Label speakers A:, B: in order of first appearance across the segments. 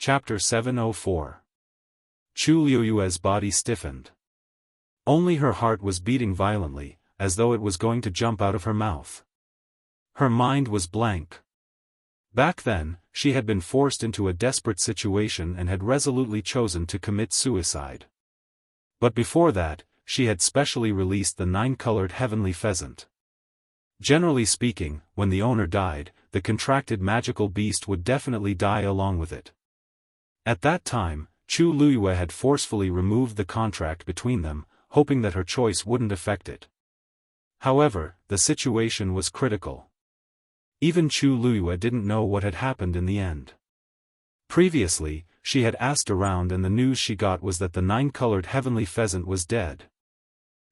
A: Chapter 704. Chu Liuyue's body stiffened. Only her heart was beating violently, as though it was going to jump out of her mouth. Her mind was blank. Back then, she had been forced into a desperate situation and had resolutely chosen to commit suicide. But before that, she had specially released the 9-colored heavenly pheasant. Generally speaking, when the owner died, the contracted magical beast would definitely die along with it. At that time, Chu Liyue had forcefully removed the contract between them, hoping that her choice wouldn't affect it. However, the situation was critical. Even Chu Liyue didn't know what had happened in the end. Previously, she had asked around and the news she got was that the 9-colored heavenly pheasant was dead.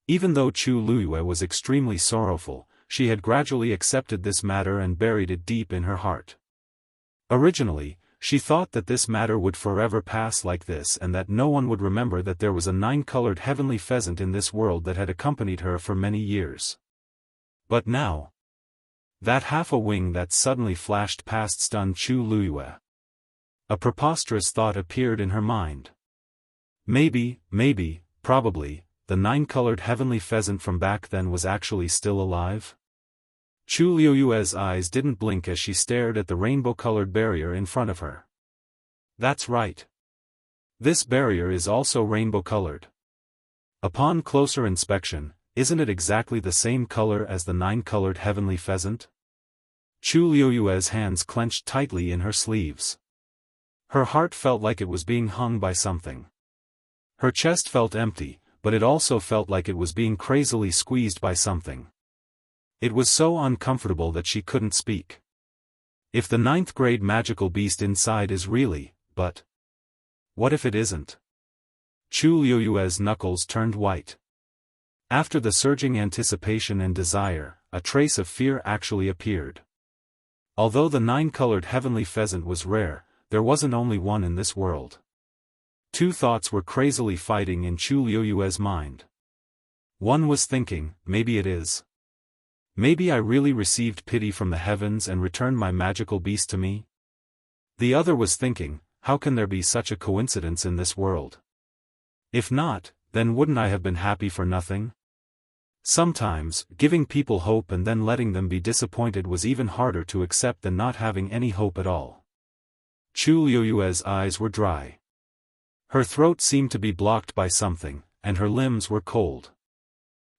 A: Even though Chu Liyue was extremely sorrowful, she had gradually accepted this matter and buried it deep in her heart. Originally, she thought that this matter would forever pass like this and that no one would remember that there was a 9-colored heavenly pheasant in this world that had accompanied her for many years. But now, that half a wing that suddenly flashed past stunned Chu Liyue. A preposterous thought appeared in her mind. Maybe, probably, the 9-colored heavenly pheasant from back then was actually still alive? Chu Liyue's eyes didn't blink as she stared at the rainbow-colored barrier in front of her. That's right. This barrier is also rainbow-colored. Upon closer inspection, isn't it exactly the same color as the 9-colored heavenly pheasant? Chu Liyue's hands clenched tightly in her sleeves. Her heart felt like it was being hung by something. Her chest felt empty, but it also felt like it was being crazily squeezed by something. It was so uncomfortable that she couldn't speak. If the 9th-grade magical beast inside is really, but what if it isn't? Chu Liyue's knuckles turned white. After the surging anticipation and desire, a trace of fear actually appeared. Although the 9-colored heavenly pheasant was rare, there wasn't only one in this world. Two thoughts were crazily fighting in Chu Liyue's mind. One was thinking, maybe it is. Maybe I really received pity from the heavens and returned my magical beast to me? The other was thinking, how can there be such a coincidence in this world? If not, then wouldn't I have been happy for nothing? Sometimes, giving people hope and then letting them be disappointed was even harder to accept than not having any hope at all. Chu Liyue's eyes were dry. Her throat seemed to be blocked by something, and her limbs were cold.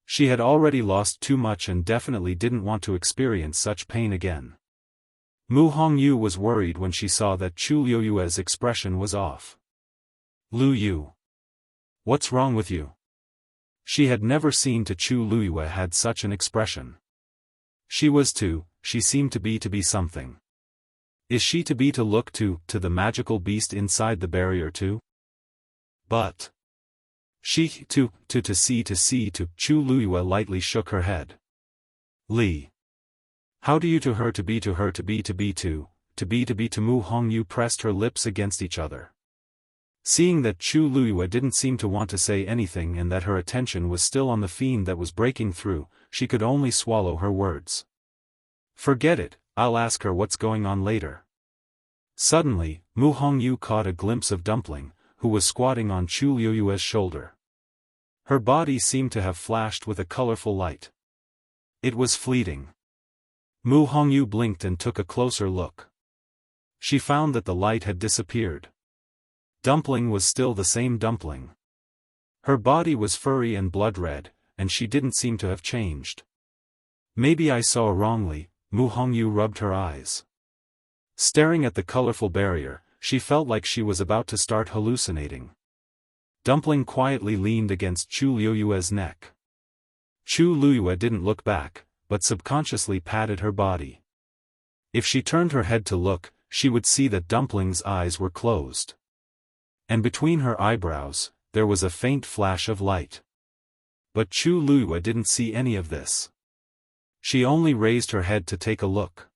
A: She had already lost too much and definitely didn't want to experience such pain again. Mu Hongyu was worried when she saw that Chu Liyue's expression was off. Lu Yu. What's wrong with you? She had never seen Chu Liyue had such an expression. She seemed to be something. Is she to look to the magical beast inside the barrier too? But she Chu Liyue lightly shook her head. Li. How do you to her to be Mu Hongyu pressed her lips against each other. Seeing that Chu Liyue didn't seem to want to say anything and that her attention was still on the fiend that was breaking through, she could only swallow her words. Forget it, I'll ask her what's going on later. Suddenly, Mu Hongyu caught a glimpse of Dumpling, who was squatting on Chu Liyue's shoulder. Her body seemed to have flashed with a colorful light. It was fleeting. Mu Hongyu blinked and took a closer look. She found that the light had disappeared. Dumpling was still the same Dumpling. Her body was furry and blood-red, and she didn't seem to have changed. Maybe I saw wrongly, Mu Hongyu rubbed her eyes. Staring at the colorful barrier, she felt like she was about to start hallucinating. Dumpling quietly leaned against Chu Liyue's neck. Chu Liyue didn't look back, but subconsciously patted her body. If she turned her head to look, she would see that Dumpling's eyes were closed. And between her eyebrows, there was a faint flash of light. But Chu Liyue didn't see any of this. She only raised her head to take a look.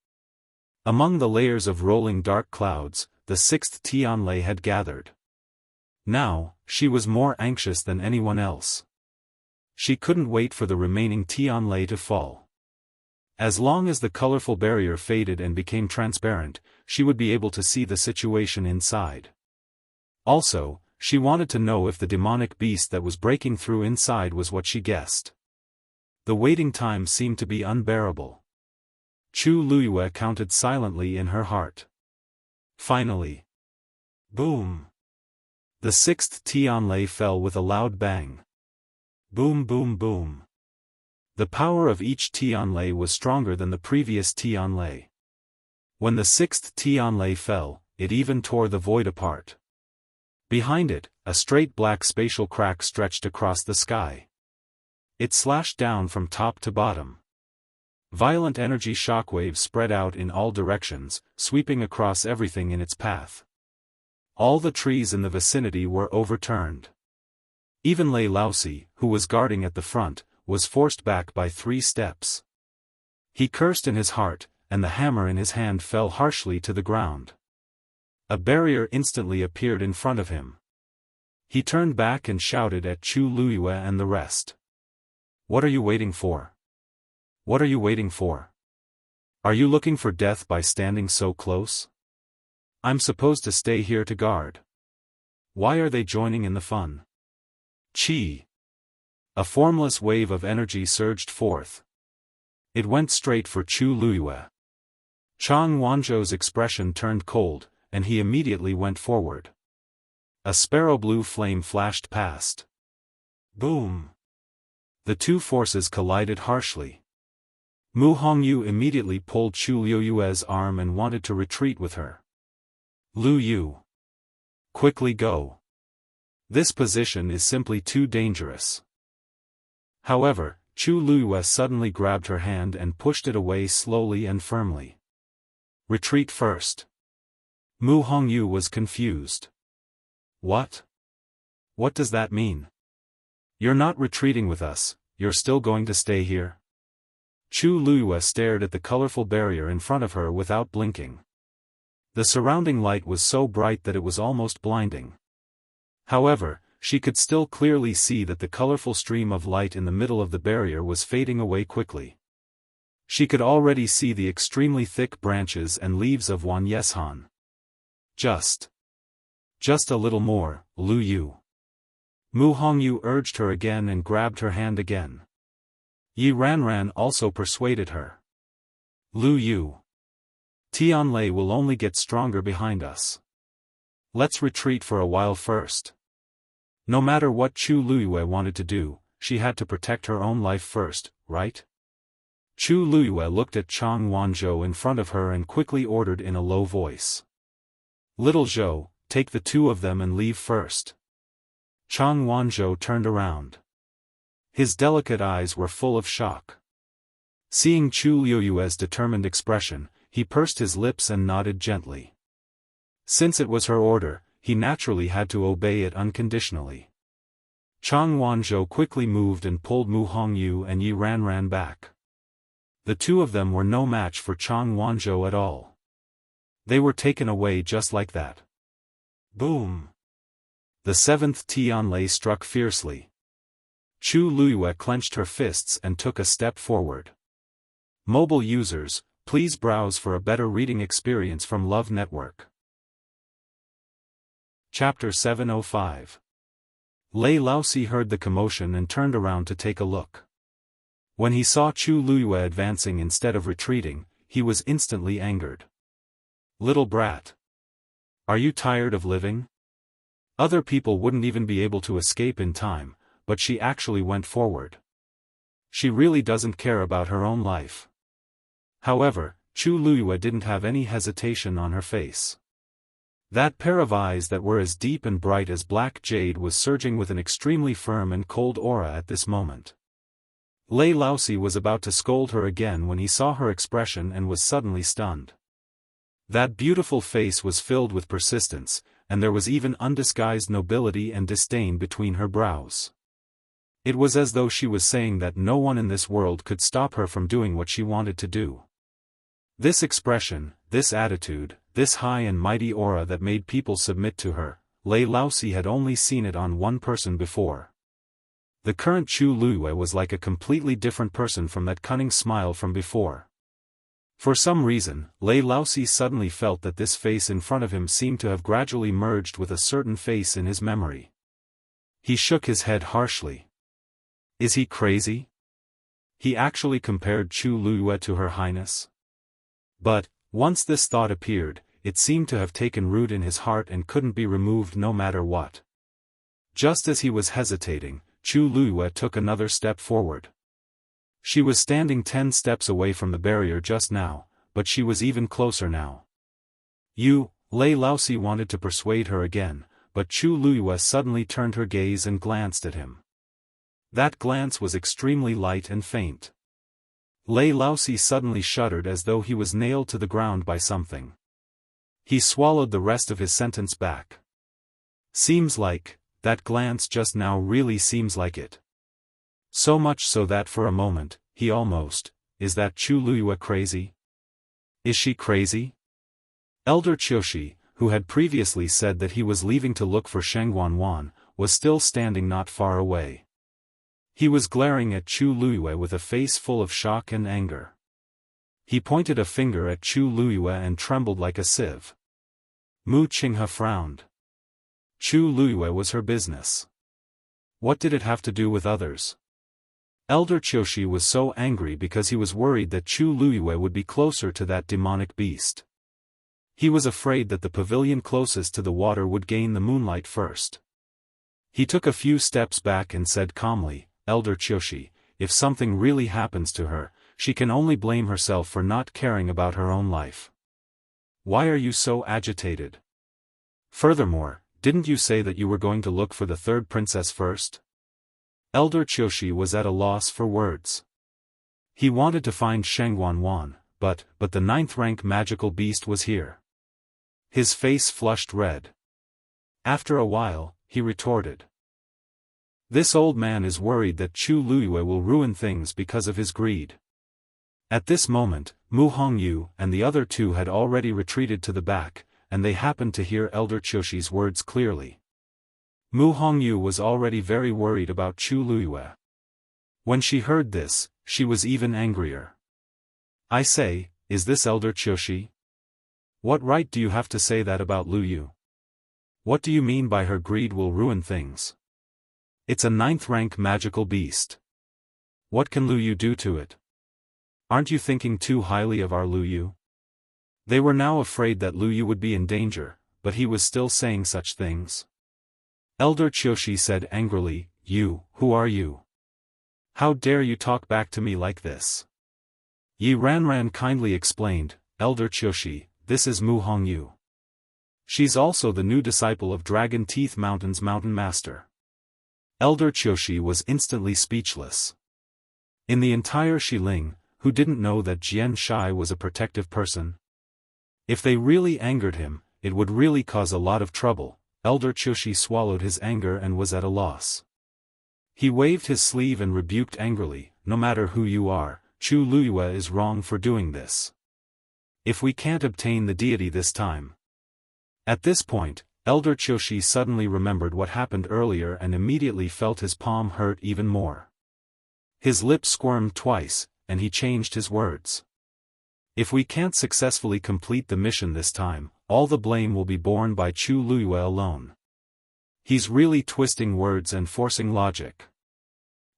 A: Among the layers of rolling dark clouds, the 6th Tianlei had gathered. Now, she was more anxious than anyone else. She couldn't wait for the remaining Tianlei to fall. As long as the colorful barrier faded and became transparent, she would be able to see the situation inside. Also, she wanted to know if the demonic beast that was breaking through inside was what she guessed. The waiting time seemed to be unbearable. Chu Luyue counted silently in her heart. Finally. Boom! The sixth Tianlei fell with a loud bang. Boom boom boom. The power of each Tianlei was stronger than the previous Tianlei. When the sixth Tianlei fell, it even tore the void apart. Behind it, a straight black spatial crack stretched across the sky. It slashed down from top to bottom. Violent energy shockwaves spread out in all directions, sweeping across everything in its path. All the trees in the vicinity were overturned. Even Lei Laosi, who was guarding at the front, was forced back by 3 steps. He cursed in his heart, and the hammer in his hand fell harshly to the ground. A barrier instantly appeared in front of him. He turned back and shouted at Chu Luyue and the rest. "What are you waiting for? What are you waiting for? Are you looking for death by standing so close? I'm supposed to stay here to guard. Why are they joining in the fun?" Chi! A formless wave of energy surged forth. It went straight for Chu Luyue. Chang Wanzhou's expression turned cold, and he immediately went forward. A sparrow blue flame flashed past. Boom! The two forces collided harshly. Mu Hongyu immediately pulled Chu Luyue's arm and wanted to retreat with her. "Lu Yu! Quickly go! This position is simply too dangerous." However, Chu Luyue suddenly grabbed her hand and pushed it away slowly and firmly. "Retreat first." Mu Hongyu was confused. "What? What does that mean? You're not retreating with us, you're still going to stay here?" Chu Luyue stared at the colorful barrier in front of her without blinking. The surrounding light was so bright that it was almost blinding. However, she could still clearly see that the colorful stream of light in the middle of the barrier was fading away quickly. She could already see the extremely thick branches and leaves of Wan Yeshan. Just a little more, Lu Yu." Mu Hongyu urged her again and grabbed her hand again. Yi Ranran also persuaded her. "Lu Yu. Tianlei will only get stronger behind us. Let's retreat for a while first." No matter what Chu Luyue wanted to do, she had to protect her own life first, right? Chu Luyue looked at Chang Wanzhou in front of her and quickly ordered in a low voice. "Little Zhou, take the 2 of them and leave first." Chang Wanzhou turned around. His delicate eyes were full of shock. Seeing Chu Luyue's determined expression, he pursed his lips and nodded gently. Since it was her order, he naturally had to obey it unconditionally. Chang Wanzhou quickly moved and pulled Mu Hongyu and Yi Ranran back. The 2 of them were no match for Chang Wanzhou at all. They were taken away just like that. Boom! The 7th Tianlei struck fiercely. Chu Luyue clenched her fists and took a step forward. Mobile users, please browse for a better reading experience from Love Network. Chapter 705. Lei Laosi heard the commotion and turned around to take a look. When he saw Chu Luyue advancing instead of retreating, he was instantly angered. "Little brat. Are you tired of living? Other people wouldn't even be able to escape in time, but she actually went forward. She really doesn't care about her own life." However, Chu Luyue didn't have any hesitation on her face. That pair of eyes that were as deep and bright as black jade was surging with an extremely firm and cold aura at this moment. Lei Laosi was about to scold her again when he saw her expression and was suddenly stunned. That beautiful face was filled with persistence, and there was even undisguised nobility and disdain between her brows. It was as though she was saying that no one in this world could stop her from doing what she wanted to do. This expression, this attitude, this high and mighty aura that made people submit to her, Lei Laosi had only seen it on one person before. The current Chu Luyue was like a completely different person from that cunning smile from before. For some reason, Lei Laosi suddenly felt that this face in front of him seemed to have gradually merged with a certain face in his memory. He shook his head harshly. Is he crazy? He actually compared Chu Luyue to Her Highness? But, once this thought appeared, it seemed to have taken root in his heart and couldn't be removed no matter what. Just as he was hesitating, Chu Luyue took another step forward. She was standing 10 steps away from the barrier just now, but she was even closer now. Lei Laosi wanted to persuade her again, but Chu Luyue suddenly turned her gaze and glanced at him. That glance was extremely light and faint. Lei Laosi suddenly shuddered as though he was nailed to the ground by something. He swallowed the rest of his sentence back. Seems like, that glance just now really seems like it. So much so that for a moment, he almost, is that Chu Luyue crazy? Is she crazy? Elder Qiushi, who had previously said that he was leaving to look for Sheng Wanwan, was still standing not far away. He was glaring at Chu Luyue with a face full of shock and anger. He pointed a finger at Chu Luyue and trembled like a sieve. Mu Qinghe frowned. Chu Luyue was her business. What did it have to do with others? Elder Qiushi was so angry because he was worried that Chu Luyue would be closer to that demonic beast. He was afraid that the pavilion closest to the water would gain the moonlight first. He took a few steps back and said calmly, Elder Qiushi, if something really happens to her, she can only blame herself for not caring about her own life. Why are you so agitated? Furthermore, didn't you say that you were going to look for the third princess first? Elder Qiushi was at a loss for words. He wanted to find Sheng Wanwan, but the 9th-rank magical beast was here. His face flushed red. After a while, he retorted. This old man is worried that Chu Luyue will ruin things because of his greed. At this moment, Mu Hongyu and the other two had already retreated to the back, and they happened to hear Elder Qiushi's words clearly. Mu Hongyu was already very worried about Chu Luyue. When she heard this, she was even angrier. I say, is this Elder Qiushi? What right do you have to say that about Luyu? What do you mean by her greed will ruin things? It's a 9th-rank magical beast. What can Luyu do to it? Aren't you thinking too highly of our Luyu? They were now afraid that Luyu would be in danger, but he was still saying such things. Elder Qiushi said angrily, who are you? How dare you talk back to me like this? Yi Ranran kindly explained, Elder Qiushi, this is Mu Hongyu. She's also the new disciple of Dragon Teeth Mountain's Mountain Master. Elder Qiushi was instantly speechless. In the entire Shiling, who didn't know that Jian Shai was a protective person? If they really angered him, it would really cause a lot of trouble. Elder Qiushi swallowed his anger and was at a loss. He waved his sleeve and rebuked angrily, no matter who you are, Chu Luyue is wrong for doing this. If we can't obtain the deity this time. At this point, Elder Qiushi suddenly remembered what happened earlier and immediately felt his palm hurt even more. His lips squirmed twice, and he changed his words. If we can't successfully complete the mission this time, all the blame will be borne by Chu Luyue alone. He's really twisting words and forcing logic.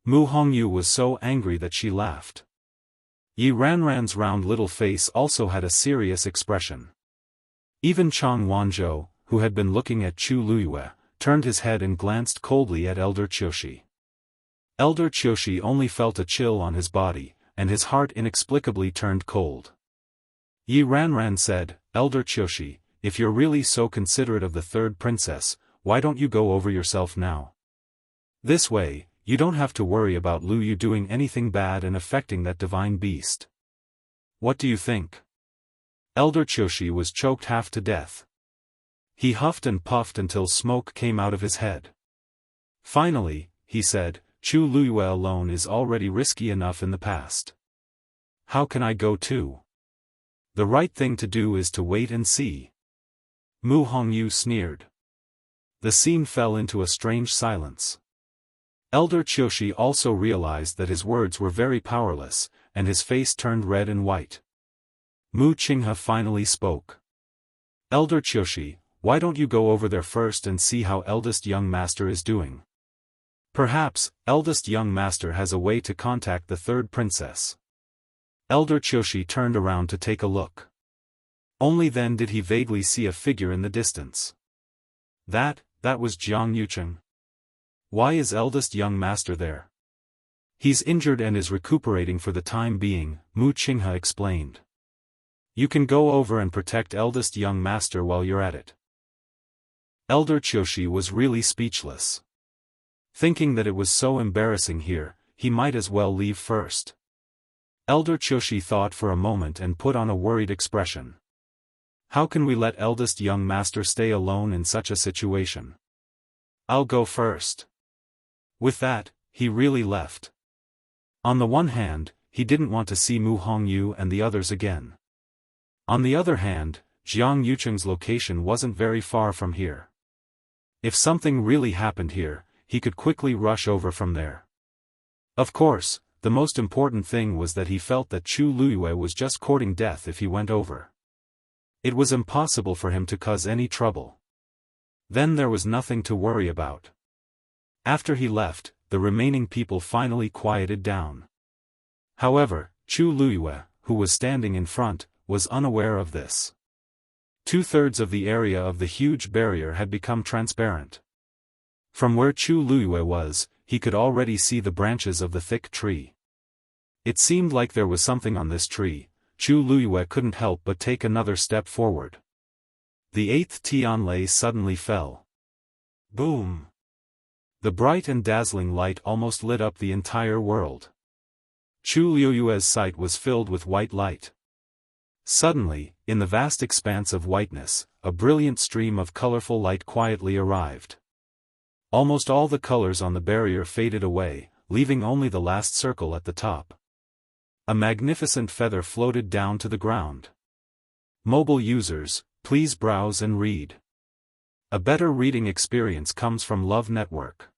A: Mu Hongyu was so angry that she laughed. Yi Ranran's round little face also had a serious expression. Even Chang Wanzhou, who had been looking at Chu Luyue, turned his head and glanced coldly at Elder Qiushi. Elder Qiushi only felt a chill on his body, and his heart inexplicably turned cold. Yi Ranran said, Elder Qiushi, if you're really so considerate of the third princess, why don't you go over yourself now? This way, you don't have to worry about Luyu doing anything bad and affecting that divine beast. What do you think? Elder Qiushi was choked half to death. He huffed and puffed until smoke came out of his head. Finally, he said, Chu Luyue alone is already risky enough in the past. How can I go too? The right thing to do is to wait and see. Mu Hongyu sneered. The scene fell into a strange silence. Elder Qiushi also realized that his words were very powerless, and his face turned red and white. Mu Qinghe finally spoke. Elder Qiushi, why don't you go over there first and see how eldest young master is doing? Perhaps, eldest young master has a way to contact the third princess. Elder Qiushi turned around to take a look. Only then did he vaguely see a figure in the distance. That was Jiang Yucheng. Why is eldest young master there? He's injured and is recuperating for the time being, Mu Qinghe explained. You can go over and protect eldest young master while you're at it. Elder Qiushi was really speechless. Thinking that it was so embarrassing here, he might as well leave first. Elder Qiushi thought for a moment and put on a worried expression. How can we let eldest young master stay alone in such a situation? I'll go first. With that, he really left. On the one hand, he didn't want to see Mu Hongyu and the others again. On the other hand, Jiang Yucheng's location wasn't very far from here. If something really happened here, he could quickly rush over from there. Of course, the most important thing was that he felt that Chu Luyue was just courting death if he went over. It was impossible for him to cause any trouble. Then there was nothing to worry about. After he left, the remaining people finally quieted down. However, Chu Luyue, who was standing in front, was unaware of this. 2/3 of the area of the huge barrier had become transparent. From where Chu Luyue was, he could already see the branches of the thick tree. It seemed like there was something on this tree. Chu Luyue couldn't help but take another step forward. The 8th Tianlei suddenly fell. Boom! The bright and dazzling light almost lit up the entire world. Chu Luyue's sight was filled with white light. Suddenly, in the vast expanse of whiteness, a brilliant stream of colorful light quietly arrived. Almost all the colors on the barrier faded away, leaving only the last circle at the top. A magnificent feather floated down to the ground. Mobile users, please browse and read. A better reading experience comes from Love Network.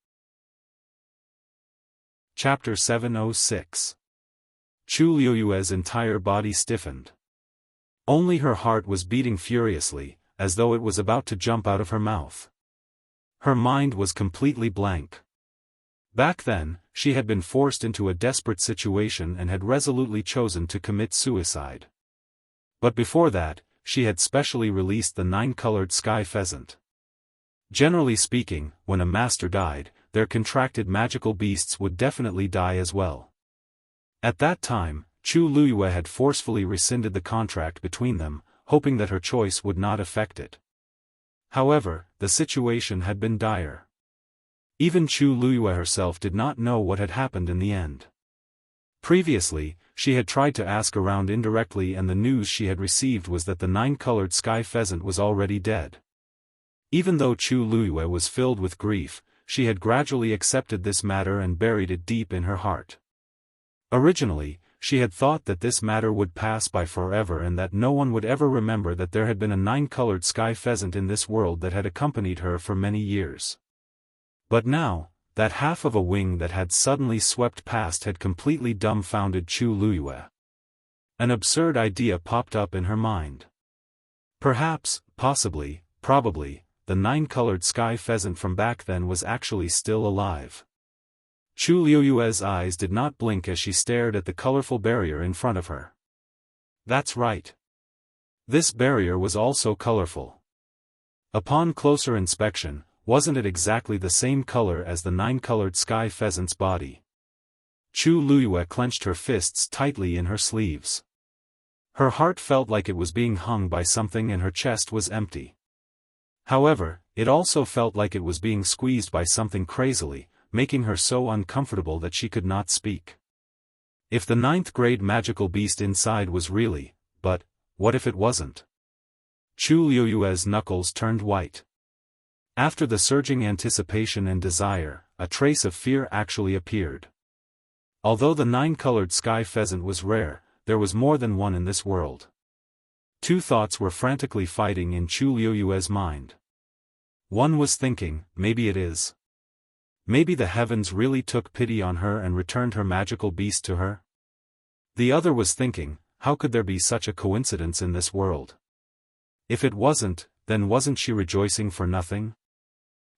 A: Chapter 706. Chu Liyue's entire body stiffened. Only her heart was beating furiously, as though it was about to jump out of her mouth. Her mind was completely blank. Back then, she had been forced into a desperate situation and had resolutely chosen to commit suicide. But before that, she had specially released the 9-colored sky pheasant. Generally speaking, when a master died, their contracted magical beasts would definitely die as well. At that time, Chu Luyue had forcefully rescinded the contract between them, hoping that her choice would not affect it. However, the situation had been dire. Even Chu Luyue herself did not know what had happened in the end. Previously, she had tried to ask around indirectly and the news she had received was that the 9-colored sky pheasant was already dead. Even though Chu Luyue was filled with grief, she had gradually accepted this matter and buried it deep in her heart. Originally, she had thought that this matter would pass by forever and that no one would ever remember that there had been a 9-colored sky pheasant in this world that had accompanied her for many years. But now, that half of a wing that had suddenly swept past had completely dumbfounded Chu Luyue. An absurd idea popped up in her mind. Perhaps, possibly, probably, the 9-colored sky pheasant from back then was actually still alive. Chu Liyue's eyes did not blink as she stared at the colorful barrier in front of her. That's right. This barrier was also colorful. Upon closer inspection, wasn't it exactly the same color as the 9-colored sky pheasant's body? Chu Luyue clenched her fists tightly in her sleeves. Her heart felt like it was being hung by something and her chest was empty. However, it also felt like it was being squeezed by something crazily, making her so uncomfortable that she could not speak. If the 9th-grade magical beast inside was really, but, what if it wasn't? Chu Liyue's knuckles turned white. After the surging anticipation and desire, a trace of fear actually appeared. Although the 9-colored sky pheasant was rare, there was more than one in this world. Two thoughts were frantically fighting in Chu Liyue's mind. One was thinking, maybe it is. Maybe the heavens really took pity on her and returned her magical beast to her. The other was thinking, how could there be such a coincidence in this world? If it wasn't, then wasn't she rejoicing for nothing?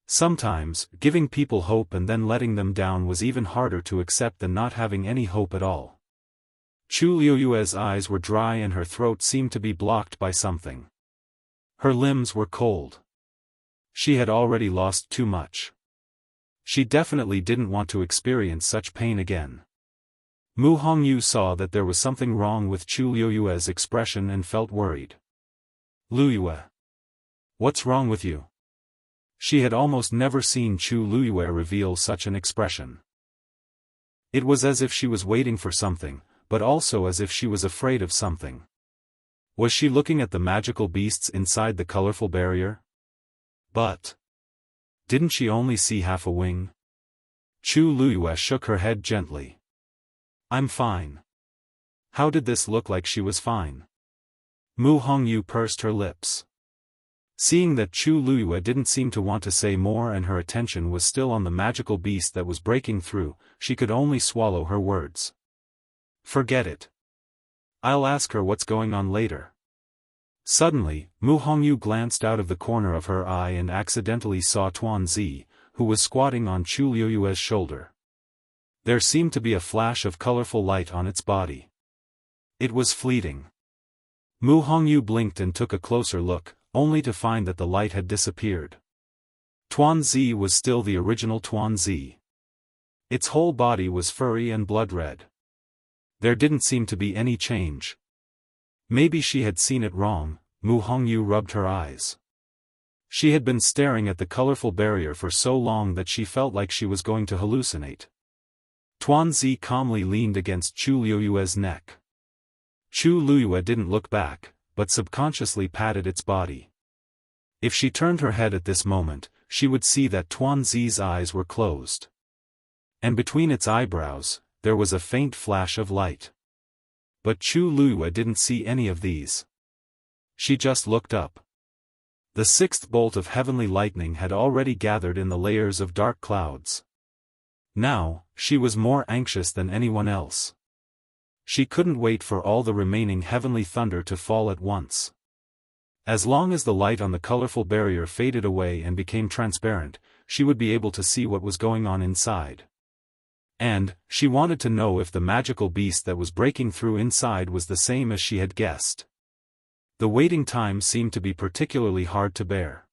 A: Sometimes, giving people hope and then letting them down was even harder to accept than not having any hope at all. Chu Liuyue's eyes were dry and her throat seemed to be blocked by something. Her limbs were cold. She had already lost too much. She definitely didn't want to experience such pain again. Mu Hongyu saw that there was something wrong with Chu Liuyue's expression and felt worried. Liyue. What's wrong with you? She had almost never seen Chu Liyue reveal such an expression. It was as if she was waiting for something, but also as if she was afraid of something. Was she looking at the magical beasts inside the colorful barrier? But didn't she only see half a wing? Chu Liyue shook her head gently. I'm fine. How did this look like she was fine? Mu Hongyu pursed her lips. Seeing that Chu Liyue didn't seem to want to say more and her attention was still on the magical beast that was breaking through, she could only swallow her words. Forget it. I'll ask her what's going on later. Suddenly, Mu Hongyu glanced out of the corner of her eye and accidentally saw Tuanzi, who was squatting on Chu Liyue's shoulder. There seemed to be a flash of colorful light on its body. It was fleeting. Mu Hongyu blinked and took a closer look, only to find that the light had disappeared. Tuanzi was still the original Tuanzi. Its whole body was furry and blood-red. There didn't seem to be any change. Maybe she had seen it wrong. Mu Hongyu rubbed her eyes. She had been staring at the colorful barrier for so long that she felt like she was going to hallucinate. Tuanzi calmly leaned against Chu Liyue's neck. Chu Liyue didn't look back, but subconsciously patted its body. If she turned her head at this moment, she would see that Tuanzi's eyes were closed. And between its eyebrows, there was a faint flash of light. But Chu Liyue didn't see any of these. She just looked up. The sixth bolt of heavenly lightning had already gathered in the layers of dark clouds. Now, she was more anxious than anyone else. She couldn't wait for all the remaining heavenly thunder to fall at once. As long as the light on the colorful barrier faded away and became transparent, she would be able to see what was going on inside. And, she wanted to know if the magical beast that was breaking through inside was the same as she had guessed. The waiting time seemed to be particularly hard to bear.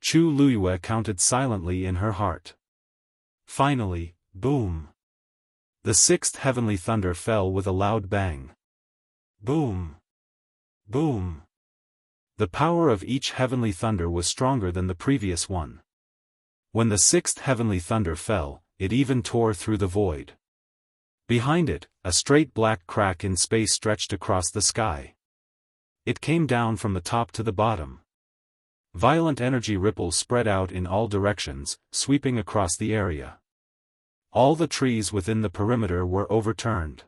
A: Chu Liyue counted silently in her heart. Finally, boom! The sixth heavenly thunder fell with a loud bang. Boom! Boom! The power of each heavenly thunder was stronger than the previous one. When the sixth heavenly thunder fell, it even tore through the void. Behind it, a straight black crack in space stretched across the sky. It came down from the top to the bottom. Violent energy ripples spread out in all directions, sweeping across the area. All the trees within the perimeter were overturned.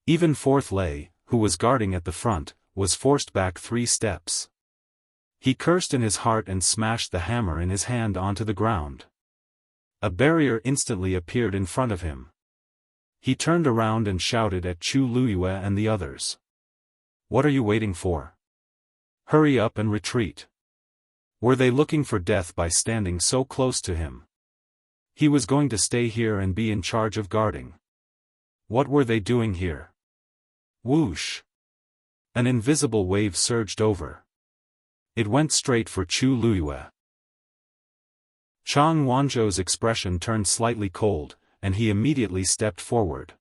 A: Even Fourth Lei, who was guarding at the front, was forced back 3 steps. He cursed in his heart and smashed the hammer in his hand onto the ground. A barrier instantly appeared in front of him. He turned around and shouted at Chu Liyue and the others. What are you waiting for? Hurry up and retreat. Were they looking for death by standing so close to him? He was going to stay here and be in charge of guarding. What were they doing here? Whoosh! An invisible wave surged over. It went straight for Chu Liyue. Chang Wanzhou's expression turned slightly cold, and he immediately stepped forward.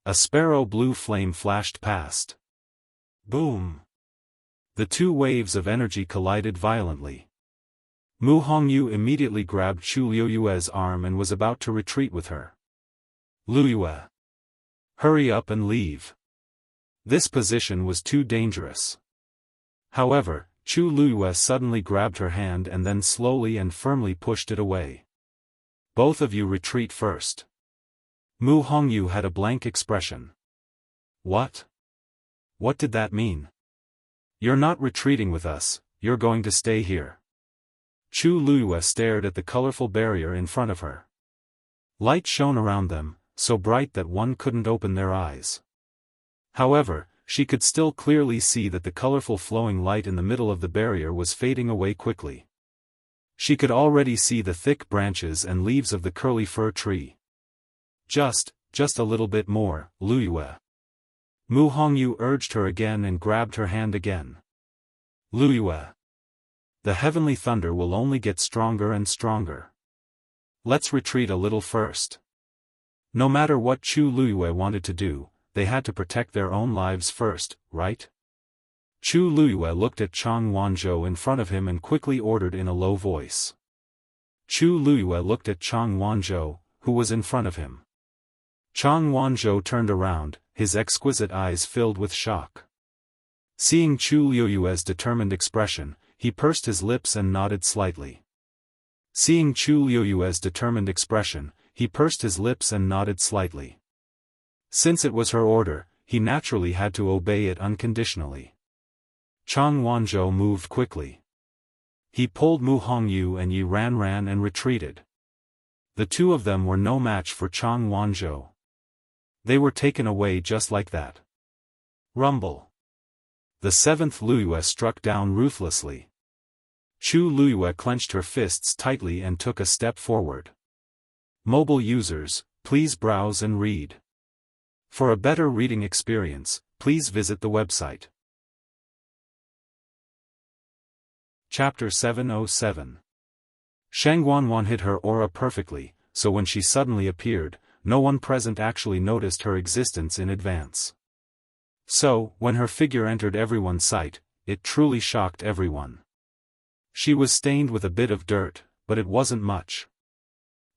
A: A sparrow blue flame flashed past. Boom! The 2 waves of energy collided violently. Mu Hongyu immediately grabbed Chu Liyue's arm and was about to retreat with her. Liyue! Hurry up and leave. This position was too dangerous. However, Chu Liyue suddenly grabbed her hand and then slowly and firmly pushed it away. Both of you retreat first. Mu Hongyu had a blank expression. What? What did that mean? You're not retreating with us, you're going to stay here. Chu Liyue stared at the colorful barrier in front of her. Light shone around them, so bright that one couldn't open their eyes. However, she could still clearly see that the colorful flowing light in the middle of the barrier was fading away quickly. She could already see the thick branches and leaves of the curly fir tree. Just a little bit more, Luyue. Mu Hongyu urged her again and grabbed her hand again. Luyue. The heavenly thunder will only get stronger and stronger. Let's retreat a little first. No matter what Chu Luyue wanted to do, they had to protect their own lives first, right? Chu Luyue looked at Chang Wanzhou in front of him and quickly ordered in a low voice. Chu Luyue looked at Chang Wanzhou, who was in front of him. Chang Wanzhou turned around, his exquisite eyes filled with shock. Seeing Chu Luyue's determined expression, he pursed his lips and nodded slightly. Seeing Chu Luyue's determined expression, he pursed his lips and nodded slightly. Since it was her order, he naturally had to obey it unconditionally. Chang Wanzhou moved quickly. He pulled Mu Hongyu and Yi ran and retreated. The two of them were no match for Chang Wanzhou. They were taken away just like that. Rumble. The seventh Luyue struck down ruthlessly. Chu Luyue clenched her fists tightly and took a step forward. Mobile users, please browse and read. For a better reading experience, please visit the website. Chapter 707. Shangguanwan hid her aura perfectly, so when she suddenly appeared, no one present actually noticed her existence in advance. So, when her figure entered everyone's sight, it truly shocked everyone. She was stained with a bit of dirt, but it wasn't much.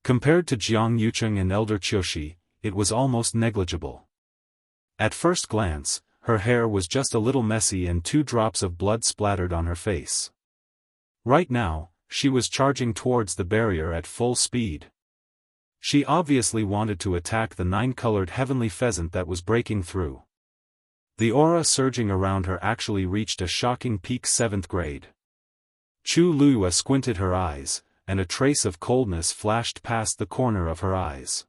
A: Compared to Jiang Yucheng and Elder Qiushi, it was almost negligible. At first glance, her hair was just a little messy and 2 drops of blood splattered on her face. Right now, she was charging towards the barrier at full speed. She obviously wanted to attack the 9-colored heavenly pheasant that was breaking through. The aura surging around her actually reached a shocking peak 7th grade. Chu Luyue squinted her eyes, and a trace of coldness flashed past the corner of her eyes.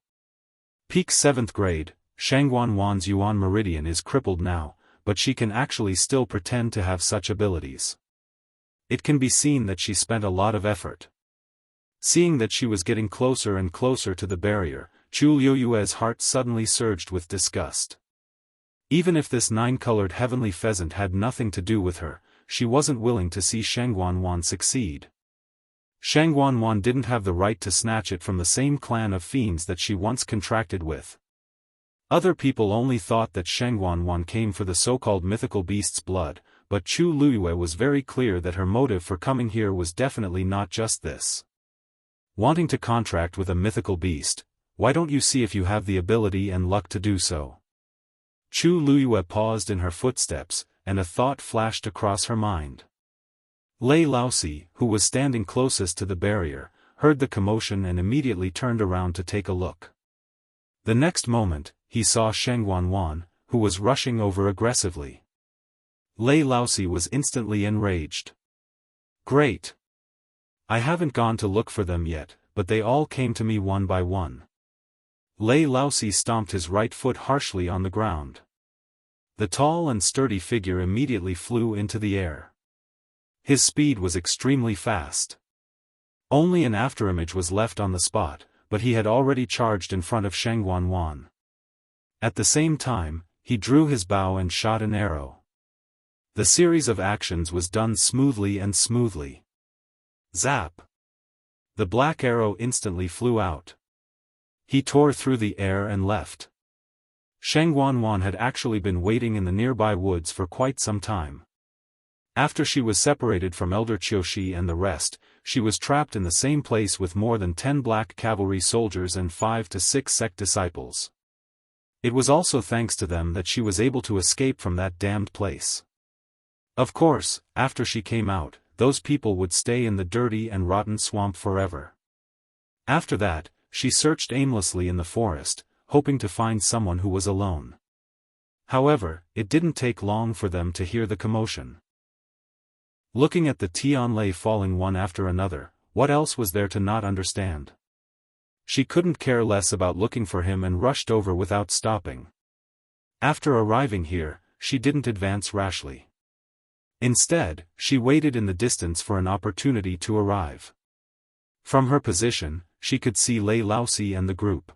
A: Peak 7th grade, Shangguanwan's Yuan Meridian is crippled now, but she can actually still pretend to have such abilities. It can be seen that she spent a lot of effort. Seeing that she was getting closer and closer to the barrier, Chu Luyue's heart suddenly surged with disgust. Even if this 9-colored heavenly pheasant had nothing to do with her, she wasn't willing to see Shangguanwan succeed. Shangguanwan didn't have the right to snatch it from the same clan of fiends that she once contracted with. Other people only thought that Shangguanwan came for the so-called mythical beast's blood, but Chu Luyue was very clear that her motive for coming here was definitely not just this. Wanting to contract with a mythical beast, why don't you see if you have the ability and luck to do so? Chu Luyue paused in her footsteps, and a thought flashed across her mind. Lei Laosi, who was standing closest to the barrier, heard the commotion and immediately turned around to take a look. The next moment, he saw Shangguanwan, who was rushing over aggressively. Lei Laosi was instantly enraged. Great! I haven't gone to look for them yet, but they all came to me one by one. Lei Laosi stomped his right foot harshly on the ground. The tall and sturdy figure immediately flew into the air. His speed was extremely fast. Only an afterimage was left on the spot, but he had already charged in front of Shangguanwan. At the same time, he drew his bow and shot an arrow. The series of actions was done smoothly. Zap! The black arrow instantly flew out. He tore through the air and left. Shangguanwan had actually been waiting in the nearby woods for quite some time. After she was separated from Elder Qiushi and the rest, she was trapped in the same place with more than 10 black cavalry soldiers and 5 to 6 sect disciples. It was also thanks to them that she was able to escape from that damned place. Of course, after she came out, those people would stay in the dirty and rotten swamp forever. After that, she searched aimlessly in the forest, hoping to find someone who was alone. However, it didn't take long for them to hear the commotion. Looking at the Tianlei falling one after another, what else was there to not understand? She couldn't care less about looking for him and rushed over without stopping. After arriving here, she didn't advance rashly. Instead, she waited in the distance for an opportunity to arrive. From her position, she could see Lei Laosi and the group.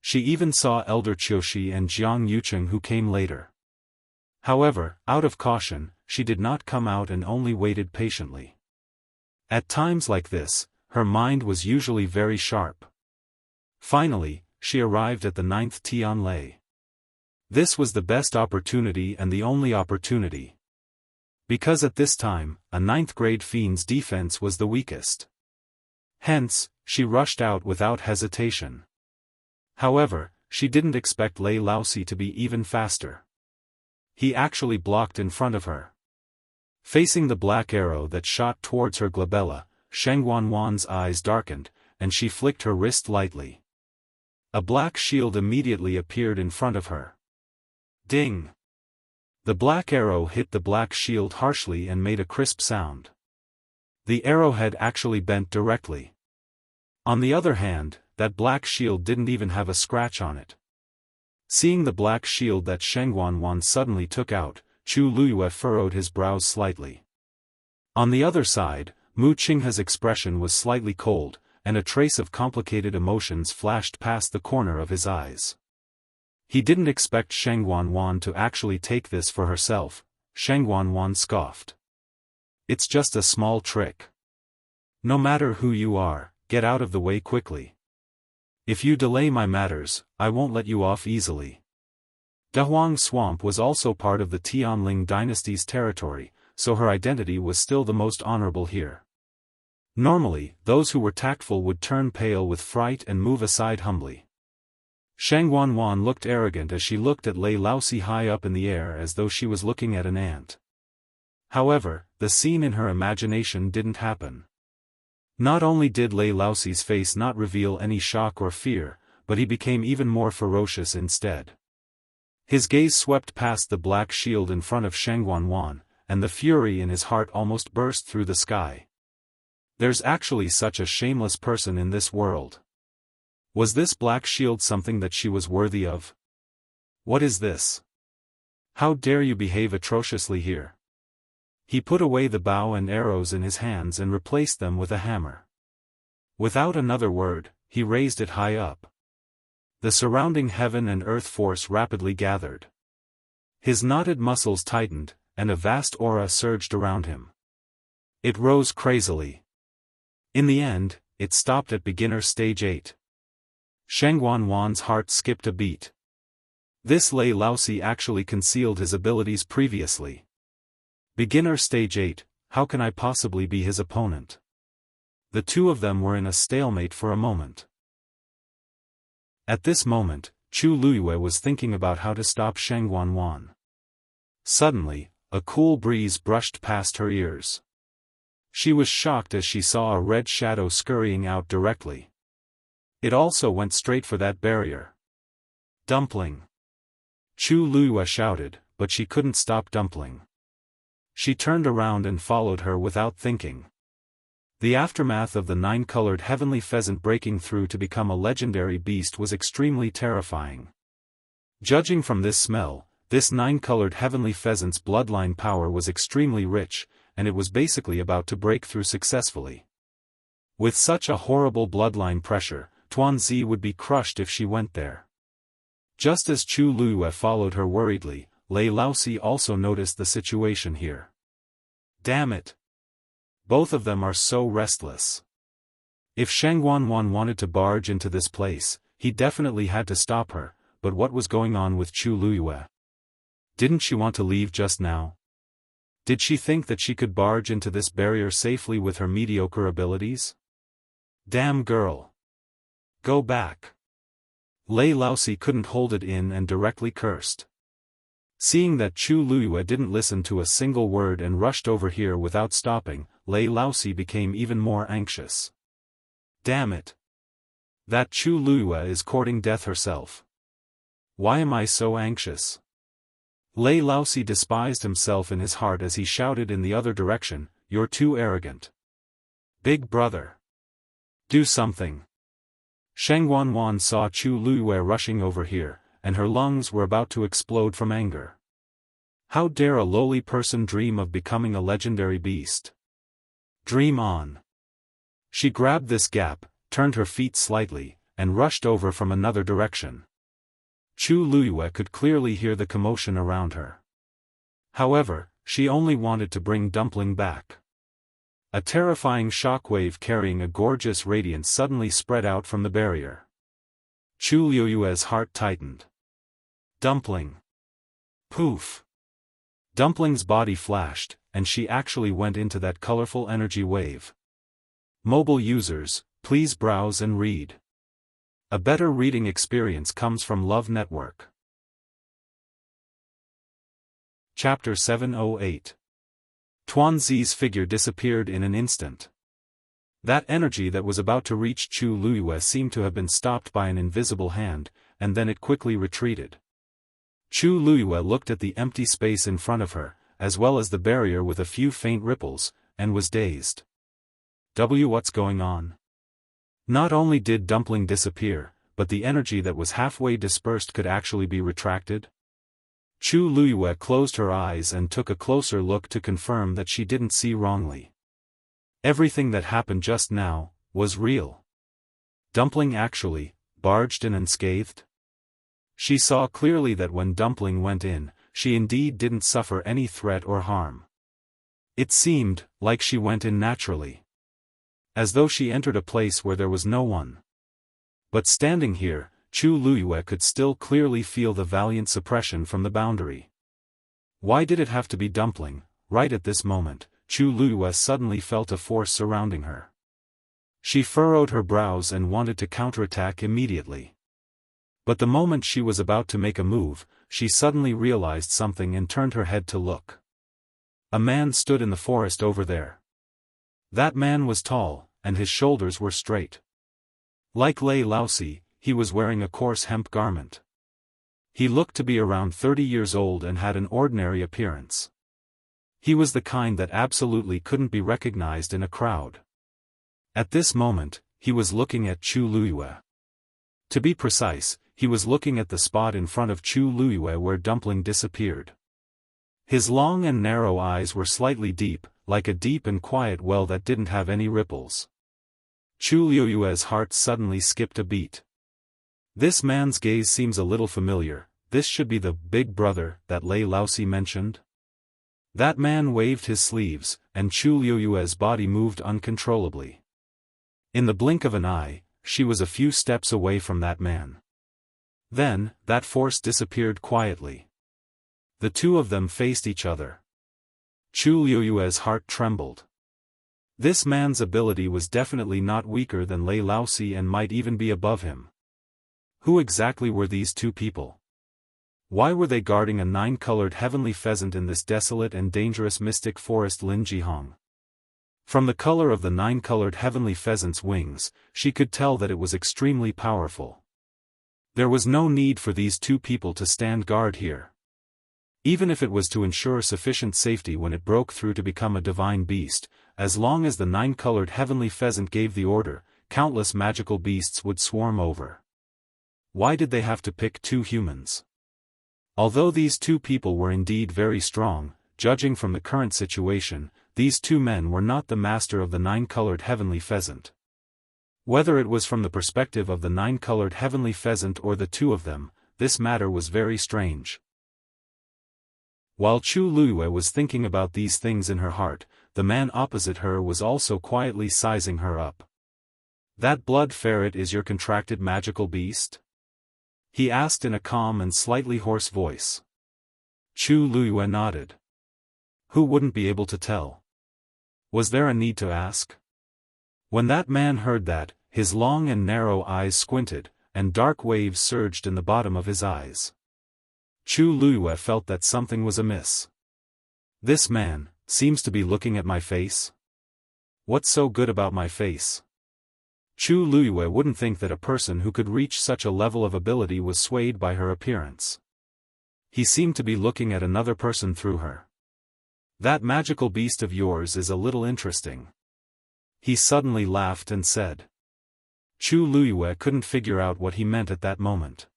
A: She even saw Elder Qiushi and Jiang Yucheng who came later. However, out of caution, she did not come out and only waited patiently. At times like this, her mind was usually very sharp. Finally, she arrived at the 9th Tian Lei. This was the best opportunity and the only opportunity. Because at this time, a 9th grade fiend's defense was the weakest. Hence, she rushed out without hesitation. However, she didn't expect Lei Laosi to be even faster. He actually blocked in front of her. Facing the black arrow that shot towards her glabella, Sheng Wanwan's eyes darkened, and she flicked her wrist lightly. A black shield immediately appeared in front of her. Ding! The black arrow hit the black shield harshly and made a crisp sound. The arrowhead actually bent directly. On the other hand, that black shield didn't even have a scratch on it. Seeing the black shield that Sheng Wanwan suddenly took out, Chu Luyue furrowed his brows slightly. On the other side, Mu Qinghe's expression was slightly cold, and a trace of complicated emotions flashed past the corner of his eyes. He didn't expect Sheng Wanwan to actually take this for herself. Sheng Wanwan scoffed. It's just a small trick. No matter who you are, get out of the way quickly. If you delay my matters, I won't let you off easily. Dahuang Swamp was also part of the Tianling dynasty's territory, so her identity was still the most honorable here. Normally, those who were tactful would turn pale with fright and move aside humbly. Sheng Wanwan looked arrogant as she looked at Lei Laosi high up in the air as though she was looking at an ant. However, the scene in her imagination didn't happen. Not only did Lei Laosi's face not reveal any shock or fear, but he became even more ferocious instead. His gaze swept past the black shield in front of Sheng Wanwan, and the fury in his heart almost burst through the sky. There's actually such a shameless person in this world. Was this black shield something that she was worthy of? What is this? How dare you behave atrociously here? He put away the bow and arrows in his hands and replaced them with a hammer. Without another word, he raised it high up. The surrounding heaven and earth force rapidly gathered. His knotted muscles tightened, and a vast aura surged around him. It rose crazily. In the end, it stopped at beginner stage 8. Sheng Wanwan's heart skipped a beat. This Lei Laosi actually concealed his abilities previously. Beginner stage 8, how can I possibly be his opponent? The two of them were in a stalemate for a moment. At this moment, Chu Luyue was thinking about how to stop Sheng Wanwan. Suddenly, a cool breeze brushed past her ears. She was shocked as she saw a red shadow scurrying out directly. It also went straight for that barrier. Dumpling! Chu Luyue shouted, but she couldn't stop Dumpling. She turned around and followed her without thinking. The aftermath of the 9-colored heavenly pheasant breaking through to become a legendary beast was extremely terrifying. Judging from this smell, this 9-colored heavenly pheasant's bloodline power was extremely rich, and it was basically about to break through successfully. With such a horrible bloodline pressure, Tuanzi would be crushed if she went there. Just as Chu Luyue followed her worriedly, Lei Laosi also noticed the situation here. Damn it! Both of them are so restless. If Sheng Wanwan wanted to barge into this place, he definitely had to stop her, but what was going on with Chu Luyue? Didn't she want to leave just now? Did she think that she could barge into this barrier safely with her mediocre abilities? Damn girl! Go back! Lei Laosi couldn't hold it in and directly cursed. Seeing that Chu Luyue didn't listen to a single word and rushed over here without stopping, Lei Laosi became even more anxious. Damn it! That Chu Luyue is courting death herself. Why am I so anxious? Lei Laosi despised himself in his heart as he shouted in the other direction, "You're too arrogant. Big brother. Do something." Sheng Wanwan saw Chu Luyue rushing over here, and her lungs were about to explode from anger. How dare a lowly person dream of becoming a legendary beast? Dream on. She grabbed this gap, turned her feet slightly, and rushed over from another direction. Chu Luyue could clearly hear the commotion around her. However, she only wanted to bring Dumpling back. A terrifying shockwave carrying a gorgeous radiance suddenly spread out from the barrier. Chu Luyue's heart tightened. Dumpling. Poof. Dumpling's body flashed, and she actually went into that colorful energy wave. Mobile users, please browse and read. A better reading experience comes from Love Network. Chapter 708. Tuanzi's figure disappeared in an instant. That energy that was about to reach Chu Luyue seemed to have been stopped by an invisible hand, and then it quickly retreated. Chu Luyue looked at the empty space in front of her, as well as the barrier with a few faint ripples, and was dazed. What's going on? Not only did Dumpling disappear, but the energy that was halfway dispersed could actually be retracted? Chu Luyue closed her eyes and took a closer look to confirm that she didn't see wrongly. Everything that happened just now was real. Dumpling actually barged in unscathed? She saw clearly that when Dumpling went in, she indeed didn't suffer any threat or harm. It seemed like she went in naturally. As though she entered a place where there was no one. But standing here, Chu Luyue could still clearly feel the valiant suppression from the boundary. Why did it have to be Dumpling? Right at this moment, Chu Luyue suddenly felt a force surrounding her. She furrowed her brows and wanted to counterattack immediately. But the moment she was about to make a move, she suddenly realized something and turned her head to look. A man stood in the forest over there. That man was tall, and his shoulders were straight. Like Lei Laosi, he was wearing a coarse hemp garment. He looked to be around 30 years old and had an ordinary appearance. He was the kind that absolutely couldn't be recognized in a crowd. At this moment, he was looking at Chu Luyue. To be precise, he was looking at the spot in front of Chu Luyue where Dumpling disappeared. His long and narrow eyes were slightly deep, like a deep and quiet well that didn't have any ripples. Chu Luyue's heart suddenly skipped a beat. This man's gaze seems a little familiar. This should be the big brother that Lei Laosi mentioned. That man waved his sleeves, and Chu Luyue's body moved uncontrollably. In the blink of an eye, she was a few steps away from that man. Then, that force disappeared quietly. The two of them faced each other. Chu Luyue's heart trembled. This man's ability was definitely not weaker than Lei Laosi and might even be above him. Who exactly were these two people? Why were they guarding a 9-colored heavenly pheasant in this desolate and dangerous mystic forest Linjihong? From the color of the 9-colored heavenly pheasant's wings, she could tell that it was extremely powerful. There was no need for these two people to stand guard here. Even if it was to ensure sufficient safety when it broke through to become a divine beast, as long as the 9-colored heavenly pheasant gave the order, countless magical beasts would swarm over. Why did they have to pick two humans? Although these two people were indeed very strong, judging from the current situation, these two men were not the master of the 9-colored heavenly pheasant. Whether it was from the perspective of the 9-colored heavenly pheasant or the two of them, this matter was very strange. While Chu Luyue was thinking about these things in her heart, the man opposite her was also quietly sizing her up. That blood ferret is your contracted magical beast? He asked in a calm and slightly hoarse voice. Chu Luyue nodded. Who wouldn't be able to tell? Was there a need to ask? When that man heard that, his long and narrow eyes squinted, and dark waves surged in the bottom of his eyes. Chu Luyue felt that something was amiss. This man seems to be looking at my face? What's so good about my face? Chu Luyue wouldn't think that a person who could reach such a level of ability was swayed by her appearance. He seemed to be looking at another person through her. That magical beast of yours is a little interesting. He suddenly laughed and said. Chu Luyue couldn't figure out what he meant at that moment.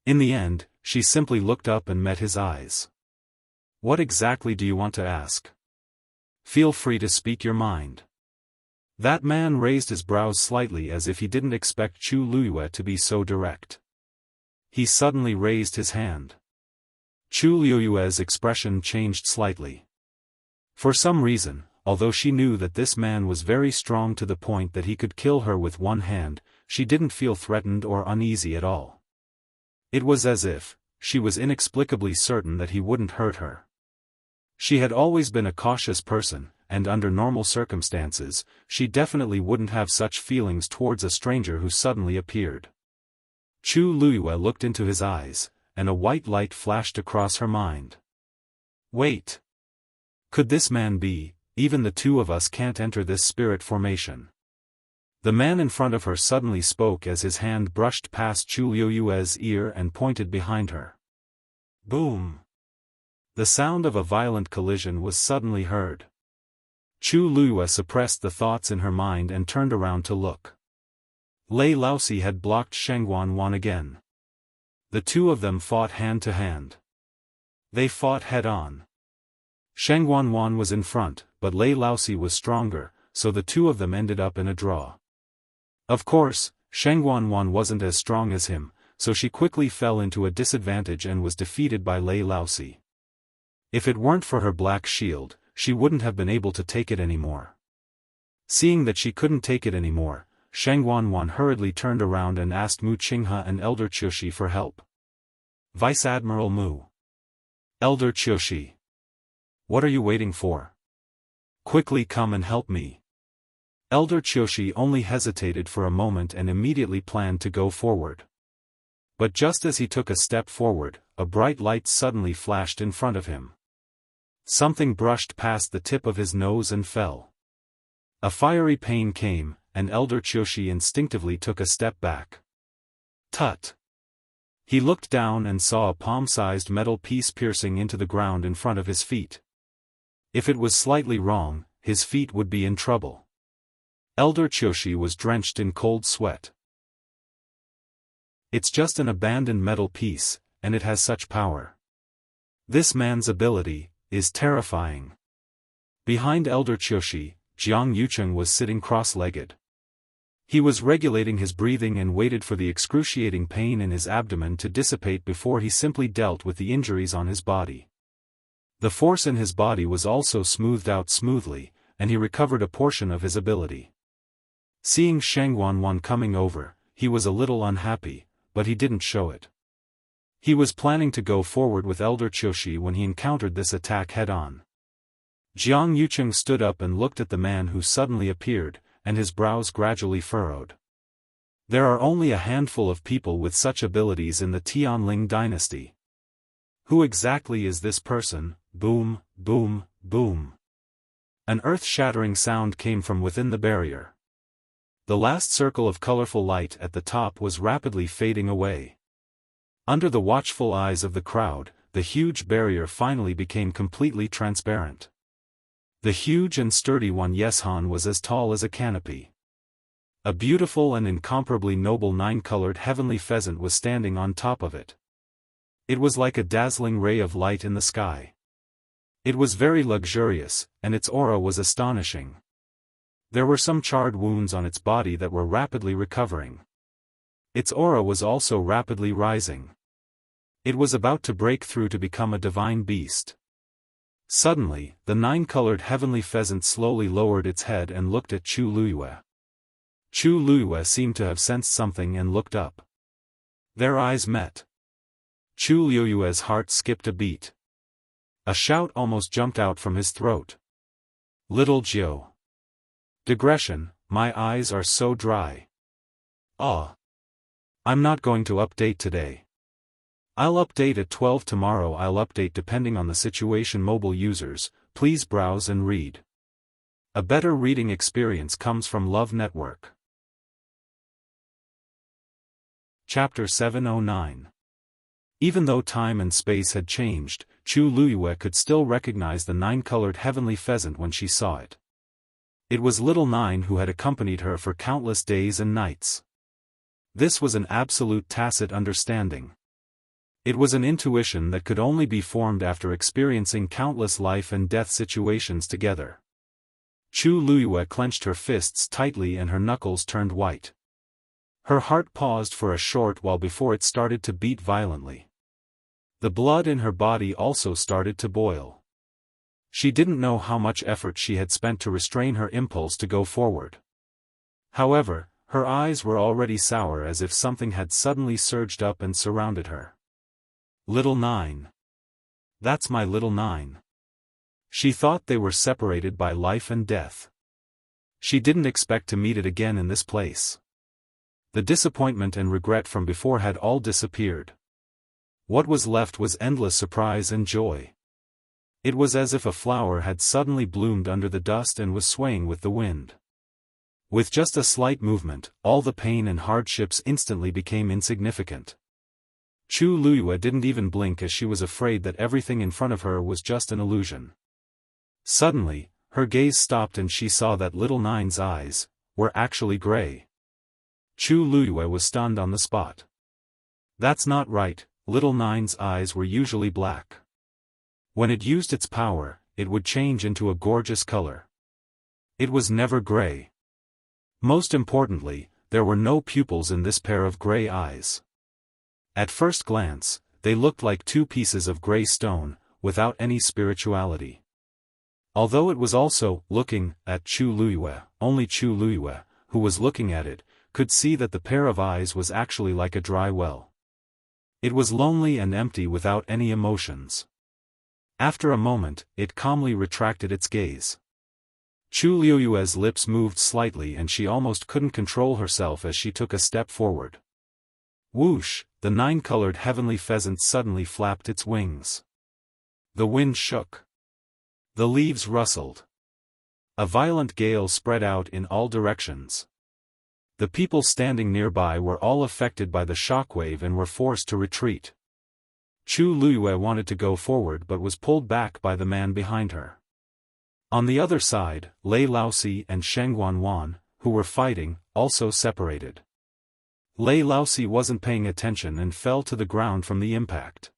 A: In the end, she simply looked up and met his eyes. What exactly do you want to ask? Feel free to speak your mind. That man raised his brows slightly as if he didn't expect Chu Luiyue to be so direct. He suddenly raised his hand. Chu Luiyue's expression changed slightly. For some reason, although she knew that this man was very strong to the point that he could kill her with one hand, she didn't feel threatened or uneasy at all. It was as if she was inexplicably certain that he wouldn't hurt her. She had always been a cautious person, and under normal circumstances, she definitely wouldn't have such feelings towards a stranger who suddenly appeared. Chu Luiyue looked into his eyes, and a white light flashed across her mind. Wait. Could this man be? Even the two of us can't enter this spirit formation. The man in front of her suddenly spoke as his hand brushed past Chu Luiyue's ear and pointed behind her. Boom! The sound of a violent collision was suddenly heard. Chu Luiyue suppressed the thoughts in her mind and turned around to look. Lei Laosi had blocked Sheng Wan again. The two of them fought hand to hand. They fought head-on. Sheng Wan was in front, but Lei Laosi was stronger, so the two of them ended up in a draw. Of course, Sheng Wan wasn't as strong as him, so she quickly fell into a disadvantage and was defeated by Lei Laosi. If it weren't for her black shield, she wouldn't have been able to take it anymore. Seeing that she couldn't take it anymore, Sheng Wan hurriedly turned around and asked Mu Qinghe and Elder Qiushi for help. Vice Admiral Mu. Elder Qiushi. What are you waiting for? Quickly come and help me. Elder Qiushi only hesitated for a moment and immediately planned to go forward. But just as he took a step forward, a bright light suddenly flashed in front of him. Something brushed past the tip of his nose and fell. A fiery pain came, and Elder Qiushi instinctively took a step back. Tut! He looked down and saw a palm-sized metal piece piercing into the ground in front of his feet. If it was slightly wrong, his feet would be in trouble. Elder Qiushi was drenched in cold sweat. It's just an abandoned metal piece, and it has such power. This man's ability is terrifying. Behind Elder Qiushi, Jiang Yucheng was sitting cross-legged. He was regulating his breathing and waited for the excruciating pain in his abdomen to dissipate before he simply dealt with the injuries on his body. The force in his body was also smoothed out smoothly, and he recovered a portion of his ability. Seeing Sheng Wan coming over, he was a little unhappy, but he didn't show it. He was planning to go forward with Elder Qiushi when he encountered this attack head-on. Jiang Yucheng stood up and looked at the man who suddenly appeared, and his brows gradually furrowed. There are only a handful of people with such abilities in the Tianling dynasty. Who exactly is this person? Boom, boom, boom. An earth-shattering sound came from within the barrier. The last circle of colorful light at the top was rapidly fading away. Under the watchful eyes of the crowd, the huge barrier finally became completely transparent. The huge and sturdy one Yeshan was as tall as a canopy. A beautiful and incomparably noble nine-colored heavenly pheasant was standing on top of it. It was like a dazzling ray of light in the sky. It was very luxurious, and its aura was astonishing. There were some charred wounds on its body that were rapidly recovering. Its aura was also rapidly rising. It was about to break through to become a divine beast. Suddenly, the nine-colored heavenly pheasant slowly lowered its head and looked at Chu Luiyue. Chu Luiyue seemed to have sensed something and looked up. Their eyes met. Chu Luiyue's heart skipped a beat. A shout almost jumped out from his throat. Little Jiu. Digression, my eyes are so dry. Ah. I'm not going to update today. I'll update at 12 tomorrow. I'll update depending on the situation. Mobile users, please browse and read. A better reading experience comes from Love Network. Chapter 709. Even though time and space had changed, Chu Luiyue could still recognize the nine-colored heavenly pheasant when she saw it. It was Little Nine who had accompanied her for countless days and nights. This was an absolute tacit understanding. It was an intuition that could only be formed after experiencing countless life and death situations together. Chu Luyue clenched her fists tightly and her knuckles turned white. Her heart paused for a short while before it started to beat violently. The blood in her body also started to boil. She didn't know how much effort she had spent to restrain her impulse to go forward. However, her eyes were already sour as if something had suddenly surged up and surrounded her. Little Nine. That's my little Nine. She thought they were separated by life and death. She didn't expect to meet it again in this place. The disappointment and regret from before had all disappeared. What was left was endless surprise and joy. It was as if a flower had suddenly bloomed under the dust and was swaying with the wind. With just a slight movement, all the pain and hardships instantly became insignificant. Chu Luyue didn't even blink as she was afraid that everything in front of her was just an illusion. Suddenly, her gaze stopped and she saw that little Nine's eyes were actually gray. Chu Luyue was stunned on the spot. That's not right, little Nine's eyes were usually black. When it used its power, it would change into a gorgeous color. It was never gray. Most importantly, there were no pupils in this pair of gray eyes. At first glance, they looked like two pieces of gray stone, without any spirituality. Although it was also looking at Chu Luyue, only Chu Luyue, who was looking at it, could see that the pair of eyes was actually like a dry well. It was lonely and empty without any emotions. After a moment, it calmly retracted its gaze. Chu Luyue's lips moved slightly and she almost couldn't control herself as she took a step forward. Whoosh, the nine-colored heavenly pheasant suddenly flapped its wings. The wind shook. The leaves rustled. A violent gale spread out in all directions. The people standing nearby were all affected by the shockwave and were forced to retreat. Chu Luyue wanted to go forward but was pulled back by the man behind her. On the other side, Lei Laosi and Sheng Wanwan, who were fighting, also separated. Lei Laosi wasn't paying attention and fell to the ground from the impact.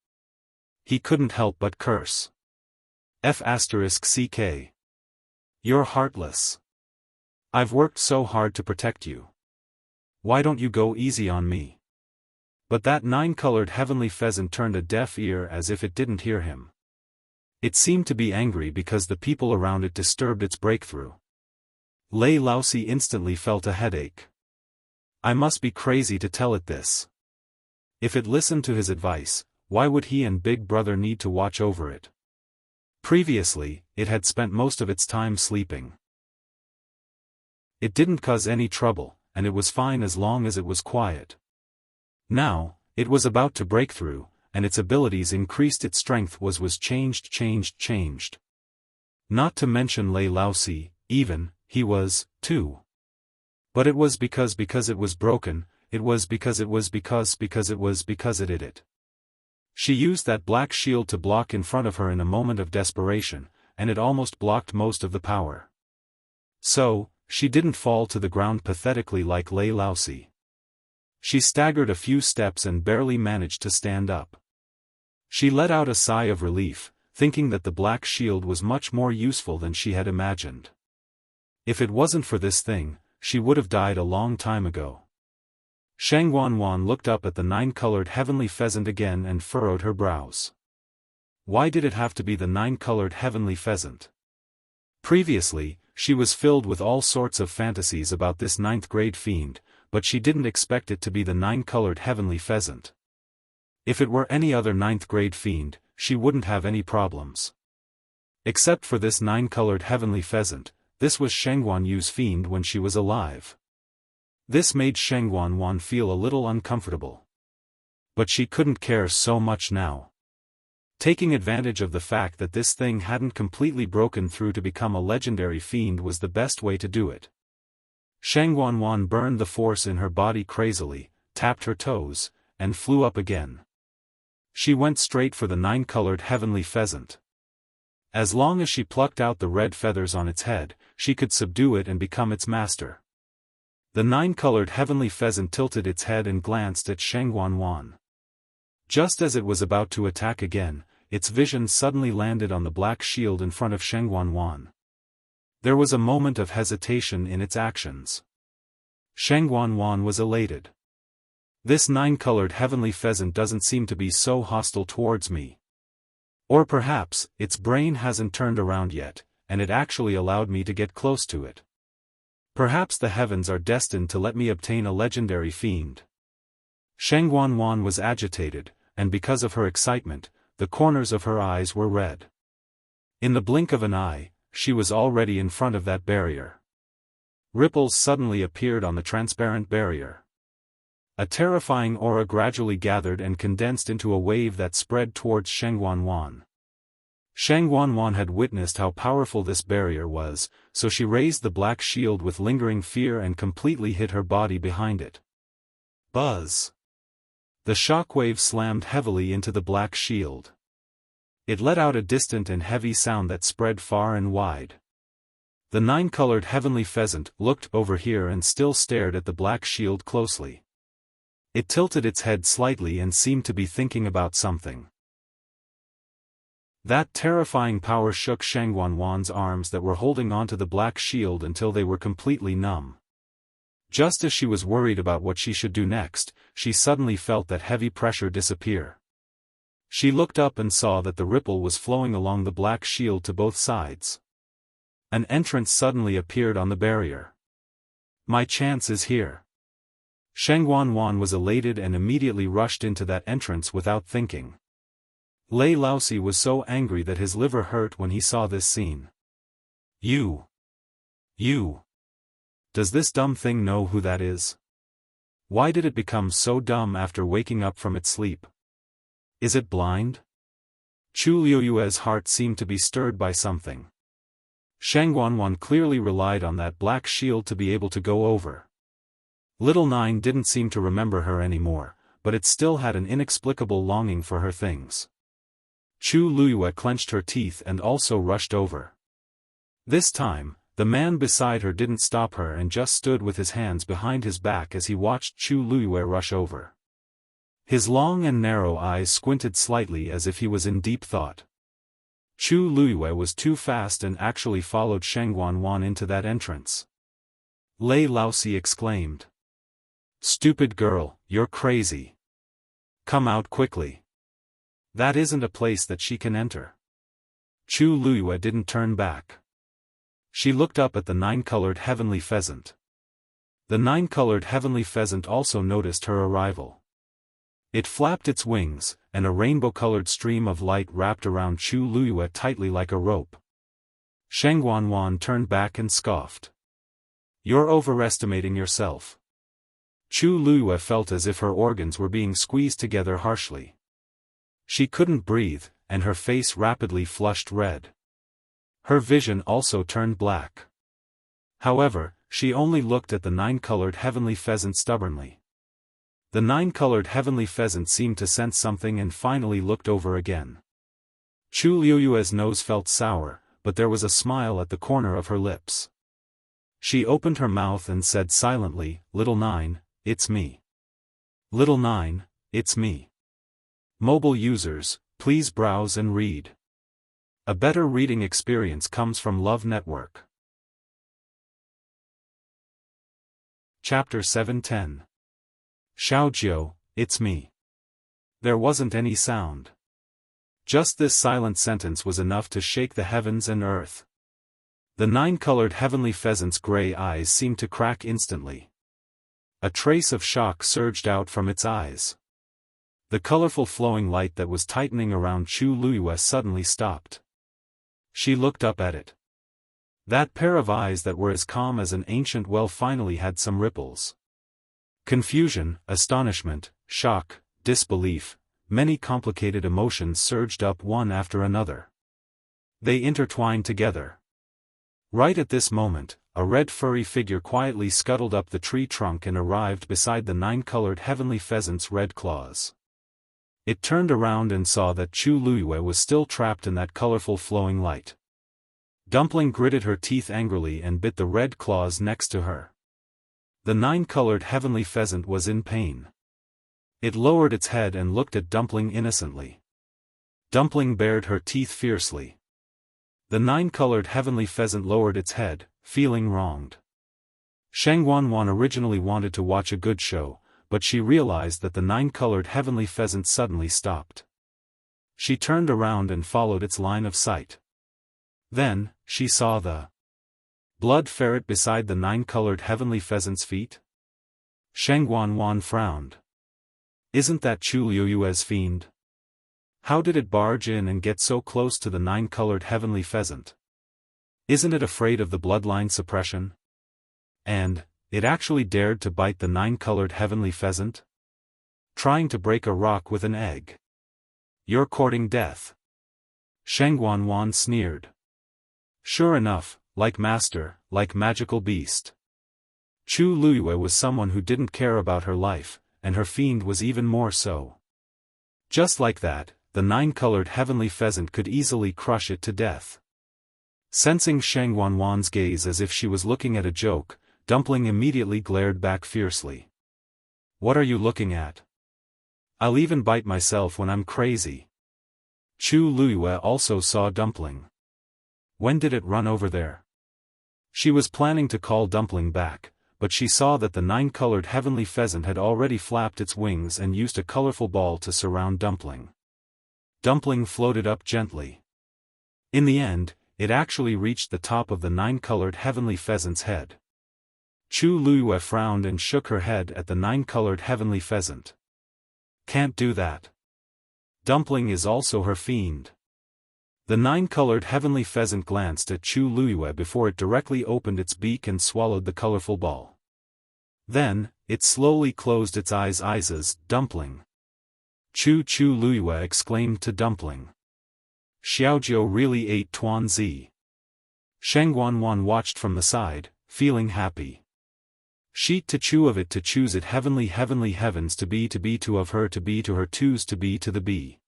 A: He couldn't help but curse. F***ck. You're heartless. I've worked so hard to protect you. Why don't you go easy on me? But that nine-colored heavenly pheasant turned a deaf ear as if it didn't hear him. It seemed to be angry because the people around it disturbed its breakthrough. Lei Laosi instantly felt a headache. I must be crazy to tell it this. If it listened to his advice, why would he and Big Brother need to watch over it? Previously, it had spent most of its time sleeping. It didn't cause any trouble, and it was fine as long as it was quiet. Now, it was about to break through, and its abilities increased, its strength was changed. Not to mention Lei Laosi, even, he was, too. But it was because it was broken, it was because it did it. She used that black shield to block in front of her in a moment of desperation, and it almost blocked most of the power. So, she didn't fall to the ground pathetically like Lei Laosi. She staggered a few steps and barely managed to stand up. She let out a sigh of relief, thinking that the black shield was much more useful than she had imagined. If it wasn't for this thing, she would have died a long time ago. Sheng Wanwan looked up at the nine-colored heavenly pheasant again and furrowed her brows. Why did it have to be the nine-colored heavenly pheasant? Previously, she was filled with all sorts of fantasies about this ninth-grade fiend, but she didn't expect it to be the nine-colored heavenly pheasant. If it were any other ninth-grade fiend, she wouldn't have any problems. Except for this nine-colored heavenly pheasant, this was Sheng Guanyu's fiend when she was alive. This made Sheng Guanwan feel a little uncomfortable. But she couldn't care so much now. Taking advantage of the fact that this thing hadn't completely broken through to become a legendary fiend was the best way to do it. Sheng Guanwan burned the force in her body crazily, tapped her toes, and flew up again. She went straight for the nine-colored heavenly pheasant. As long as she plucked out the red feathers on its head, she could subdue it and become its master. The nine-colored heavenly pheasant tilted its head and glanced at Sheng Guanwan. Just as it was about to attack again, its vision suddenly landed on the black shield in front of Sheng Wanwan. There was a moment of hesitation in its actions. Sheng Wanwan was elated. This nine-colored heavenly pheasant doesn't seem to be so hostile towards me. Or perhaps, its brain hasn't turned around yet, and it actually allowed me to get close to it. Perhaps the heavens are destined to let me obtain a legendary fiend. Sheng Wanwan was agitated, and because of her excitement, the corners of her eyes were red. In the blink of an eye, she was already in front of that barrier. Ripples suddenly appeared on the transparent barrier. A terrifying aura gradually gathered and condensed into a wave that spread towards Sheng Wanwan. Sheng Wanwan had witnessed how powerful this barrier was, so she raised the black shield with lingering fear and completely hid her body behind it. Buzz! The shockwave slammed heavily into the black shield. It let out a distant and heavy sound that spread far and wide. The nine-colored heavenly pheasant looked over here and still stared at the black shield closely. It tilted its head slightly and seemed to be thinking about something. That terrifying power shook Sheng Wanwan's arms that were holding onto the black shield until they were completely numb. Just as she was worried about what she should do next, she suddenly felt that heavy pressure disappear. She looked up and saw that the ripple was flowing along the black shield to both sides. An entrance suddenly appeared on the barrier. My chance is here. Sheng Wanwan was elated and immediately rushed into that entrance without thinking. Lei Laosi was so angry that his liver hurt when he saw this scene. You! Does this dumb thing know who that is? Why did it become so dumb after waking up from its sleep? Is it blind? Chu Liuyue's heart seemed to be stirred by something. Sheng Wanwan clearly relied on that black shield to be able to go over. Little Nine didn't seem to remember her anymore, but it still had an inexplicable longing for her things. Chu Liyue clenched her teeth and also rushed over. This time, the man beside her didn't stop her and just stood with his hands behind his back as he watched Chu Liyue rush over. His long and narrow eyes squinted slightly as if he was in deep thought. Chu Liyue was too fast and actually followed Sheng Wanwan into that entrance. Lei Laosi exclaimed. Stupid girl, you're crazy. Come out quickly. That isn't a place that she can enter. Chu Liyue didn't turn back. She looked up at the nine-colored heavenly pheasant. The nine-colored heavenly pheasant also noticed her arrival. It flapped its wings, and a rainbow-colored stream of light wrapped around Chu Liyue tightly like a rope. Sheng Wanwan turned back and scoffed. You're overestimating yourself. Chu Liyue felt as if her organs were being squeezed together harshly. She couldn't breathe, and her face rapidly flushed red. Her vision also turned black. However, she only looked at the nine-colored heavenly pheasant stubbornly. The nine-colored heavenly pheasant seemed to sense something and finally looked over again. Chu Liyue's nose felt sour, but there was a smile at the corner of her lips. She opened her mouth and said silently, Little Nine, it's me. Little Nine, it's me. Mobile users, please browse and read. A better reading experience comes from Love Network. Chapter 710. Xiaojiu, it's me. There wasn't any sound. Just this silent sentence was enough to shake the heavens and earth. The nine-colored heavenly pheasant's gray eyes seemed to crack instantly. A trace of shock surged out from its eyes. The colorful flowing light that was tightening around Chu Liyue suddenly stopped. She looked up at it. That pair of eyes that were as calm as an ancient well finally had some ripples. Confusion, astonishment, shock, disbelief, many complicated emotions surged up one after another. They intertwined together. Right at this moment, a red furry figure quietly scuttled up the tree trunk and arrived beside the nine-colored heavenly pheasant's red claws. It turned around and saw that Chu Liyue was still trapped in that colorful flowing light. Dumpling gritted her teeth angrily and bit the red claws next to her. The nine-colored heavenly pheasant was in pain. It lowered its head and looked at Dumpling innocently. Dumpling bared her teeth fiercely. The nine-colored heavenly pheasant lowered its head, feeling wronged. Sheng Wanwan originally wanted to watch a good show, but she realized that the nine-colored heavenly pheasant suddenly stopped. She turned around and followed its line of sight. Then, she saw the blood ferret beside the nine-colored heavenly pheasant's feet. Sheng Wanwan frowned. Isn't that Chu Liuyue's fiend? How did it barge in and get so close to the nine-colored heavenly pheasant? Isn't it afraid of the bloodline suppression? And, it actually dared to bite the nine-colored heavenly pheasant? Trying to break a rock with an egg. You're courting death. Sheng Wanwan sneered. Sure enough, like master, like magical beast. Chu Luyue was someone who didn't care about her life, and her fiend was even more so. Just like that, the nine-colored heavenly pheasant could easily crush it to death. Sensing Sheng Wanwan's gaze as if she was looking at a joke, Dumpling immediately glared back fiercely. What are you looking at? I'll even bite myself when I'm crazy. Chu Luyue also saw Dumpling. When did it run over there? She was planning to call Dumpling back, but she saw that the nine-colored heavenly pheasant had already flapped its wings and used a colorful ball to surround Dumpling. Dumpling floated up gently. In the end, it actually reached the top of the nine-colored heavenly pheasant's head. Chu Luyue frowned and shook her head at the nine-colored heavenly pheasant. Can't do that. Dumpling is also her fiend. The nine-colored heavenly pheasant glanced at Chu Luyue before it directly opened its beak and swallowed the colorful ball. Then, it slowly closed its eyes. Dumpling. Chu Luyue exclaimed to Dumpling. Xiaojiu really ate Tuanzi. Sheng Wanwan watched from the side, feeling happy. Sheet to chew of it to choose it heavenly heavens to be to of her to be to her twos to be to the bee.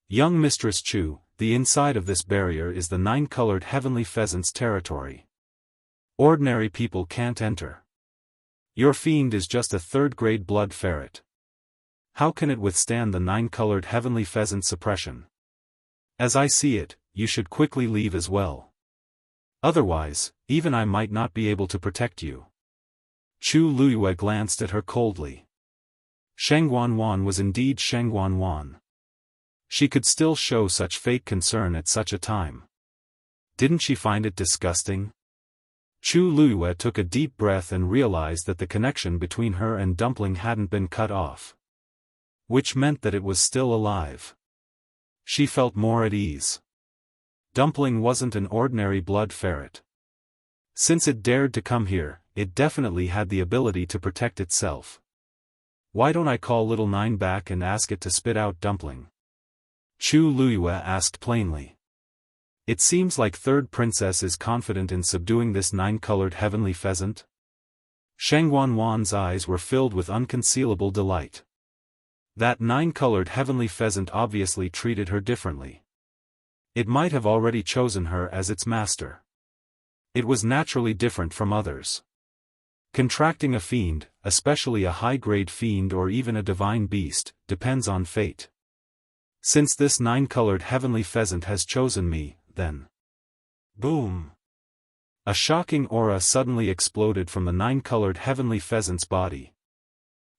A: Young Mistress Chu, the inside of this barrier is the nine-colored heavenly pheasant's territory. Ordinary people can't enter. Your fiend is just a third-grade blood ferret. How can it withstand the nine-colored heavenly pheasant's suppression? As I see it, you should quickly leave as well. Otherwise, even I might not be able to protect you. Chu Luyue glanced at her coldly. Sheng Wanwan was indeed Sheng Wanwan. She could still show such fake concern at such a time. Didn't she find it disgusting? Chu Luyue took a deep breath and realized that the connection between her and Dumpling hadn't been cut off. Which meant that it was still alive. She felt more at ease. Dumpling wasn't an ordinary blood ferret. Since it dared to come here, it definitely had the ability to protect itself. Why don't I call Little Nine back and ask it to spit out Dumpling? Chu Luyue asked plainly. It seems like Third Princess is confident in subduing this nine-colored heavenly pheasant. Sheng Wanwan's eyes were filled with unconcealable delight. That nine-colored heavenly pheasant obviously treated her differently. It might have already chosen her as its master. It was naturally different from others. Contracting a fiend, especially a high-grade fiend or even a divine beast, depends on fate. Since this nine-colored heavenly pheasant has chosen me, then. Boom! A shocking aura suddenly exploded from the nine-colored heavenly pheasant's body.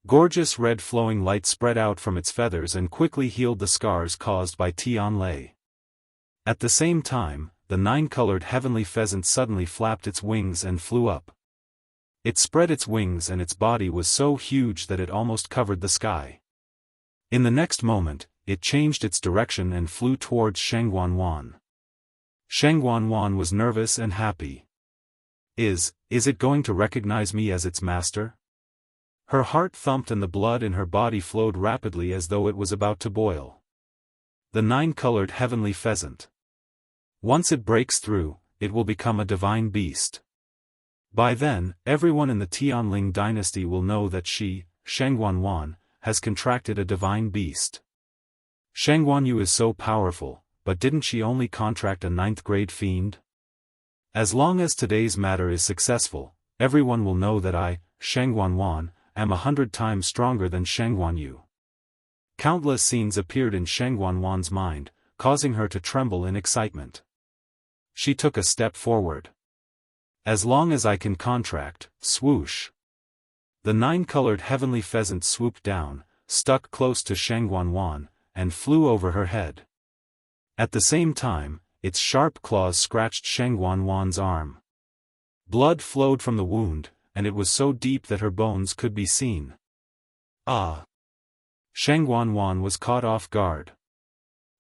A: Gorgeous red flowing light spread out from its feathers and quickly healed the scars caused by Tianlei. At the same time, the nine-colored heavenly pheasant suddenly flapped its wings and flew up. It spread its wings and its body was so huge that it almost covered the sky. In the next moment, it changed its direction and flew towards Sheng Wanwan. Sheng Wanwan was nervous and happy. Is it going to recognize me as its master? Her heart thumped and the blood in her body flowed rapidly as though it was about to boil. The nine-colored heavenly pheasant. Once it breaks through, it will become a divine beast. By then, everyone in the Tianling dynasty will know that she, Sheng Wanwan, has contracted a divine beast. Sheng Wanyu is so powerful, but didn't she only contract a ninth-grade fiend? As long as today's matter is successful, everyone will know that I, Sheng Wanwan, am 100 times stronger than Shengguanyu. Countless scenes appeared in Shengguanwan's mind, causing her to tremble in excitement. She took a step forward. As long as I can contract, swoosh. The 9-colored heavenly pheasant swooped down, stuck close to Shengguanwan, and flew over her head. At the same time, its sharp claws scratched Shengguanwan's arm. Blood flowed from the wound, and it was so deep that her bones could be seen. Ah! Shengguanwan was caught off guard.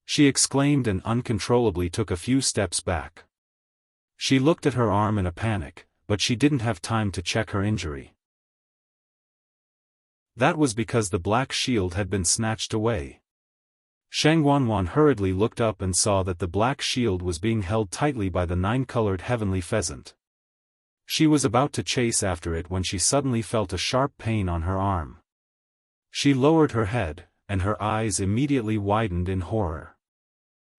A: She exclaimed and uncontrollably took a few steps back. She looked at her arm in a panic, but she didn't have time to check her injury. That was because the black shield had been snatched away. Shengguanwan hurriedly looked up and saw that the black shield was being held tightly by the 9-colored heavenly pheasant. She was about to chase after it when she suddenly felt a sharp pain on her arm. She lowered her head, and her eyes immediately widened in horror.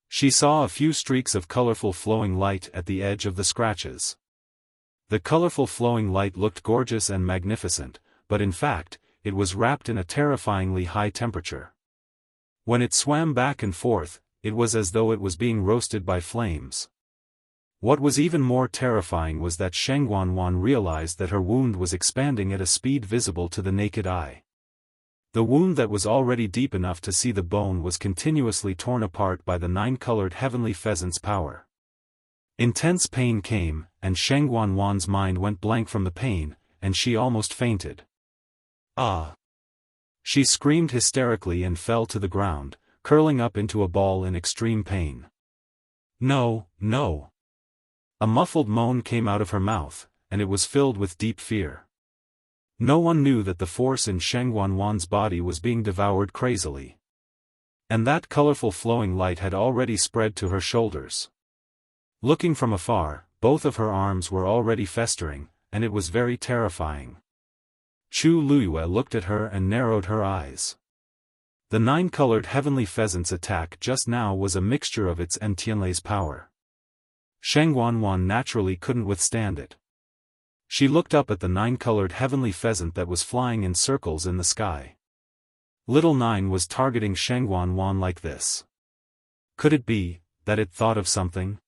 A: She saw a few streaks of colorful flowing light at the edge of the scratches. The colorful flowing light looked gorgeous and magnificent, but in fact, it was wrapped in a terrifyingly high temperature. When it swam back and forth, it was as though it was being roasted by flames. What was even more terrifying was that Shengguanwan realized that her wound was expanding at a speed visible to the naked eye. The wound that was already deep enough to see the bone was continuously torn apart by the 9-colored heavenly pheasant's power. Intense pain came, and Shengguanwan's mind went blank from the pain, and she almost fainted. Ah! She screamed hysterically and fell to the ground, curling up into a ball in extreme pain. No, no! A muffled moan came out of her mouth, and it was filled with deep fear. No one knew that the force in Shengguanwan's body was being devoured crazily. And that colorful flowing light had already spread to her shoulders. Looking from afar, both of her arms were already festering, and it was very terrifying. Chu Luyue looked at her and narrowed her eyes. The 9-colored heavenly pheasant's attack just now was a mixture of its and Tianlei's power. Shengguanwan naturally couldn't withstand it. She looked up at the 9-colored heavenly pheasant that was flying in circles in the sky. Little 9 was targeting Shengguanwan like this. Could it be that it thought of something?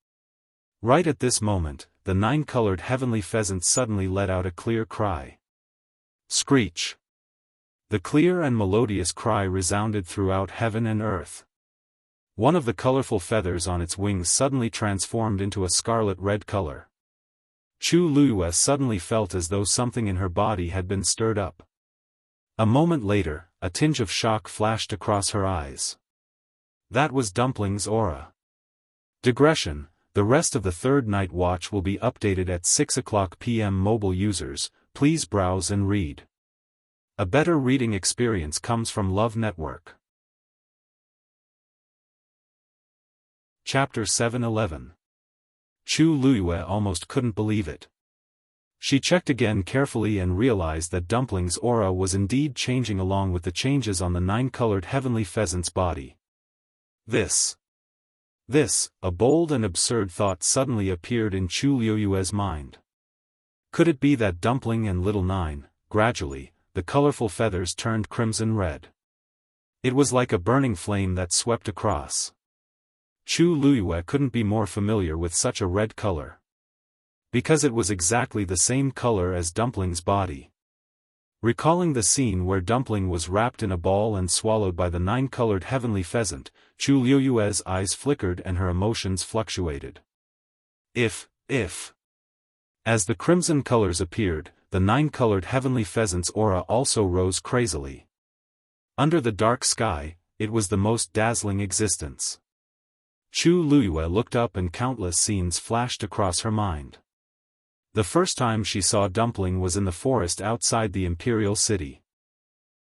A: Right at this moment, the 9-colored heavenly pheasant suddenly let out a clear cry. Screech! The clear and melodious cry resounded throughout heaven and earth. One of the colorful feathers on its wings suddenly transformed into a scarlet-red color. Chu Luyue suddenly felt as though something in her body had been stirred up. A moment later, a tinge of shock flashed across her eyes. That was Dumpling's aura. Digression: the rest of the third night watch will be updated at 6:00 p.m. Mobile users, please browse and read. A better reading experience comes from Love Network. Chapter 7:11. Chu Luyue almost couldn't believe it. She checked again carefully and realized that Dumpling's aura was indeed changing along with the changes on the 9-colored heavenly pheasant's body. This, a bold and absurd thought suddenly appeared in Chu Luyue's mind. Could it be that Dumpling and Little 9, gradually, the colorful feathers turned crimson red? It was like a burning flame that swept across. Chu Luyue couldn't be more familiar with such a red color. Because it was exactly the same color as Dumpling's body. Recalling the scene where Dumpling was wrapped in a ball and swallowed by the 9-colored heavenly pheasant, Chu Luyue's eyes flickered and her emotions fluctuated. If. As the crimson colors appeared, the 9-colored heavenly pheasant's aura also rose crazily. Under the dark sky, it was the most dazzling existence. Chu Luyue looked up and countless scenes flashed across her mind. The first time she saw Dumpling was in the forest outside the imperial city.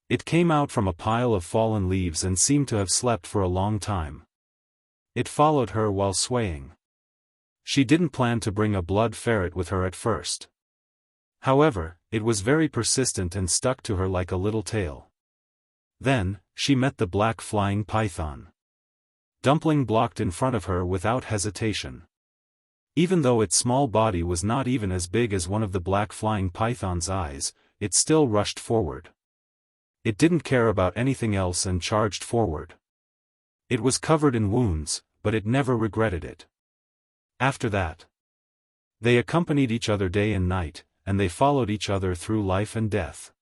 A: It came out from a pile of fallen leaves and seemed to have slept for a long time. It followed her while swaying. She didn't plan to bring a blood ferret with her at first. However, it was very persistent and stuck to her like a little tail. Then, she met the black flying python. Dumpling blocked in front of her without hesitation. Even though its small body was not even as big as one of the black flying python's eyes, it still rushed forward. It didn't care about anything else and charged forward. It was covered in wounds, but it never regretted it. After that, they accompanied each other day and night, and they followed each other through life and death.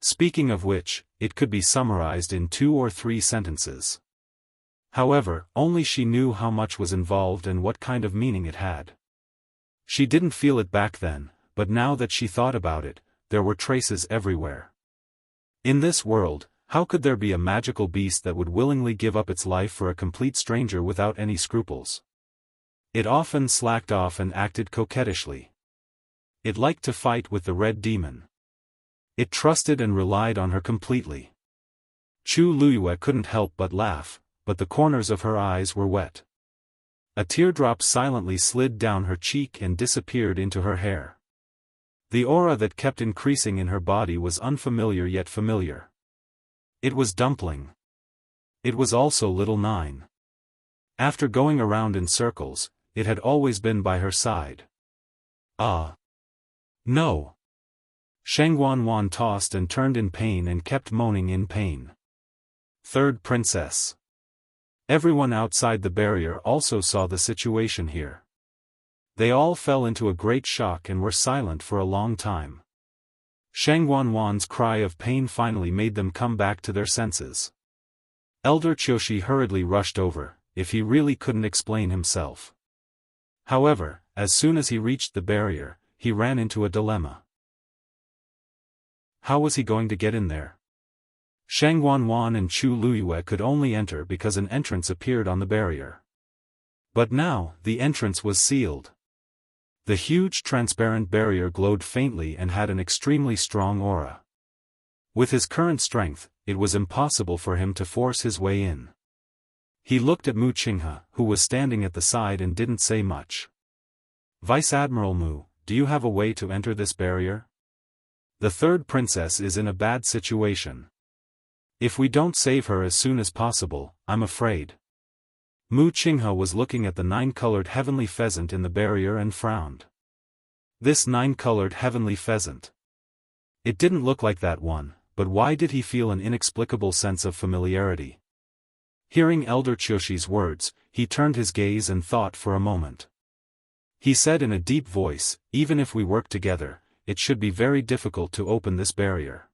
A: Speaking of which, it could be summarized in 2 or 3 sentences. However, only she knew how much was involved and what kind of meaning it had. She didn't feel it back then, but now that she thought about it, there were traces everywhere. In this world, how could there be a magical beast that would willingly give up its life for a complete stranger without any scruples? It often slacked off and acted coquettishly. It liked to fight with the red demon. It trusted and relied on her completely. Chu Luyue couldn't help but laugh, but the corners of her eyes were wet. A teardrop silently slid down her cheek and disappeared into her hair. The aura that kept increasing in her body was unfamiliar yet familiar. It was Dumpling. It was also Little Nine. After going around in circles, it had always been by her side. Ah! No! Sheng Wanwan tossed and turned in pain and kept moaning in pain. Third Princess. Everyone outside the barrier also saw the situation here. They all fell into a great shock and were silent for a long time. Sheng Wanwan's cry of pain finally made them come back to their senses. Elder Qiushi hurriedly rushed over, if he really couldn't explain himself. However, as soon as he reached the barrier, he ran into a dilemma. How was he going to get in there? Sheng Wanwan and Chu Luyue could only enter because an entrance appeared on the barrier. But now, the entrance was sealed. The huge transparent barrier glowed faintly and had an extremely strong aura. With his current strength, it was impossible for him to force his way in. He looked at Mu Qinghe, who was standing at the side and didn't say much. Vice Admiral Mu, do you have a way to enter this barrier? The third princess is in a bad situation. If we don't save her as soon as possible, I'm afraid. Mu Qinghe was looking at the 9-colored heavenly pheasant in the barrier and frowned. This 9-colored heavenly pheasant. It didn't look like that one, but why did he feel an inexplicable sense of familiarity? Hearing Elder Qiushi's words, he turned his gaze and thought for a moment. He said in a deep voice, even if we work together, it should be very difficult to open this barrier.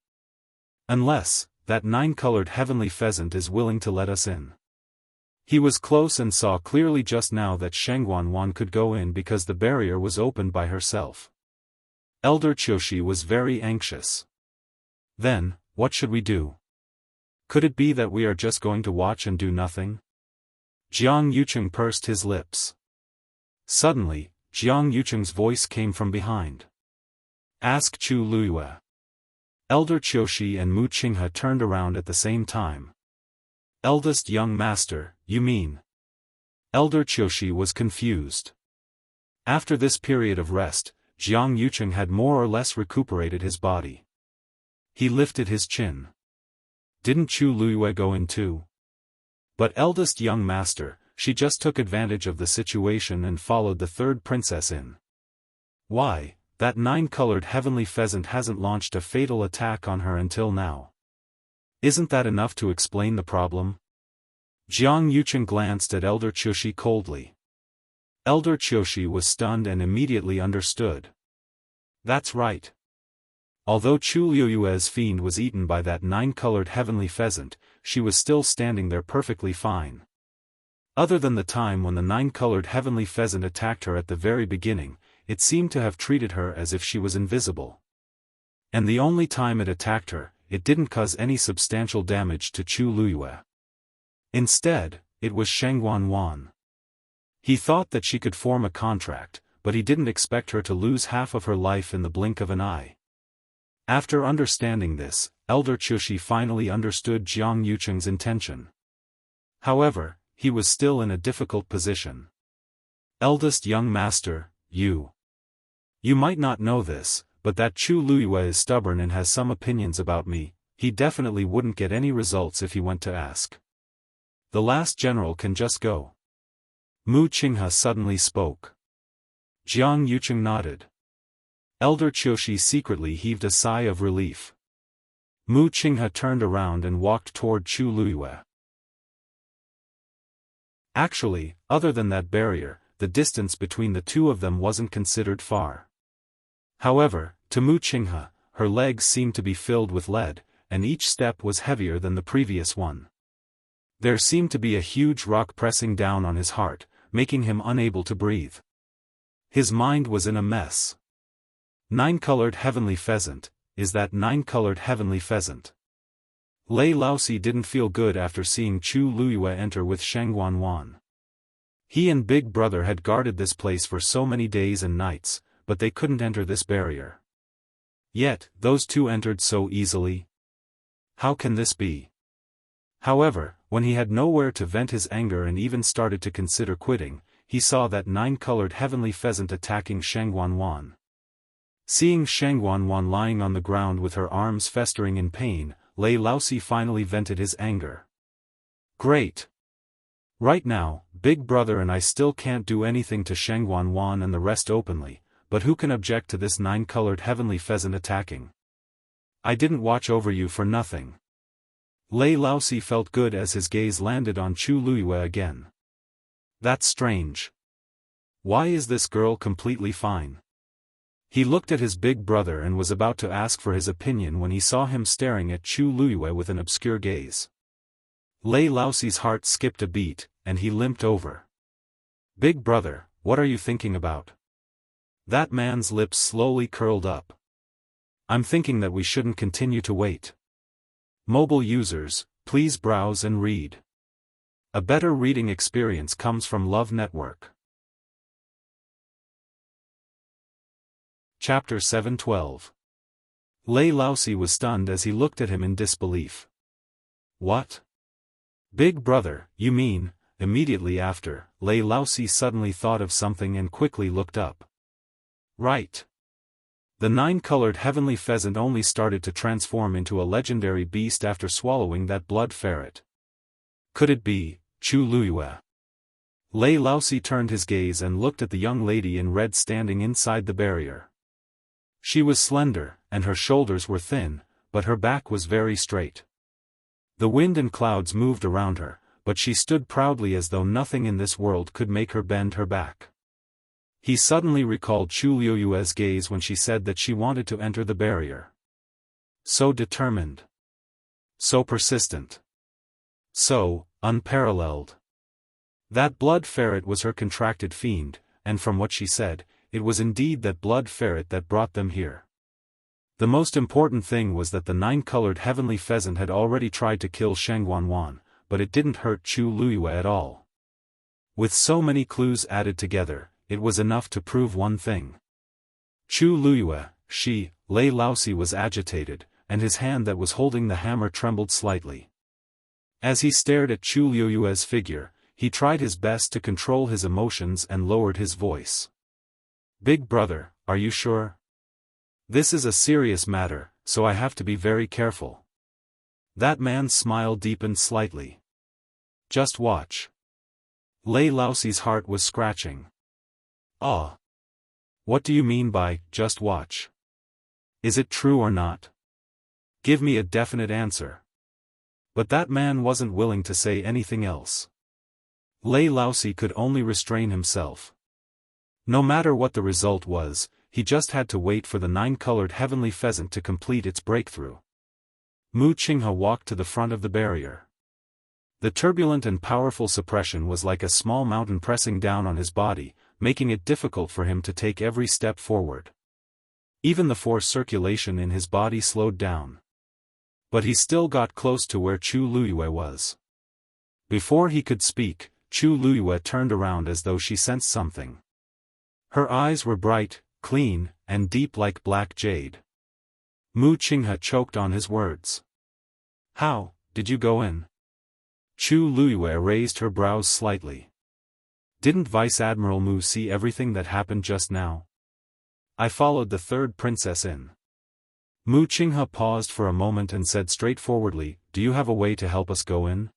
A: Unless, that 9-colored heavenly pheasant is willing to let us in. He was close and saw clearly just now that Sheng Wanwan could go in because the barrier was opened by herself. Elder Qiushi was very anxious. Then, what should we do? Could it be that we are just going to watch and do nothing? Jiang Yucheng pursed his lips. Suddenly, Jiang Yucheng's voice came from behind. Ask Chu Luyue. Elder Qiushi and Mu Qinghe turned around at the same time. Eldest young master, you mean? Elder Qiushi was confused. After this period of rest, Jiang Yucheng had more or less recuperated his body. He lifted his chin. Didn't Chu Luyue go in too? But eldest young master, she just took advantage of the situation and followed the third princess in. Why, that 9-colored heavenly pheasant hasn't launched a fatal attack on her until now. Isn't that enough to explain the problem? Jiang Yucheng glanced at Elder Qiushi coldly. Elder Qiushi was stunned and immediately understood. That's right. Although Chu Luyue's fiend was eaten by that 9-colored heavenly pheasant, she was still standing there perfectly fine. Other than the time when the 9-colored heavenly pheasant attacked her at the very beginning, it seemed to have treated her as if she was invisible. And the only time it attacked her, it didn't cause any substantial damage to Chu Luyue. Instead, it was Sheng Wanwan. He thought that she could form a contract, but he didn't expect her to lose half of her life in the blink of an eye. After understanding this, Elder Qiushi finally understood Jiang Yucheng's intention. However, he was still in a difficult position. Eldest young master, you might not know this, but that Chu Luyue is stubborn and has some opinions about me. He definitely wouldn't get any results if he went to ask. The last general can just go. Mu Qinghe suddenly spoke. Jiang Yucheng nodded. Elder Qiushi secretly heaved a sigh of relief. Mu Qinghe turned around and walked toward Chu Luiyue. Actually, other than that barrier, the distance between the two of them wasn't considered far. However, to Mu Qinghe, her legs seemed to be filled with lead, and each step was heavier than the previous one. There seemed to be a huge rock pressing down on his heart, making him unable to breathe. His mind was in a mess. Nine-colored heavenly pheasant, is that nine-colored heavenly pheasant? Lei Laosi didn't feel good after seeing Chu Luiyue enter with Sheng Wanwan. He and Big Brother had guarded this place for so many days and nights, but they couldn't enter this barrier. Yet, those two entered so easily. How can this be? However, when he had nowhere to vent his anger and even started to consider quitting, he saw that nine-colored heavenly pheasant attacking Sheng Wanwan. Seeing Sheng Wanwan lying on the ground with her arms festering in pain, Lei Laosi finally vented his anger. Great! Right now, Big Brother and I still can't do anything to Sheng Wanwan and the rest openly, but who can object to this nine-colored heavenly pheasant attacking? I didn't watch over you for nothing. Lei Laosi felt good as his gaze landed on Chu Luiyue again. That's strange. Why is this girl completely fine? He looked at his big brother and was about to ask for his opinion when he saw him staring at Chu Luiyue with an obscure gaze. Lei Laosi's heart skipped a beat, and he limped over. Big brother, what are you thinking about? That man's lips slowly curled up. I'm thinking that we shouldn't continue to wait. Mobile users, please browse and read. A better reading experience comes from Love Network. Chapter 712. Lei Laosi was stunned as he looked at him in disbelief. What? Big brother, you mean? Immediately after, Lei Laosi suddenly thought of something and quickly looked up. Right. The nine-colored heavenly pheasant only started to transform into a legendary beast after swallowing that blood ferret. Could it be Chu Luiyue? Lei Laosi turned his gaze and looked at the young lady in red standing inside the barrier. She was slender, and her shoulders were thin, but her back was very straight. The wind and clouds moved around her, but she stood proudly as though nothing in this world could make her bend her back. He suddenly recalled Chu Luiyue's gaze when she said that she wanted to enter the barrier. So determined. So persistent. So unparalleled. That blood ferret was her contracted fiend, and from what she said, it was indeed that blood ferret that brought them here. The most important thing was that the nine-colored heavenly pheasant had already tried to kill Sheng Wanwan, but it didn't hurt Chu Luiyue at all. With so many clues added together, it was enough to prove one thing. Chu Luiyue, Lei Laosi was agitated, and his hand that was holding the hammer trembled slightly. As he stared at Chu Luiyue's figure, he tried his best to control his emotions and lowered his voice. Big brother, are you sure? This is a serious matter, so I have to be very careful. That man's smile deepened slightly. Just watch. Lei Laosi's heart was scratching. Ah. What do you mean by, just watch? Is it true or not? Give me a definite answer. But that man wasn't willing to say anything else. Lei Laosi could only restrain himself. No matter what the result was, he just had to wait for the nine-colored heavenly pheasant to complete its breakthrough. Mu Qinghe walked to the front of the barrier. The turbulent and powerful suppression was like a small mountain pressing down on his body, making it difficult for him to take every step forward. Even the force circulation in his body slowed down. But he still got close to where Chu Luiyue was. Before he could speak, Chu Luiyue turned around as though she sensed something. Her eyes were bright, clean, and deep like black jade. Mu Qinghe choked on his words. How did you go in? Chu Luiyue raised her brows slightly. Didn't Vice Admiral Mu see everything that happened just now? I followed the third princess in. Mu Qinghe paused for a moment and said straightforwardly, do you have a way to help us go in?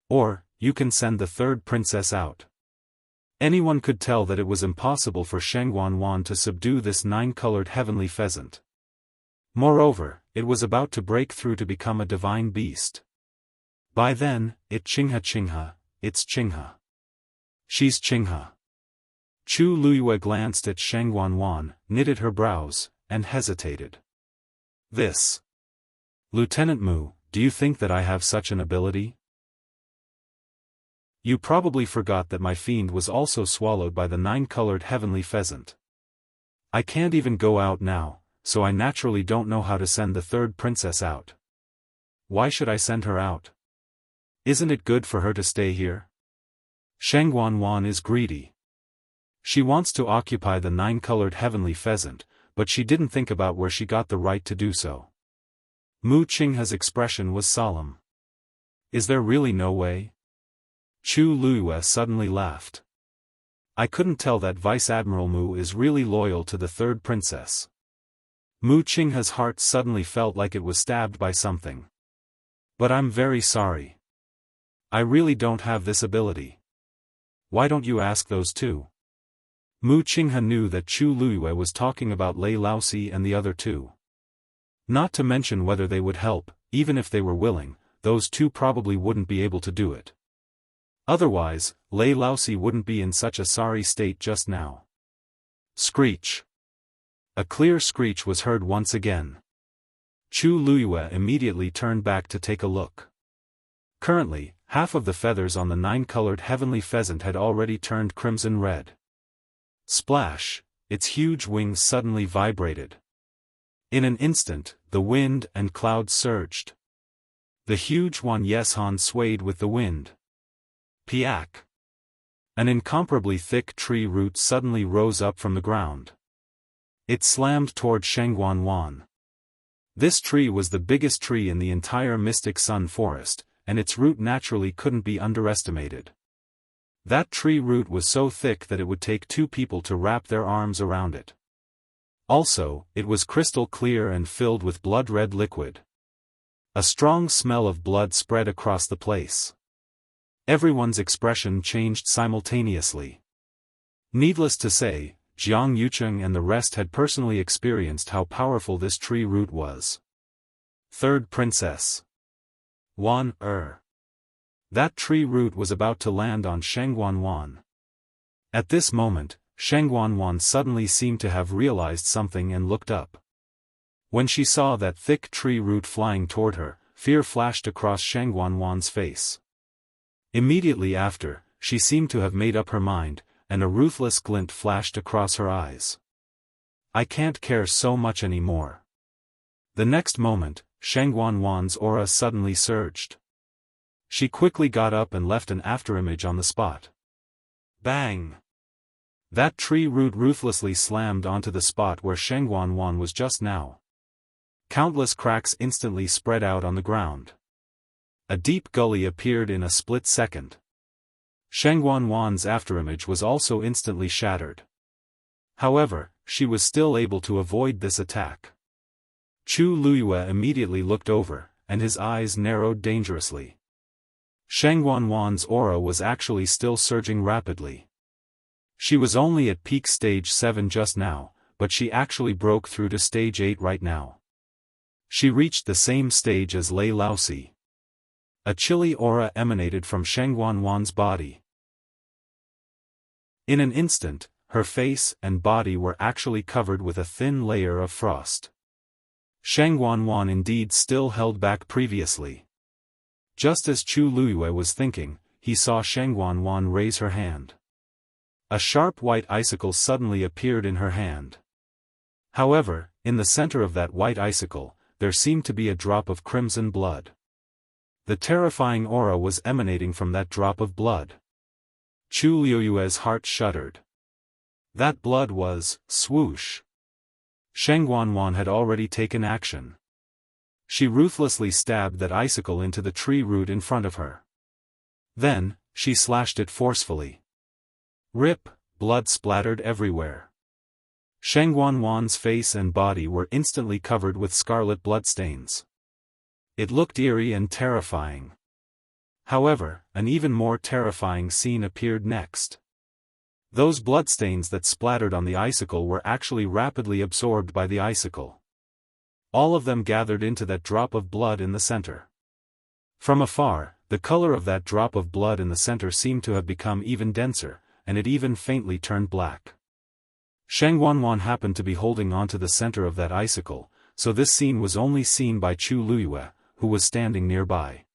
A: Or, you can send the third princess out. Anyone could tell that it was impossible for Sheng Wanwan to subdue this nine-colored heavenly pheasant. Moreover, it was about to break through to become a divine beast. By then, it's Qinghe, it's Qinghe. She's Qinghe. Chu Luyue glanced at Sheng Wanwan, knitted her brows, and hesitated. This. Lieutenant Mu, do you think that I have such an ability? You probably forgot that my fiend was also swallowed by the 9-colored heavenly pheasant. I can't even go out now, so I naturally don't know how to send the third princess out. Why should I send her out? Isn't it good for her to stay here? Sheng Wanwan is greedy. She wants to occupy the 9-colored heavenly pheasant, but she didn't think about where she got the right to do so. Mu Qinghe's expression was solemn. Is there really no way? Chu Luyue suddenly laughed. I couldn't tell that Vice Admiral Mu is really loyal to the third princess. Mu Qinghe's heart suddenly felt like it was stabbed by something. But I'm very sorry. I really don't have this ability. Why don't you ask those two? Mu Qinghe knew that Chu Luyue was talking about Lei Laosi and the other two. Not to mention whether they would help, even if they were willing, those two probably wouldn't be able to do it. Otherwise, Lei Laosi wouldn't be in such a sorry state just now. Screech. A clear screech was heard once again. Chu Luyue immediately turned back to take a look. Currently, half of the feathers on the 9-colored heavenly pheasant had already turned crimson red. Splash, its huge wings suddenly vibrated. In an instant, the wind and clouds surged. The huge Wan Yeshan swayed with the wind. Piak. An incomparably thick tree root suddenly rose up from the ground. It slammed toward Sheng Wanwan. This tree was the biggest tree in the entire Mystic Sun Forest, and its root naturally couldn't be underestimated. That tree root was so thick that it would take 2 people to wrap their arms around it. Also, it was crystal clear and filled with blood-red liquid. A strong smell of blood spread across the place. Everyone's expression changed simultaneously. Needless to say, Jiang Yucheng and the rest had personally experienced how powerful this tree root was. Third Princess. Wan That tree root was about to land on Sheng Wanwan. At this moment, Sheng Wanwan suddenly seemed to have realized something and looked up. When she saw that thick tree root flying toward her, fear flashed across Sheng Wanwan's face. Immediately after, she seemed to have made up her mind, and a ruthless glint flashed across her eyes. I can't care so much anymore. The next moment, Sheng Wanwan's aura suddenly surged. She quickly got up and left an afterimage on the spot. Bang! That tree root ruthlessly slammed onto the spot where Sheng Wanwan was just now. Countless cracks instantly spread out on the ground. A deep gully appeared in a split second. Sheng Wanwan's afterimage was also instantly shattered. However, she was still able to avoid this attack. Chu Luyue immediately looked over, and his eyes narrowed dangerously. Sheng Wanwan's aura was actually still surging rapidly. She was only at peak stage 7 just now, but she actually broke through to stage 8 right now. She reached the same stage as Lei Laosi. A chilly aura emanated from Sheng Wanwan's body. In an instant, her face and body were actually covered with a thin layer of frost. Sheng Wanwan indeed still held back previously. Just as Chu Luyue was thinking, he saw Sheng Wanwan raise her hand. A sharp white icicle suddenly appeared in her hand. However, in the center of that white icicle, there seemed to be a drop of crimson blood. The terrifying aura was emanating from that drop of blood. Chu Luyue's heart shuddered. That blood was, swoosh. Sheng Wanwan had already taken action. She ruthlessly stabbed that icicle into the tree root in front of her. Then, she slashed it forcefully. Rip, blood splattered everywhere. Sheng Wanwan's face and body were instantly covered with scarlet bloodstains. It looked eerie and terrifying. However, an even more terrifying scene appeared next. Those bloodstains that splattered on the icicle were actually rapidly absorbed by the icicle. All of them gathered into that drop of blood in the center. From afar, the color of that drop of blood in the center seemed to have become even denser, and it even faintly turned black. Sheng Wanwan happened to be holding onto the center of that icicle, so this scene was only seen by Chu Luyue, who was standing nearby.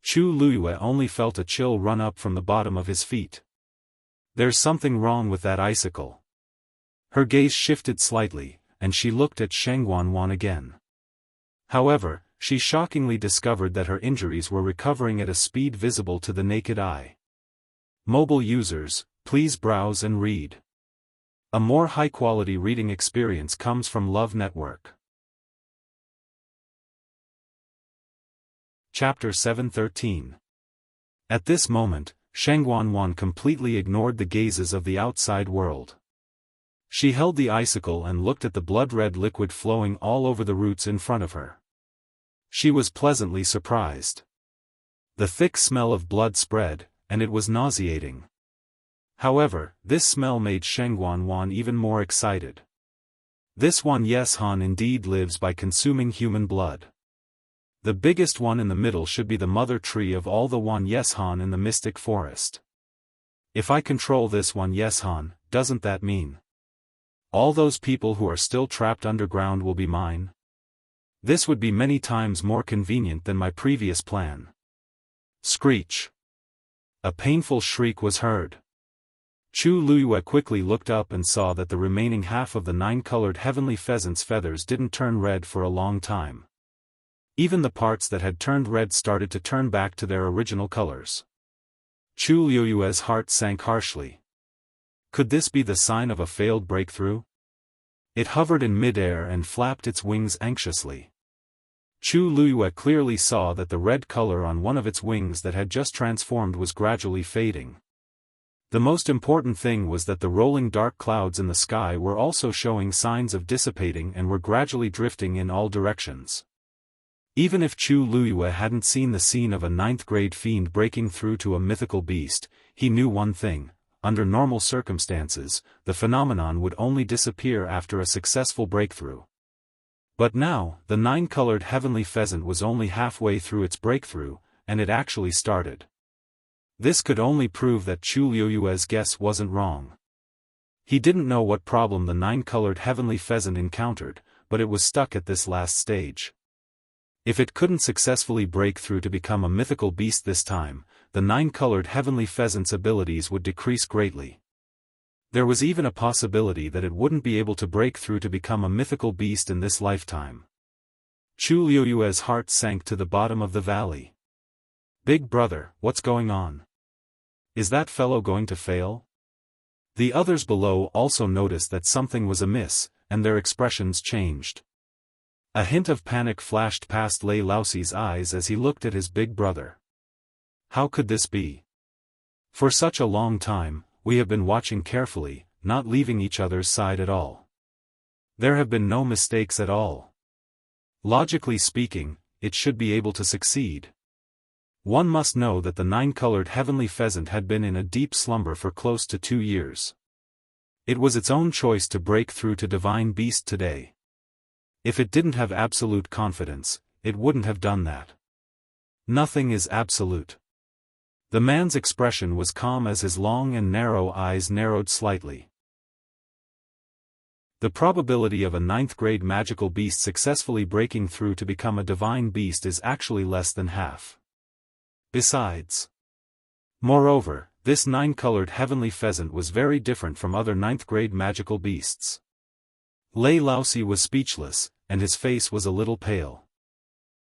A: Chu Luyue only felt a chill run up from the bottom of his feet. There's something wrong with that icicle. Her gaze shifted slightly, and she looked at Sheng Wanwan again. However, she shockingly discovered that her injuries were recovering at a speed visible to the naked eye. Mobile users, please browse and read. A more high-quality reading experience comes from Love Network. Chapter 713. At this moment, Sheng Wanwan completely ignored the gazes of the outside world. She held the icicle and looked at the blood-red liquid flowing all over the roots in front of her. She was pleasantly surprised. The thick smell of blood spread, and it was nauseating. However, this smell made Sheng Wanwan even more excited. This one Yes-Han indeed lives by consuming human blood. The biggest one in the middle should be the mother tree of all the one Yes-Han in the mystic forest. If I control this one Yes-Han, doesn't that mean all those people who are still trapped underground will be mine? This would be many times more convenient than my previous plan. Screech. A painful shriek was heard. Chu Luyue quickly looked up and saw that the remaining half of the 9-colored heavenly pheasant's feathers didn't turn red for a long time. Even the parts that had turned red started to turn back to their original colors. Chu Luyue's heart sank harshly. Could this be the sign of a failed breakthrough? It hovered in midair and flapped its wings anxiously. Chu Luyue clearly saw that the red color on one of its wings that had just transformed was gradually fading. The most important thing was that the rolling dark clouds in the sky were also showing signs of dissipating and were gradually drifting in all directions. Even if Chu Luyue hadn't seen the scene of a 9th-grade fiend breaking through to a mythical beast, he knew one thing: under normal circumstances, the phenomenon would only disappear after a successful breakthrough. But now, the 9-colored heavenly pheasant was only halfway through its breakthrough, and it actually started. This could only prove that Chu Luyue's guess wasn't wrong. He didn't know what problem the 9-colored heavenly pheasant encountered, but it was stuck at this last stage. If it couldn't successfully break through to become a mythical beast this time, the 9-colored heavenly pheasant's abilities would decrease greatly. There was even a possibility that it wouldn't be able to break through to become a mythical beast in this lifetime. Chu Luyue's heart sank to the bottom of the valley. Big brother, what's going on? Is that fellow going to fail? The others below also noticed that something was amiss, and their expressions changed. A hint of panic flashed past Lei Laoxi's eyes as he looked at his big brother. How could this be? For such a long time, we have been watching carefully, not leaving each other's side at all. There have been no mistakes at all. Logically speaking, it should be able to succeed. One must know that the 9-colored heavenly pheasant had been in a deep slumber for close to 2 years. It was its own choice to break through to Divine Beast today. If it didn't have absolute confidence, it wouldn't have done that. Nothing is absolute. The man's expression was calm as his long and narrow eyes narrowed slightly. The probability of a 9th-grade magical beast successfully breaking through to become a divine beast is actually less than half. Besides, moreover, this 9-colored heavenly pheasant was very different from other 9th-grade magical beasts. Lei Laoxi was speechless, and his face was a little pale.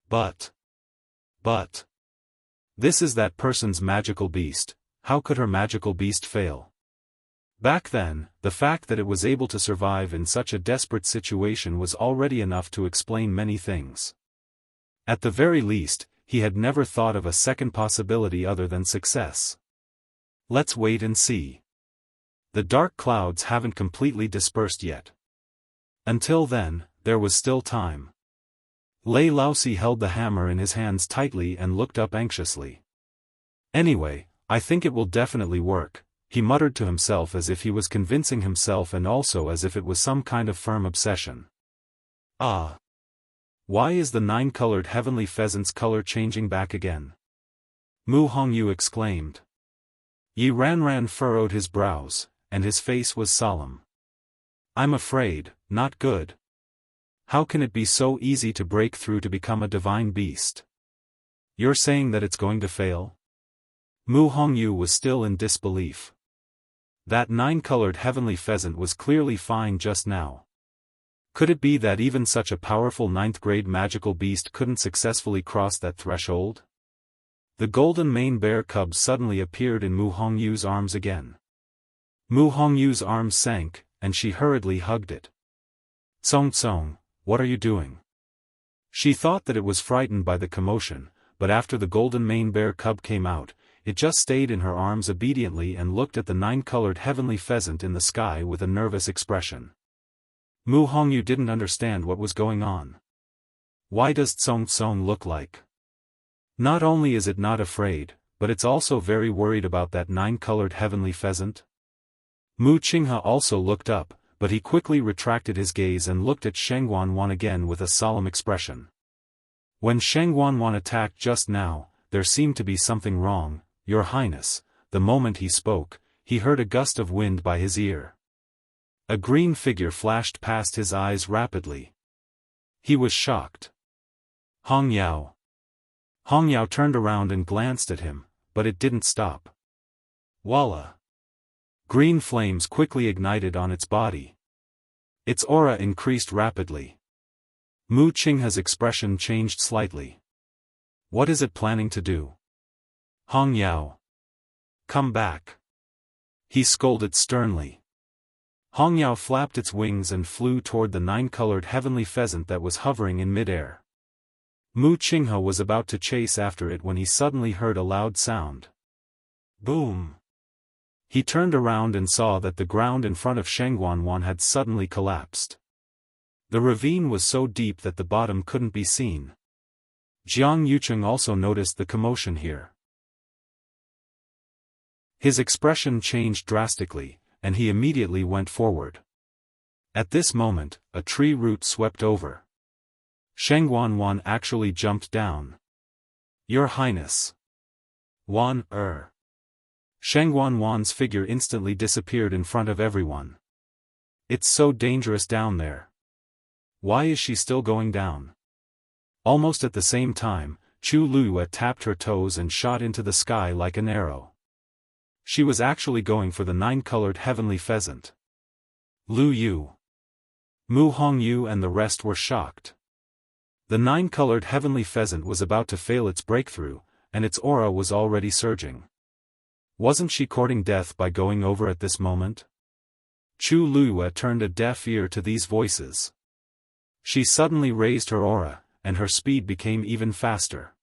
A: But, this is that person's magical beast. How could her magical beast fail? Back then, the fact that it was able to survive in such a desperate situation was already enough to explain many things. At the very least, he had never thought of a second possibility other than success. Let's wait and see. The dark clouds haven't completely dispersed yet. Until then, there was still time. Lei Laoxi held the hammer in his hands tightly and looked up anxiously. Anyway, I think it will definitely work, he muttered to himself as if he was convincing himself and also as if it was some kind of firm obsession. Ah! Why is the nine-colored heavenly pheasant's color changing back again? Mu Hongyu exclaimed. Yi Ranran furrowed his brows, and his face was solemn. I'm afraid, not good. How can it be so easy to break through to become a divine beast? You're saying that it's going to fail? Mu Hongyu was still in disbelief. That nine-colored heavenly pheasant was clearly fine just now. Could it be that even such a powerful ninth-grade magical beast couldn't successfully cross that threshold? The golden mane bear cub suddenly appeared in Mu Hongyu's arms again. Mu Hongyu's arms sank, and she hurriedly hugged it. Tsong Tsong, what are you doing? She thought that it was frightened by the commotion, but after the golden mane bear cub came out, it just stayed in her arms obediently and looked at the nine-colored heavenly pheasant in the sky with a nervous expression. Mu Hongyu didn't understand what was going on. Why does Tsong Tsong look like? Not only is it not afraid, but it's also very worried about that nine-colored heavenly pheasant? Mu Qinghe also looked up, but he quickly retracted his gaze and looked at Sheng Wanwan again with a solemn expression. When Sheng Wanwan attacked just now, there seemed to be something wrong, Your Highness. The moment he spoke, he heard a gust of wind by his ear. A green figure flashed past his eyes rapidly. He was shocked. Hong Yao. Hong Yao turned around and glanced at him, but it didn't stop. Voila! Green flames quickly ignited on its body. Its aura increased rapidly. Mu Qinghe's expression changed slightly. What is it planning to do? Hong Yao. Come back. He scolded sternly. Hong Yao flapped its wings and flew toward the nine-colored heavenly pheasant that was hovering in midair. Mu Qinghe was about to chase after it when he suddenly heard a loud sound. Boom! He turned around and saw that the ground in front of Sheng Wanwan had suddenly collapsed. The ravine was so deep that the bottom couldn't be seen. Jiang Yucheng also noticed the commotion here. His expression changed drastically, and he immediately went forward. At this moment, a tree root swept over. Sheng Wanwan actually jumped down. Your Highness. Sheng Wanwan's figure instantly disappeared in front of everyone. It's so dangerous down there. Why is she still going down? Almost at the same time, Chu Luyue tapped her toes and shot into the sky like an arrow. She was actually going for the nine-colored heavenly pheasant. Lu Yu. Mu Hongyu and the rest were shocked. The nine-colored heavenly pheasant was about to fail its breakthrough, and its aura was already surging. Wasn't she courting death by going over at this moment? Chu Luyue turned a deaf ear to these voices. She suddenly raised her aura, and her speed became even faster.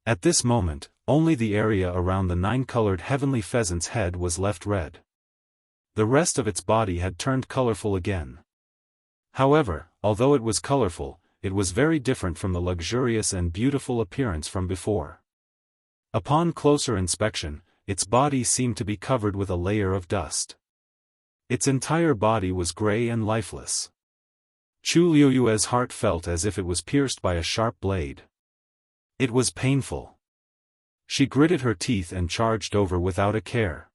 A: At this moment, only the area around the nine-colored heavenly pheasant's head was left red. The rest of its body had turned colorful again. However, although it was colorful, it was very different from the luxurious and beautiful appearance from before. Upon closer inspection, its body seemed to be covered with a layer of dust. Its entire body was gray and lifeless. Chu Liyue's heart felt as if it was pierced by a sharp blade. It was painful. She gritted her teeth and charged over without a care.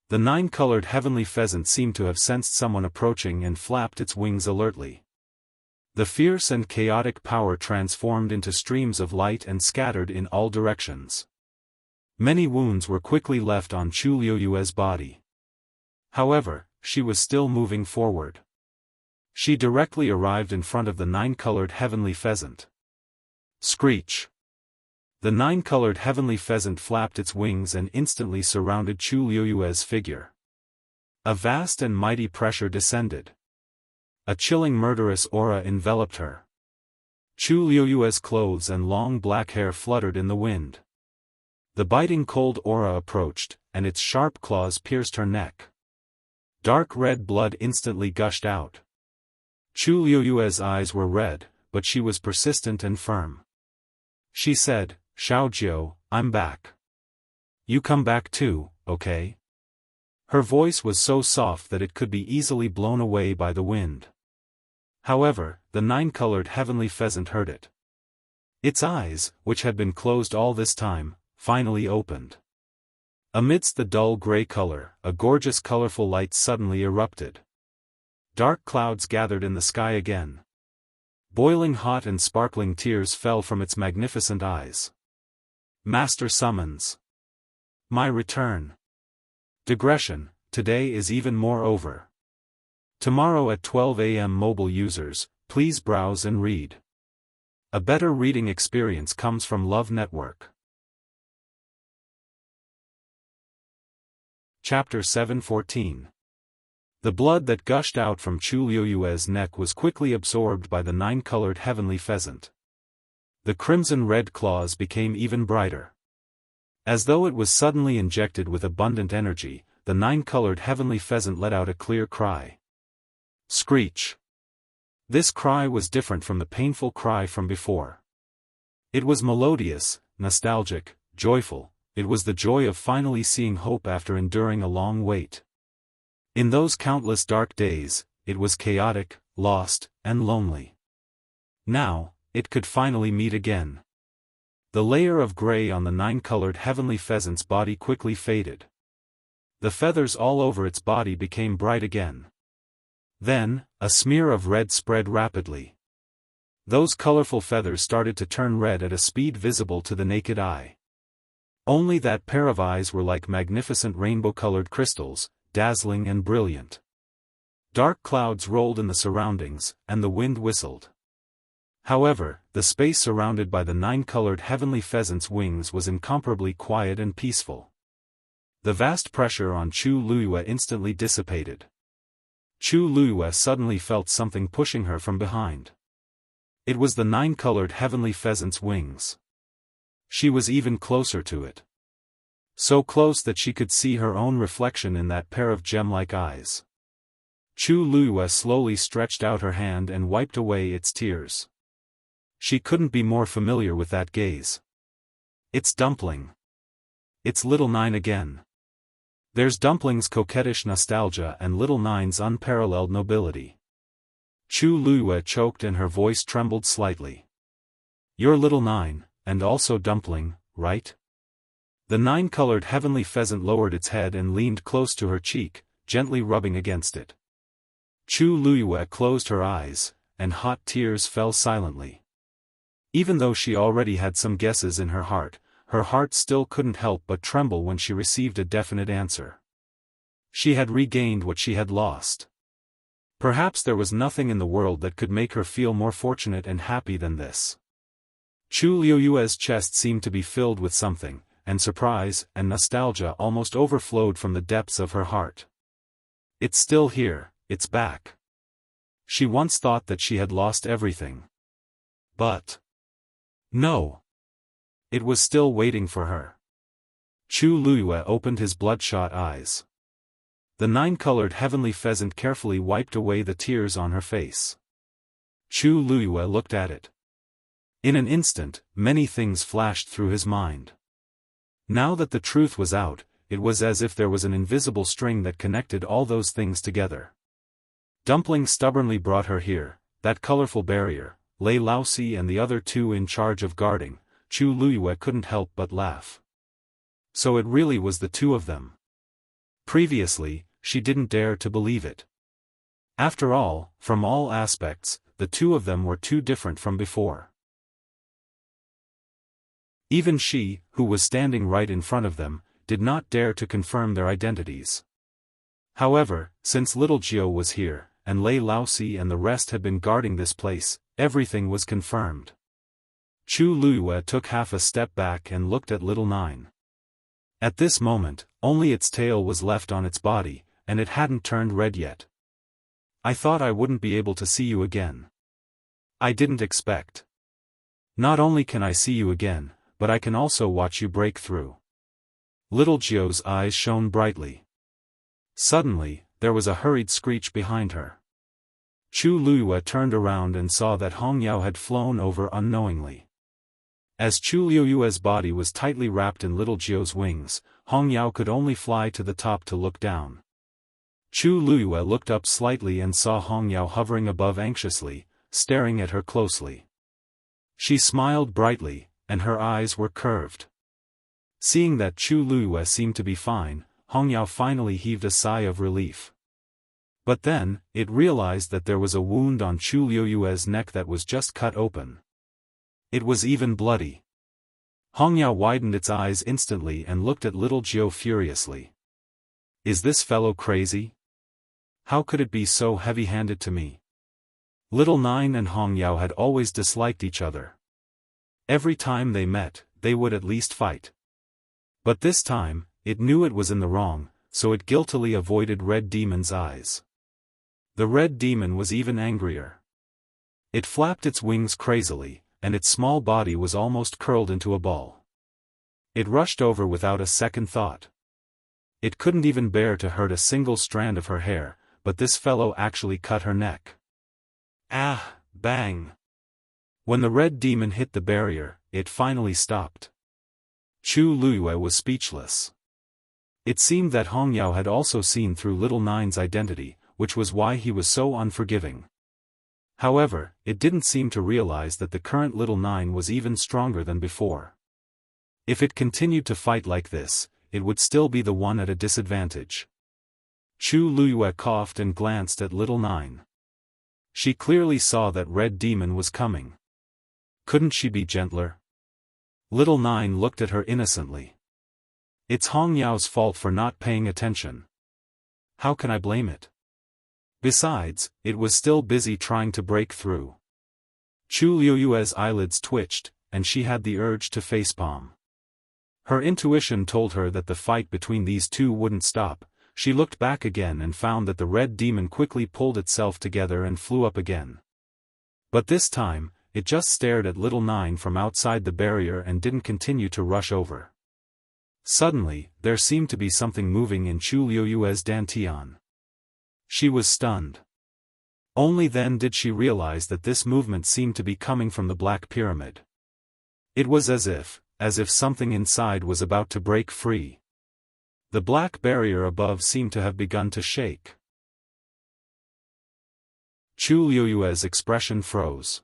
A: The nine-colored heavenly pheasant seemed to have sensed someone approaching and flapped its wings alertly. The fierce and chaotic power transformed into streams of light and scattered in all directions. Many wounds were quickly left on Chu Liyue's body. However, she was still moving forward. She directly arrived in front of the nine-colored heavenly pheasant. Screech! The nine-colored heavenly pheasant flapped its wings and instantly surrounded Chu Liyue's figure. A vast and mighty pressure descended. A chilling murderous aura enveloped her. Chu Liyue's clothes and long black hair fluttered in the wind. The biting cold aura approached, and its sharp claws pierced her neck. Dark red blood instantly gushed out. Chu Liyue's eyes were red, but she was persistent and firm. She said, Xiaojiu, I'm back. You come back too, okay? Her voice was so soft that it could be easily blown away by the wind. However, the nine-colored heavenly pheasant heard it. Its eyes, which had been closed all this time, finally opened. Amidst the dull gray color, a gorgeous colorful light suddenly erupted. Dark clouds gathered in the sky again. Boiling hot and sparkling tears fell from its magnificent eyes. Master summons. My return. Digression, today is even more over. Tomorrow at 12 a.m. Mobile users, please browse and read. A better reading experience comes from Love Network. Chapter 7:14. The blood that gushed out from Chu Liuyue's neck was quickly absorbed by the nine-colored heavenly pheasant. The crimson-red claws became even brighter. As though it was suddenly injected with abundant energy, the nine-colored heavenly pheasant let out a clear cry. Screech. This cry was different from the painful cry from before. It was melodious, nostalgic, joyful. It was the joy of finally seeing hope after enduring a long wait. In those countless dark days, it was chaotic, lost, and lonely. Now, it could finally meet again. The layer of gray on the nine-colored heavenly pheasant's body quickly faded. The feathers all over its body became bright again. Then, a smear of red spread rapidly. Those colorful feathers started to turn red at a speed visible to the naked eye. Only that pair of eyes were like magnificent rainbow-colored crystals, dazzling and brilliant. Dark clouds rolled in the surroundings, and the wind whistled. However, the space surrounded by the nine-colored heavenly pheasant's wings was incomparably quiet and peaceful. The vast pressure on Chu Liyue instantly dissipated. Chu Liyue suddenly felt something pushing her from behind. It was the nine-colored heavenly pheasant's wings. She was even closer to it. So close that she could see her own reflection in that pair of gem-like eyes. Chu Liyue slowly stretched out her hand and wiped away its tears. She couldn't be more familiar with that gaze. It's Dumpling. It's Little Nine again. There's Dumpling's coquettish nostalgia and Little Nine's unparalleled nobility. Chu Liyue choked and her voice trembled slightly. You're Little Nine, and also Dumpling, right? The nine-colored heavenly pheasant lowered its head and leaned close to her cheek, gently rubbing against it. Chu Liyue closed her eyes, and hot tears fell silently. Even though she already had some guesses in her heart still couldn't help but tremble when she received a definite answer. She had regained what she had lost. Perhaps there was nothing in the world that could make her feel more fortunate and happy than this. Chu Liyue's chest seemed to be filled with something, and surprise and nostalgia almost overflowed from the depths of her heart. It's still here, it's back. She once thought that she had lost everything. But no. It was still waiting for her. Chu Liyue opened his bloodshot eyes. The nine-colored heavenly pheasant carefully wiped away the tears on her face. Chu Liyue looked at it. In an instant, many things flashed through his mind. Now that the truth was out, it was as if there was an invisible string that connected all those things together. Dumpling stubbornly brought her here, that colorful barrier, Lei Laosi and the other two in charge of guarding. Chu Liyue couldn't help but laugh. So it really was the two of them. Previously, she didn't dare to believe it. After all, from all aspects, the two of them were too different from before. Even she, who was standing right in front of them, did not dare to confirm their identities. However, since little Jiao was here, and Lei Laosi and the rest had been guarding this place, everything was confirmed. Chu Liyue took half a step back and looked at Little Nine. At this moment, only its tail was left on its body, and it hadn't turned red yet. I thought I wouldn't be able to see you again. I didn't expect. Not only can I see you again, but I can also watch you break through. Little Jiao's eyes shone brightly. Suddenly, there was a hurried screech behind her. Chu Liyue turned around and saw that Hong Yao had flown over unknowingly. As Chu Liyue's body was tightly wrapped in Little Jiao's wings, Hong Yao could only fly to the top to look down. Chu Luyue looked up slightly and saw Hong Yao hovering above anxiously, staring at her closely. She smiled brightly, and her eyes were curved. Seeing that Chu Luyue seemed to be fine, Hong Yao finally heaved a sigh of relief. But then, it realized that there was a wound on Chu Luyue's neck that was just cut open. It was even bloody. Hong Yao widened its eyes instantly and looked at little Jiu furiously. Is this fellow crazy? How could it be so heavy-handed to me? Little Nine and Hong Yao had always disliked each other. Every time they met, they would at least fight. But this time, it knew it was in the wrong, so it guiltily avoided Red Demon's eyes. The Red Demon was even angrier. It flapped its wings crazily, and its small body was almost curled into a ball. It rushed over without a second thought. It couldn't even bear to hurt a single strand of her hair, but this fellow actually cut her neck. Ah, bang! When the Red Demon hit the barrier, it finally stopped. Chu Luyue was speechless. It seemed that Hong Yao had also seen through Little Nine's identity, which was why he was so unforgiving. However, it didn't seem to realize that the current Little Nine was even stronger than before. If it continued to fight like this, it would still be the one at a disadvantage. Chu Luyue coughed and glanced at Little Nine. She clearly saw that Red Demon was coming. Couldn't she be gentler? Little Nine looked at her innocently. It's Hong Yao's fault for not paying attention. How can I blame it? Besides, it was still busy trying to break through. Chu Luyue's eyelids twitched, and she had the urge to facepalm. Her intuition told her that the fight between these two wouldn't stop. She looked back again and found that the Red Demon quickly pulled itself together and flew up again. But this time, it just stared at Little Nine from outside the barrier and didn't continue to rush over. Suddenly, there seemed to be something moving in Chu Luyue's dantian. She was stunned. Only then did she realize that this movement seemed to be coming from the Black Pyramid. It was as if something inside was about to break free. The black barrier above seemed to have begun to shake. Chu Luyue's expression froze.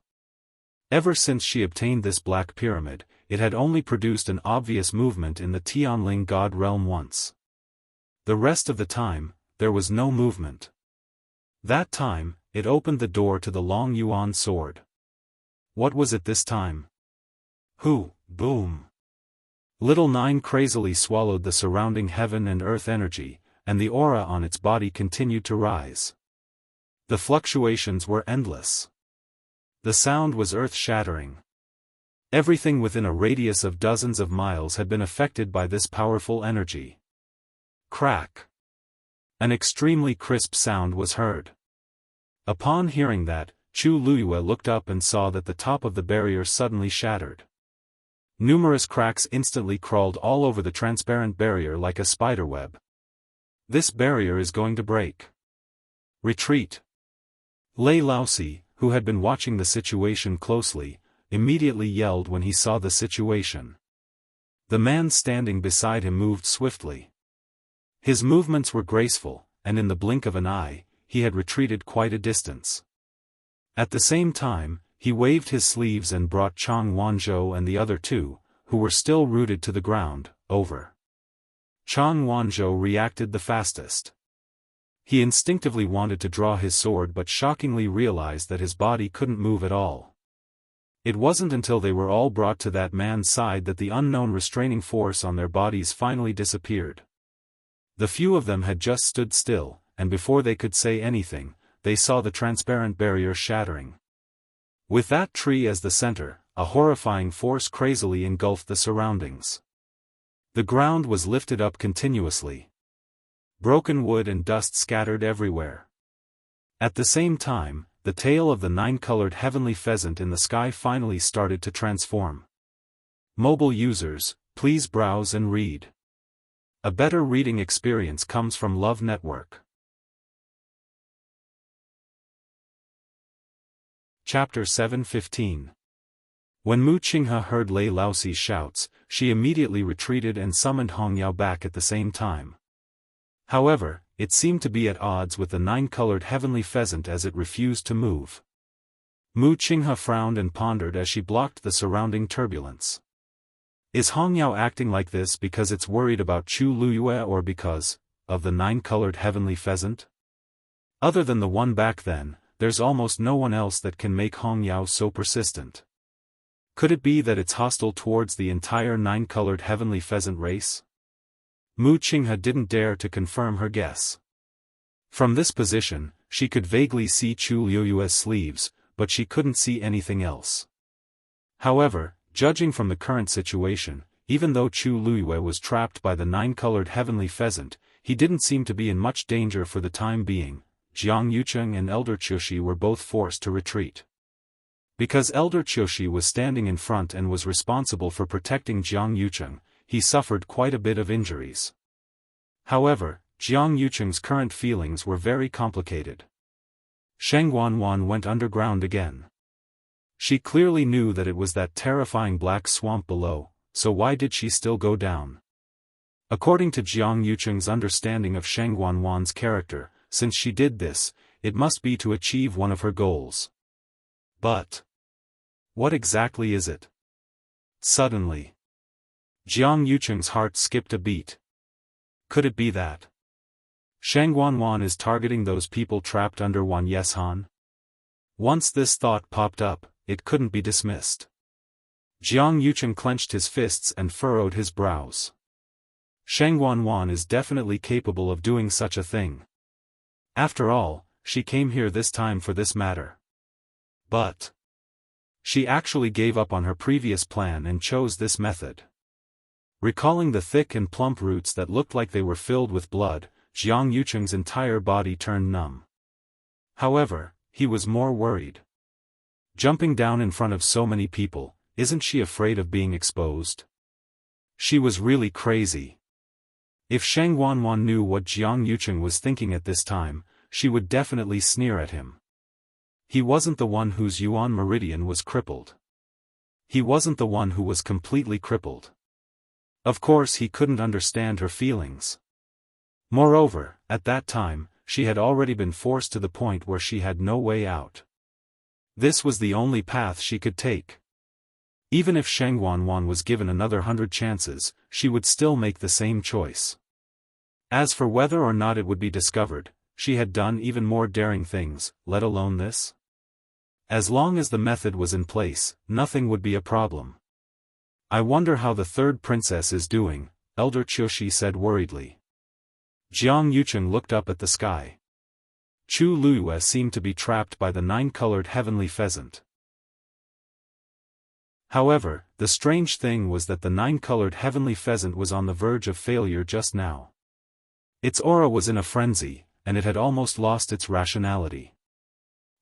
A: Ever since she obtained this Black Pyramid, it had only produced an obvious movement in the Tianling God realm once. The rest of the time, there was no movement. That time, it opened the door to the Long Yuan sword. What was it this time? Hoo, boom. Little Nine crazily swallowed the surrounding heaven and earth energy, and the aura on its body continued to rise. The fluctuations were endless. The sound was earth-shattering. Everything within a radius of dozens of miles had been affected by this powerful energy. Crack. An extremely crisp sound was heard. Upon hearing that, Chu Luyue looked up and saw that the top of the barrier suddenly shattered. Numerous cracks instantly crawled all over the transparent barrier like a spiderweb. This barrier is going to break. Retreat. Lei Laosi, who had been watching the situation closely, immediately yelled when he saw the situation. The man standing beside him moved swiftly. His movements were graceful, and in the blink of an eye, he had retreated quite a distance. At the same time, he waved his sleeves and brought Chang Wanzhou and the other two, who were still rooted to the ground, over. Chang Wanzhou reacted the fastest. He instinctively wanted to draw his sword but shockingly realized that his body couldn't move at all. It wasn't until they were all brought to that man's side that the unknown restraining force on their bodies finally disappeared. The few of them had just stood still, and before they could say anything, they saw the transparent barrier shattering. With that tree as the center, a horrifying force crazily engulfed the surroundings. The ground was lifted up continuously. Broken wood and dust scattered everywhere. At the same time, the tail of the nine-colored heavenly pheasant in the sky finally started to transform. Mobile users, please browse and read. A better reading experience comes from Love Network. Chapter 7:15. When Mu Qinghe heard Lei Laosi's shouts, she immediately retreated and summoned Hong Yao back at the same time. However, it seemed to be at odds with the nine-colored heavenly pheasant as it refused to move. Mu Qinghe frowned and pondered as she blocked the surrounding turbulence. Is Hongyao acting like this because it's worried about Chu Luyue or because of the nine-colored heavenly pheasant? Other than the one back then, there's almost no one else that can make Hongyao so persistent. Could it be that it's hostile towards the entire nine-colored heavenly pheasant race? Mu Qinghe didn't dare to confirm her guess. From this position, she could vaguely see Chu Luyue's sleeves, but she couldn't see anything else. However, judging from the current situation, even though Chu Luyue was trapped by the nine-colored heavenly pheasant, he didn't seem to be in much danger for the time being. Jiang Yucheng and Elder Qiushi were both forced to retreat. Because Elder Qiushi was standing in front and was responsible for protecting Jiang Yucheng, he suffered quite a bit of injuries. However, Jiang Yucheng's current feelings were very complicated. Sheng Wanwan went underground again. She clearly knew that it was that terrifying black swamp below, so why did she still go down? According to Jiang Yucheng's understanding of Sheng Wanwan's character, since she did this, it must be to achieve one of her goals. But what exactly is it? Suddenly, Jiang Yucheng's heart skipped a beat. Could it be that Sheng Wanwan is targeting those people trapped under Wan Yeshan? Once this thought popped up, it couldn't be dismissed. Jiang Yucheng clenched his fists and furrowed his brows. Sheng Wanwan is definitely capable of doing such a thing. After all, she came here this time for this matter. But she actually gave up on her previous plan and chose this method. Recalling the thick and plump roots that looked like they were filled with blood, Jiang Yucheng's entire body turned numb. However, he was more worried. Jumping down in front of so many people, isn't she afraid of being exposed? She was really crazy. If Sheng Wanwan knew what Jiang Yucheng was thinking at this time, she would definitely sneer at him. He wasn't the one whose Yuan meridian was crippled. He wasn't the one who was completely crippled. Of course he couldn't understand her feelings. Moreover, at that time, she had already been forced to the point where she had no way out. This was the only path she could take. Even if Sheng Wanwan was given another 100 chances, she would still make the same choice. As for whether or not it would be discovered, she had done even more daring things, let alone this. As long as the method was in place, nothing would be a problem. I wonder how the third princess is doing, Elder Qiushi said worriedly. Jiang Yucheng looked up at the sky. Chu Luyue seemed to be trapped by the nine-colored heavenly pheasant. However, the strange thing was that the nine-colored heavenly pheasant was on the verge of failure just now. Its aura was in a frenzy, and it had almost lost its rationality.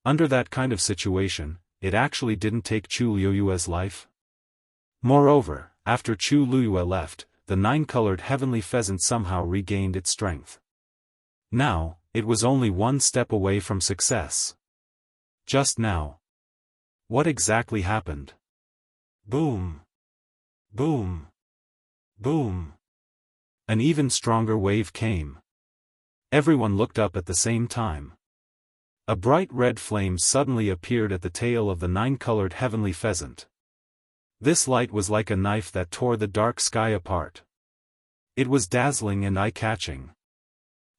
A: Under that kind of situation, it actually didn't take Chu Luyue's life. Moreover, after Chu Luyue left, the nine-colored heavenly pheasant somehow regained its strength. Now, it was only one step away from success. Just now. What exactly happened? Boom! Boom! Boom! An even stronger wave came. Everyone looked up at the same time. A bright red flame suddenly appeared at the tail of the nine-colored heavenly pheasant. This light was like a knife that tore the dark sky apart. It was dazzling and eye-catching.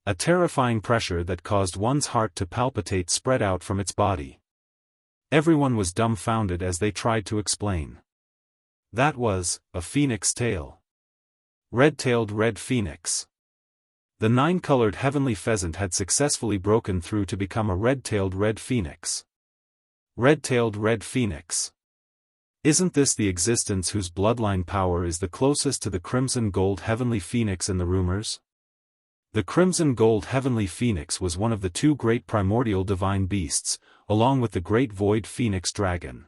A: A terrifying pressure that caused one's heart to palpitate spread out from its body. Everyone was dumbfounded as they tried to explain. That was a phoenix tail. Red-tailed red phoenix. The nine-colored heavenly pheasant had successfully broken through to become a red-tailed red phoenix. Red-tailed red phoenix. Isn't this the existence whose bloodline power is the closest to the crimson gold heavenly phoenix in the rumors? The crimson gold heavenly phoenix was one of the two great primordial divine beasts, along with the great void phoenix dragon.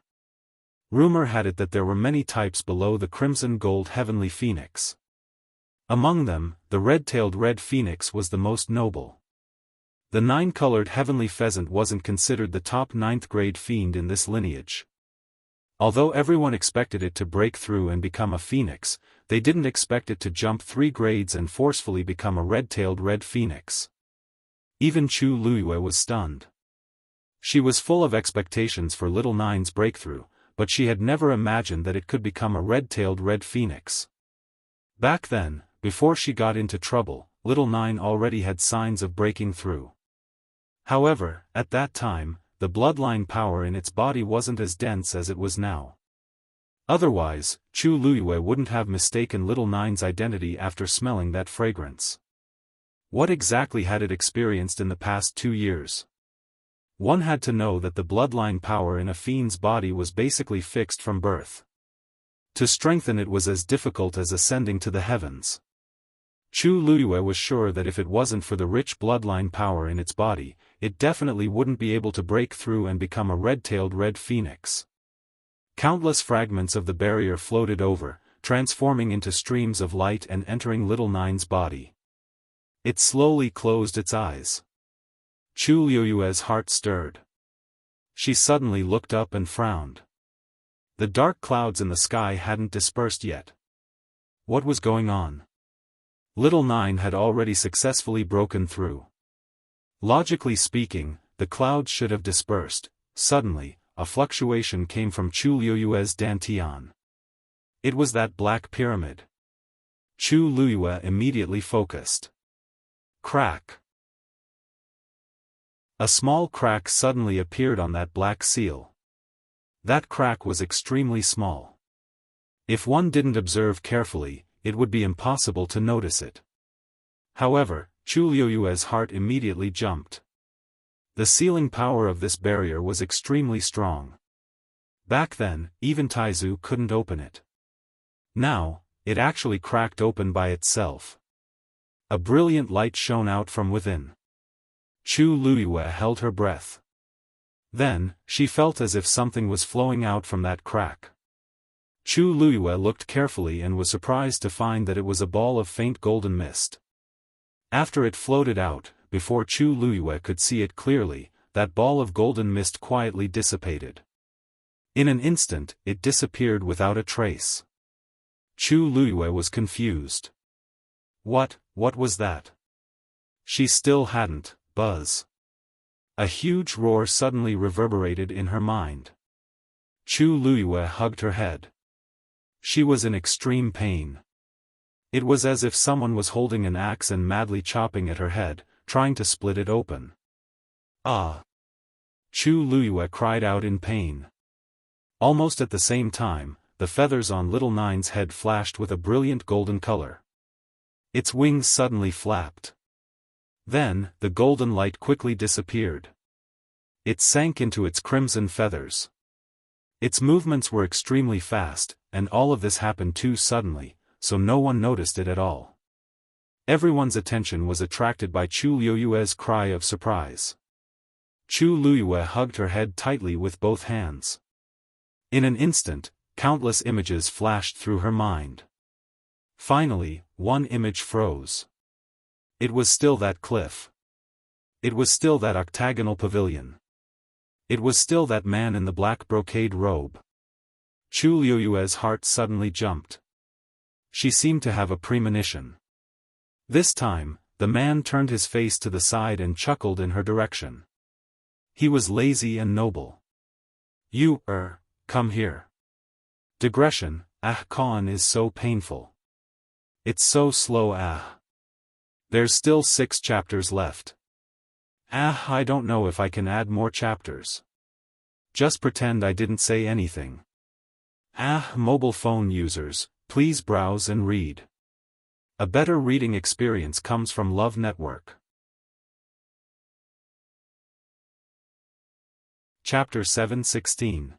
A: Rumor had it that there were many types below the crimson gold heavenly phoenix. Among them, the red-tailed red phoenix was the most noble. The nine-colored heavenly pheasant wasn't considered the top 9th grade fiend in this lineage. Although everyone expected it to break through and become a phoenix, they didn't expect it to jump 3 grades and forcefully become a red-tailed red phoenix. Even Chu Luiyue was stunned. She was full of expectations for Little Nine's breakthrough, but she had never imagined that it could become a red-tailed red phoenix. Back then, before she got into trouble, Little Nine already had signs of breaking through. However, at that time, the bloodline power in its body wasn't as dense as it was now. Otherwise, Chu Luiyue wouldn't have mistaken Little Nine's identity after smelling that fragrance. What exactly had it experienced in the past 2 years? One had to know that the bloodline power in a fiend's body was basically fixed from birth. To strengthen it was as difficult as ascending to the heavens. Chu Luiyue was sure that if it wasn't for the rich bloodline power in its body, it definitely wouldn't be able to break through and become a red-tailed red phoenix. Countless fragments of the barrier floated over, transforming into streams of light and entering Little Nine's body. It slowly closed its eyes. Chu Luiyue's heart stirred. She suddenly looked up and frowned. The dark clouds in the sky hadn't dispersed yet. What was going on? Little Nine had already successfully broken through. Logically speaking, the clouds should have dispersed. Suddenly, a fluctuation came from Chu Luiyue's dantian. It was that black pyramid. Chu Luiyue immediately focused. Crack. A small crack suddenly appeared on that black seal. That crack was extremely small. If one didn't observe carefully, it would be impossible to notice it. However, Chu Luiyue's heart immediately jumped. The sealing power of this barrier was extremely strong. Back then, even Taizu couldn't open it. Now, it actually cracked open by itself. A brilliant light shone out from within. Chu Luiyue held her breath. Then, she felt as if something was flowing out from that crack. Chu Luiyue looked carefully and was surprised to find that it was a ball of faint golden mist. After it floated out, before Chu Luiyue could see it clearly, that ball of golden mist quietly dissipated. In an instant, it disappeared without a trace. Chu Luiyue was confused. What was that? She still hadn't, buzz. A huge roar suddenly reverberated in her mind. Chu Luiyue hugged her head. She was in extreme pain. It was as if someone was holding an axe and madly chopping at her head, trying to split it open. Ah! Chu Luiyue cried out in pain. Almost at the same time, the feathers on Little Nine's head flashed with a brilliant golden color. Its wings suddenly flapped. Then, the golden light quickly disappeared. It sank into its crimson feathers. Its movements were extremely fast, and all of this happened too suddenly, so no one noticed it at all. Everyone's attention was attracted by Chu Luiyue's cry of surprise. Chu Luiyue hugged her head tightly with both hands. In an instant, countless images flashed through her mind. Finally, one image froze. It was still that cliff. It was still that octagonal pavilion. It was still that man in the black brocade robe. Chu Luiyue's heart suddenly jumped. She seemed to have a premonition. This time, the man turned his face to the side and chuckled in her direction. He was lazy and noble. You, come here. Digression, Khan is so painful. It's so slow, There's still 6 chapters left. I don't know if I can add more chapters. Just pretend I didn't say anything. Mobile phone users, please browse and read. A better reading experience comes from Love Network. Chapter 7:16.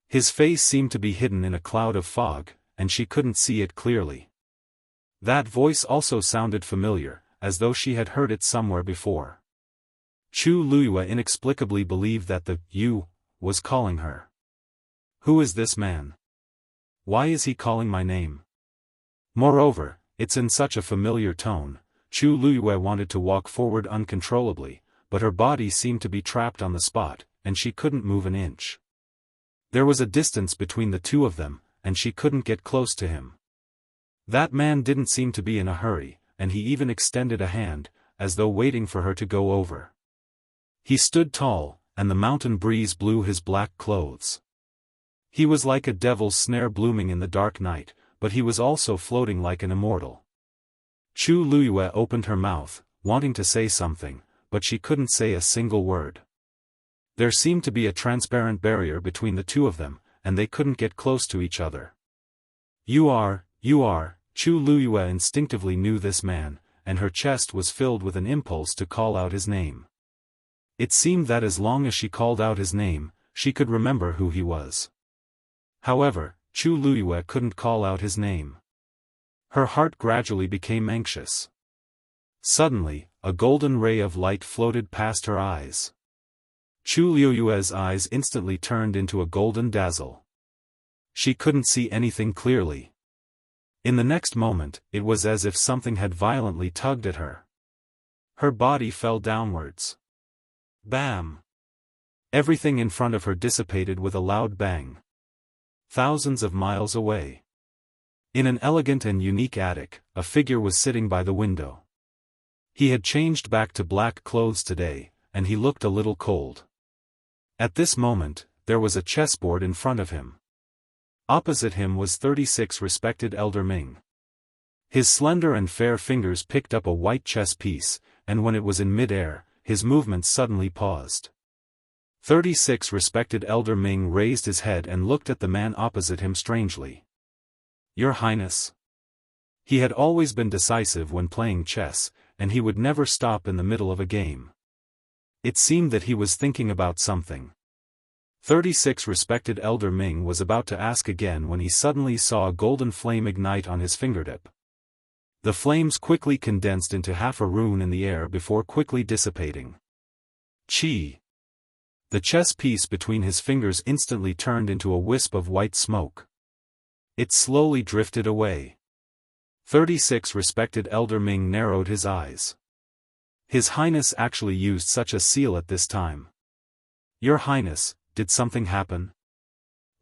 A: His face seemed to be hidden in a cloud of fog, and she couldn't see it clearly. That voice also sounded familiar, as though she had heard it somewhere before. Chu Luiyue inexplicably believed that the you was calling her. Who is this man? Why is he calling my name? Moreover, it's in such a familiar tone. Chu Luiyue wanted to walk forward uncontrollably, but her body seemed to be trapped on the spot, and she couldn't move an inch. There was a distance between the two of them, and she couldn't get close to him. That man didn't seem to be in a hurry, and he even extended a hand, as though waiting for her to go over. He stood tall, and the mountain breeze blew his black clothes. He was like a devil's snare blooming in the dark night, but he was also floating like an immortal. Chu Luyue opened her mouth, wanting to say something, but she couldn't say a single word. There seemed to be a transparent barrier between the two of them, and they couldn't get close to each other. You are, Chu Luyue instinctively knew this man, and her chest was filled with an impulse to call out his name. It seemed that as long as she called out his name, she could remember who he was. However, Chu Luyue couldn't call out his name. Her heart gradually became anxious. Suddenly, a golden ray of light floated past her eyes. Chu Luyue's eyes instantly turned into a golden dazzle. She couldn't see anything clearly. In the next moment, it was as if something had violently tugged at her. Her body fell downwards. Bam! Everything in front of her dissipated with a loud bang. Thousands of miles away. In an elegant and unique attic, a figure was sitting by the window. He had changed back to black clothes today, and he looked a little cold. At this moment, there was a chessboard in front of him. Opposite him was 36 respected Elder Ming. His slender and fair fingers picked up a white chess piece, and when it was in mid-air, his movements suddenly paused. 36 respected Elder Ming raised his head and looked at the man opposite him strangely. Your Highness. He had always been decisive when playing chess, and he would never stop in the middle of a game. It seemed that he was thinking about something. 36 respected Elder Ming was about to ask again when he suddenly saw a golden flame ignite on his fingertip. The flames quickly condensed into half a rune in the air before quickly dissipating. Chi! The chess piece between his fingers instantly turned into a wisp of white smoke. It slowly drifted away. 36 respected Elder Ming narrowed his eyes. His Highness actually used such a seal at this time. Your Highness, did something happen?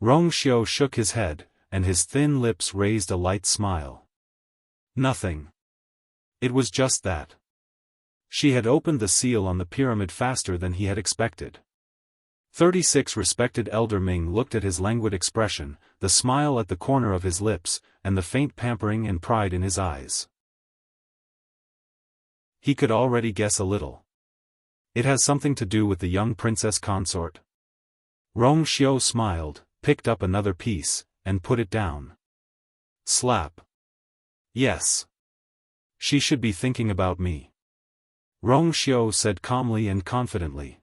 A: Rongxiu shook his head, and his thin lips raised a light smile. Nothing. It was just that. She had opened the seal on the pyramid faster than he had expected. 36 respected Elder Ming looked at his languid expression, the smile at the corner of his lips, and the faint pampering and pride in his eyes. He could already guess a little. It has something to do with the young princess consort. Rongxiu smiled, picked up another piece, and put it down. Slap. Yes. She should be thinking about me. Rongxiu said calmly and confidently.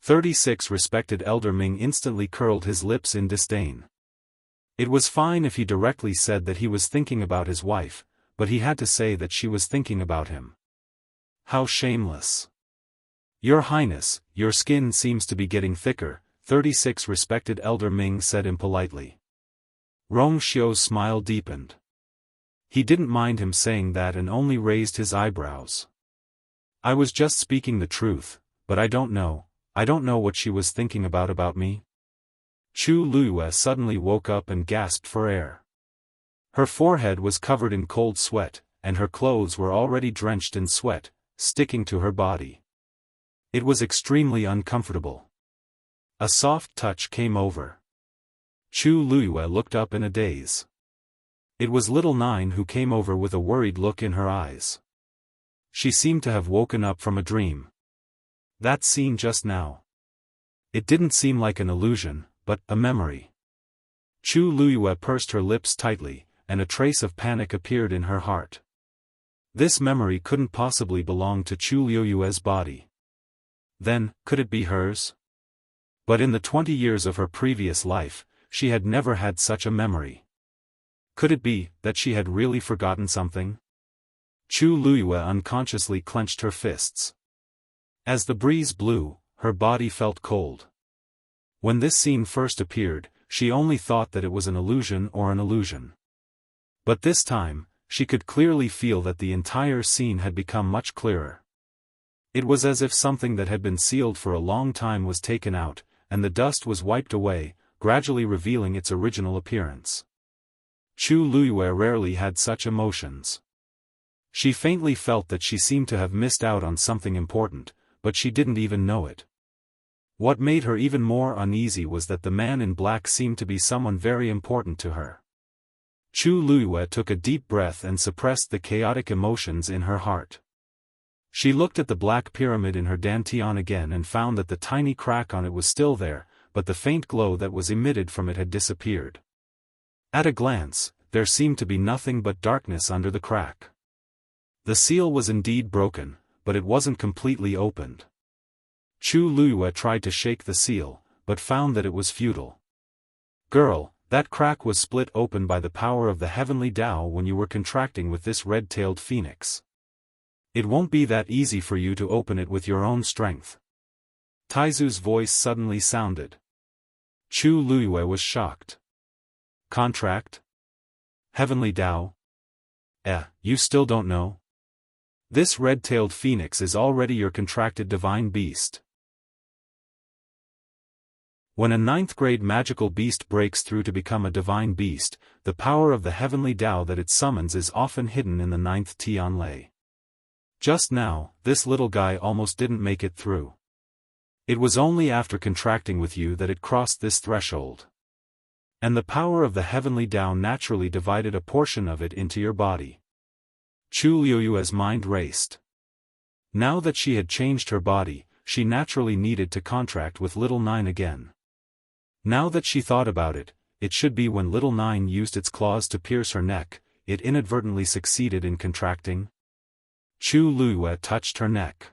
A: 36 respected Elder Ming instantly curled his lips in disdain. It was fine if he directly said that he was thinking about his wife, but he had to say that she was thinking about him. How shameless. Your Highness, your skin seems to be getting thicker, 36 respected Elder Ming said impolitely. Rongxiu's smile deepened. He didn't mind him saying that and only raised his eyebrows. I was just speaking the truth, but I don't know what she was thinking about me. Chu Luyue suddenly woke up and gasped for air. Her forehead was covered in cold sweat, and her clothes were already drenched in sweat, sticking to her body. It was extremely uncomfortable. A soft touch came over. Chu Luyue looked up in a daze. It was little Nine who came over with a worried look in her eyes. She seemed to have woken up from a dream. That scene just now. It didn't seem like an illusion, but a memory. Chu Luyue pursed her lips tightly, and a trace of panic appeared in her heart. This memory couldn't possibly belong to Chu Luyue's body. Then, could it be hers? But in the 20 years of her previous life, she had never had such a memory. Could it be that she had really forgotten something? Chu Luyue unconsciously clenched her fists. As the breeze blew, her body felt cold. When this scene first appeared, she only thought that it was an illusion. But this time, she could clearly feel that the entire scene had become much clearer. It was as if something that had been sealed for a long time was taken out, and the dust was wiped away, gradually revealing its original appearance. Chu Luyue rarely had such emotions. She faintly felt that she seemed to have missed out on something important, but she didn't even know it. What made her even more uneasy was that the man in black seemed to be someone very important to her. Chu Luiyue took a deep breath and suppressed the chaotic emotions in her heart. She looked at the black pyramid in her dantian again and found that the tiny crack on it was still there, but the faint glow that was emitted from it had disappeared. At a glance, there seemed to be nothing but darkness under the crack. The seal was indeed broken, but it wasn't completely opened. Chu Luiyue tried to shake the seal, but found that it was futile. "Girl, that crack was split open by the power of the heavenly Tao when you were contracting with this red-tailed phoenix. It won't be that easy for you to open it with your own strength." Taizu's voice suddenly sounded. Chu Luiyue was shocked. "Contract? Heavenly Tao? You still don't know? This red-tailed phoenix is already your contracted divine beast." When a 9th-grade magical beast breaks through to become a divine beast, the power of the heavenly Tao that it summons is often hidden in the 9th Tianlei. Just now, this little guy almost didn't make it through. It was only after contracting with you that it crossed this threshold. And the power of the heavenly Tao naturally divided a portion of it into your body. Chu Luiyue's mind raced. Now that she had changed her body, she naturally needed to contract with Little Nine again. Now that she thought about it, it should be when Little Nine used its claws to pierce her neck, it inadvertently succeeded in contracting. Chu Luiyue touched her neck.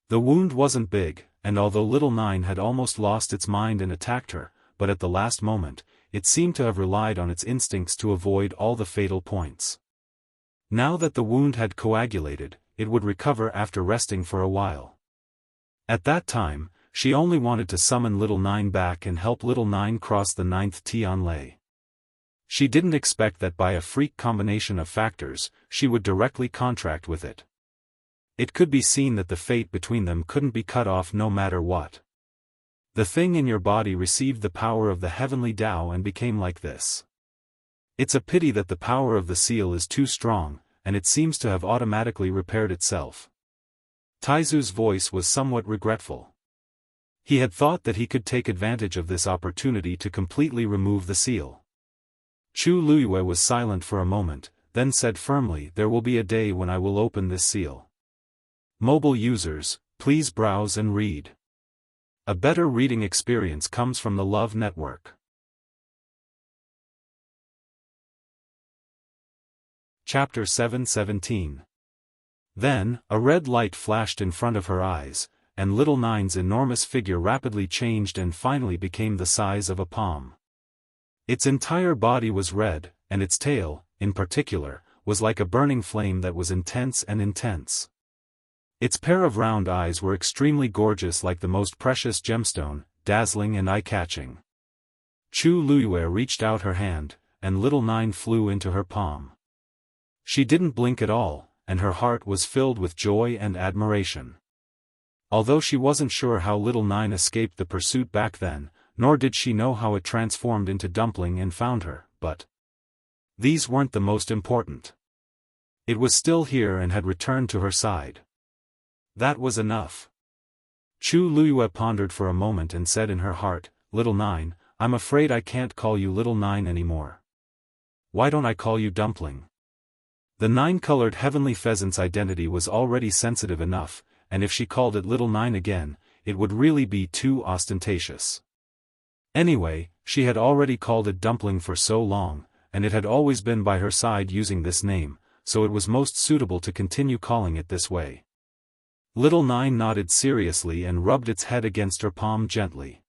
A: The wound wasn't big, and although Little Nine had almost lost its mind and attacked her, but at the last moment, it seemed to have relied on its instincts to avoid all the fatal points. Now that the wound had coagulated, it would recover after resting for a while. At that time, she only wanted to summon Little Nine back and help Little Nine cross the 9th Tianlei. She didn't expect that by a freak combination of factors, she would directly contract with it. It could be seen that the fate between them couldn't be cut off no matter what. The thing in your body received the power of the heavenly Tao and became like this. It's a pity that the power of the seal is too strong, and it seems to have automatically repaired itself. Taizu's voice was somewhat regretful. He had thought that he could take advantage of this opportunity to completely remove the seal. Chu Luiyue was silent for a moment, then said firmly, "There will be a day when I will open this seal." Mobile users, please browse and read. A better reading experience comes from the Love Network. Chapter 7:17. Then, a red light flashed in front of her eyes, and Little Nine's enormous figure rapidly changed and finally became the size of a palm. Its entire body was red, and its tail, in particular, was like a burning flame that was intense and intense. Its pair of round eyes were extremely gorgeous, like the most precious gemstone, dazzling and eye-catching. Chu Luiyue reached out her hand, and Little Nine flew into her palm. She didn't blink at all, and her heart was filled with joy and admiration. Although she wasn't sure how Little Nine escaped the pursuit back then, nor did she know how it transformed into Dumpling and found her, but these weren't the most important. It was still here and had returned to her side. That was enough. Chu Luiyue pondered for a moment and said in her heart, "Little Nine, I'm afraid I can't call you Little Nine anymore. Why don't I call you Dumpling?" The 9-colored heavenly pheasant's identity was already sensitive enough, and if she called it Little Nine again, it would really be too ostentatious. Anyway, she had already called it Dumpling for so long, and it had always been by her side using this name, so it was most suitable to continue calling it this way. Little Nine nodded seriously and rubbed its head against her palm gently.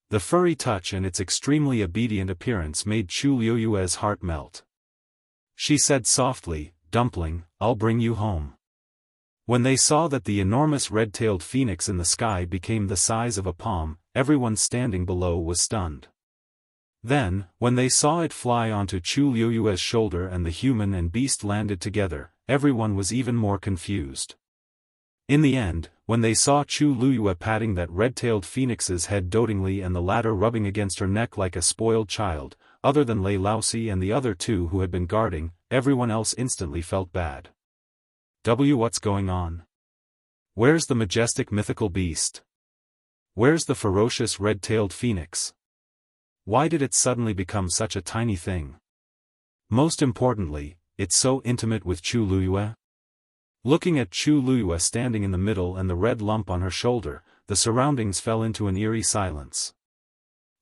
A: The furry touch and its extremely obedient appearance made Chu Luiyue's heart melt. She said softly, "Dumpling, I'll bring you home." When they saw that the enormous red-tailed phoenix in the sky became the size of a palm, everyone standing below was stunned. Then, when they saw it fly onto Chu Luiyue's shoulder and the human and beast landed together, everyone was even more confused. In the end, when they saw Chu Luiyue patting that red-tailed phoenix's head dotingly and the latter rubbing against her neck like a spoiled child, other than Lei Laosi and the other two who had been guarding, everyone else instantly felt bad. What's going on? Where's the majestic mythical beast? Where's the ferocious red-tailed phoenix? Why did it suddenly become such a tiny thing? Most importantly, it's so intimate with Chu Luyue? Looking at Chu Luyue standing in the middle and the red lump on her shoulder, the surroundings fell into an eerie silence.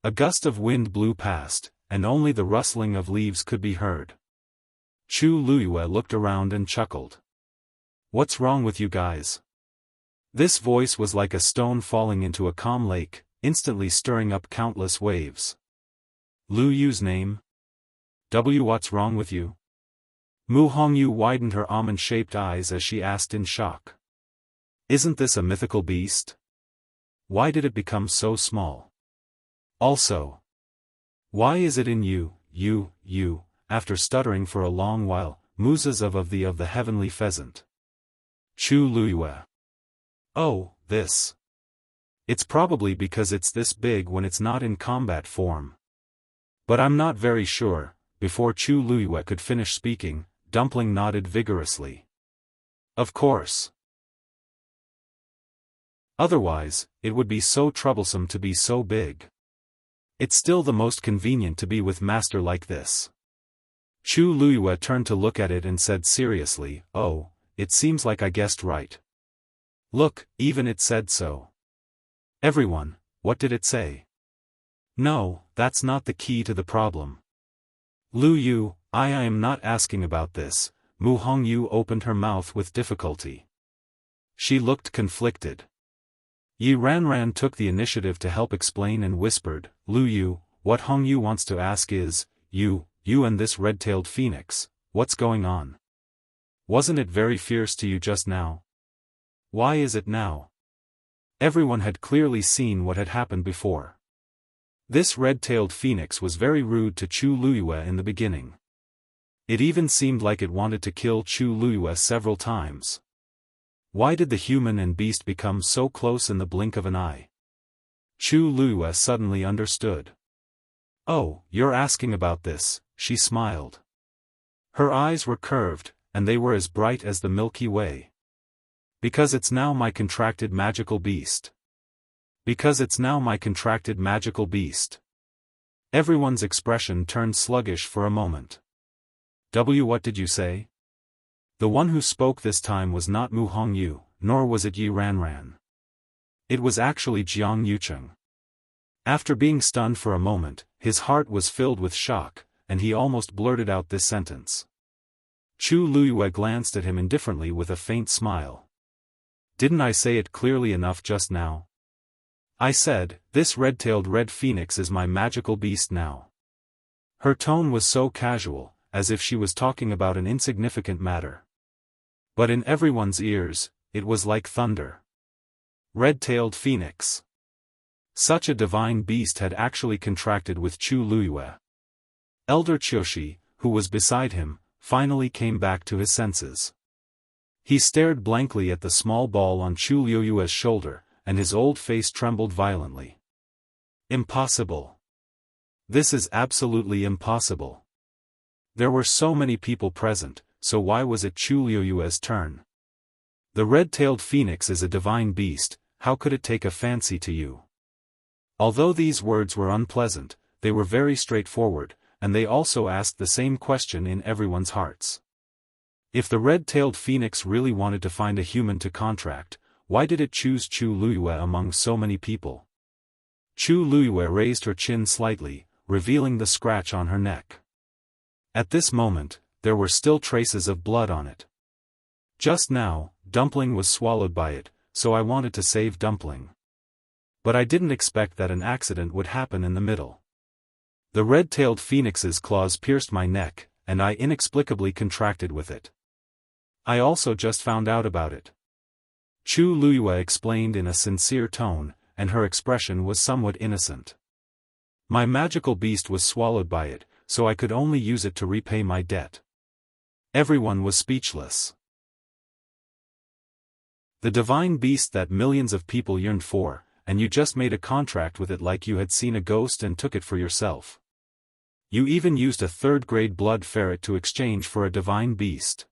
A: A gust of wind blew past, and only the rustling of leaves could be heard. Chu Luyue looked around and chuckled. What's wrong with you guys? This voice was like a stone falling into a calm lake, instantly stirring up countless waves. Lu Yu's name? What's wrong with you? Mu Hongyu widened her almond-shaped eyes as she asked in shock. Isn't this a mythical beast? Why did it become so small? Also, why is it in you, after stuttering for a long while, Muses of the heavenly pheasant? Chu Luyue. Oh, this. It's probably because it's this big when it's not in combat form. But I'm not very sure. Before Chu Luyue could finish speaking, Dumpling nodded vigorously. Of course. Otherwise, it would be so troublesome to be so big. It's still the most convenient to be with master like this. Chu Luyue turned to look at it and said seriously, oh, it seems like I guessed right. Look, even it said so. Everyone, what did it say? No, that's not the key to the problem. Lu Yu, I am not asking about this. Mu Hongyu opened her mouth with difficulty. She looked conflicted. Yi Ranran took the initiative to help explain and whispered, Lu Yu, what Hongyu wants to ask is, you and this red-tailed phoenix, what's going on? Wasn't it very fierce to you just now? Why is it now? Everyone had clearly seen what had happened before. This red-tailed phoenix was very rude to Chu Luyue in the beginning. It even seemed like it wanted to kill Chu Luyue several times. Why did the human and beast become so close in the blink of an eye? Chu Luyue suddenly understood. Oh, you're asking about this, she smiled. Her eyes were curved, and they were as bright as the Milky Way. Because it's now my contracted magical beast. Because it's now my contracted magical beast. Everyone's expression turned sluggish for a moment. What did you say? The one who spoke this time was not Mu Hongyu, nor was it Yi Ranran. It was actually Jiang Yucheng. After being stunned for a moment, his heart was filled with shock, and he almost blurted out this sentence. Chu Luyue glanced at him indifferently with a faint smile. Didn't I say it clearly enough just now? I said, this red-tailed red phoenix is my magical beast now. Her tone was so casual, as if she was talking about an insignificant matter. But in everyone's ears, it was like thunder. Red-tailed phoenix. Such a divine beast had actually contracted with Chu Luyue. Elder Qiushi, who was beside him, finally came back to his senses. He stared blankly at the small ball on Chu Luyue's shoulder, and his old face trembled violently. Impossible. This is absolutely impossible. There were so many people present, so why was it Chu Luyue's turn? The red-tailed phoenix is a divine beast, how could it take a fancy to you? Although these words were unpleasant, they were very straightforward, and they also asked the same question in everyone's hearts. If the red-tailed phoenix really wanted to find a human to contract, why did it choose Chu Luyue among so many people? Chu Luyue raised her chin slightly, revealing the scratch on her neck. At this moment, there were still traces of blood on it. Just now, Dumpling was swallowed by it, so I wanted to save Dumpling. But I didn't expect that an accident would happen in the middle. The red-tailed phoenix's claws pierced my neck, and I inexplicably contracted with it. I also just found out about it. Chu Luyue explained in a sincere tone, and her expression was somewhat innocent. My magical beast was swallowed by it, so I could only use it to repay my debt. Everyone was speechless. The divine beast that millions of people yearned for, and you just made a contract with it like you had seen a ghost and took it for yourself. You even used a third-grade blood ferret to exchange for a divine beast.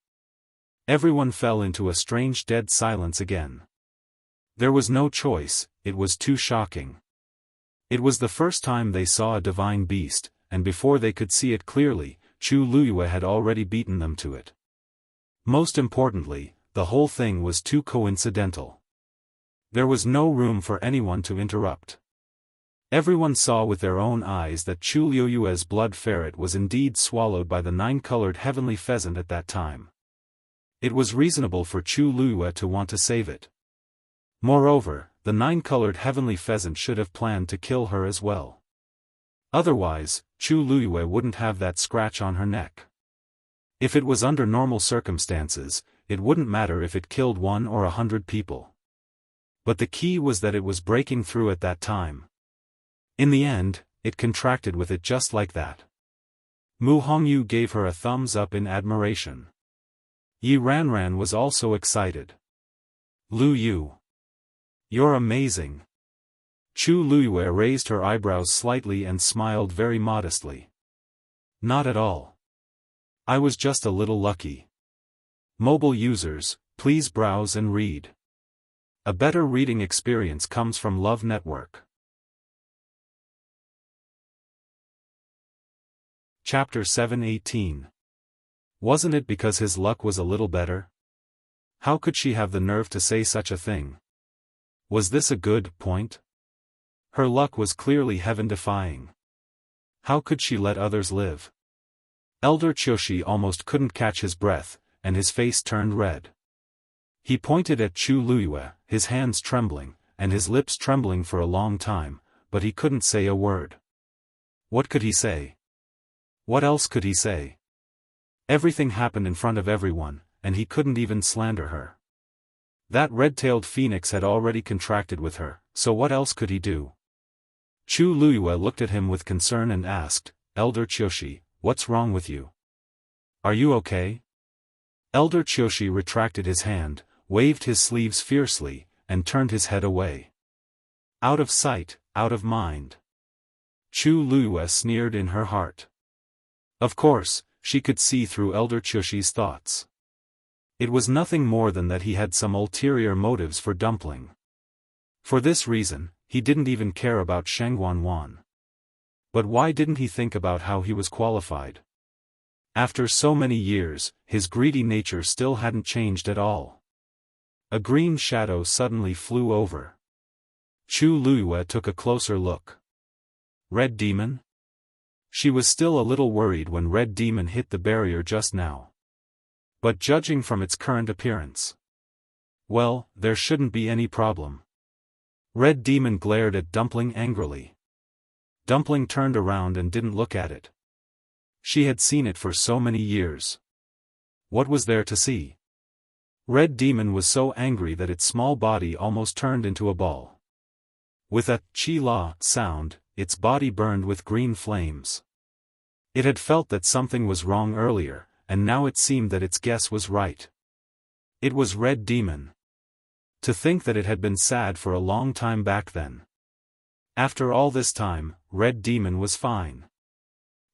A: Everyone fell into a strange dead silence again. There was no choice, it was too shocking. It was the first time they saw a divine beast, and before they could see it clearly, Chu Luyue had already beaten them to it. Most importantly, the whole thing was too coincidental. There was no room for anyone to interrupt. Everyone saw with their own eyes that Chu Luyue's blood ferret was indeed swallowed by the nine-colored heavenly pheasant at that time. It was reasonable for Chu Luyue to want to save it. Moreover, the nine-colored heavenly pheasant should have planned to kill her as well. Otherwise, Chu Luyue wouldn't have that scratch on her neck. If it was under normal circumstances, it wouldn't matter if it killed 1 or 100 people. But the key was that it was breaking through at that time. In the end, it contracted with it just like that. Mu Hongyu gave her a thumbs up in admiration. Yi Ranran was also excited. Lu Yu. You're amazing. Chu Luyue raised her eyebrows slightly and smiled very modestly. Not at all. I was just a little lucky. Mobile users, please browse and read. A better reading experience comes from Love Network. Chapter 7:18. Wasn't it because his luck was a little better? How could she have the nerve to say such a thing? Was this a good point? Her luck was clearly heaven-defying. How could she let others live? Elder Qiushi almost couldn't catch his breath, and his face turned red. He pointed at Chu Luyue, his hands trembling, and his lips trembling for a long time, but he couldn't say a word. What could he say? What else could he say? Everything happened in front of everyone, and he couldn't even slander her. That red-tailed phoenix had already contracted with her, so what else could he do? Chu Luyue looked at him with concern and asked, Elder Qiushi, what's wrong with you? Are you okay? Elder Qiushi retracted his hand, waved his sleeves fiercely, and turned his head away. Out of sight, out of mind. Chu Luyue sneered in her heart. Of course, she could see through Elder Qiushi's thoughts. It was nothing more than that he had some ulterior motives for Dumpling. For this reason, he didn't even care about Shangguan. But why didn't he think about how he was qualified? After so many years, his greedy nature still hadn't changed at all. A green shadow suddenly flew over. Chu Luyue took a closer look. Red Demon? She was still a little worried when Red Demon hit the barrier just now. But judging from its current appearance, well, there shouldn't be any problem. Red Demon glared at Dumpling angrily. Dumpling turned around and didn't look at it. She had seen it for so many years. What was there to see? Red Demon was so angry that its small body almost turned into a ball. With a chi-la sound, its body burned with green flames. It had felt that something was wrong earlier, and now it seemed that its guess was right. It was Red Demon. To think that it had been sad for a long time back then. After all this time, Red Demon was fine.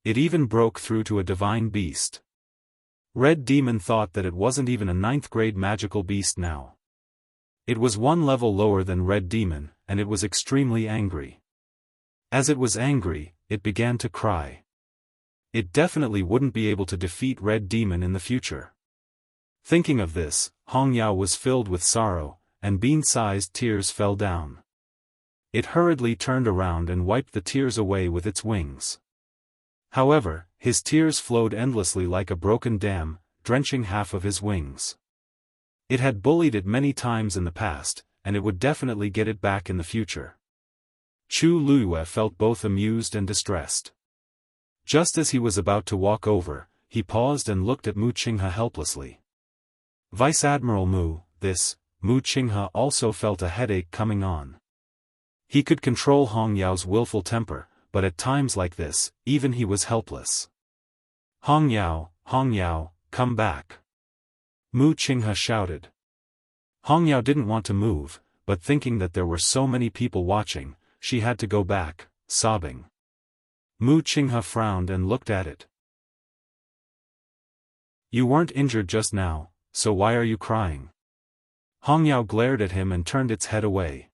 A: It even broke through to a divine beast. Red Demon thought that it wasn't even a 9th-grade magical beast now. It was one level lower than Red Demon, and it was extremely angry. As it was angry, it began to cry. It definitely wouldn't be able to defeat Red Demon in the future. Thinking of this, Hong Yao was filled with sorrow, and bean-sized tears fell down. It hurriedly turned around and wiped the tears away with its wings. However, his tears flowed endlessly like a broken dam, drenching half of his wings. It had bullied it many times in the past, and it would definitely get it back in the future. Chu Luyue felt both amused and distressed. Just as he was about to walk over, he paused and looked at Mu Qinghe helplessly. Vice Admiral Mu Qinghe also felt a headache coming on. He could control Hong Yao's willful temper, but at times like this, even he was helpless. Hong Yao, come back. Mu Qinghe shouted. Hong Yao didn't want to move, but thinking that there were so many people watching, she had to go back, sobbing. Mu Qinghe frowned and looked at it. You weren't injured just now, so why are you crying? Hongyao glared at him and turned its head away.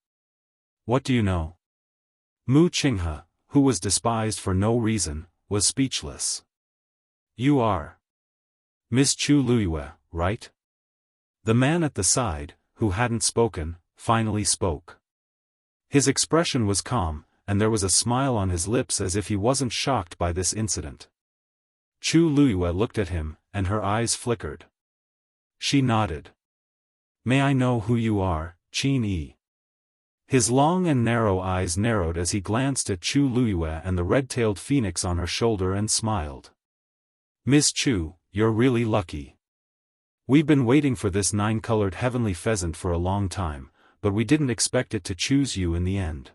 A: What do you know? Mu Qinghe, who was despised for no reason, was speechless. You are Miss Chu Luyue, right? The man at the side, who hadn't spoken, finally spoke. His expression was calm, and there was a smile on his lips as if he wasn't shocked by this incident. Chu Luyue looked at him, and her eyes flickered. She nodded. May I know who you are, Qin Yi? His long and narrow eyes narrowed as he glanced at Chu Luyue and the red-tailed phoenix on her shoulder and smiled. Miss Chu, you're really lucky. We've been waiting for this 9-colored heavenly pheasant for a long time, but we didn't expect it to choose you in the end.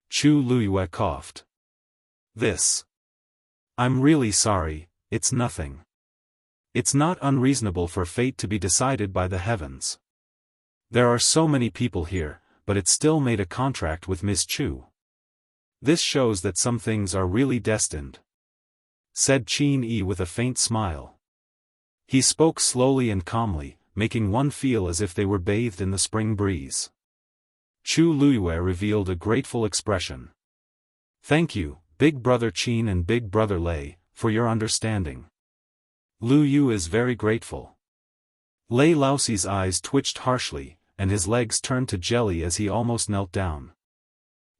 A: Chu Luyue coughed. I'm really sorry, it's nothing. It's not unreasonable for fate to be decided by the heavens. There are so many people here, but it still made a contract with Miss Chu. This shows that some things are really destined, said Qin Yi with a faint smile. He spoke slowly and calmly, making one feel as if they were bathed in the spring breeze. Chu Luyue revealed a grateful expression. Thank you, Big Brother Qin and Big Brother Lei, for your understanding. Lu Yu is very grateful. Lei Laoxi's eyes twitched harshly, and his legs turned to jelly as he almost knelt down.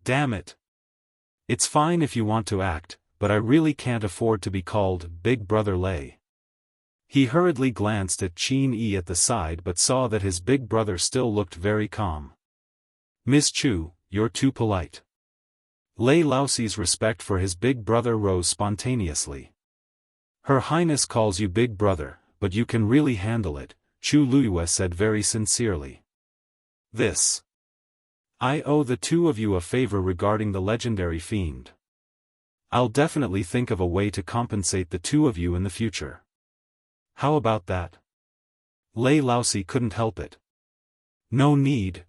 A: Damn it. It's fine if you want to act, but I really can't afford to be called Big Brother Lei. He hurriedly glanced at Qin Yi at the side but saw that his big brother still looked very calm. Miss Chu, you're too polite. Lei Laoxi's respect for his big brother rose spontaneously. Her Highness calls you Big Brother, but you can really handle it, Chu Luyue said very sincerely. I owe the two of you a favor regarding the legendary fiend. I'll definitely think of a way to compensate the two of you in the future. How about that? Lei Laoxi couldn't help it. No need.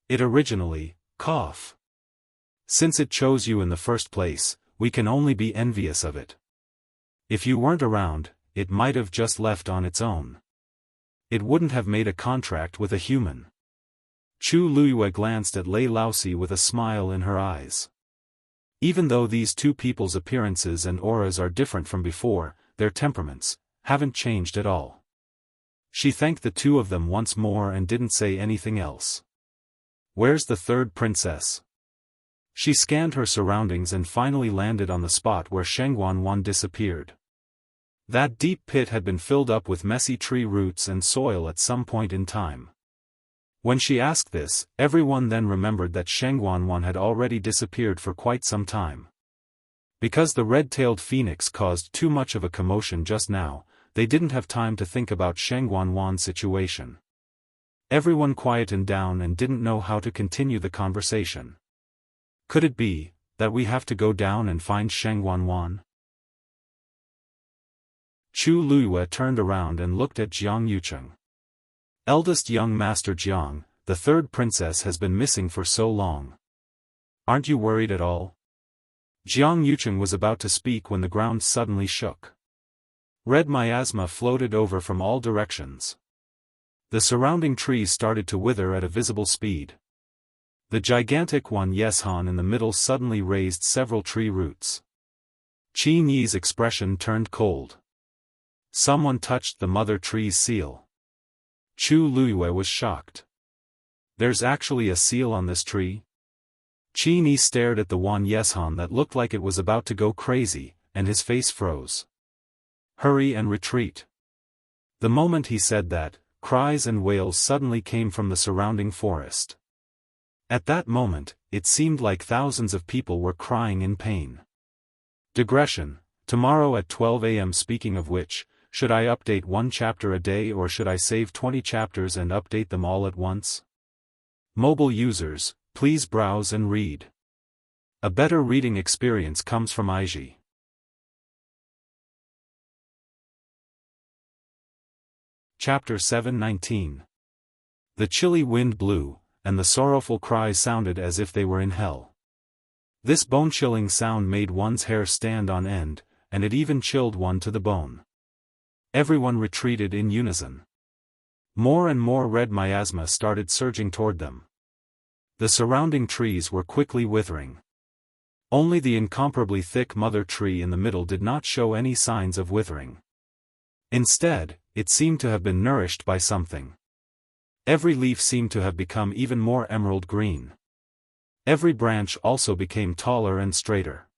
A: It originally, cough. Since it chose you in the first place, we can only be envious of it. If you weren't around, it might have just left on its own. It wouldn't have made a contract with a human. Chu Luyue glanced at Lei Laoxi with a smile in her eyes. Even though these two people's appearances and auras are different from before, their temperaments haven't changed at all. She thanked the two of them once more and didn't say anything else. Where's the third princess? She scanned her surroundings and finally landed on the spot where Shengguan disappeared. That deep pit had been filled up with messy tree roots and soil at some point in time. When she asked this, everyone then remembered that Shengguan had already disappeared for quite some time. Because the red-tailed phoenix caused too much of a commotion just now, they didn't have time to think about Shengguan's situation. Everyone quietened down and didn't know how to continue the conversation. Could it be that we have to go down and find Shengguan? Chu Luyue turned around and looked at Jiang Yucheng. Eldest young Master Jiang, the third princess has been missing for so long. Aren't you worried at all? Jiang Yucheng was about to speak when the ground suddenly shook. Red miasma floated over from all directions. The surrounding trees started to wither at a visible speed. The gigantic Wan Yeshan in the middle suddenly raised several tree roots. Qin Yi's expression turned cold. Someone touched the mother tree's seal. Chu Luyue was shocked. There's actually a seal on this tree? Qin Yi stared at the Wan Yeshan that looked like it was about to go crazy, and his face froze. Hurry and retreat. The moment he said that, cries and wails suddenly came from the surrounding forest. At that moment, it seemed like thousands of people were crying in pain. Digression, tomorrow at 12 a.m. Speaking of which, should I update one chapter a day or should I save 20 chapters and update them all at once? Mobile users, please browse and read. A better reading experience comes from IG. Chapter 7:19. The chilly wind blew, and the sorrowful cries sounded as if they were in hell. This bone-chilling sound made one's hair stand on end, and it even chilled one to the bone. Everyone retreated in unison. More and more red miasma started surging toward them. The surrounding trees were quickly withering. Only the incomparably thick mother tree in the middle did not show any signs of withering. Instead, it seemed to have been nourished by something. Every leaf seemed to have become even more emerald green. Every branch also became taller and straighter.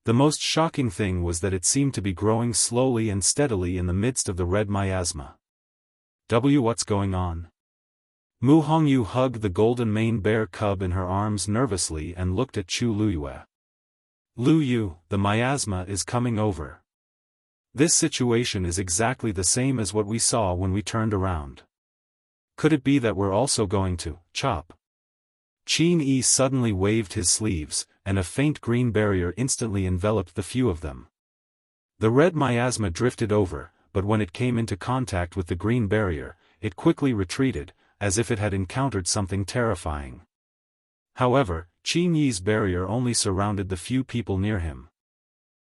A: The most shocking thing was that it seemed to be growing slowly and steadily in the midst of the red miasma. What's going on? Mu Hongyu hugged the golden mane bear cub in her arms nervously and looked at Chu Luyue. Luyu, the miasma is coming over. This situation is exactly the same as what we saw when we turned around. Could it be that we're also going to chop? Qin Yi suddenly waved his sleeves, and a faint green barrier instantly enveloped the few of them. The red miasma drifted over, but when it came into contact with the green barrier, it quickly retreated, as if it had encountered something terrifying. However, Qin Yi's barrier only surrounded the few people near him.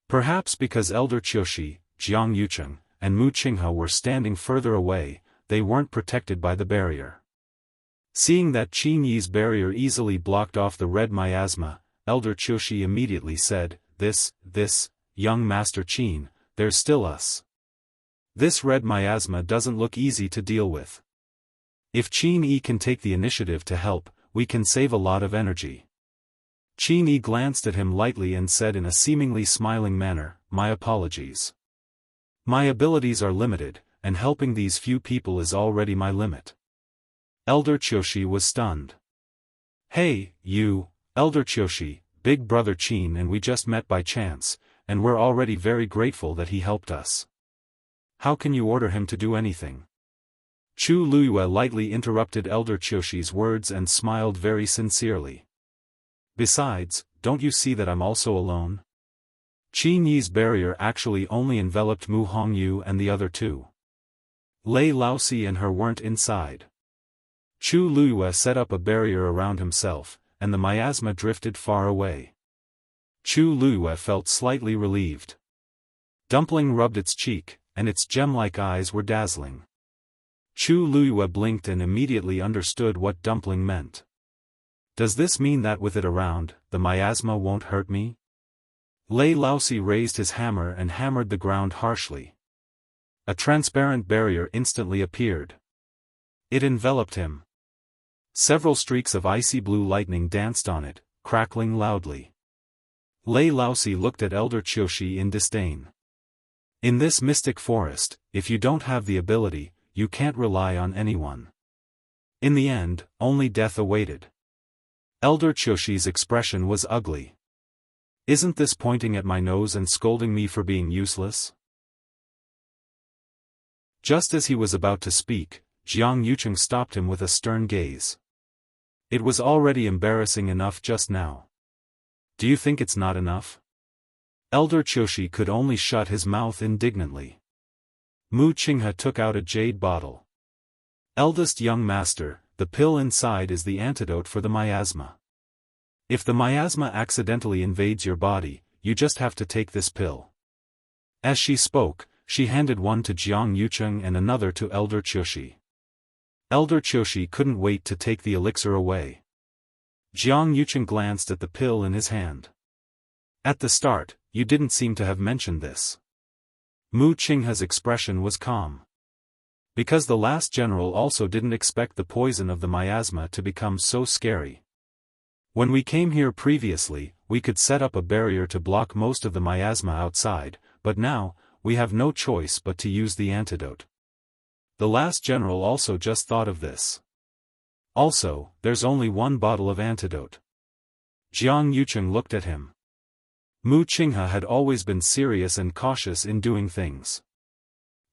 A: Perhaps because Elder Qiushi, Jiang Yucheng, and Mu Qinghe were standing further away, they weren't protected by the barrier. Seeing that Qin Yi's barrier easily blocked off the red miasma, Elder Qiushi immediately said, This, young Master Qin, there's still us. This red miasma doesn't look easy to deal with. If Qin Yi can take the initiative to help, we can save a lot of energy. Qin Yi glanced at him lightly and said in a seemingly smiling manner, My apologies. My abilities are limited, and helping these few people is already my limit. Elder Qiushi was stunned. Hey, you, Elder Qiushi, big brother Qin, and we just met by chance, and we're already very grateful that he helped us. How can you order him to do anything? Chu Luyue lightly interrupted Elder Qiushi's words and smiled very sincerely. Besides, don't you see that I'm also alone? Qin Yi's barrier actually only enveloped Mu Hongyu and the other two. Lei Laosi and her weren't inside. Chu Luyue set up a barrier around himself, and the miasma drifted far away. Chu Luyue felt slightly relieved. Dumpling rubbed its cheek, and its gem-like eyes were dazzling. Chu Luyue blinked and immediately understood what Dumpling meant. Does this mean that with it around, the miasma won't hurt me? Lei Laosi raised his hammer and hammered the ground harshly. A transparent barrier instantly appeared. It enveloped him. Several streaks of icy blue lightning danced on it, crackling loudly. Lei Laosi looked at Elder Qiushi in disdain. In this mystic forest, if you don't have the ability, you can't rely on anyone. In the end, only death awaited. Elder Qiushi's expression was ugly. Isn't this pointing at my nose and scolding me for being useless? Just as he was about to speak, Jiang Yucheng stopped him with a stern gaze. It was already embarrassing enough just now. Do you think it's not enough? Elder Qiushi could only shut his mouth indignantly. Mu Qinghe took out a jade bottle. Eldest young master, the pill inside is the antidote for the miasma. If the miasma accidentally invades your body, you just have to take this pill. As she spoke, she handed one to Jiang Yucheng and another to Elder Qiushi. Elder Qiushi couldn't wait to take the elixir away. Jiang Yucheng glanced at the pill in his hand. At the start, you didn't seem to have mentioned this. Mu Qinghe's expression was calm. Because the last general also didn't expect the poison of the miasma to become so scary. When we came here previously, we could set up a barrier to block most of the miasma outside, but now, we have no choice but to use the antidote. The last general also just thought of this. Also, there's only one bottle of antidote. Jiang Yucheng looked at him. Mu Qinghe had always been serious and cautious in doing things.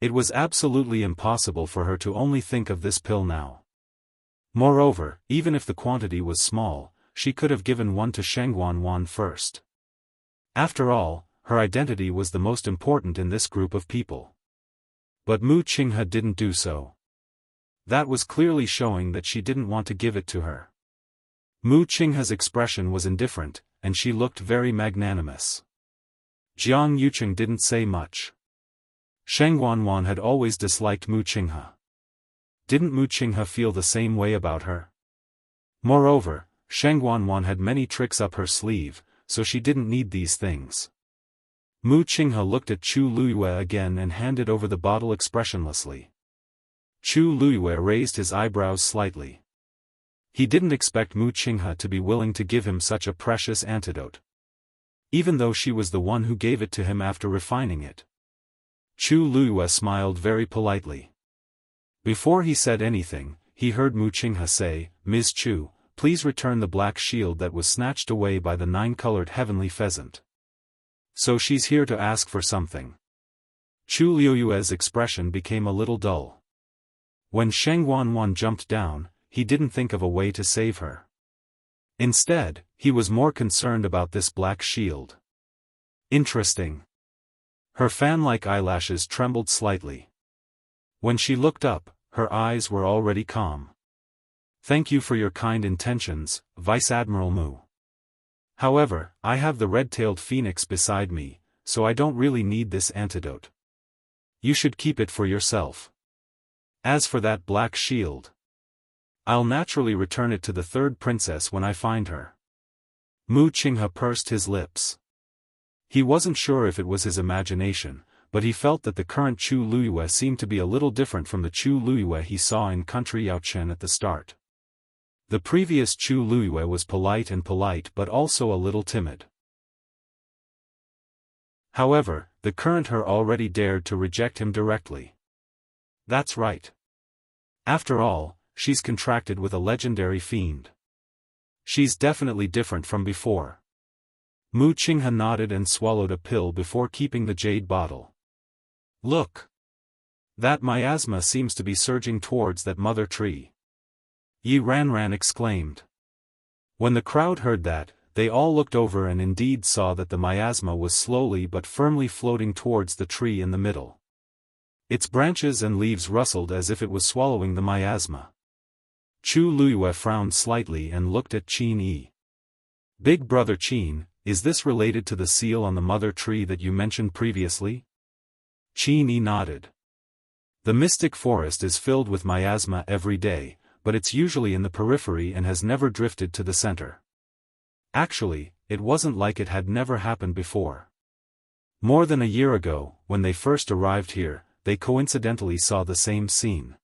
A: It was absolutely impossible for her to only think of this pill now. Moreover, even if the quantity was small, she could have given one to Shengguan Wan first. After all, her identity was the most important in this group of people. But Mu Qinghe didn't do so. That was clearly showing that she didn't want to give it to her. Mu Qinghe's expression was indifferent, and she looked very magnanimous. Jiang Yucheng didn't say much. Sheng Wanwan had always disliked Mu Qinghe. Didn't Mu Qinghe feel the same way about her? Moreover, Sheng Wanwan had many tricks up her sleeve, so she didn't need these things. Mu Qinghe looked at Chu Luiyue again and handed over the bottle expressionlessly. Chu Luiyue raised his eyebrows slightly. He didn't expect Mu Qinghe to be willing to give him such a precious antidote. Even though she was the one who gave it to him after refining it. Chu Luiyue smiled very politely. Before he said anything, he heard Mu Qinghe say, "Ms. Chu, please return the black shield that was snatched away by the 9-colored heavenly pheasant." So she's here to ask for something. Chu Luiyue's expression became a little dull. When Sheng Wanwan jumped down, he didn't think of a way to save her. Instead, he was more concerned about this black shield. Interesting. Her fan-like eyelashes trembled slightly. When she looked up, her eyes were already calm. "Thank you for your kind intentions, Vice Admiral Mu. However, I have the red-tailed phoenix beside me, so I don't really need this antidote. You should keep it for yourself. As for that black shield, I'll naturally return it to the third princess when I find her." Mu Qinghe pursed his lips. He wasn't sure if it was his imagination, but he felt that the current Chu Luiyue seemed to be a little different from the Chu Luiyue he saw in country Yaochen at the start. The previous Chu Luiyue was polite but also a little timid. However, the current her already dared to reject him directly. That's right. After all, she's contracted with a legendary fiend. She's definitely different from before. Mu Qinghe nodded and swallowed a pill before keeping the jade bottle. "Look! That miasma seems to be surging towards that mother tree," Yi Ranran exclaimed. When the crowd heard that, they all looked over and indeed saw that the miasma was slowly but firmly floating towards the tree in the middle. Its branches and leaves rustled as if it was swallowing the miasma. Chu Luiyue frowned slightly and looked at Qin Yi. "Big brother Qin, is this related to the seal on the mother tree that you mentioned previously?" Qin Yi nodded. "The mystic forest is filled with miasma every day, but it's usually in the periphery and has never drifted to the center. Actually, it wasn't like it had never happened before. More than a year ago, when they first arrived here, they coincidentally saw the same scene.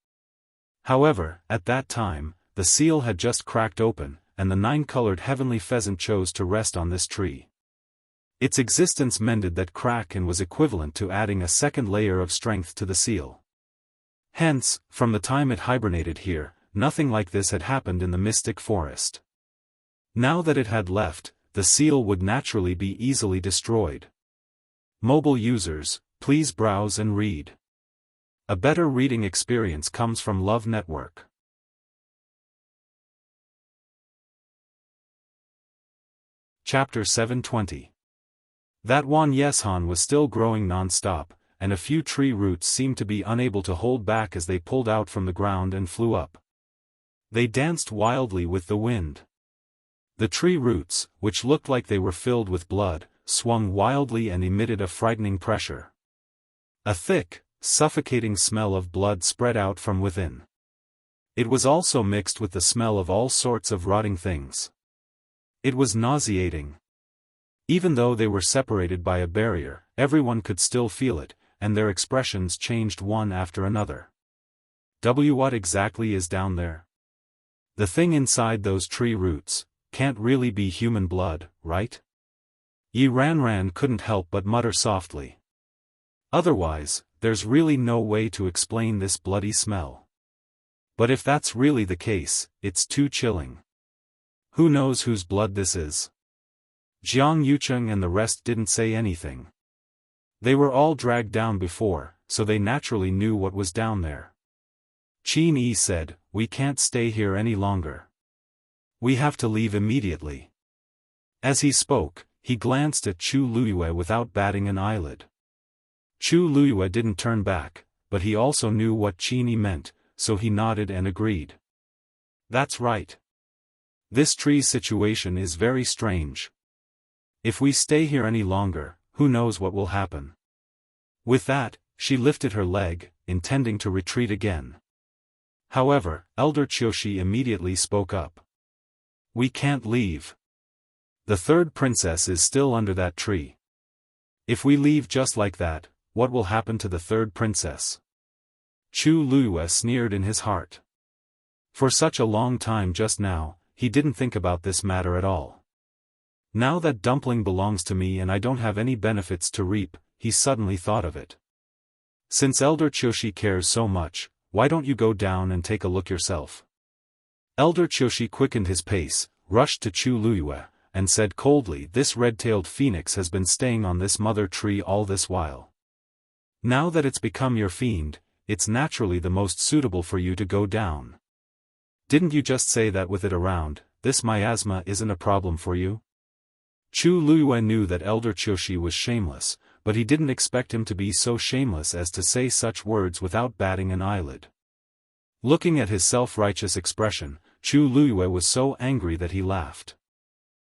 A: However, at that time, the seal had just cracked open, and the 9-colored heavenly pheasant chose to rest on this tree. Its existence mended that crack and was equivalent to adding a second layer of strength to the seal. Hence, from the time it hibernated here, nothing like this had happened in the mystic forest. Now that it had left, the seal would naturally be easily destroyed. Mobile users, please browse and read. A better reading experience comes from Love Network. Chapter 720. That Wan Yeshan was still growing non-stop, and a few tree roots seemed to be unable to hold back as they pulled out from the ground and flew up. They danced wildly with the wind. The tree roots, which looked like they were filled with blood, swung wildly and emitted a frightening pressure. A thick, suffocating smell of blood spread out from within. It was also mixed with the smell of all sorts of rotting things. It was nauseating. Even though they were separated by a barrier, everyone could still feel it, and their expressions changed one after another. What exactly is down there? The thing inside those tree roots can't really be human blood, right? Yi Ranran couldn't help but mutter softly. Otherwise, there's really no way to explain this bloody smell. But if that's really the case, it's too chilling. Who knows whose blood this is? Jiang Yucheng and the rest didn't say anything. They were all dragged down before, so they naturally knew what was down there. Qin Yi said, "We can't stay here any longer. We have to leave immediately." As he spoke, he glanced at Chu Luiyue without batting an eyelid. Chu Luiyue didn't turn back, but he also knew what Qin Yi meant, so he nodded and agreed. "That's right. This tree situation is very strange. If we stay here any longer, who knows what will happen." With that, She lifted her leg, intending to retreat again. However, Elder Qiushi immediately spoke up. "We can't leave. The third princess is still under that tree. If we leave just like that, what will happen to the third princess?" Chu Luyue sneered in his heart. For such a long time just now, he didn't think about this matter at all. Now that Dumpling belongs to me and I don't have any benefits to reap, he suddenly thought of it. Since Elder Qiushi cares so much, why don't you go down and take a look yourself? Elder Qiushi quickened his pace, rushed to Chu Luyue, and said coldly, "This red-tailed phoenix has been staying on this mother tree all this while. Now that it's become your fiend, it's naturally the most suitable for you to go down. Didn't you just say that with it around, this miasma isn't a problem for you?" Chu Luyue knew that Elder Qiushi was shameless, but he didn't expect him to be so shameless as to say such words without batting an eyelid. Looking at his self-righteous expression, Chu Luyue was so angry that he laughed.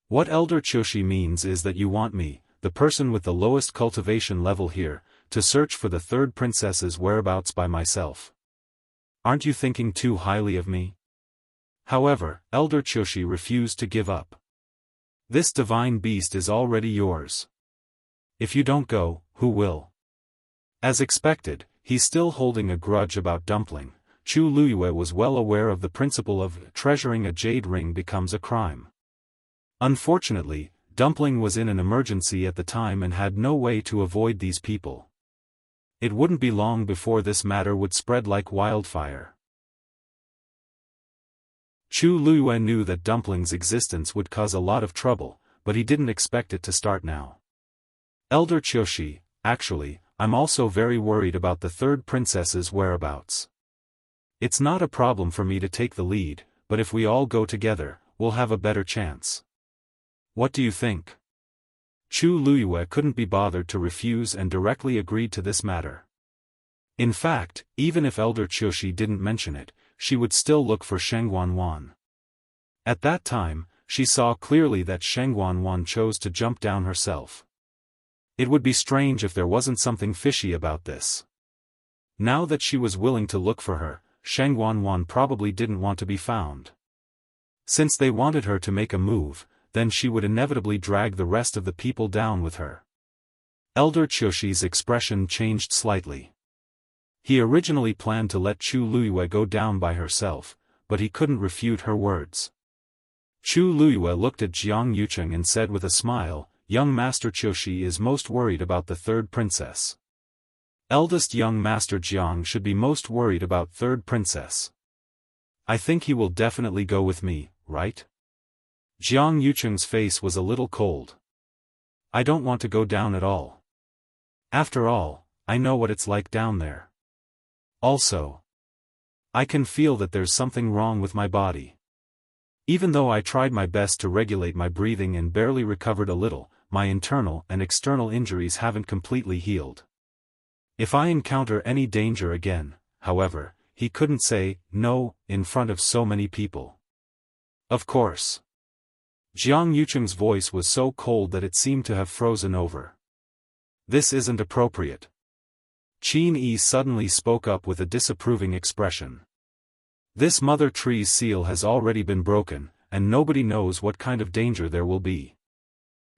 A: "What Elder Qiushi means is that you want me, the person with the lowest cultivation level here, to search for the third princess's whereabouts by myself. Aren't you thinking too highly of me?" However, Elder Qiushi refused to give up. "This divine beast is already yours. If you don't go, who will?" As expected, he's still holding a grudge about Dumpling. Chu Luyue was well aware of the principle of treasuring a jade ring becomes a crime. Unfortunately, Dumpling was in an emergency at the time and had no way to avoid these people. It wouldn't be long before this matter would spread like wildfire. Chu Luyue knew that Dumpling's existence would cause a lot of trouble, but he didn't expect it to start now. "Elder Qiushi, actually, I'm also very worried about the third princess's whereabouts. It's not a problem for me to take the lead, but if we all go together, we'll have a better chance. What do you think?" Chu Luyue couldn't be bothered to refuse and directly agreed to this matter. In fact, even if Elder Qiushi didn't mention it, she would still look for Sheng Wanwan. At that time, she saw clearly that Sheng Wanwan chose to jump down herself. It would be strange if there wasn't something fishy about this. Now that she was willing to look for her, Sheng Wanwan probably didn't want to be found. Since they wanted her to make a move, then she would inevitably drag the rest of the people down with her. Elder Qiushi's expression changed slightly. He originally planned to let Chu Luyue go down by herself, but he couldn't refute her words. Chu Luyue looked at Jiang Yucheng and said with a smile, "Young Master Qiushi is most worried about the third princess. Eldest young Master Jiang should be most worried about third princess. I think he will definitely go with me, right?" Jiang Yucheng's face was a little cold. "I don't want to go down at all. After all, I know what it's like down there. Also, I can feel that there's something wrong with my body. Even though I tried my best to regulate my breathing and barely recovered a little, my internal and external injuries haven't completely healed. If I encounter any danger again," however, he couldn't say no in front of so many people. "Of course." Jiang Yucheng's voice was so cold that it seemed to have frozen over. "This isn't appropriate." Qin Yi suddenly spoke up with a disapproving expression. "This mother tree's seal has already been broken, and nobody knows what kind of danger there will be.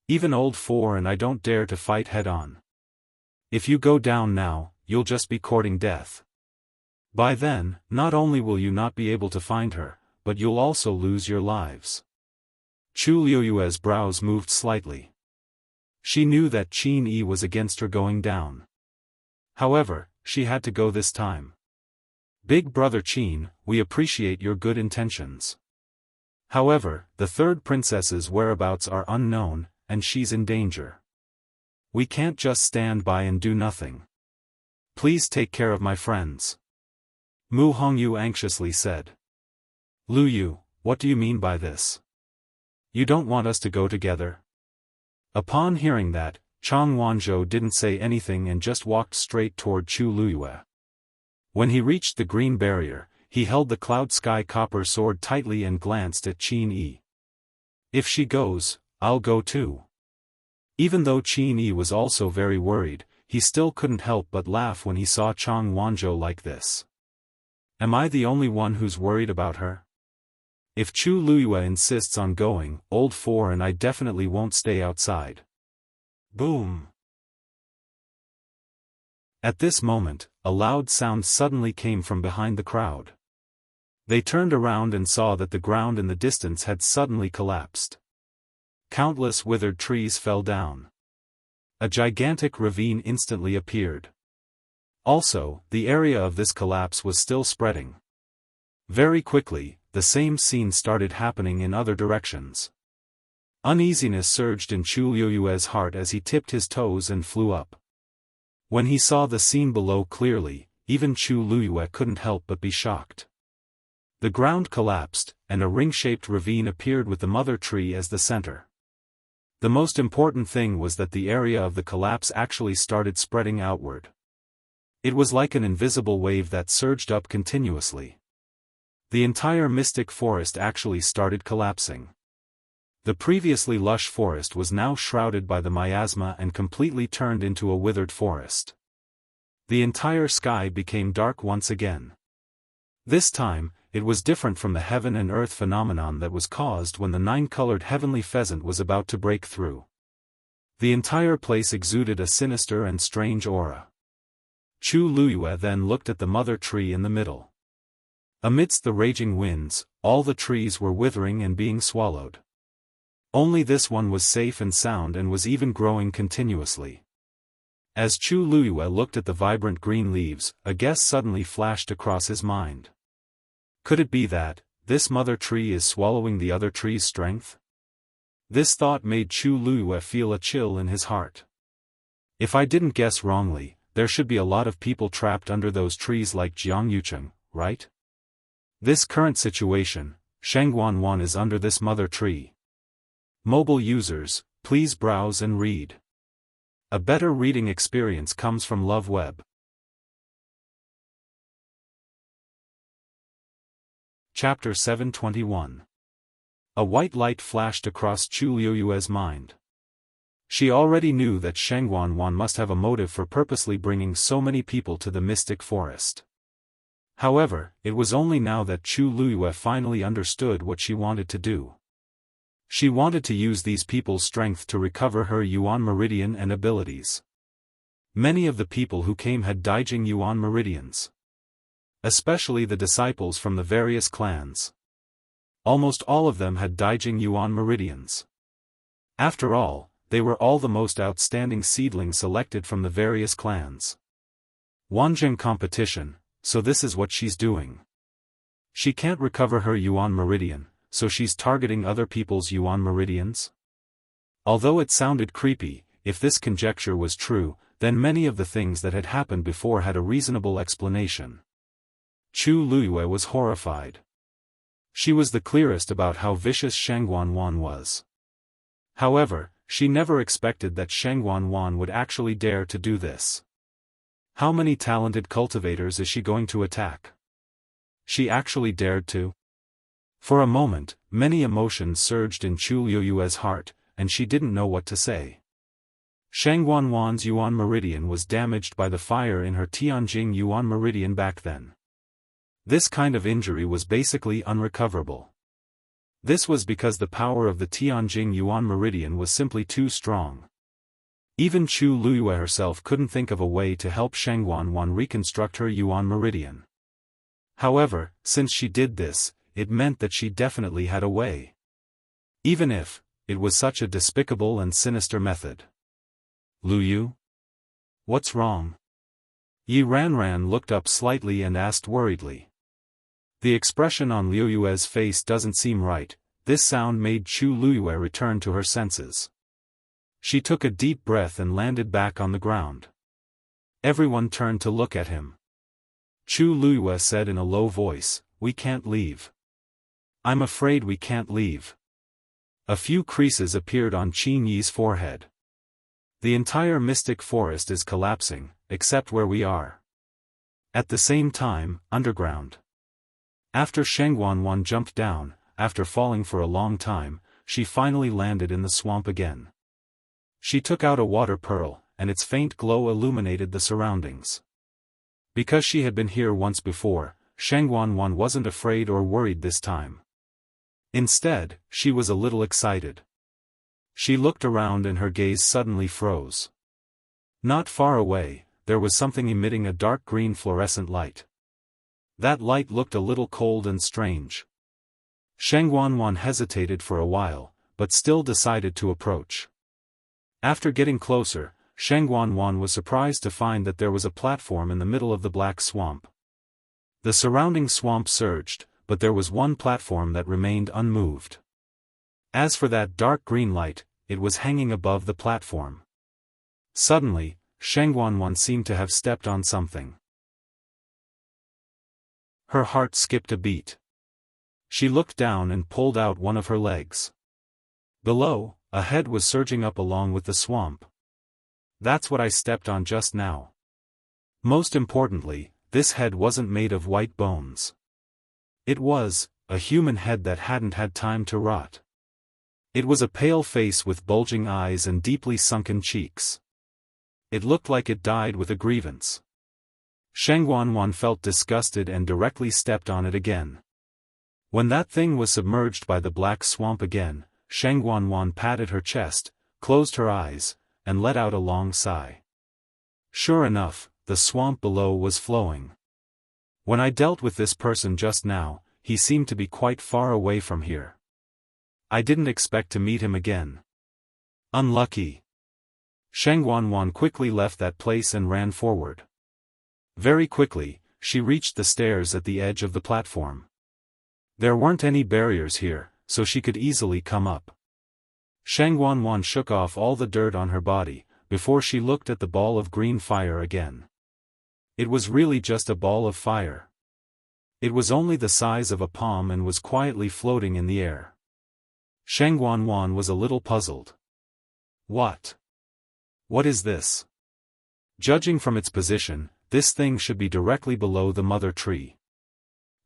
A: Even old Four and I don't dare to fight head-on. If you go down now, you'll just be courting death. By then, not only will you not be able to find her, but you'll also lose your lives." Chu Luyue's brows moved slightly. She knew that Qin Yi was against her going down. However, she had to go this time. "Big brother Qin, we appreciate your good intentions. However, the third princess's whereabouts are unknown, and she's in danger. We can't just stand by and do nothing. Please take care of my friends." Mu Hongyu anxiously said. "Lu Yu, what do you mean by this? You don't want us to go together?" Upon hearing that, Chang Wanzhou didn't say anything and just walked straight toward Chu Luyue. When he reached the green barrier, he held the cloud sky copper sword tightly and glanced at Qin Yi. "If she goes, I'll go too." Even though Qin Yi was also very worried, he still couldn't help but laugh when he saw Chang Wanzhou like this. Am I the only one who's worried about her? If Chu Luyue insists on going, old 4 and I definitely won't stay outside. Boom! At this moment, a loud sound suddenly came from behind the crowd. They turned around and saw that the ground in the distance had suddenly collapsed. Countless withered trees fell down. A gigantic ravine instantly appeared. Also, the area of this collapse was still spreading. Very quickly, the same scene started happening in other directions. Uneasiness surged in Chu Luyue's heart as he tipped his toes and flew up. When he saw the scene below clearly, even Chu Luyue couldn't help but be shocked. The ground collapsed, and a ring-shaped ravine appeared with the mother tree as the center. The most important thing was that the area of the collapse actually started spreading outward. It was like an invisible wave that surged up continuously. The entire mystic forest actually started collapsing. The previously lush forest was now shrouded by the miasma and completely turned into a withered forest. The entire sky became dark once again. This time, it was different from the heaven and earth phenomenon that was caused when the 9-colored heavenly pheasant was about to break through. The entire place exuded a sinister and strange aura. Chu Luyue then looked at the mother tree in the middle. Amidst the raging winds, all the trees were withering and being swallowed. Only this one was safe and sound and was even growing continuously. As Chu Luyue looked at the vibrant green leaves, a guess suddenly flashed across his mind. Could it be that, this mother tree is swallowing the other tree's strength? This thought made Chu Luyue feel a chill in his heart. If I didn't guess wrongly, there should be a lot of people trapped under those trees like Jiang Yucheng, right? This current situation, Shengguan is under this mother tree. Mobile users, please browse and read. A better reading experience comes from Love Web. Chapter 721. A white light flashed across Chu Luyue's mind. She already knew that Shengguan must have a motive for purposely bringing so many people to the mystic forest. However, it was only now that Chu Luyue finally understood what she wanted to do. She wanted to use these people's strength to recover her Yuan Meridian and abilities. Many of the people who came had Daijing Yuan Meridians. Especially the disciples from the various clans. Almost all of them had Daijing Yuan Meridians. After all, they were all the most outstanding seedlings selected from the various clans. Wanzheng competition, so this is what she's doing. She can't recover her Yuan Meridian, so she's targeting other people's Yuan Meridians? Although it sounded creepy, if this conjecture was true, then many of the things that had happened before had a reasonable explanation. Chu Luyue was horrified. She was the clearest about how vicious Shengguan was. However, she never expected that Shengguan would actually dare to do this. How many talented cultivators is she going to attack? She actually dared to? For a moment, many emotions surged in Chu Luyue's heart, and she didn't know what to say. Shengguan Yuan Meridian was damaged by the fire in her Tianjing Yuan Meridian back then. This kind of injury was basically unrecoverable. This was because the power of the Tianjing Yuan Meridian was simply too strong. Even Chu Luyue herself couldn't think of a way to help Shengguan reconstruct her Yuan Meridian. However, since she did this, it meant that she definitely had a way. Even if, it was such a despicable and sinister method. Luyu? What's wrong? Yi Ranran looked up slightly and asked worriedly. The expression on Liu Yue's face doesn't seem right. This sound made Chu Luyue return to her senses. She took a deep breath and landed back on the ground. Everyone turned to look at him. Chu Luyue said in a low voice, "We can't leave. I'm afraid we can't leave." A few creases appeared on Qin Yi's forehead. The entire mystic forest is collapsing, except where we are. At the same time, underground. After Shengguan jumped down, after falling for a long time, she finally landed in the swamp again. She took out a water pearl, and its faint glow illuminated the surroundings. Because she had been here once before, Shangguan wasn't afraid or worried this time. Instead, she was a little excited. She looked around and her gaze suddenly froze. Not far away, there was something emitting a dark green fluorescent light. That light looked a little cold and strange. Shangguan hesitated for a while, but still decided to approach. After getting closer, Shangguan was surprised to find that there was a platform in the middle of the black swamp. The surrounding swamp surged, but there was one platform that remained unmoved. As for that dark green light, it was hanging above the platform. Suddenly, Shangguan seemed to have stepped on something. Her heart skipped a beat. She looked down and pulled out one of her legs. Below, a head was surging up along with the swamp. That's what I stepped on just now. Most importantly, this head wasn't made of white bones. It was a human head that hadn't had time to rot. It was a pale face with bulging eyes and deeply sunken cheeks. It looked like it died with a grievance. Shangguan felt disgusted and directly stepped on it again. When that thing was submerged by the black swamp again, Shangguan patted her chest, closed her eyes, and let out a long sigh. Sure enough, the swamp below was flowing. When I dealt with this person just now, he seemed to be quite far away from here. I didn't expect to meet him again. Unlucky. Shangguan quickly left that place and ran forward. Very quickly, she reached the stairs at the edge of the platform. There weren't any barriers here, so she could easily come up. Shangguan shook off all the dirt on her body, before she looked at the ball of green fire again. It was really just a ball of fire. It was only the size of a palm and was quietly floating in the air. Shangguan was a little puzzled. What is this? Judging from its position, this thing should be directly below the mother tree.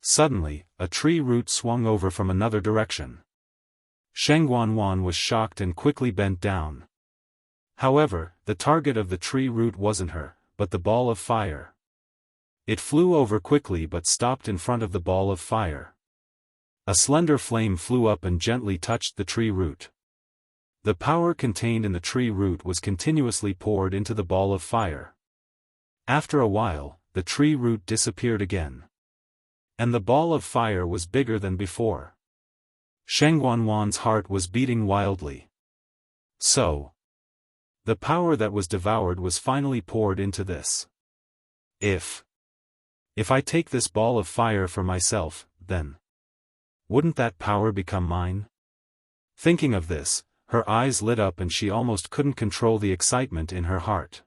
A: Suddenly, a tree root swung over from another direction. Shangguan was shocked and quickly bent down. However, the target of the tree root wasn't her, but the ball of fire. It flew over quickly but stopped in front of the ball of fire. A slender flame flew up and gently touched the tree root. The power contained in the tree root was continuously poured into the ball of fire. After a while, the tree root disappeared again. And the ball of fire was bigger than before. Shangguan's heart was beating wildly. So, the power that was devoured was finally poured into this. If I take this ball of fire for myself, then wouldn't that power become mine? Thinking of this, her eyes lit up and she almost couldn't control the excitement in her heart.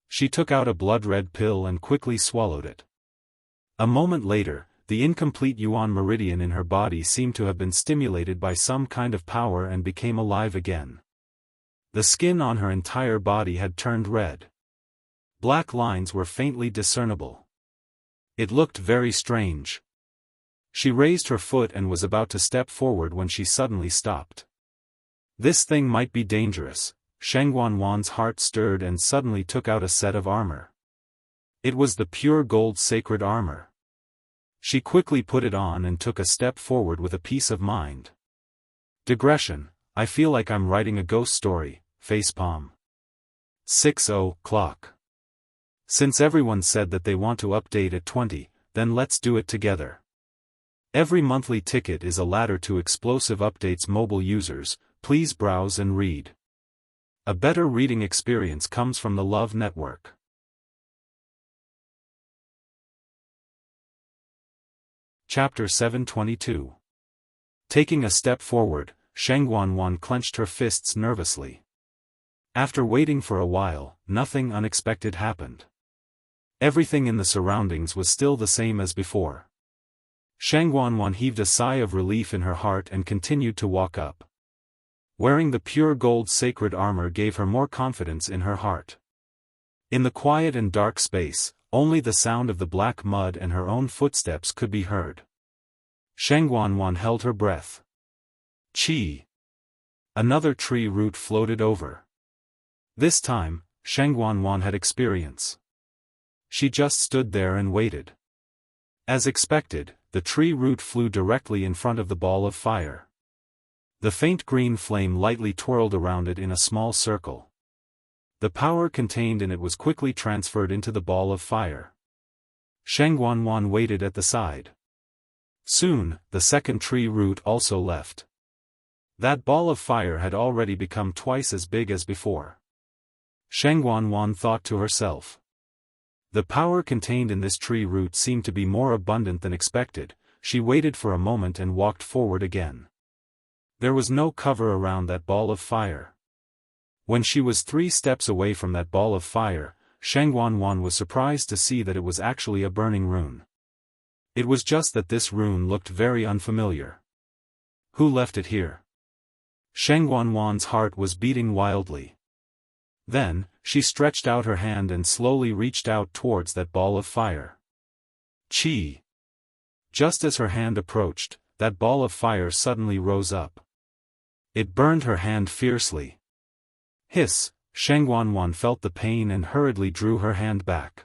A: She took out a blood-red pill and quickly swallowed it. A moment later, the incomplete yuan meridian in her body seemed to have been stimulated by some kind of power and became alive again. The skin on her entire body had turned red. Black lines were faintly discernible. It looked very strange. She raised her foot and was about to step forward when she suddenly stopped. This thing might be dangerous. Shangguan's heart stirred and suddenly took out a set of armor. It was the pure gold sacred armor. She quickly put it on and took a step forward with a peace of mind. Digression, I feel like I'm writing a ghost story, facepalm. 6:00. Since everyone said that they want to update at 20, then let's do it together. Every monthly ticket is a ladder to explosive updates. Mobile users, please browse and read. A better reading experience comes from the Love Network. Chapter 722. Taking a step forward, Shangguan clenched her fists nervously. After waiting for a while, nothing unexpected happened. Everything in the surroundings was still the same as before. Shangguan heaved a sigh of relief in her heart and continued to walk up. Wearing the pure gold sacred armor gave her more confidence in her heart. In the quiet and dark space, only the sound of the black mud and her own footsteps could be heard. Shangguan held her breath. Chi! Another tree root floated over. This time, Shangguan had experience. She just stood there and waited. As expected, the tree root flew directly in front of the ball of fire. The faint green flame lightly twirled around it in a small circle. The power contained in it was quickly transferred into the ball of fire. Shangguan waited at the side. Soon, the second tree root also left. That ball of fire had already become twice as big as before. Shangguan thought to herself. The power contained in this tree root seemed to be more abundant than expected. She waited for a moment and walked forward again. There was no cover around that ball of fire. When she was 3 steps away from that ball of fire, Shangguan was surprised to see that it was actually a burning rune. It was just that this rune looked very unfamiliar. Who left it here? Shangguan's heart was beating wildly. Then, she stretched out her hand and slowly reached out towards that ball of fire. Chi! Just as her hand approached, that ball of fire suddenly rose up. It burned her hand fiercely. Hiss! Shangguan felt the pain and hurriedly drew her hand back.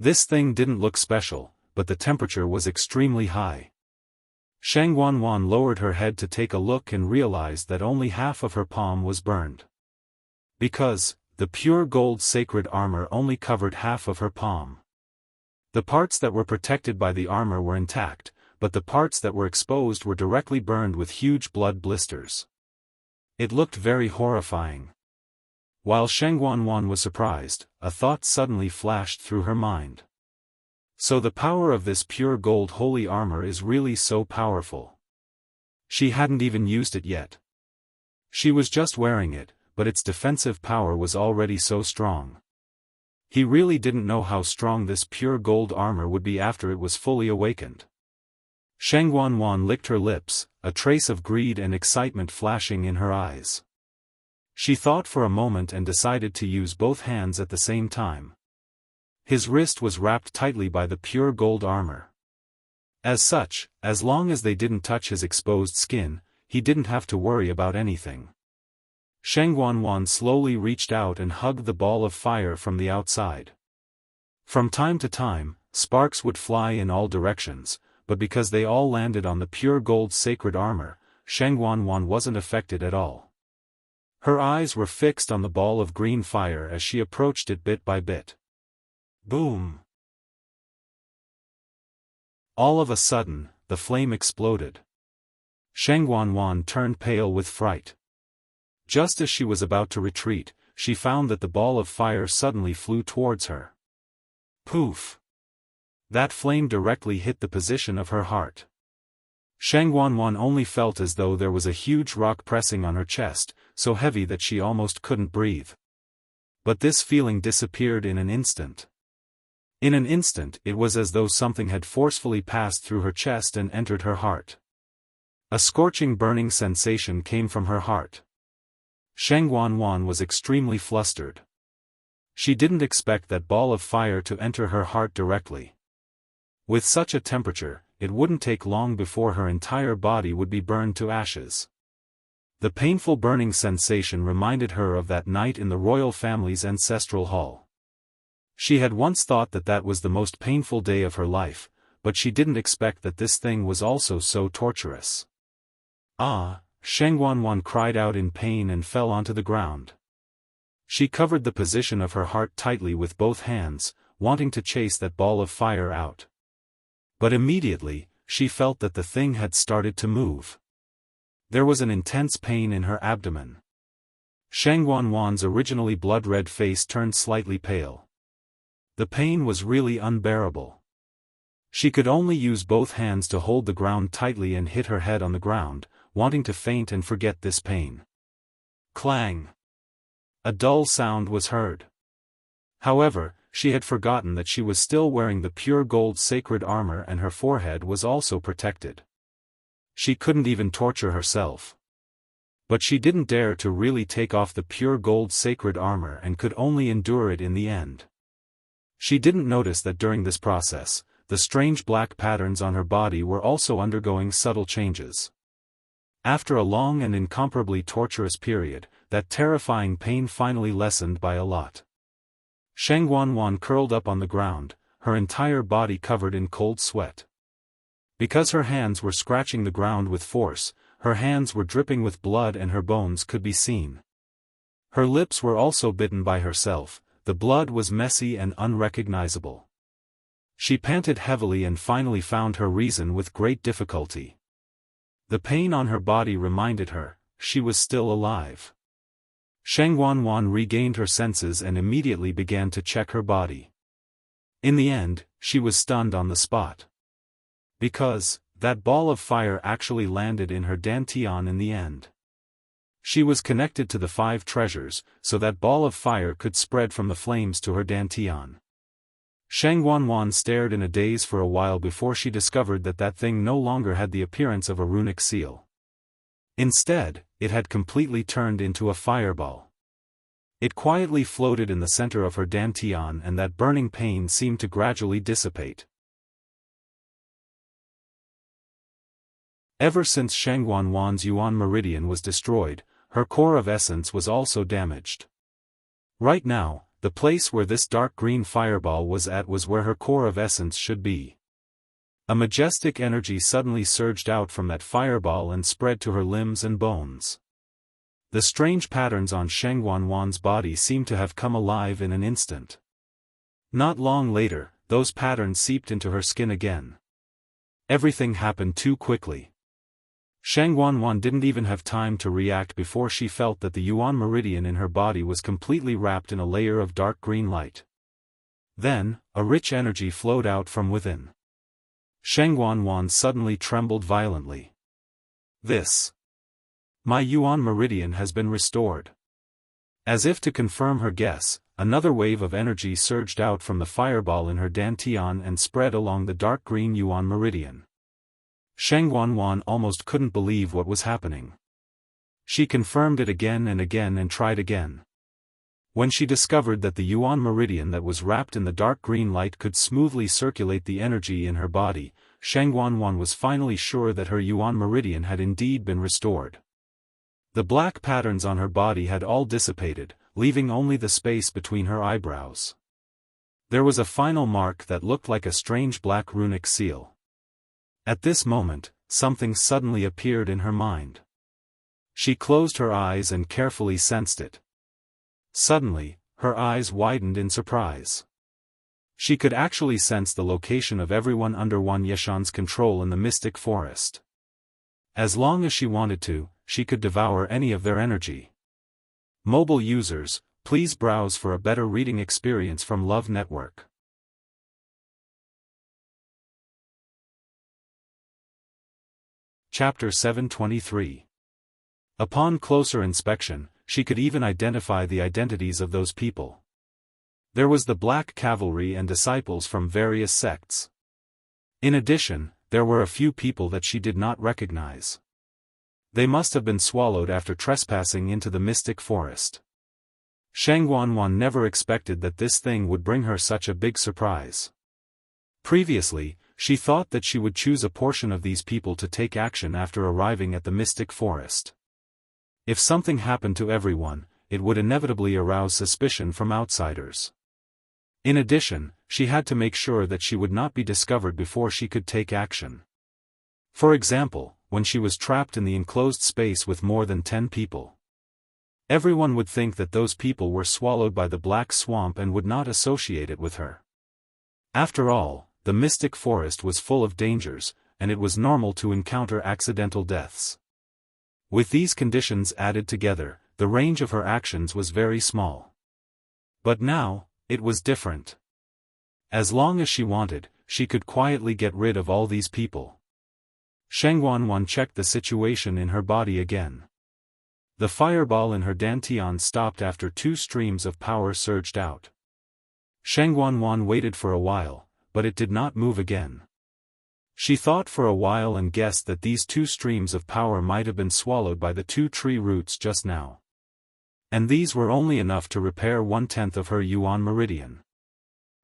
A: This thing didn't look special, but the temperature was extremely high. Shangguan lowered her head to take a look and realized that only half of her palm was burned. Because, the pure gold sacred armor only covered half of her palm. The parts that were protected by the armor were intact, but the parts that were exposed were directly burned with huge blood blisters. It looked very horrifying. While Shangguan was surprised, a thought suddenly flashed through her mind. So the power of this pure gold holy armor is really so powerful. She hadn't even used it yet. She was just wearing it, but its defensive power was already so strong. He really didn't know how strong this pure gold armor would be after it was fully awakened. Shangguan licked her lips, a trace of greed and excitement flashing in her eyes. She thought for a moment and decided to use both hands at the same time. His wrist was wrapped tightly by the pure gold armor. As such, as long as they didn't touch his exposed skin, he didn't have to worry about anything. Shangguan slowly reached out and hugged the ball of fire from the outside. From time to time, sparks would fly in all directions, but because they all landed on the pure gold sacred armor, Shangguan wasn't affected at all. Her eyes were fixed on the ball of green fire as she approached it bit by bit. Boom! All of a sudden, the flame exploded. Shangguan turned pale with fright. Just as she was about to retreat, she found that the ball of fire suddenly flew towards her. Poof! That flame directly hit the position of her heart. Shangguan only felt as though there was a huge rock pressing on her chest, so heavy that she almost couldn't breathe. But this feeling disappeared in an instant. In an instant it was as though something had forcefully passed through her chest and entered her heart. A scorching burning sensation came from her heart. Shangguan was extremely flustered. She didn't expect that ball of fire to enter her heart directly. With such a temperature, it wouldn't take long before her entire body would be burned to ashes. The painful burning sensation reminded her of that night in the royal family's ancestral hall. She had once thought that that was the most painful day of her life, but she didn't expect that this thing was also so torturous. Ah! Shangguan cried out in pain and fell onto the ground. She covered the position of her heart tightly with both hands, wanting to chase that ball of fire out. But immediately, she felt that the thing had started to move. There was an intense pain in her abdomen. Shangguan's originally blood-red face turned slightly pale. The pain was really unbearable. She could only use both hands to hold the ground tightly and hit her head on the ground, wanting to faint and forget this pain. Clang! A dull sound was heard. However, she had forgotten that she was still wearing the pure gold sacred armor and her forehead was also protected. She couldn't even torture herself. But she didn't dare to really take off the pure gold sacred armor and could only endure it in the end. She didn't notice that during this process, the strange black patterns on her body were also undergoing subtle changes. After a long and incomparably torturous period, that terrifying pain finally lessened by a lot. Sheng Wanwan curled up on the ground, her entire body covered in cold sweat. Because her hands were scratching the ground with force, her hands were dripping with blood and her bones could be seen. Her lips were also bitten by herself, the blood was messy and unrecognizable. She panted heavily and finally found her reason with great difficulty. The pain on her body reminded her, she was still alive. Sheng Wanwan regained her senses and immediately began to check her body. In the end, she was stunned on the spot. Because, that ball of fire actually landed in her dantian in the end. She was connected to the 5 treasures, so that ball of fire could spread from the flames to her dantian. Sheng Wanwan stared in a daze for a while before she discovered that that thing no longer had the appearance of a runic seal. Instead, it had completely turned into a fireball. It quietly floated in the center of her dantian and that burning pain seemed to gradually dissipate. Ever since Sheng Wanwan's Yuan meridian was destroyed, her core of essence was also damaged. Right now, the place where this dark green fireball was at was where her core of essence should be. A majestic energy suddenly surged out from that fireball and spread to her limbs and bones. The strange patterns on Sheng Wanwan's body seemed to have come alive in an instant. Not long later, those patterns seeped into her skin again. Everything happened too quickly. Sheng Wanwan didn't even have time to react before she felt that the Yuan meridian in her body was completely wrapped in a layer of dark green light. Then, a rich energy flowed out from within. Sheng Wanwan suddenly trembled violently. My Yuan meridian has been restored. As if to confirm her guess, another wave of energy surged out from the fireball in her dantian and spread along the dark green Yuan meridian. Sheng Wanwan almost couldn't believe what was happening. She confirmed it again and tried again. When she discovered that the Yuan meridian that was wrapped in the dark green light could smoothly circulate the energy in her body, Sheng Wanwan was finally sure that her Yuan meridian had indeed been restored. The black patterns on her body had all dissipated, leaving only the space between her eyebrows. There was a final mark that looked like a strange black runic seal. At this moment, something suddenly appeared in her mind. She closed her eyes and carefully sensed it. Suddenly, her eyes widened in surprise. She could actually sense the location of everyone under Wan Yeshan's control in the mystic forest. As long as she wanted to, she could devour any of their energy. Mobile users, please browse for a better reading experience from Love Network. Chapter 723. Upon closer inspection, she could even identify the identities of those people. There was the Black Cavalry and disciples from various sects. In addition, there were a few people that she did not recognize. They must have been swallowed after trespassing into the mystic forest. Sheng Wanwan never expected that this thing would bring her such a big surprise. Previously, she thought that she would choose a portion of these people to take action after arriving at the mystic forest. If something happened to everyone, it would inevitably arouse suspicion from outsiders. In addition, she had to make sure that she would not be discovered before she could take action. For example, when she was trapped in the enclosed space with more than 10 people. Everyone would think that those people were swallowed by the black swamp and would not associate it with her. After all, the mystic forest was full of dangers, and it was normal to encounter accidental deaths. With these conditions added together, the range of her actions was very small. But now, it was different. As long as she wanted, she could quietly get rid of all these people. Sheng Wanwan checked the situation in her body again. The fireball in her dantian stopped after 2 streams of power surged out. Sheng Wanwan waited for a while, but it did not move again. She thought for a while and guessed that these 2 streams of power might have been swallowed by the 2 tree roots just now. And these were only enough to repair 1/10 of her Yuan meridian.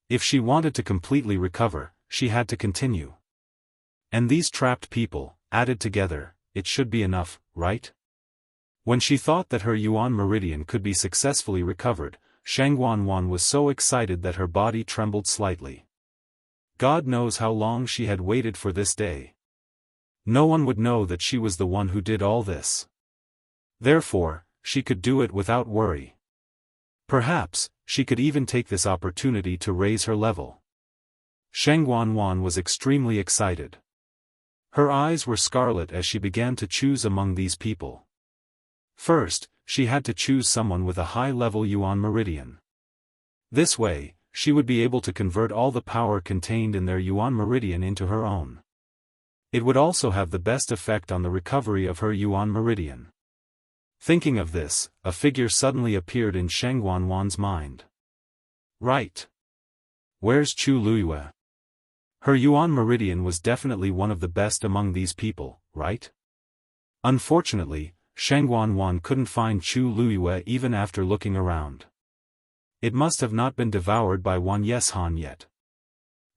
A: If she wanted to completely recover, she had to continue. And these trapped people, added together, it should be enough, right? When she thought that her Yuan meridian could be successfully recovered, Shang Wanwan was so excited that her body trembled slightly. God knows how long she had waited for this day. No one would know that she was the one who did all this. Therefore, she could do it without worry. Perhaps, she could even take this opportunity to raise her level. Shang Wanwan was extremely excited. Her eyes were scarlet as she began to choose among these people. First, she had to choose someone with a high-level Yuan meridian. This way, she would be able to convert all the power contained in their Yuan meridian into her own. It would also have the best effect on the recovery of her Yuan meridian. Thinking of this, a figure suddenly appeared in Shang Wanwan's mind. Right. Where's Chu Luiyue? Her Yuan meridian was definitely one of the best among these people, right? Unfortunately, Shang Wanwan couldn't find Chu Luiyue even after looking around. It must have not been devoured by Wan Yeshan yet.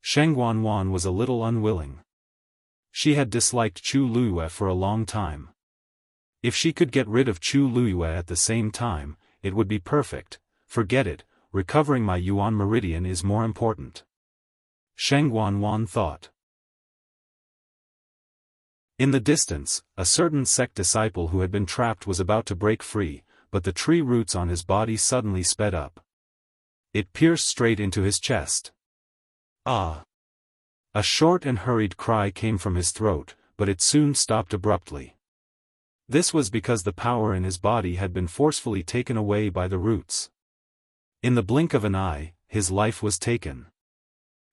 A: Shang Wanwan was a little unwilling. She had disliked Chu Luiyue for a long time. If she could get rid of Chu Luiyue at the same time, it would be perfect. Forget it, recovering my Yuan meridian is more important. Shang Wanwan thought. In the distance, a certain sect disciple who had been trapped was about to break free, but the tree roots on his body suddenly sped up. It pierced straight into his chest. Ah! A short and hurried cry came from his throat, but it soon stopped abruptly. This was because the power in his body had been forcefully taken away by the roots. In the blink of an eye, his life was taken.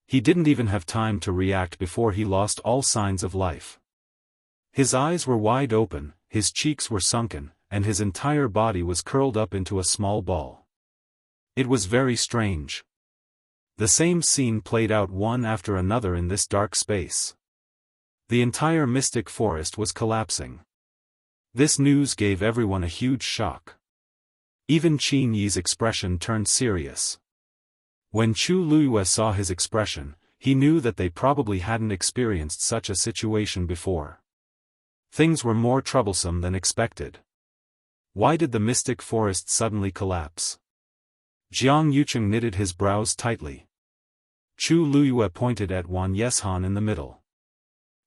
A: He didn't even have time to react before he lost all signs of life. His eyes were wide open, his cheeks were sunken, and his entire body was curled up into a small ball. It was very strange. The same scene played out one after another in this dark space. The entire mystic forest was collapsing. This news gave everyone a huge shock. Even Qin Yi's expression turned serious. When Chu Luiyue saw his expression, he knew that they probably hadn't experienced such a situation before. Things were more troublesome than expected. Why did the mystic forest suddenly collapse? Jiang Yucheng knitted his brows tightly. Chu Luiyue pointed at Wan Yeshan in the middle.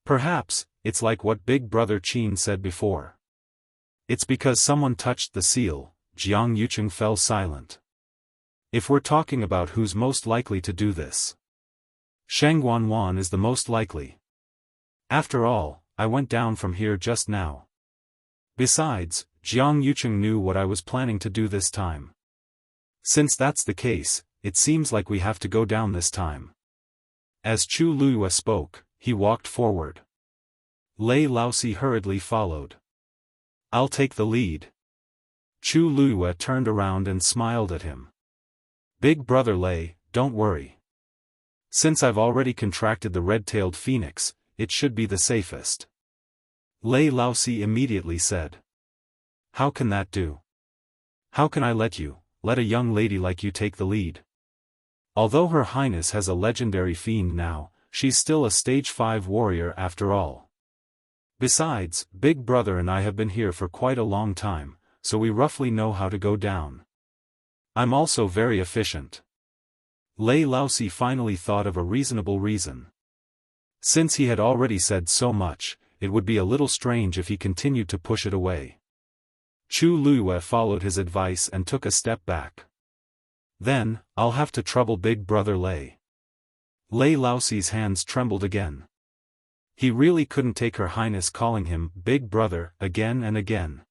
A: Perhaps, it's like what Big Brother Qin said before. It's because someone touched the seal. Jiang Yucheng fell silent. If we're talking about who's most likely to do this, Shang Wanwan is the most likely. After all, I went down from here just now. Besides, Jiang Yucheng knew what I was planning to do this time. Since that's the case, it seems like we have to go down this time. As Chu Luiyue spoke, he walked forward. Lei Laosi hurriedly followed. I'll take the lead. Chu Luiyue turned around and smiled at him. Big brother Lei, don't worry. Since I've already contracted the red-tailed phoenix, it should be the safest. Lei Laosi immediately said. How can that do? How can I let a young lady like you take the lead? Although Her Highness has a legendary fiend now, she's still a stage 5 warrior after all. Besides, Big Brother and I have been here for quite a long time, so we roughly know how to go down. I'm also very efficient. Lei Laosi finally thought of a reasonable reason. Since he had already said so much, it would be a little strange if he continued to push it away. Chu Luiyue followed his advice and took a step back. Then, I'll have to trouble Big Brother Lei. Lei Laosi's hands trembled again. He really couldn't take Her Highness calling him Big Brother again and again.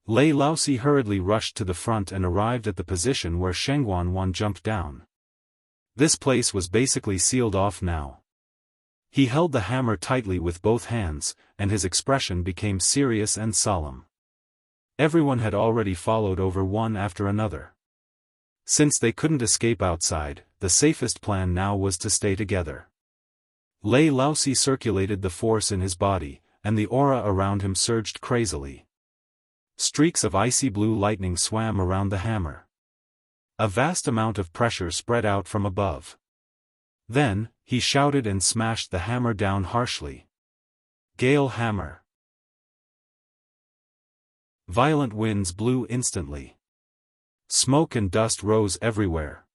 A: Lei Laosi hurriedly rushed to the front and arrived at the position where Shang Wanwan jumped down. This place was basically sealed off now. He held the hammer tightly with both hands, and his expression became serious and solemn. Everyone had already followed over one after another. Since they couldn't escape outside, the safest plan now was to stay together. Lei Laosi circulated the force in his body, and the aura around him surged crazily. Streaks of icy blue lightning swam around the hammer. A vast amount of pressure spread out from above. Then, he shouted and smashed the hammer down harshly. Gale hammer. Violent winds blew instantly. Smoke and dust rose everywhere.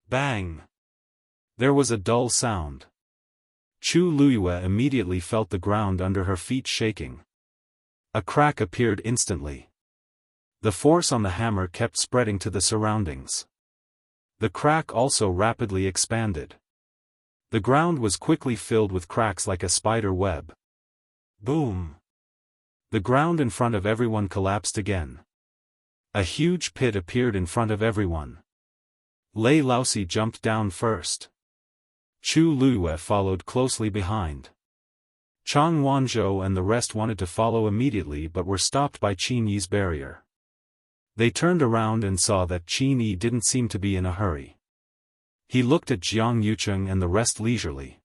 A: Bang! There was a dull sound. Chu Luyue immediately felt the ground under her feet shaking. A crack appeared instantly. The force on the hammer kept spreading to the surroundings. The crack also rapidly expanded. The ground was quickly filled with cracks like a spider web. Boom! The ground in front of everyone collapsed again. A huge pit appeared in front of everyone. Lei Laosi jumped down first. Chu Luyue followed closely behind. Chang Wanzhou and the rest wanted to follow immediately but were stopped by Qin Yi's barrier. They turned around and saw that Qin Yi didn't seem to be in a hurry. He looked at Jiang Yucheng and the rest leisurely.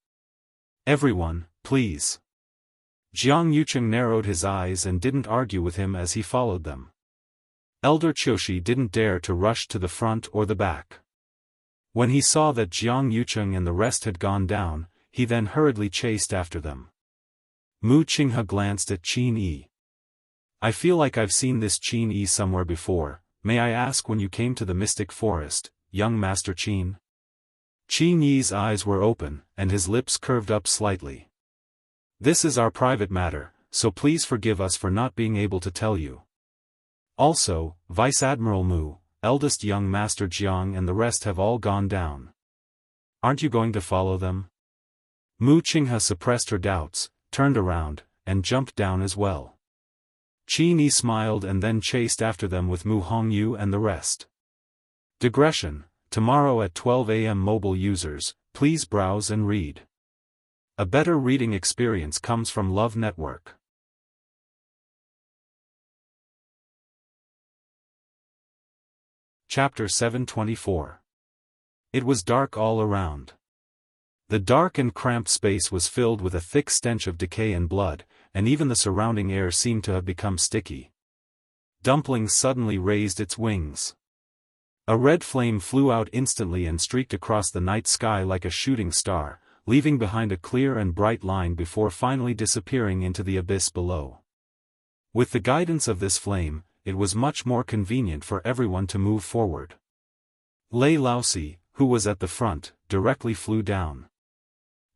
A: "Everyone, please." Jiang Yucheng narrowed his eyes and didn't argue with him as he followed them. Elder Qiushi didn't dare to rush to the front or the back. When he saw that Jiang Yucheng and the rest had gone down, he then hurriedly chased after them. Mu Qinghe glanced at Qin Yi. "I feel like I've seen this Qin Yi somewhere before. May I ask when you came to the Mystic Forest, young Master Qin?" Qin Yi's eyes were open, and his lips curved up slightly. "This is our private matter, so please forgive us for not being able to tell you. Also, Vice Admiral Mu, eldest young Master Jiang and the rest have all gone down. Aren't you going to follow them?" Mu Qinghe suppressed her doubts, turned around, and jumped down as well. Qin Yi smiled and then chased after them with Mu Hongyu and the rest. Digression: tomorrow at 12 a.m. mobile users, please browse and read. A better reading experience comes from Love Network. Chapter 724. It was dark all around. The dark and cramped space was filled with a thick stench of decay and blood, and even the surrounding air seemed to have become sticky. Dumpling suddenly raised its wings. A red flame flew out instantly and streaked across the night sky like a shooting star, leaving behind a clear and bright line before finally disappearing into the abyss below. With the guidance of this flame, it was much more convenient for everyone to move forward. Lei Laosi, who was at the front, directly flew down.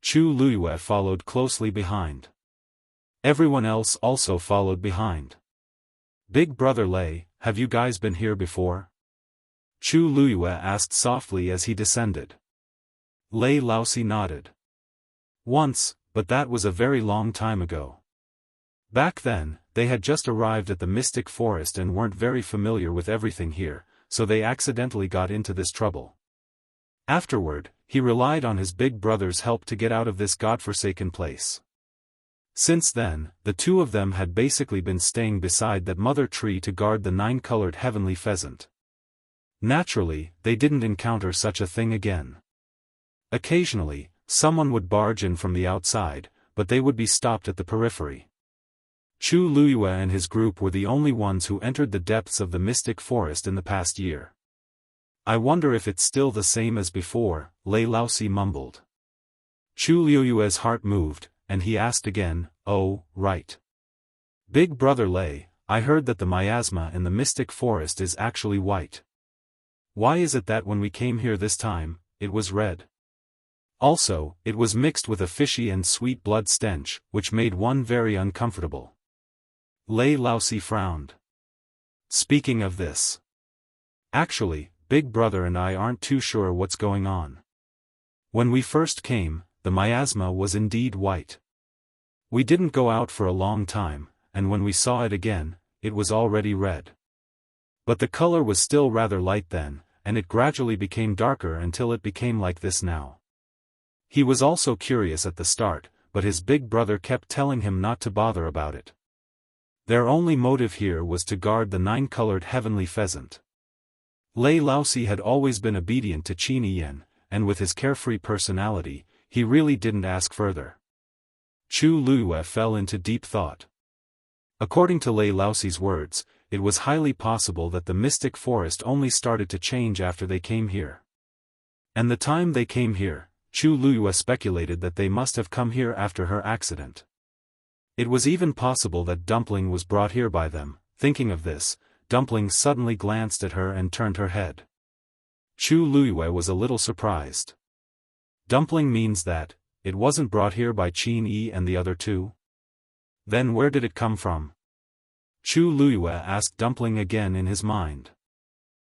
A: Chu Luyue followed closely behind. Everyone else also followed behind. "Big Brother Lei, have you guys been here before?" Chu Luyue asked softly as he descended. Lei Laosi nodded. "Once, but that was a very long time ago. Back then, they had just arrived at the Mystic Forest and weren't very familiar with everything here, so they accidentally got into this trouble. Afterward, he relied on his big brother's help to get out of this godforsaken place. Since then, the two of them had basically been staying beside that mother tree to guard the 9-colored heavenly pheasant. Naturally, they didn't encounter such a thing again. Occasionally, someone would barge in from the outside, but they would be stopped at the periphery. Chu Luyue and his group were the only ones who entered the depths of the Mystic Forest in the past year. "I wonder if it's still the same as before," Lei Laosi mumbled. Chu Luyue's heart moved, and he asked again, "Oh, right. Big Brother Lei, I heard that the miasma in the Mystic Forest is actually white. Why is it that when we came here this time, it was red? Also, it was mixed with a fishy and sweet blood stench, which made one very uncomfortable." Lei Laosi frowned. "Speaking of this. Actually, Big Brother and I aren't too sure what's going on. When we first came, the miasma was indeed white. We didn't go out for a long time, and when we saw it again, it was already red. But the color was still rather light then, and it gradually became darker until it became like this now." He was also curious at the start, but his big brother kept telling him not to bother about it. Their only motive here was to guard the 9-colored heavenly pheasant. Lei Laosi had always been obedient to Qin Yi, and with his carefree personality, he really didn't ask further. Chu Luyue fell into deep thought. According to Lei Laosi's words, it was highly possible that the Mystic Forest only started to change after they came here. And the time they came here, Chu Luyue speculated that they must have come here after her accident. It was even possible that Dumpling was brought here by them, Thinking of this, Dumpling suddenly glanced at her and turned her head. Chu Luiyue was a little surprised. Dumpling means that it wasn't brought here by Qin Yi and the other two? Then where did it come from? Chu Luiyue asked Dumpling again in his mind.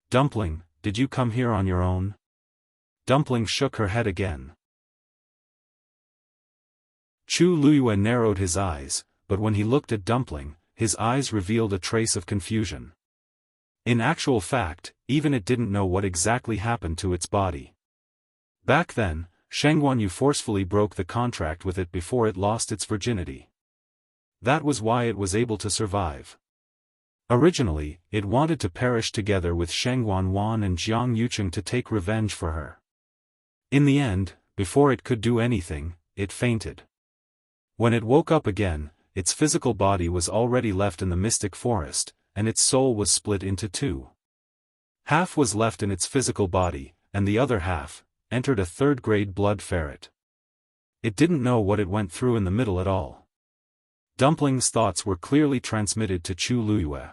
A: Dumpling, did you come here on your own? Dumpling shook her head again. Chu Luiyue narrowed his eyes, but when he looked at Dumpling, his eyes revealed a trace of confusion. In actual fact, even it didn't know what exactly happened to its body. Back then, Shengguan Yu forcefully broke the contract with it before it lost its virginity. That was why it was able to survive. Originally, it wanted to perish together with Shengguan Wan and Jiang Yucheng to take revenge for her. In the end, before it could do anything, it fainted. When it woke up again, its physical body was already left in the mystic forest, and its soul was split into two. Half was left in its physical body, and the other half entered a third-grade blood ferret. It didn't know what it went through in the middle at all. Dumpling's thoughts were clearly transmitted to Chu Luiyue.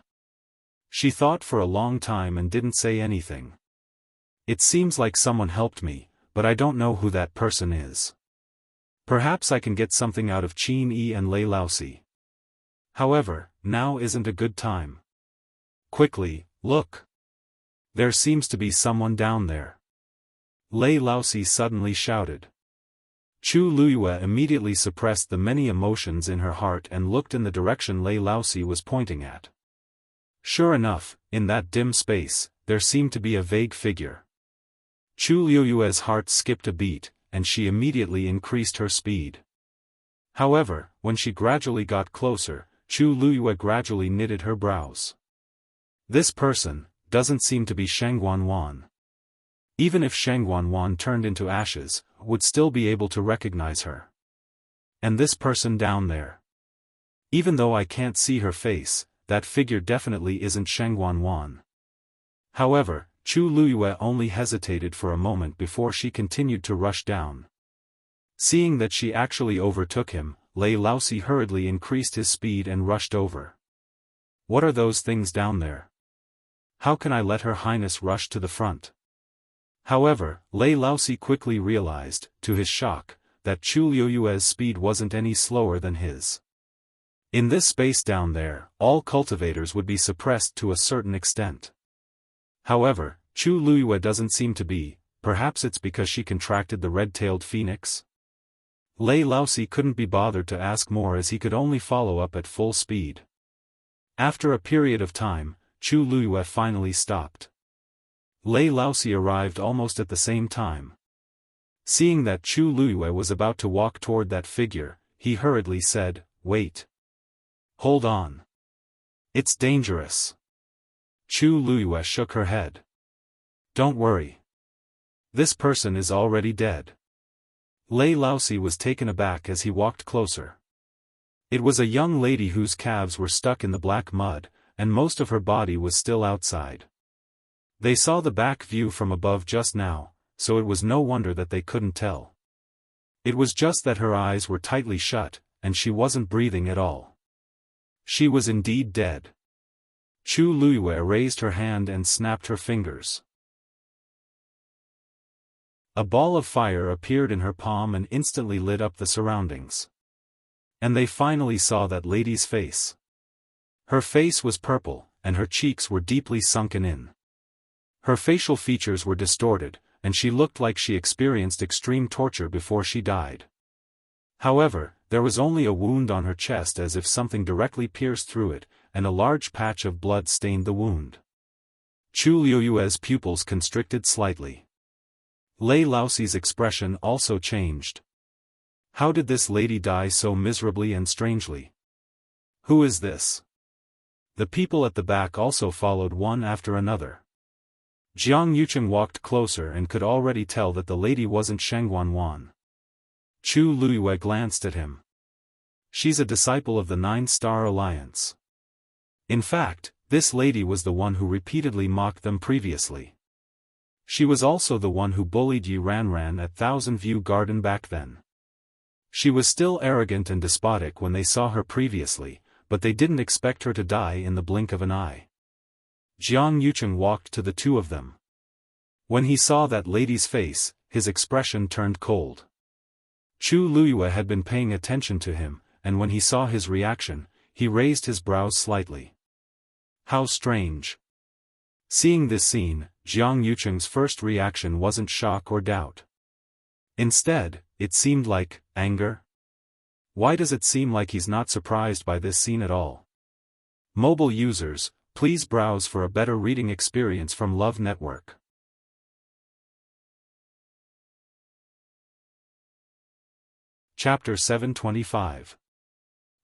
A: She thought for a long time and didn't say anything. It seems like someone helped me, but I don't know who that person is. Perhaps I can get something out of Qin Yi and Lei Laosi. However, now isn't a good time. Quickly, look. There seems to be someone down there. Lei Laosi suddenly shouted. Chu Luiyue immediately suppressed the many emotions in her heart and looked in the direction Lei Laosi was pointing at. Sure enough, in that dim space, there seemed to be a vague figure. Chu Luiyue's heart skipped a beat, and she immediately increased her speed. However, when she gradually got closer, Chu Luiyue gradually knitted her brows. This person doesn't seem to be Shengguan Wan. Even if Shengguan Wan turned into ashes, would still be able to recognize her. And this person down there. Even though I can't see her face, that figure definitely isn't Shengguan Wan. However, Chu Luiyue only hesitated for a moment before she continued to rush down. Seeing that she actually overtook him, Lei Laosi hurriedly increased his speed and rushed over. What are those things down there? How can I let Her Highness rush to the front? However, Lei Laosi quickly realized, to his shock, that Chu Luiyue's speed wasn't any slower than his. In this space down there, all cultivators would be suppressed to a certain extent. However, Chu Luiyue doesn't seem to be, perhaps it's because she contracted the red-tailed phoenix? Lei Laosi couldn't be bothered to ask more as he could only follow up at full speed. After a period of time, Chu Luiyue finally stopped. Lei Laosi arrived almost at the same time. Seeing that Chu Luiyue was about to walk toward that figure, he hurriedly said, "Wait. Hold on. It's dangerous." Chu Luiyue shook her head. "Don't worry. This person is already dead." Lei Laosi was taken aback as he walked closer. It was a young lady whose calves were stuck in the black mud, and most of her body was still outside. They saw the back view from above just now, so it was no wonder that they couldn't tell. It was just that her eyes were tightly shut, and she wasn't breathing at all. She was indeed dead. Chu Luiyue raised her hand and snapped her fingers. A ball of fire appeared in her palm and instantly lit up the surroundings. And they finally saw that lady's face. Her face was purple, and her cheeks were deeply sunken in. Her facial features were distorted, and she looked like she experienced extreme torture before she died. However, there was only a wound on her chest as if something directly pierced through it, and a large patch of blood stained the wound. Chu Luiyue's pupils constricted slightly. Lei Laosi's expression also changed. How did this lady die so miserably and strangely? Who is this? The people at the back also followed one after another. Jiang Yucheng walked closer and could already tell that the lady wasn't Shengguan Wan. Chu Luiyue glanced at him. She's a disciple of the Nine-Star Alliance. In fact, this lady was the one who repeatedly mocked them previously. She was also the one who bullied Yi Ranran at Thousand View Garden back then. She was still arrogant and despotic when they saw her previously, but they didn't expect her to die in the blink of an eye. Jiang Yucheng walked to the two of them. When he saw that lady's face, his expression turned cold. Chu Luyue had been paying attention to him, and when he saw his reaction, he raised his brows slightly. How strange. Seeing this scene, Jiang Yucheng's first reaction wasn't shock or doubt. Instead, it seemed like anger. Why does it seem like he's not surprised by this scene at all? Mobile users, please browse for a better reading experience from Love Network. Chapter 725.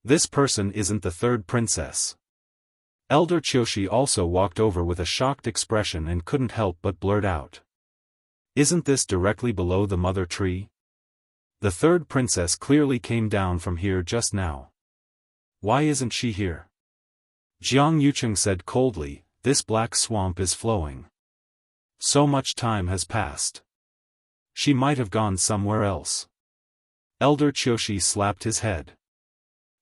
A: This person isn't the third princess. Elder Qiushi also walked over with a shocked expression and couldn't help but blurt out. Isn't this directly below the mother tree? The third princess clearly came down from here just now. Why isn't she here? Jiang Yucheng said coldly, this black swamp is flowing. So much time has passed. She might have gone somewhere else. Elder Qiushi slapped his head.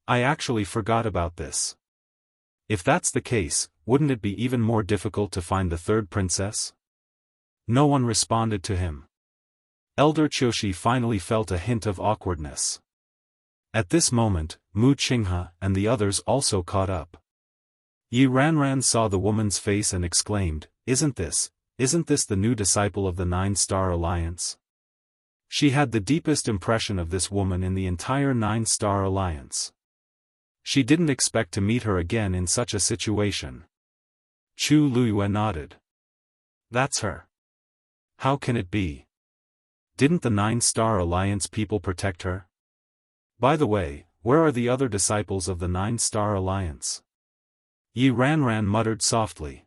A: I actually forgot about this. If that's the case, wouldn't it be even more difficult to find the third princess? No one responded to him. Elder Qiushi finally felt a hint of awkwardness. At this moment, Mu Qinghe and the others also caught up. Yi Ranran saw the woman's face and exclaimed, Isn't this the new disciple of the Nine-Star Alliance? She had the deepest impression of this woman in the entire Nine-Star Alliance. She didn't expect to meet her again in such a situation. Chu Luyue nodded. That's her. How can it be? Didn't the Nine-Star Alliance people protect her? By the way, where are the other disciples of the Nine-Star Alliance? Yi Ranran muttered softly.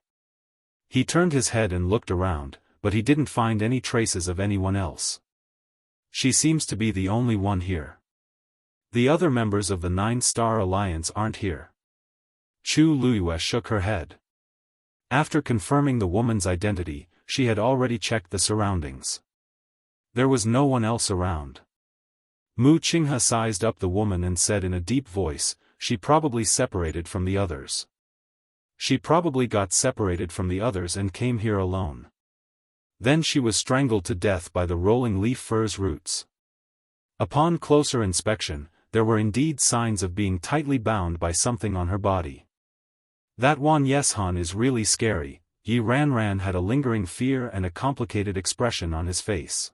A: He turned his head and looked around, but he didn't find any traces of anyone else. She seems to be the only one here. The other members of the Nine-Star Alliance aren't here. Chu Luyue shook her head. After confirming the woman's identity, she had already checked the surroundings. There was no one else around. Mu Qinghe sized up the woman and said in a deep voice, she probably separated from the others. She probably got separated from the others and came here alone. Then she was strangled to death by the rolling leaf firs roots. Upon closer inspection, there were indeed signs of being tightly bound by something on her body. That Wan Yeshan is really scary. Yi Ranran had a lingering fear and a complicated expression on his face.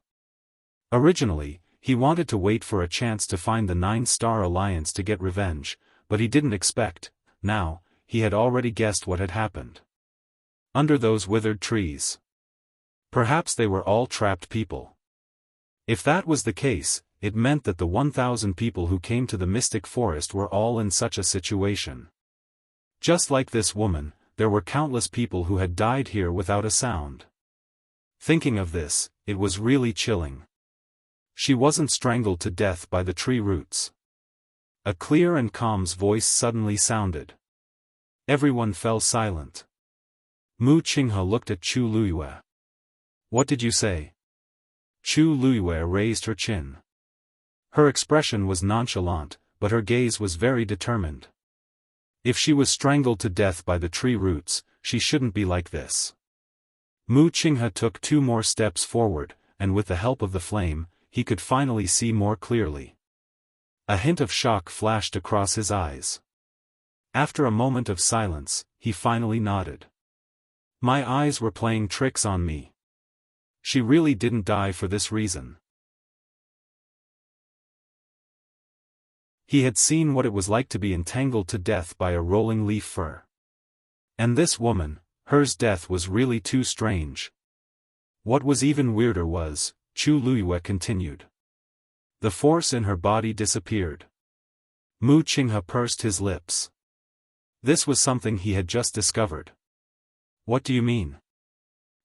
A: Originally, he wanted to wait for a chance to find the Nine-Star Alliance to get revenge, but he didn't expect, now, he had already guessed what had happened. Under those withered trees. Perhaps they were all trapped people. If that was the case, it meant that the 1,000 people who came to the Mystic Forest were all in such a situation. Just like this woman, there were countless people who had died here without a sound. Thinking of this, it was really chilling. She wasn't strangled to death by the tree roots. A clear and calm voice suddenly sounded. Everyone fell silent. Mu Qinghe looked at Chu Luyue. What did you say? Chu Luyue raised her chin. Her expression was nonchalant, but her gaze was very determined. If she was strangled to death by the tree roots, she shouldn't be like this. Mu Qinghe took 2 more steps forward, and with the help of the flame, he could finally see more clearly. A hint of shock flashed across his eyes. After a moment of silence, he finally nodded. My eyes were playing tricks on me. She really didn't die for this reason. He had seen what it was like to be entangled to death by a rolling leaf fir. And this woman, hers death was really too strange. What was even weirder was, Chu Luyue continued. The force in her body disappeared. Mu Qinghe pursed his lips. This was something he had just discovered. What do you mean?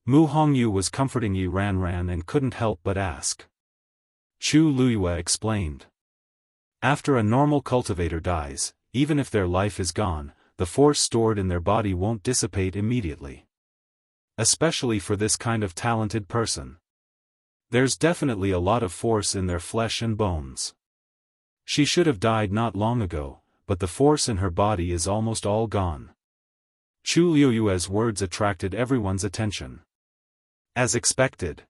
A: Mu Hongyu was comforting Yi Ranran and couldn't help but ask. Chu Luyue explained. After a normal cultivator dies, even if their life is gone, the force stored in their body won't dissipate immediately. Especially for this kind of talented person. There's definitely a lot of force in their flesh and bones. She should have died not long ago, but the force in her body is almost all gone. Chu Liuyue's words attracted everyone's attention. As expected,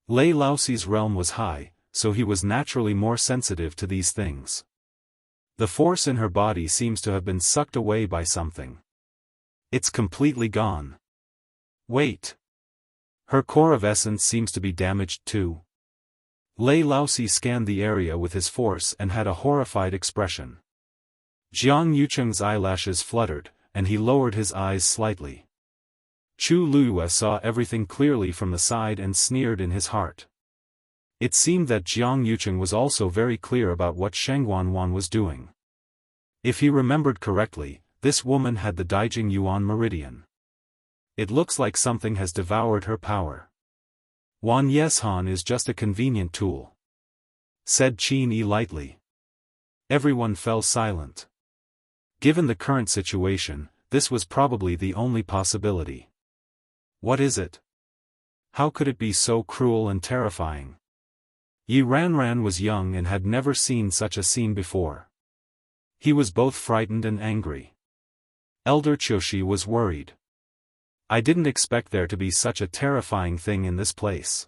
A: Lei Laoxi's realm was high, so he was naturally more sensitive to these things. The force in her body seems to have been sucked away by something. It's completely gone. Wait. Her core of essence seems to be damaged too. Lei Laoxi scanned the area with his force and had a horrified expression. Jiang Yucheng's eyelashes fluttered, and he lowered his eyes slightly. Chu Liyue saw everything clearly from the side and sneered in his heart. It seemed that Jiang Yucheng was also very clear about what Shengguan was doing. If he remembered correctly, this woman had the Daijing Yuan meridian. It looks like something has devoured her power. Wan Yeshan is just a convenient tool, said Qin Yi lightly. Everyone fell silent. Given the current situation, this was probably the only possibility. What is it? How could it be so cruel and terrifying? Yi Ranran was young and had never seen such a scene before. He was both frightened and angry. Elder Qiushi was worried. I didn't expect there to be such a terrifying thing in this place.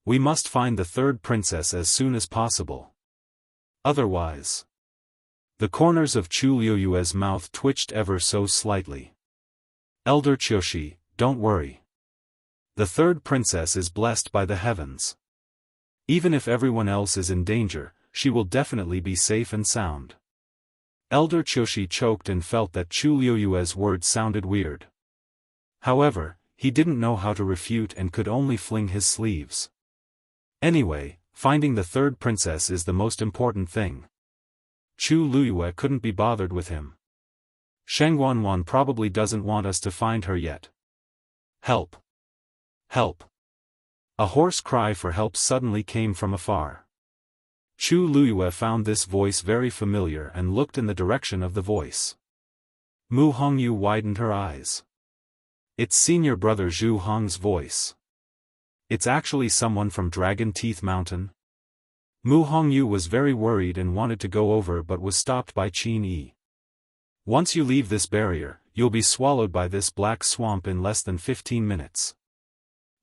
A: We must find the third princess as soon as possible. Otherwise. The corners of Chu Liuyue's mouth twitched ever so slightly. Elder Qiushi, don't worry. The third princess is blessed by the heavens. Even if everyone else is in danger, she will definitely be safe and sound. Elder Qiushi choked and felt that Chu Liuyue's words sounded weird. However, he didn't know how to refute and could only fling his sleeves. Anyway, finding the third princess is the most important thing. Chu Liyue couldn't be bothered with him. Shengguan probably doesn't want us to find her yet. Help! Help! A hoarse cry for help suddenly came from afar. Chu Liyue found this voice very familiar and looked in the direction of the voice. Mu Hongyu widened her eyes. It's senior brother Zhu Hong's voice. It's actually someone from Dragon Teeth Mountain. Mu Hongyu was very worried and wanted to go over but was stopped by Qin Yi. Once you leave this barrier, you'll be swallowed by this black swamp in less than 15 minutes.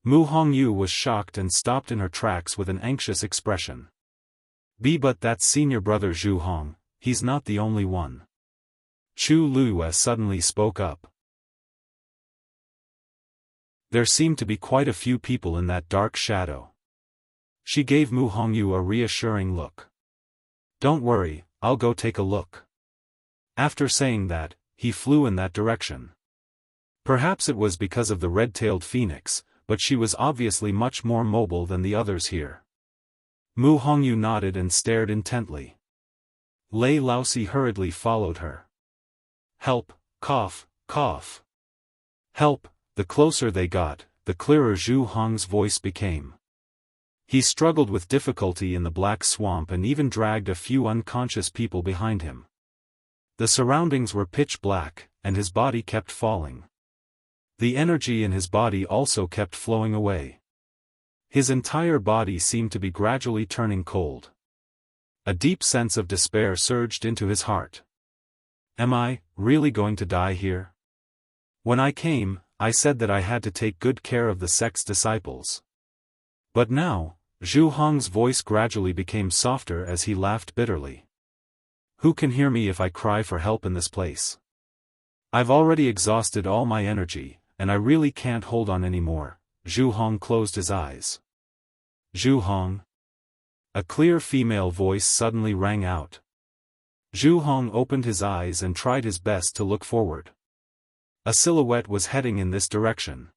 A: Mu Hongyu was shocked and stopped in her tracks with an anxious expression. But that's senior brother Zhu Hong, he's not the only one. Chu Liyue suddenly spoke up. There seemed to be quite a few people in that dark shadow. She gave Mu Hongyu a reassuring look. Don't worry, I'll go take a look. After saying that, he flew in that direction. Perhaps it was because of the red-tailed phoenix, but she was obviously much more mobile than the others here. Mu Hongyu nodded and stared intently. Lei Laoxi hurriedly followed her. Help, cough, cough. Help, the closer they got, the clearer Zhu Hong's voice became. He struggled with difficulty in the black swamp and even dragged a few unconscious people behind him. The surroundings were pitch black, and his body kept falling. The energy in his body also kept flowing away. His entire body seemed to be gradually turning cold. A deep sense of despair surged into his heart. Am I really going to die here? When I came, I said that I had to take good care of the sect's disciples. But now, Zhu Hong's voice gradually became softer as he laughed bitterly. Who can hear me if I cry for help in this place? I've already exhausted all my energy, and I really can't hold on anymore. Zhu Hong closed his eyes. Zhu Hong? A clear female voice suddenly rang out. Zhu Hong opened his eyes and tried his best to look forward. A silhouette was heading in this direction.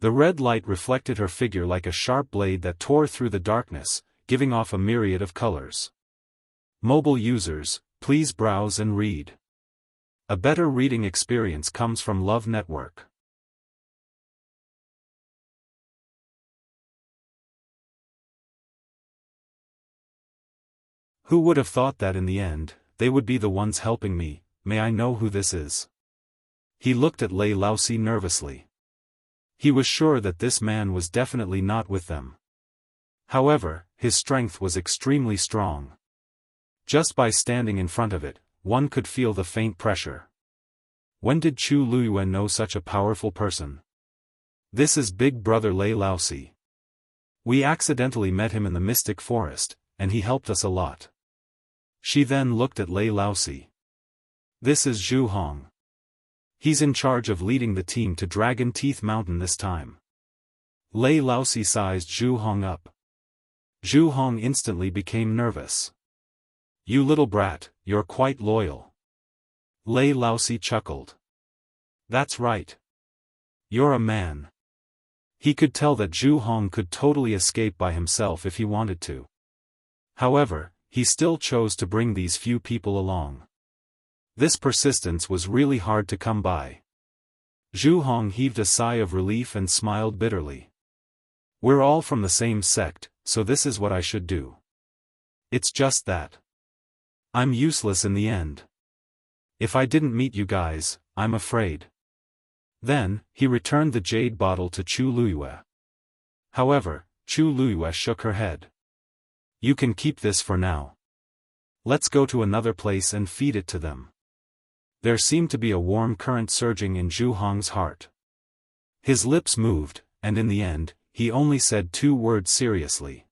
A: The red light reflected her figure like a sharp blade that tore through the darkness, giving off a myriad of colors. Mobile users, please browse and read. A better reading experience comes from Love Network. Who would have thought that in the end, they would be the ones helping me? May I know who this is? He looked at Lei Laoxi nervously. He was sure that this man was definitely not with them. However, his strength was extremely strong. Just by standing in front of it, one could feel the faint pressure. When did Chu Luiyue know such a powerful person? This is Big Brother Lei Laosi. We accidentally met him in the Mystic Forest, and he helped us a lot. She then looked at Lei Laosi. This is Zhu Hong. He's in charge of leading the team to Dragon Teeth Mountain this time. Lei Laosi sized Zhu Hong up. Zhu Hong instantly became nervous. You little brat, you're quite loyal. Lei Laosi chuckled. That's right. You're a man. He could tell that Zhu Hong could totally escape by himself if he wanted to. However, he still chose to bring these few people along. This persistence was really hard to come by. Zhu Hong heaved a sigh of relief and smiled bitterly. We're all from the same sect, so this is what I should do. It's just that I'm useless in the end. If I didn't meet you guys, I'm afraid. Then, he returned the jade bottle to Chu Luiyue. However, Chu Luiyue shook her head. You can keep this for now. Let's go to another place and feed it to them. There seemed to be a warm current surging in Zhu Hong's heart. His lips moved, and in the end, he only said 2 words seriously.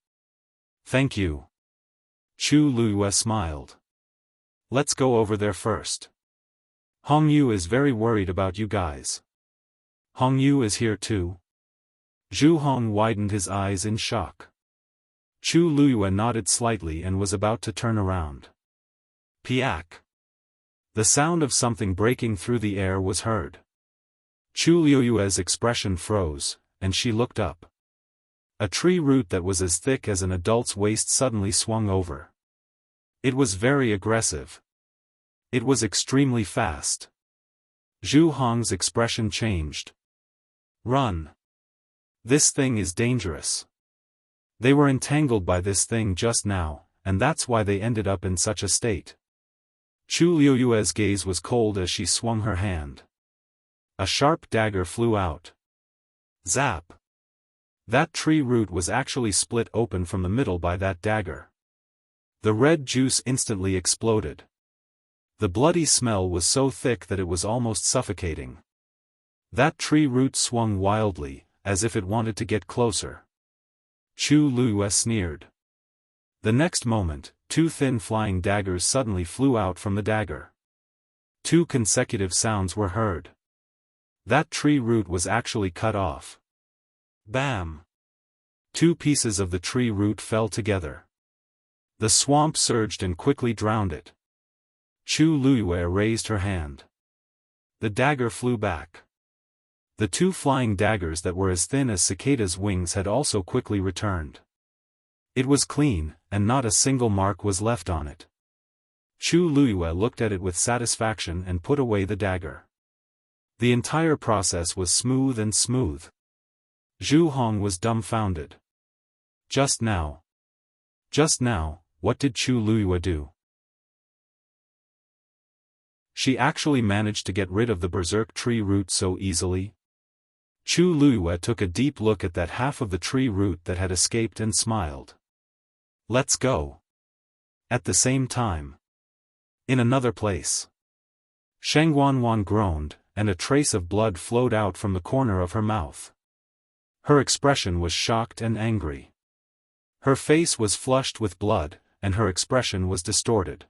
A: Thank you. Chu Luiyue smiled. Let's go over there first. Hong Yu is very worried about you guys. Hong Yu is here too? Zhu Hong widened his eyes in shock. Chu Luiyue nodded slightly and was about to turn around. Piak! The sound of something breaking through the air was heard. Chu Luiyue's expression froze, and she looked up. A tree root that was as thick as an adult's waist suddenly swung over. It was very aggressive. It was extremely fast. Zhu Hong's expression changed. Run! This thing is dangerous. They were entangled by this thing just now, and that's why they ended up in such a state. Chu Luiyue's gaze was cold as she swung her hand. A sharp dagger flew out. Zap! That tree root was actually split open from the middle by that dagger. The red juice instantly exploded. The bloody smell was so thick that it was almost suffocating. That tree root swung wildly, as if it wanted to get closer. Chu Luiyue sneered. The next moment, 2 thin flying daggers suddenly flew out from the dagger. 2 consecutive sounds were heard. That tree root was actually cut off. Bam! 2 pieces of the tree root fell together. The swamp surged and quickly drowned it. Chu Luiyue raised her hand. The dagger flew back. The 2 flying daggers that were as thin as cicadas' wings had also quickly returned. It was clean, and not a single mark was left on it. Chu Luiyue looked at it with satisfaction and put away the dagger. The entire process was smooth and smooth. Zhu Hong was dumbfounded. Just now, what did Chu Luiyue do? She actually managed to get rid of the berserk tree root so easily? Chu Luiyue took a deep look at that half of the tree root that had escaped and smiled. Let's go. At the same time. In another place. Sheng Wanwan groaned, and a trace of blood flowed out from the corner of her mouth. Her expression was shocked and angry. Her face was flushed with blood, and her expression was distorted.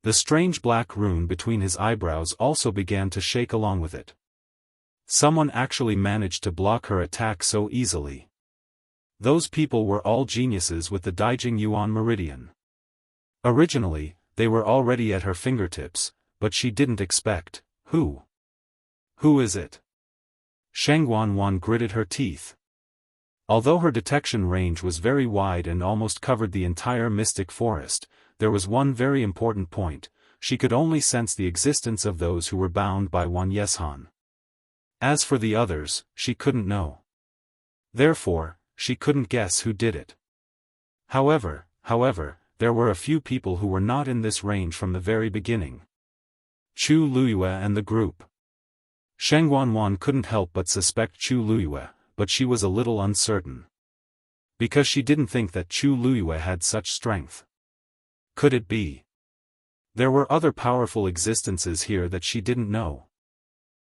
A: The strange black rune between his eyebrows also began to shake along with it. Someone actually managed to block her attack so easily. Those people were all geniuses with the Daijing Yuan Meridian. Originally, they were already at her fingertips, but she didn't expect. Who? Who is it? Sheng Wanwan gritted her teeth. Although her detection range was very wide and almost covered the entire mystic forest, there was one very important point: she could only sense the existence of those who were bound by Wan Yeshan. As for the others, she couldn't know. Therefore, she couldn't guess who did it. However, there were a few people who were not in this range from the very beginning. Chu Luiyue and the group. Sheng Wanwan couldn't help but suspect Chu Luiyue, but she was a little uncertain. Because she didn't think that Chu Luiyue had such strength. Could it be? There were other powerful existences here that she didn't know.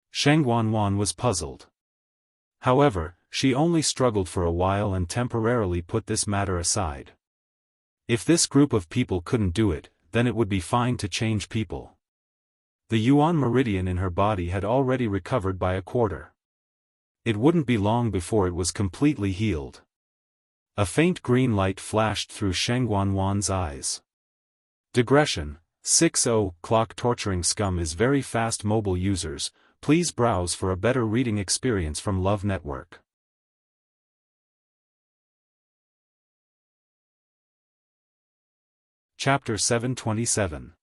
A: Sheng Wanwan was puzzled. However, she only struggled for a while and temporarily put this matter aside. If this group of people couldn't do it, then it would be fine to change people. The Yuan meridian in her body had already recovered by a quarter. It wouldn't be long before it was completely healed. A faint green light flashed through Sheng Wanwan's eyes. Digression: 60 clock torturing scum is very fast. Mobile users, please browse for a better reading experience from Love Network. Chapter 727.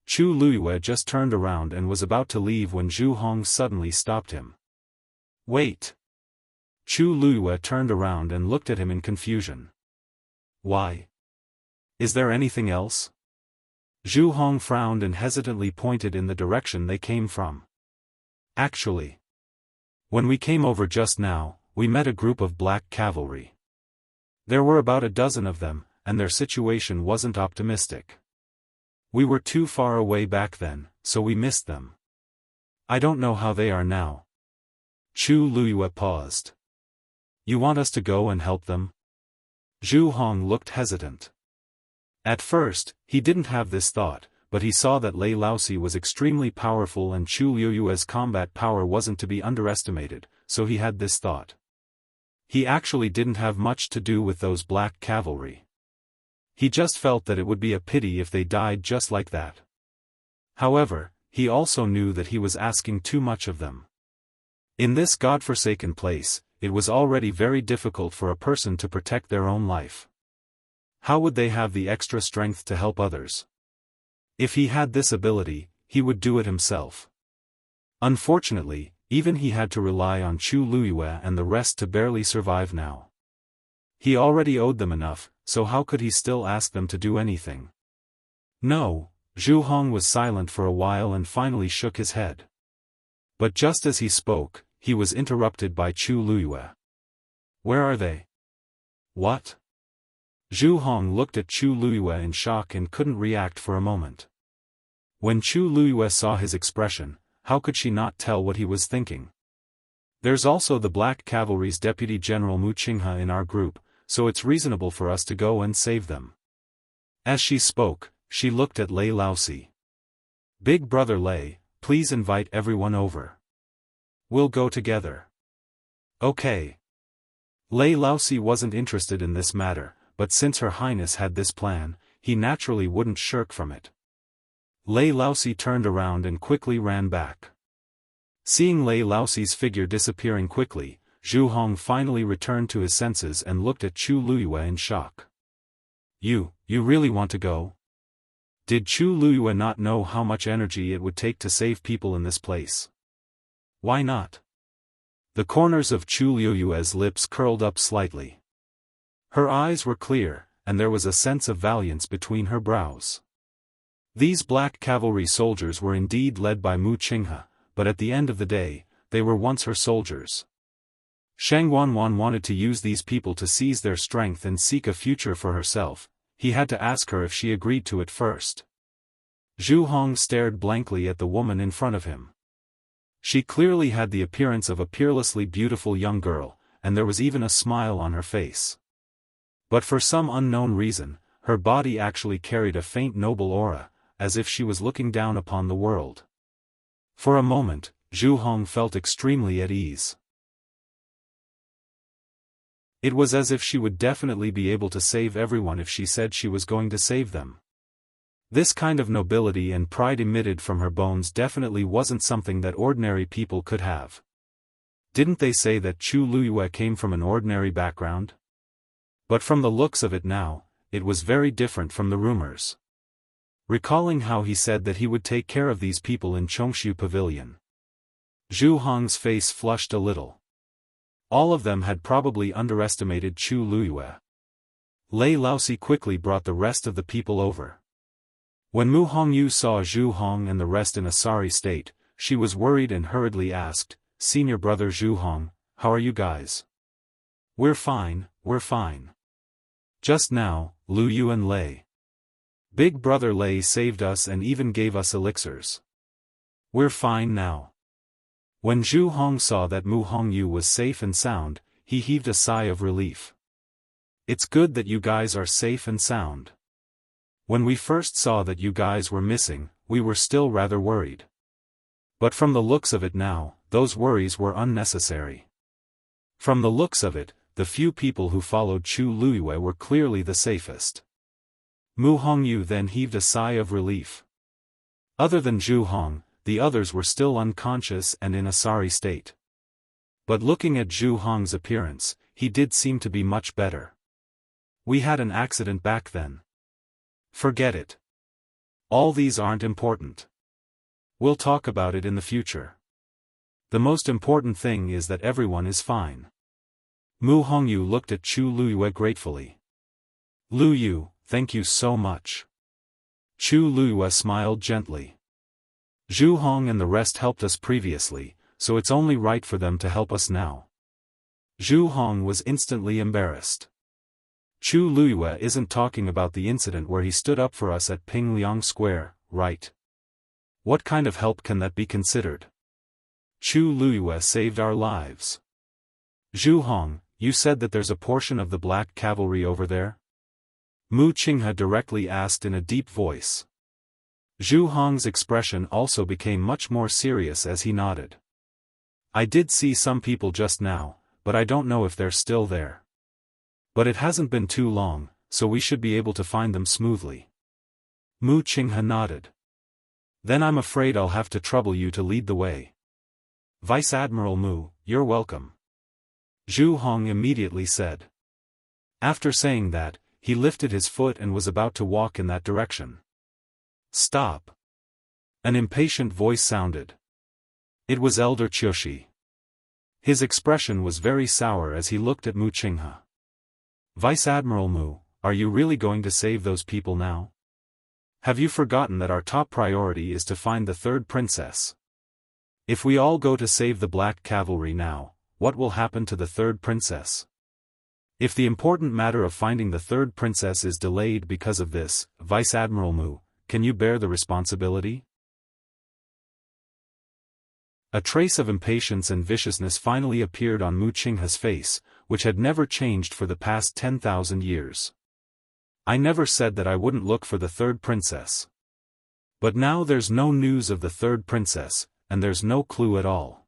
A: Chu Luiyue just turned around and was about to leave when Zhu Hong suddenly stopped him. Wait. Chu Luiyue turned around and looked at him in confusion. Why? Is there anything else? Zhu Hong frowned and hesitantly pointed in the direction they came from. Actually, when we came over just now, we met a group of black cavalry. There were about a dozen of them, and their situation wasn't optimistic. We were too far away back then, so we missed them. I don't know how they are now. Chu Luiyue paused. You want us to go and help them? Zhu Hong looked hesitant. At first, he didn't have this thought, but he saw that Lei Laosi was extremely powerful and Chu Luiyue's combat power wasn't to be underestimated, so he had this thought. He actually didn't have much to do with those black cavalry. He just felt that it would be a pity if they died just like that. However, he also knew that he was asking too much of them. In this godforsaken place, it was already very difficult for a person to protect their own life. How would they have the extra strength to help others? If he had this ability, he would do it himself. Unfortunately, even he had to rely on Chu Luiyue and the rest to barely survive now. He already owed them enough, so how could he still ask them to do anything? No. Zhu Hong was silent for a while and finally shook his head. But just as he spoke, he was interrupted by Chu Luiyue. Where are they? What? Zhu Hong looked at Chu Luiyue in shock and couldn't react for a moment. When Chu Luiyue saw his expression, how could she not tell what he was thinking? There's also the Black Cavalry's Deputy General Mu Qinghe in our group, so it's reasonable for us to go and save them. As she spoke, she looked at Lei Laosi. Big brother Lei, please invite everyone over. We'll go together. Okay. Lei Laosi wasn't interested in this matter, but since Her Highness had this plan, he naturally wouldn't shirk from it. Lei Laosi turned around and quickly ran back. Seeing Lei Laosi's figure disappearing quickly, Zhu Hong finally returned to his senses and looked at Chu Luiyue in shock. You really want to go? Did Chu Luiyue not know how much energy it would take to save people in this place? Why not? The corners of Chu Luiyue's lips curled up slightly. Her eyes were clear, and there was a sense of valiance between her brows. These black cavalry soldiers were indeed led by Mu Qinghe, but at the end of the day, they were once her soldiers. Sheng Wanwan wanted to use these people to seize their strength and seek a future for herself. He had to ask her if she agreed to it first. Zhu Hong stared blankly at the woman in front of him. She clearly had the appearance of a peerlessly beautiful young girl, and there was even a smile on her face. But for some unknown reason, her body actually carried a faint noble aura, as if she was looking down upon the world. For a moment, Zhu Hong felt extremely at ease. It was as if she would definitely be able to save everyone if she said she was going to save them. This kind of nobility and pride emitted from her bones definitely wasn't something that ordinary people could have. Didn't they say that Chu Luiyue came from an ordinary background? But from the looks of it now, it was very different from the rumors. Recalling how he said that he would take care of these people in Chongshu Pavilion, Zhu Hong's face flushed a little. All of them had probably underestimated Chu Luiyue. Lei Laosi quickly brought the rest of the people over. When Mu Hongyu saw Zhu Hong and the rest in a sorry state, she was worried and hurriedly asked, "Senior brother Zhu Hong, how are you guys?" We're fine. Just now, Lu Yu and Lei Big Brother Lei saved us and even gave us elixirs. We're fine now. When Zhu Hong saw that Mu Hongyu was safe and sound, he heaved a sigh of relief. It's good that you guys are safe and sound. When we first saw that you guys were missing, we were still rather worried. But from the looks of it now, those worries were unnecessary. From the looks of it, the few people who followed Chu Luiyue were clearly the safest. Mu Hongyu then heaved a sigh of relief. Other than Zhu Hong, the others were still unconscious and in a sorry state. But looking at Zhu Hong's appearance, he did seem to be much better. We had an accident back then. Forget it. All these aren't important. We'll talk about it in the future. The most important thing is that everyone is fine. Mu Hongyu looked at Chu Luiyue gratefully. Lu Yu, thank you so much. Chu Luiyue smiled gently. Zhu Hong and the rest helped us previously, so it's only right for them to help us now. Zhu Hong was instantly embarrassed. Chu Luiyue isn't talking about the incident where he stood up for us at Pingliang Square, right? What kind of help can that be considered? Chu Luiyue saved our lives. Zhu Hong, you said that there's a portion of the Black Cavalry over there? Mu Qinghe directly asked in a deep voice. Zhu Hong's expression also became much more serious as he nodded. I did see some people just now, but I don't know if they're still there. But it hasn't been too long, so we should be able to find them smoothly. Mu Qinghe nodded. Then I'm afraid I'll have to trouble you to lead the way. Vice Admiral Mu, you're welcome. Zhu Hong immediately said. After saying that, he lifted his foot and was about to walk in that direction. Stop. An impatient voice sounded. It was Elder Qiushi. His expression was very sour as he looked at Mu Qinghe. Vice Admiral Mu, are you really going to save those people now? Have you forgotten that our top priority is to find the third princess? If we all go to save the Black Cavalry now, what will happen to the third princess? If the important matter of finding the third princess is delayed because of this, Vice Admiral Mu, can you bear the responsibility? A trace of impatience and viciousness finally appeared on Mu Qinghe's face, which had never changed for the past 10,000 years. I never said that I wouldn't look for the third princess. But now there's no news of the third princess, and there's no clue at all.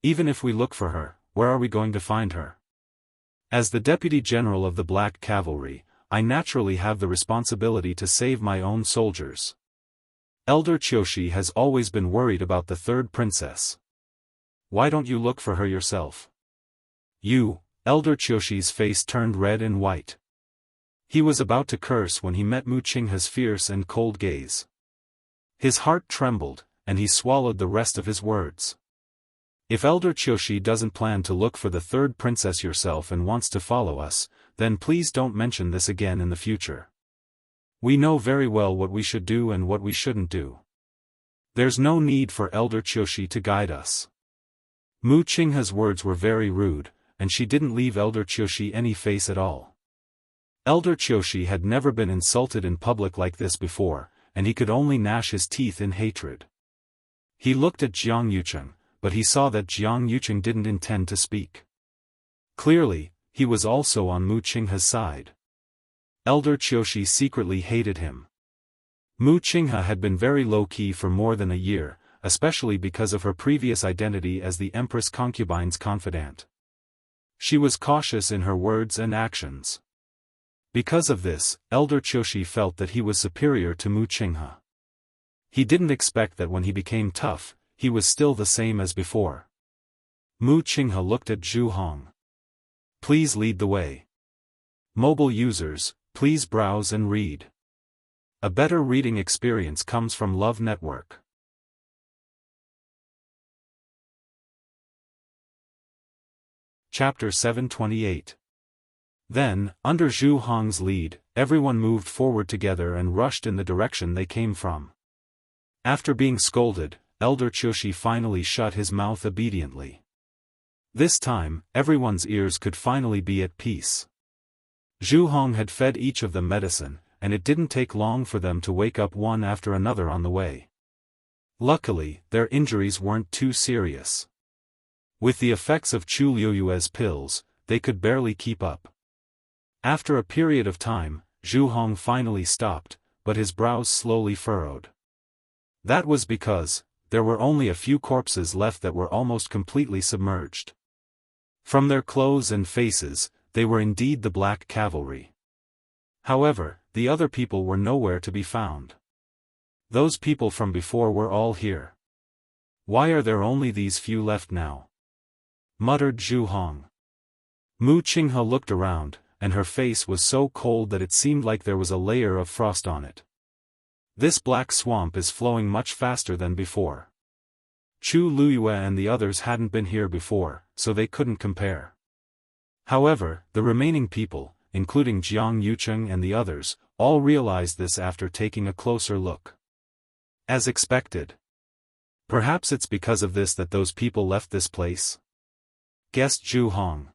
A: Even if we look for her, where are we going to find her? As the Deputy General of the Black Cavalry, I naturally have the responsibility to save my own soldiers. Elder Qiushi has always been worried about the third princess. Why don't you look for her yourself? You, Elder Qiushi's face turned red and white. He was about to curse when he met Mu Qinghe's fierce and cold gaze. His heart trembled, and he swallowed the rest of his words. If Elder Qiushi doesn't plan to look for the third princess yourself and wants to follow us, then please don't mention this again in the future. We know very well what we should do and what we shouldn't do. There's no need for Elder Qiushi to guide us. Mu Qinghe's words were very rude, and she didn't leave Elder Qiushi any face at all. Elder Qiushi had never been insulted in public like this before, and he could only gnash his teeth in hatred. He looked at Jiang Yucheng, but he saw that Jiang Yucheng didn't intend to speak. Clearly, he was also on Mu Qinghe's side. Elder Qiushi secretly hated him. Mu Qinghe had been very low-key for more than a year, especially because of her previous identity as the Empress Concubine's confidant. She was cautious in her words and actions. Because of this, Elder Qiushi felt that he was superior to Mu Qinghe. He didn't expect that when he became tough, he was still the same as before. Mu Qinghe looked at Zhu Hong. Please lead the way. Mobile users, please browse and read. A better reading experience comes from Love Network. Chapter 728. Then, under Zhu Hong's lead, everyone moved forward together and rushed in the direction they came from. After being scolded, Elder Qiushi finally shut his mouth obediently. This time, everyone's ears could finally be at peace. Zhu Hong had fed each of them medicine, and it didn't take long for them to wake up one after another on the way. Luckily, their injuries weren't too serious. With the effects of Chu Liuyue's pills, they could barely keep up. After a period of time, Zhu Hong finally stopped, but his brows slowly furrowed. That was because there were only a few corpses left that were almost completely submerged. From their clothes and faces, they were indeed the Black Cavalry. However, the other people were nowhere to be found. Those people from before were all here. Why are there only these few left now? Muttered Zhu Hong. Mu Qinghe looked around, and her face was so cold that it seemed like there was a layer of frost on it. This black swamp is flowing much faster than before. Chu Luyue and the others hadn't been here before, so they couldn't compare. However, the remaining people, including Jiang Yucheng and the others, all realized this after taking a closer look. As expected. Perhaps it's because of this that those people left this place? Guessed Zhu Hong.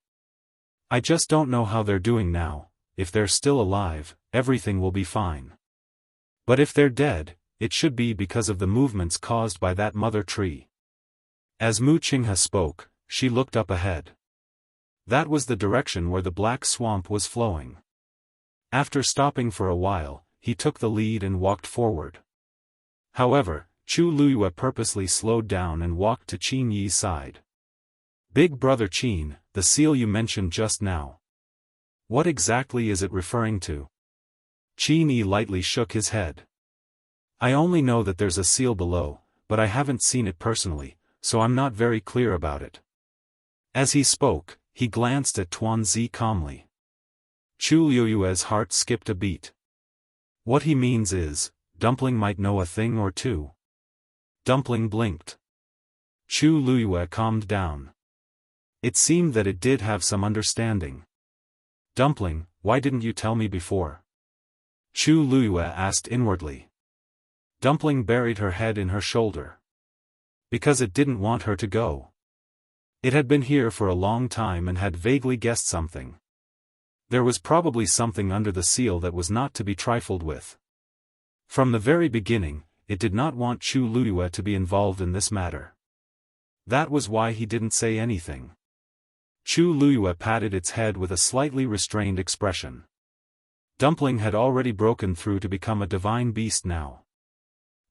A: I just don't know how they're doing now. If they're still alive, everything will be fine. But if they're dead, it should be because of the movements caused by that mother tree. As Mu Qinghe spoke, she looked up ahead. That was the direction where the black swamp was flowing. After stopping for a while, he took the lead and walked forward. However, Chu Luyue purposely slowed down and walked to Qin Yi's side. Big brother Qin, the seal you mentioned just now. What exactly is it referring to? Qin Yi lightly shook his head. I only know that there's a seal below, but I haven't seen it personally, so I'm not very clear about it. As he spoke, he glanced at Tuanzi calmly. Chu Liuyue's heart skipped a beat. What he means is, Dumpling might know a thing or two. Dumpling blinked. Chu Luyue calmed down. It seemed that it did have some understanding. Dumpling, why didn't you tell me before? Chu Luyue asked inwardly. Dumpling buried her head in her shoulder. Because it didn't want her to go. It had been here for a long time and had vaguely guessed something. There was probably something under the seal that was not to be trifled with. From the very beginning, it did not want Chu Luyue to be involved in this matter. That was why he didn't say anything. Chu Luyue patted its head with a slightly restrained expression. Dumpling had already broken through to become a divine beast now.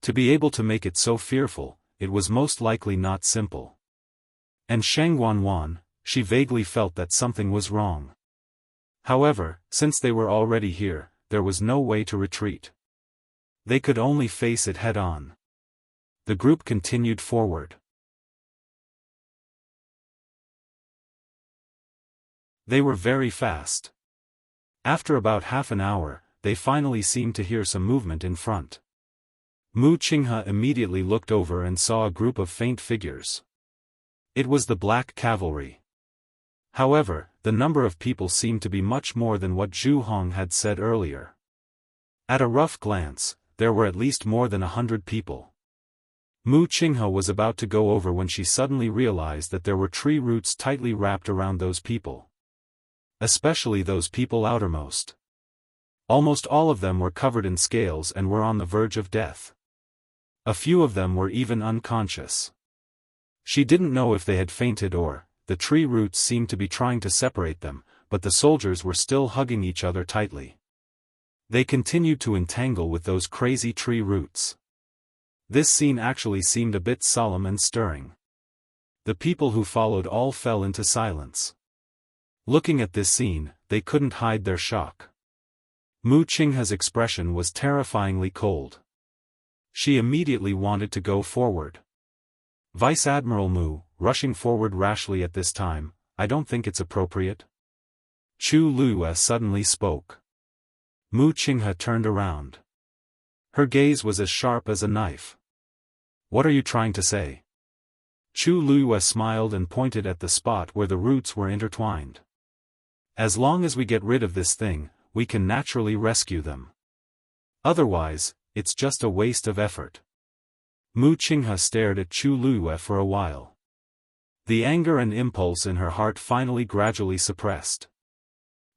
A: To be able to make it so fearful, it was most likely not simple. And Sheng Wanwan, she vaguely felt that something was wrong. However, since they were already here, there was no way to retreat. They could only face it head-on. The group continued forward. They were very fast. After about half an hour, they finally seemed to hear some movement in front. Mu Qinghe immediately looked over and saw a group of faint figures. It was the Black Cavalry. However, the number of people seemed to be much more than what Zhu Hong had said earlier. At a rough glance, there were at least more than 100 people. Mu Qinghe was about to go over when she suddenly realized that there were tree roots tightly wrapped around those people. Especially those people outermost. Almost all of them were covered in scales and were on the verge of death. A few of them were even unconscious. She didn't know if they had fainted or, the tree roots seemed to be trying to separate them, but the soldiers were still hugging each other tightly. They continued to entangle with those crazy tree roots. This scene actually seemed a bit solemn and stirring. The people who followed all fell into silence. Looking at this scene, they couldn't hide their shock. Mu Qinghe's expression was terrifyingly cold. She immediately wanted to go forward. Vice Admiral Mu, rushing forward rashly at this time, I don't think it's appropriate. Chu Luyue suddenly spoke. Mu Qinghe turned around. Her gaze was as sharp as a knife. What are you trying to say? Chu Luyue smiled and pointed at the spot where the roots were intertwined. As long as we get rid of this thing, we can naturally rescue them. Otherwise, it's just a waste of effort. Mu Qinghe stared at Chu Luyue for a while. The anger and impulse in her heart finally gradually suppressed.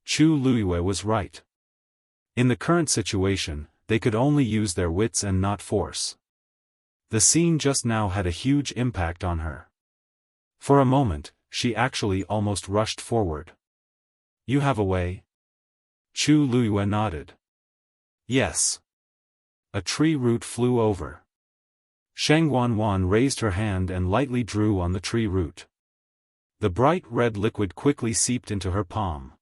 A: Chu Luyue was right. In the current situation, they could only use their wits and not force. The scene just now had a huge impact on her. For a moment, she actually almost rushed forward. "You have a way?" Chu Luyue nodded. "Yes." A tree root flew over. Sheng Wanwan raised her hand and lightly drew on the tree root. The bright red liquid quickly seeped into her palm.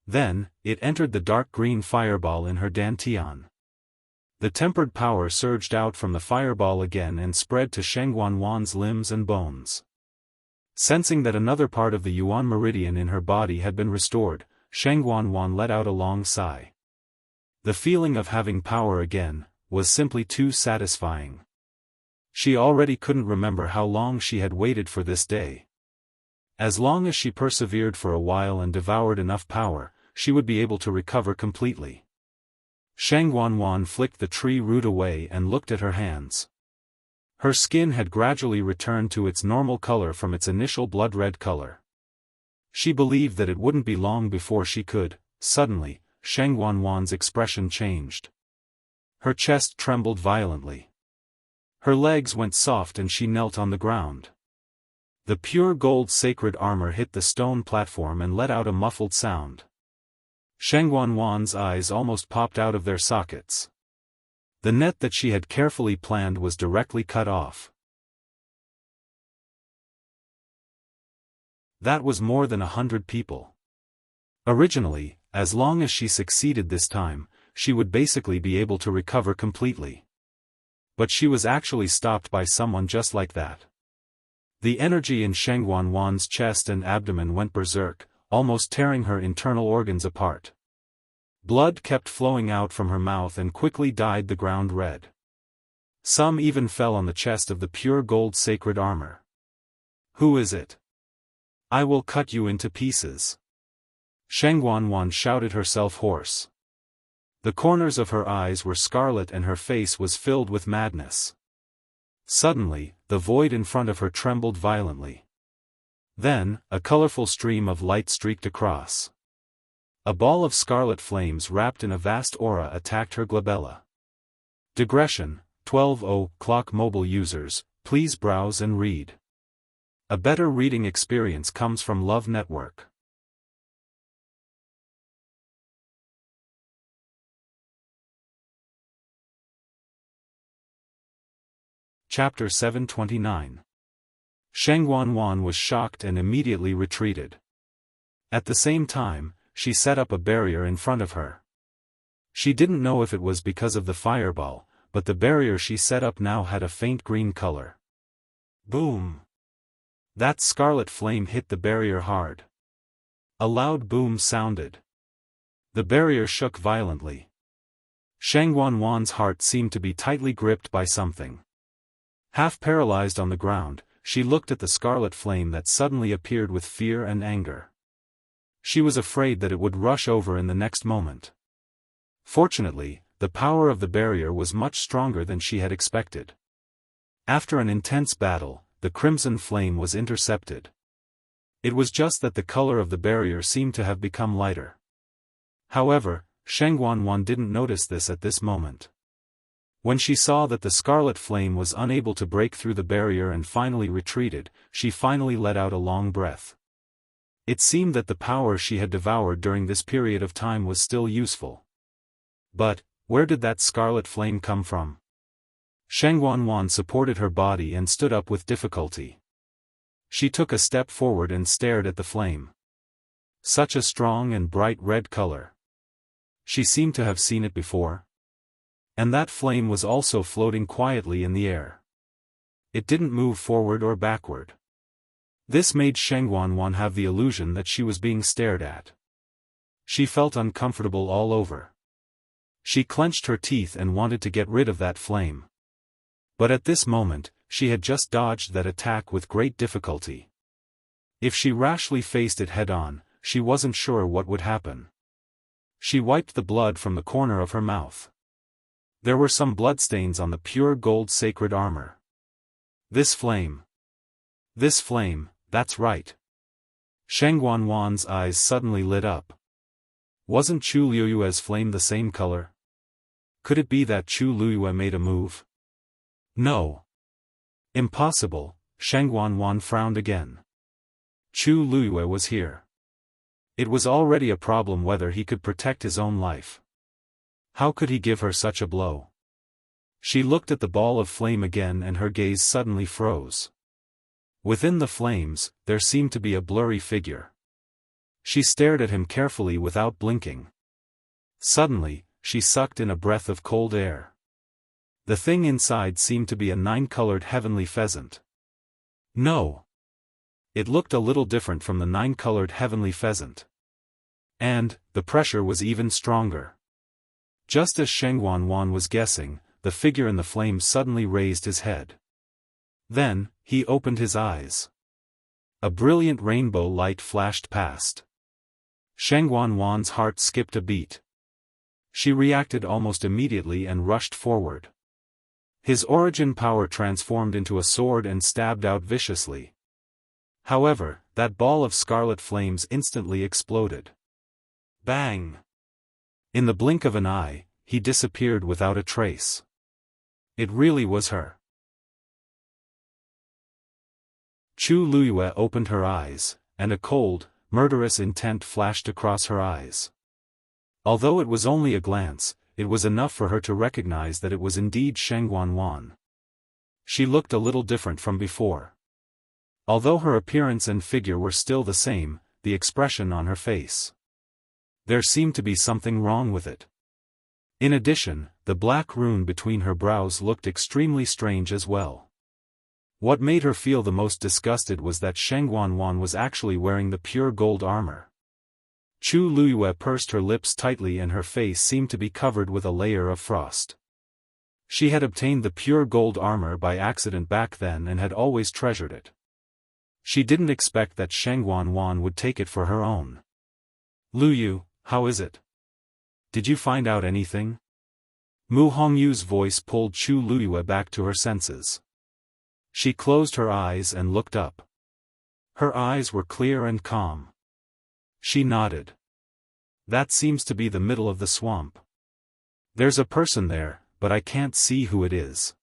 A: Then, it entered the dark green fireball in her dantian. The tempered power surged out from the fireball again and spread to Sheng Wanwan's limbs and bones. Sensing that another part of the Yuan meridian in her body had been restored, Sheng Wanwan let out a long sigh. The feeling of having power again was simply too satisfying. She already couldn't remember how long she had waited for this day. As long as she persevered for a while and devoured enough power, she would be able to recover completely. Sheng Wanwan flicked the tree root away and looked at her hands. Her skin had gradually returned to its normal color from its initial blood-red color. She believed that it wouldn't be long before she could. Suddenly, Sheng Wanwan's expression changed. Her chest trembled violently. Her legs went soft and she knelt on the ground. The pure gold sacred armor hit the stone platform and let out a muffled sound. Sheng Wanwan's eyes almost popped out of their sockets. The net that she had carefully planned was directly cut off. That was more than 100 people. Originally, as long as she succeeded this time, she would basically be able to recover completely. But she was actually stopped by someone just like that. The energy in Sheng Wanwan's chest and abdomen went berserk, almost tearing her internal organs apart. Blood kept flowing out from her mouth and quickly dyed the ground red. Some even fell on the chest of the pure gold sacred armor. "Who is it? I will cut you into pieces." Sheng Wanwan shouted herself hoarse. The corners of her eyes were scarlet and her face was filled with madness. Suddenly, the void in front of her trembled violently. Then, a colorful stream of light streaked across. A ball of scarlet flames wrapped in a vast aura attacked her glabella. Digression, 12:00 mobile users, please browse and read. A better reading experience comes from Love Network. Chapter 729. Sheng Wanwan was shocked and immediately retreated. At the same time, she set up a barrier in front of her. She didn't know if it was because of the fireball, but the barrier she set up now had a faint green color. Boom! That scarlet flame hit the barrier hard. A loud boom sounded. The barrier shook violently. Sheng Wanwan's heart seemed to be tightly gripped by something. Half paralyzed on the ground, she looked at the scarlet flame that suddenly appeared with fear and anger. She was afraid that it would rush over in the next moment. Fortunately, the power of the barrier was much stronger than she had expected. After an intense battle, the crimson flame was intercepted. It was just that the color of the barrier seemed to have become lighter. However, Sheng Wanwan didn't notice this at this moment. When she saw that the scarlet flame was unable to break through the barrier and finally retreated, she finally let out a long breath. It seemed that the power she had devoured during this period of time was still useful. But, where did that scarlet flame come from? Sheng Wanwan supported her body and stood up with difficulty. She took a step forward and stared at the flame. Such a strong and bright red color. She seemed to have seen it before. And that flame was also floating quietly in the air. It didn't move forward or backward. This made Sheng Wanwan have the illusion that she was being stared at. She felt uncomfortable all over. She clenched her teeth and wanted to get rid of that flame. But at this moment, she had just dodged that attack with great difficulty. If she rashly faced it head-on, she wasn't sure what would happen. She wiped the blood from the corner of her mouth. There were some bloodstains on the pure gold sacred armor. This flame, that's right. Sheng Wanwan's eyes suddenly lit up. Wasn't Chu Liuyue's flame the same color? Could it be that Chu Liyue made a move? No. Impossible, Sheng Wanwan frowned again. Chu Liyue was here. It was already a problem whether he could protect his own life. How could he give her such a blow? She looked at the ball of flame again and her gaze suddenly froze. Within the flames, there seemed to be a blurry figure. She stared at him carefully without blinking. Suddenly, she sucked in a breath of cold air. The thing inside seemed to be a 9-colored heavenly pheasant. No. It looked a little different from the 9-colored heavenly pheasant. And, the pressure was even stronger. Just as Sheng Wanwan was guessing, the figure in the flames suddenly raised his head. Then, he opened his eyes. A brilliant rainbow light flashed past. Sheng Wanwan's heart skipped a beat. She reacted almost immediately and rushed forward. His origin power transformed into a sword and stabbed out viciously. However, that ball of scarlet flames instantly exploded. Bang! In the blink of an eye, he disappeared without a trace. It really was her. Chu Liyue opened her eyes, and a cold, murderous intent flashed across her eyes. Although it was only a glance, it was enough for her to recognize that it was indeed Sheng Wanwan. She looked a little different from before. Although her appearance and figure were still the same, the expression on her face. There seemed to be something wrong with it. In addition, the black rune between her brows looked extremely strange as well. What made her feel the most disgusted was that Sheng Wanwan was actually wearing the pure gold armor. Chu Liyue pursed her lips tightly and her face seemed to be covered with a layer of frost. She had obtained the pure gold armor by accident back then and had always treasured it. She didn't expect that Sheng Wanwan would take it for her own. Liyu, how is it? Did you find out anything? Mu Hongyu's voice pulled Chu Liyue back to her senses. She closed her eyes and looked up. Her eyes were clear and calm. She nodded. That seems to be the middle of the swamp. There's a person there, but I can't see who it is.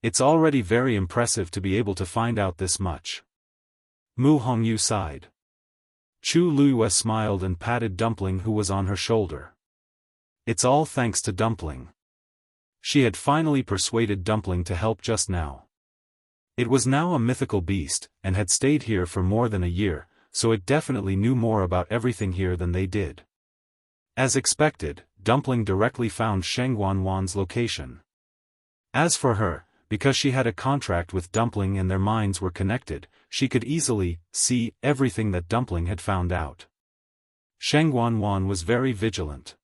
A: It's already very impressive to be able to find out this much. Mu Hongyu sighed. Chu Liyue smiled and patted Dumpling who was on her shoulder. It's all thanks to Dumpling. She had finally persuaded Dumpling to help just now. It was now a mythical beast, and had stayed here for more than a year, so it definitely knew more about everything here than they did. As expected, Dumpling directly found Sheng Wanwan's location. As for her, because she had a contract with Dumpling and their minds were connected, she could easily see everything that Dumpling had found out. Sheng Wanwan was very vigilant.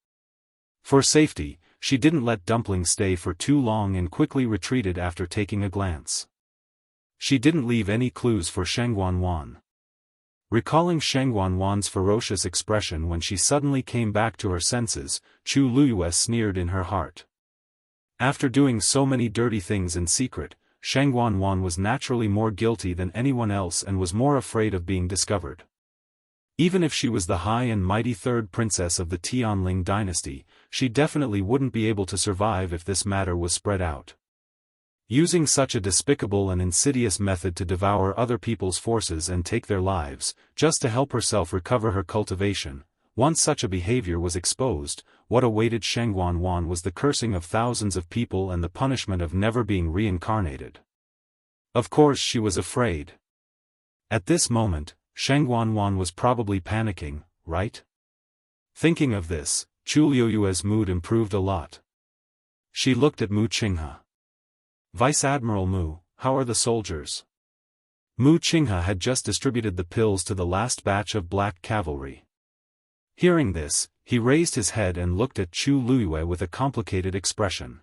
A: For safety, she didn't let Dumpling stay for too long and quickly retreated after taking a glance. She didn't leave any clues for Sheng Wanwan. Recalling Sheng Wanwan's ferocious expression when she suddenly came back to her senses, Chu Liyue sneered in her heart. After doing so many dirty things in secret, Sheng Wanwan was naturally more guilty than anyone else and was more afraid of being discovered. Even if she was the high and mighty third princess of the Tianling dynasty, she definitely wouldn't be able to survive if this matter was spread out. Using such a despicable and insidious method to devour other people's forces and take their lives, just to help herself recover her cultivation, once such a behavior was exposed, what awaited Sheng Wanwan was the cursing of thousands of people and the punishment of never being reincarnated. Of course she was afraid. At this moment, Sheng Wanwan was probably panicking, right? Thinking of this, Chu Liyue's mood improved a lot. She looked at Mu Qinghe. Vice Admiral Mu, how are the soldiers? Mu Qinghe had just distributed the pills to the last batch of black cavalry. Hearing this, he raised his head and looked at Chu Liyue with a complicated expression.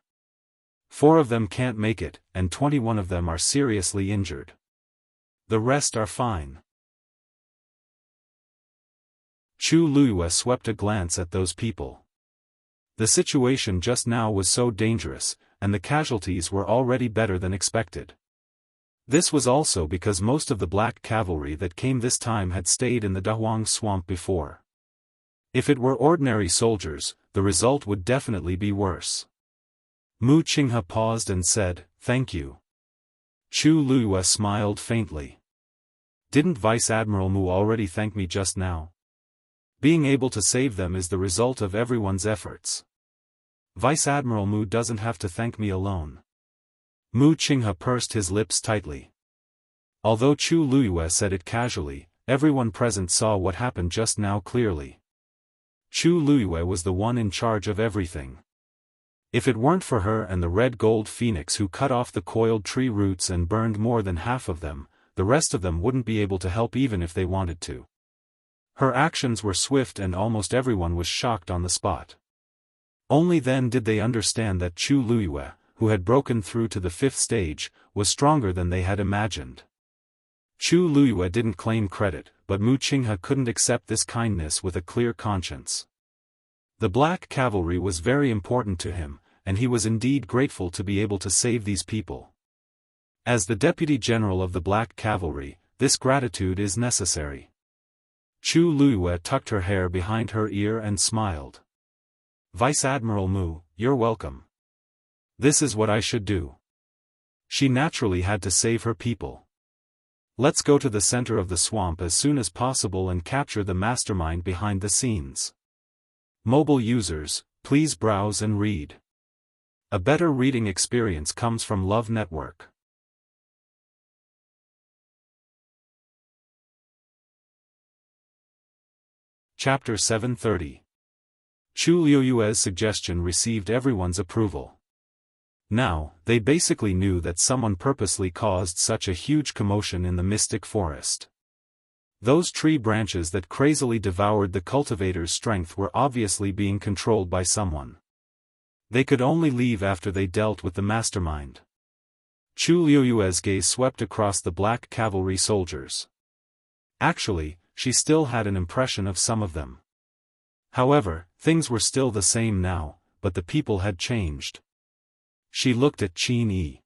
A: 4 of them can't make it, and 21 of them are seriously injured. The rest are fine. Chu Liyue swept a glance at those people. The situation just now was so dangerous, and the casualties were already better than expected. This was also because most of the black cavalry that came this time had stayed in the Dahuang swamp before. If it were ordinary soldiers, the result would definitely be worse. Mu Qinghe paused and said, "Thank you." Chu Luiyue smiled faintly. "Didn't Vice Admiral Mu already thank me just now? Being able to save them is the result of everyone's efforts. Vice Admiral Mu doesn't have to thank me alone." Mu Qinghe pursed his lips tightly. Although Chu Luiyue said it casually, everyone present saw what happened just now clearly. Chu Luiyue was the one in charge of everything. If it weren't for her and the red gold phoenix who cut off the coiled tree roots and burned more than half of them, the rest of them wouldn't be able to help even if they wanted to. Her actions were swift and almost everyone was shocked on the spot. Only then did they understand that Chu Luiyue, who had broken through to the 5th stage, was stronger than they had imagined. Chu Luiyue didn't claim credit, but Mu Qinghe couldn't accept this kindness with a clear conscience. The Black Cavalry was very important to him, and he was indeed grateful to be able to save these people. As the Deputy General of the Black Cavalry, this gratitude is necessary. Chu Luiyue tucked her hair behind her ear and smiled. "Vice Admiral Mu, you're welcome. This is what I should do." She naturally had to save her people. "Let's go to the center of the swamp as soon as possible and capture the mastermind behind the scenes." Mobile users, please browse and read. A better reading experience comes from Love Network. Chapter 730. Chu Luiyue's suggestion received everyone's approval. Now, they basically knew that someone purposely caused such a huge commotion in the mystic forest. Those tree branches that crazily devoured the cultivator's strength were obviously being controlled by someone. They could only leave after they dealt with the mastermind. Chu Luiyue's gaze swept across the Black Cavalry soldiers. Actually, she still had an impression of some of them. However, things were still the same now, but the people had changed. She looked at Qin Yi.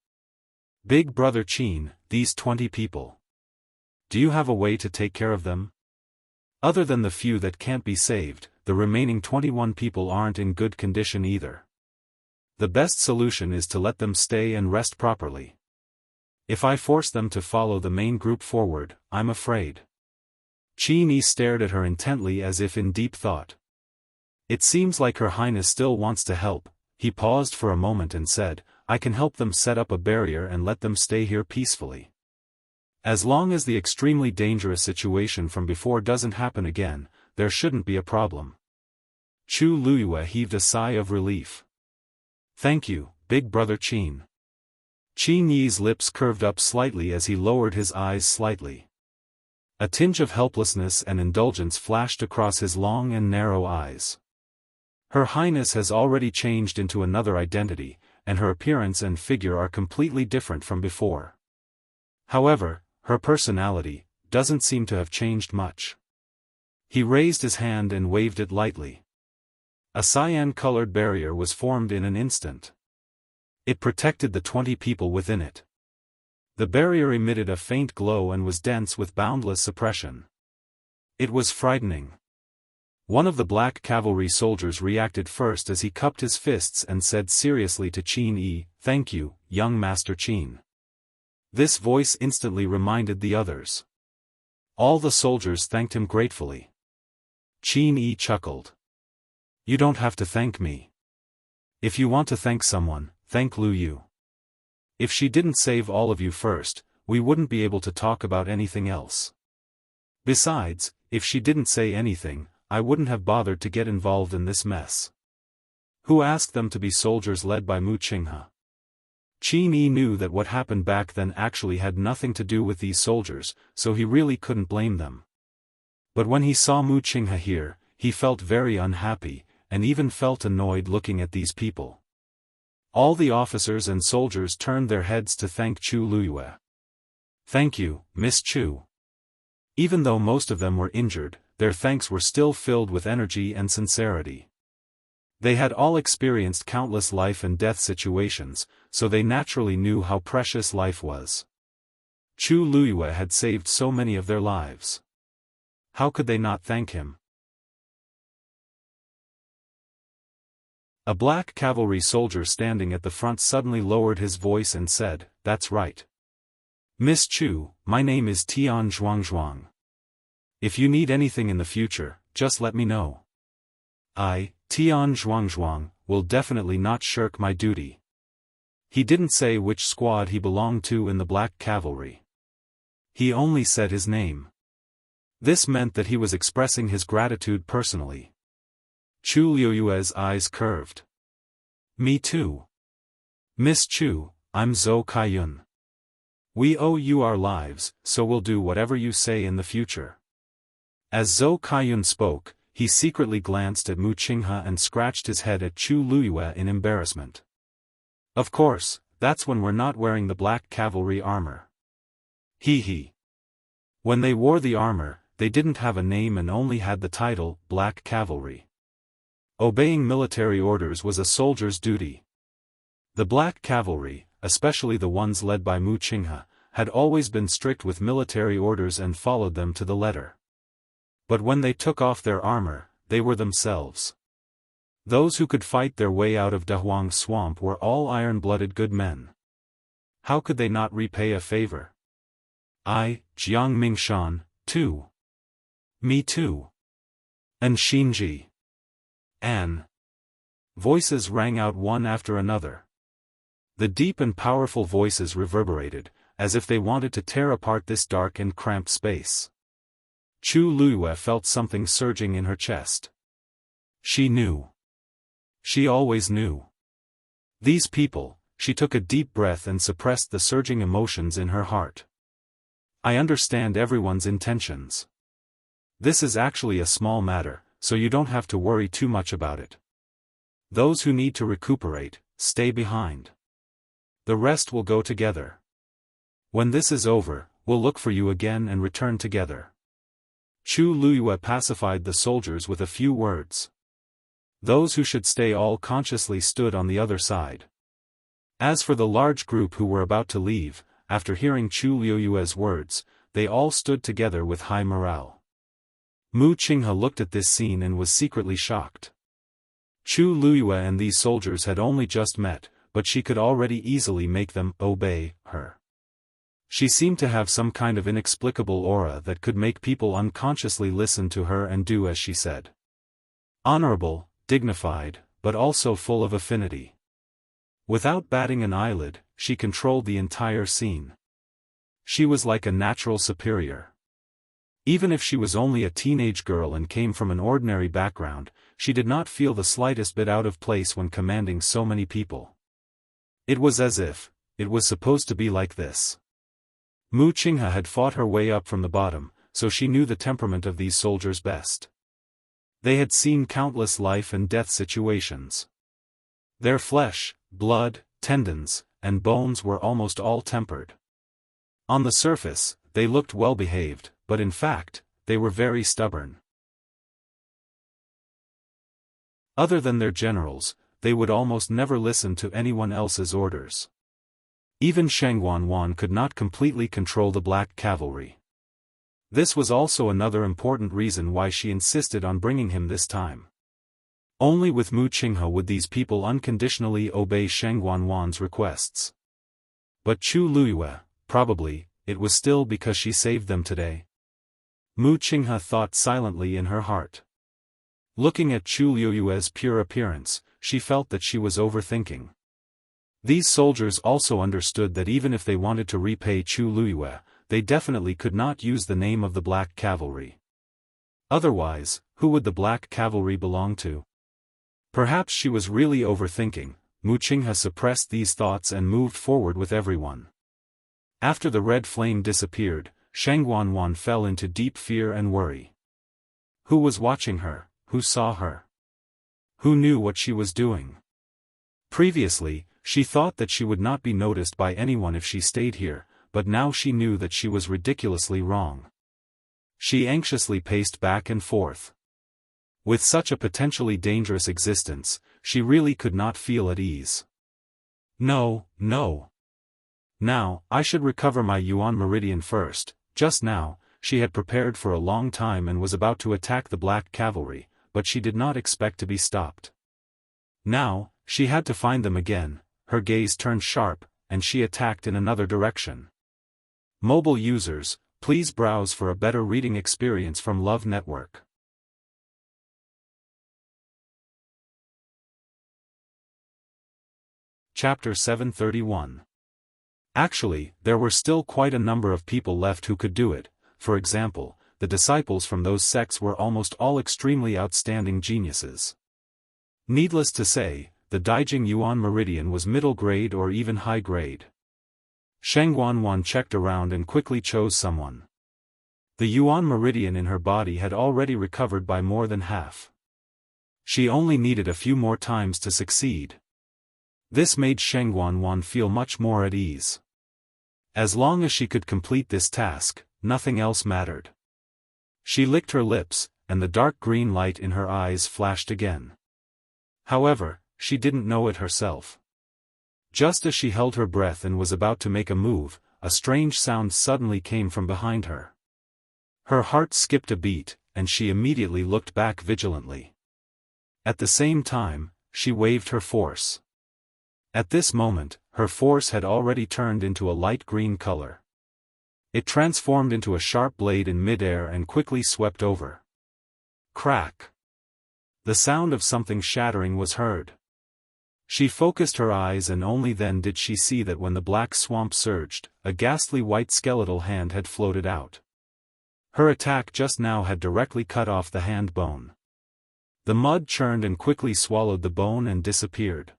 A: "Big brother Qin, these 20 people. Do you have a way to take care of them? Other than the few that can't be saved, the remaining 21 people aren't in good condition either. The best solution is to let them stay and rest properly. If I force them to follow the main group forward, I'm afraid." Qin Yi stared at her intently as if in deep thought. "It seems like Her Highness still wants to help." He paused for a moment and said, "I can help them set up a barrier and let them stay here peacefully. As long as the extremely dangerous situation from before doesn't happen again, there shouldn't be a problem." Chu Luiyue heaved a sigh of relief. "Thank you, big brother Qin." Qin Yi's lips curved up slightly as he lowered his eyes slightly. A tinge of helplessness and indulgence flashed across his long and narrow eyes. Her Highness has already changed into another identity, and her appearance and figure are completely different from before. However, her personality doesn't seem to have changed much. He raised his hand and waved it lightly. A cyan-colored barrier was formed in an instant. It protected the 20 people within it. The barrier emitted a faint glow and was dense with boundless suppression. It was frightening. One of the Black Cavalry soldiers reacted first as he cupped his fists and said seriously to Qin Yi, "Thank you, young Master Qin." This voice instantly reminded the others. All the soldiers thanked him gratefully. Qin Yi chuckled. "You don't have to thank me. If you want to thank someone, thank Lu Yu. If she didn't save all of you first, we wouldn't be able to talk about anything else. Besides, if she didn't say anything, I wouldn't have bothered to get involved in this mess. Who asked them to be soldiers led by Mu Qinghe?" Qin Yi knew that what happened back then actually had nothing to do with these soldiers, so he really couldn't blame them. But when he saw Mu Qinghe here, he felt very unhappy, and even felt annoyed looking at these people. All the officers and soldiers turned their heads to thank Chu Luiyue. "Thank you, Miss Chu." Even though most of them were injured, their thanks were still filled with energy and sincerity. They had all experienced countless life and death situations, so they naturally knew how precious life was. Chu Luiyue had saved so many of their lives. How could they not thank him? A black cavalry soldier standing at the front suddenly lowered his voice and said, "That's right. Miss Chu, my name is Tian Zhuangzhuang. If you need anything in the future, just let me know. I, Tian Zhuangzhuang, will definitely not shirk my duty." He didn't say which squad he belonged to in the black cavalry. He only said his name. This meant that he was expressing his gratitude personally. Chu Liuyue's eyes curved. "Me too. Miss Chu, I'm Zhou Kaiyun. We owe you our lives, so we'll do whatever you say in the future." As Zhou Kaiyun spoke, he secretly glanced at Mu Qinghe and scratched his head at Chu Liyue in embarrassment. Of course, that's when we're not wearing the black cavalry armor. Hee. When they wore the armor, they didn't have a name and only had the title, Black Cavalry. Obeying military orders was a soldier's duty. The black cavalry, especially the ones led by Mu Qinghe, had always been strict with military orders and followed them to the letter. But when they took off their armor, they were themselves. Those who could fight their way out of Dahuang Swamp were all iron-blooded good men. How could they not repay a favor? I, Jiang Mingshan, too. Me too. And Xinji. An. Voices rang out one after another. The deep and powerful voices reverberated, as if they wanted to tear apart this dark and cramped space. Chu Liyue felt something surging in her chest. She knew. She always knew. These people, she took a deep breath and suppressed the surging emotions in her heart. I understand everyone's intentions. This is actually a small matter, so you don't have to worry too much about it. Those who need to recuperate, stay behind. The rest will go together. When this is over, we'll look for you again and return together. Chu Liyue pacified the soldiers with a few words. Those who should stay all consciously stood on the other side. As for the large group who were about to leave, after hearing Chu Liyue's words, they all stood together with high morale. Mu Qinghe looked at this scene and was secretly shocked. Chu Liyue and these soldiers had only just met, but she could already easily make them obey her. She seemed to have some kind of inexplicable aura that could make people unconsciously listen to her and do as she said. Honorable, dignified, but also full of affinity. Without batting an eyelid, she controlled the entire scene. She was like a natural superior. Even if she was only a teenage girl and came from an ordinary background, she did not feel the slightest bit out of place when commanding so many people. It was as if it was supposed to be like this. Mu Qinghe had fought her way up from the bottom, so she knew the temperament of these soldiers best. They had seen countless life and death situations. Their flesh, blood, tendons, and bones were almost all tempered. On the surface, they looked well-behaved, but in fact, they were very stubborn. Other than their generals, they would almost never listen to anyone else's orders. Even Sheng Wanwan could not completely control the black cavalry. This was also another important reason why she insisted on bringing him this time. Only with Mu Qinghe would these people unconditionally obey Sheng Wanwan's requests. But Chu Liyue, probably, it was still because she saved them today. Mu Qinghe thought silently in her heart. Looking at Chu Liyue's pure appearance, she felt that she was overthinking. These soldiers also understood that even if they wanted to repay Chu Liyue, they definitely could not use the name of the Black Cavalry. Otherwise, who would the Black Cavalry belong to? Perhaps she was really overthinking. Mu Qinghe suppressed these thoughts and moved forward with everyone. After the red flame disappeared, Sheng Wanwan fell into deep fear and worry. Who was watching her? Who saw her? Who knew what she was doing? Previously, she thought that she would not be noticed by anyone if she stayed here, but now she knew that she was ridiculously wrong. She anxiously paced back and forth. With such a potentially dangerous existence, she really could not feel at ease. No. Now, I should recover my Yuan meridian first. Just now, she had prepared for a long time and was about to attack the Black Cavalry, but she did not expect to be stopped. Now, she had to find them again. Her gaze turned sharp, and she attacked in another direction. Mobile users, please browse for a better reading experience from Love Network. Chapter 731. Actually, there were still quite a number of people left who could do it. For example, the disciples from those sects were almost all extremely outstanding geniuses. Needless to say, the Daijing Yuan Meridian was middle grade or even high grade. Sheng Guanwan checked around and quickly chose someone. The Yuan Meridian in her body had already recovered by more than half. She only needed a few more times to succeed. This made Sheng Guanwan feel much more at ease. As long as she could complete this task, nothing else mattered. She licked her lips, and the dark green light in her eyes flashed again. However, she didn't know it herself. Just as she held her breath and was about to make a move, a strange sound suddenly came from behind her. Her heart skipped a beat, and she immediately looked back vigilantly. At the same time, she waved her force. At this moment, her force had already turned into a light green color. It transformed into a sharp blade in midair and quickly swept over. Crack! The sound of something shattering was heard. She focused her eyes and only then did she see that when the black swamp surged, a ghastly white skeletal hand had floated out. Her attack just now had directly cut off the hand bone. The mud churned and quickly swallowed the bone and disappeared.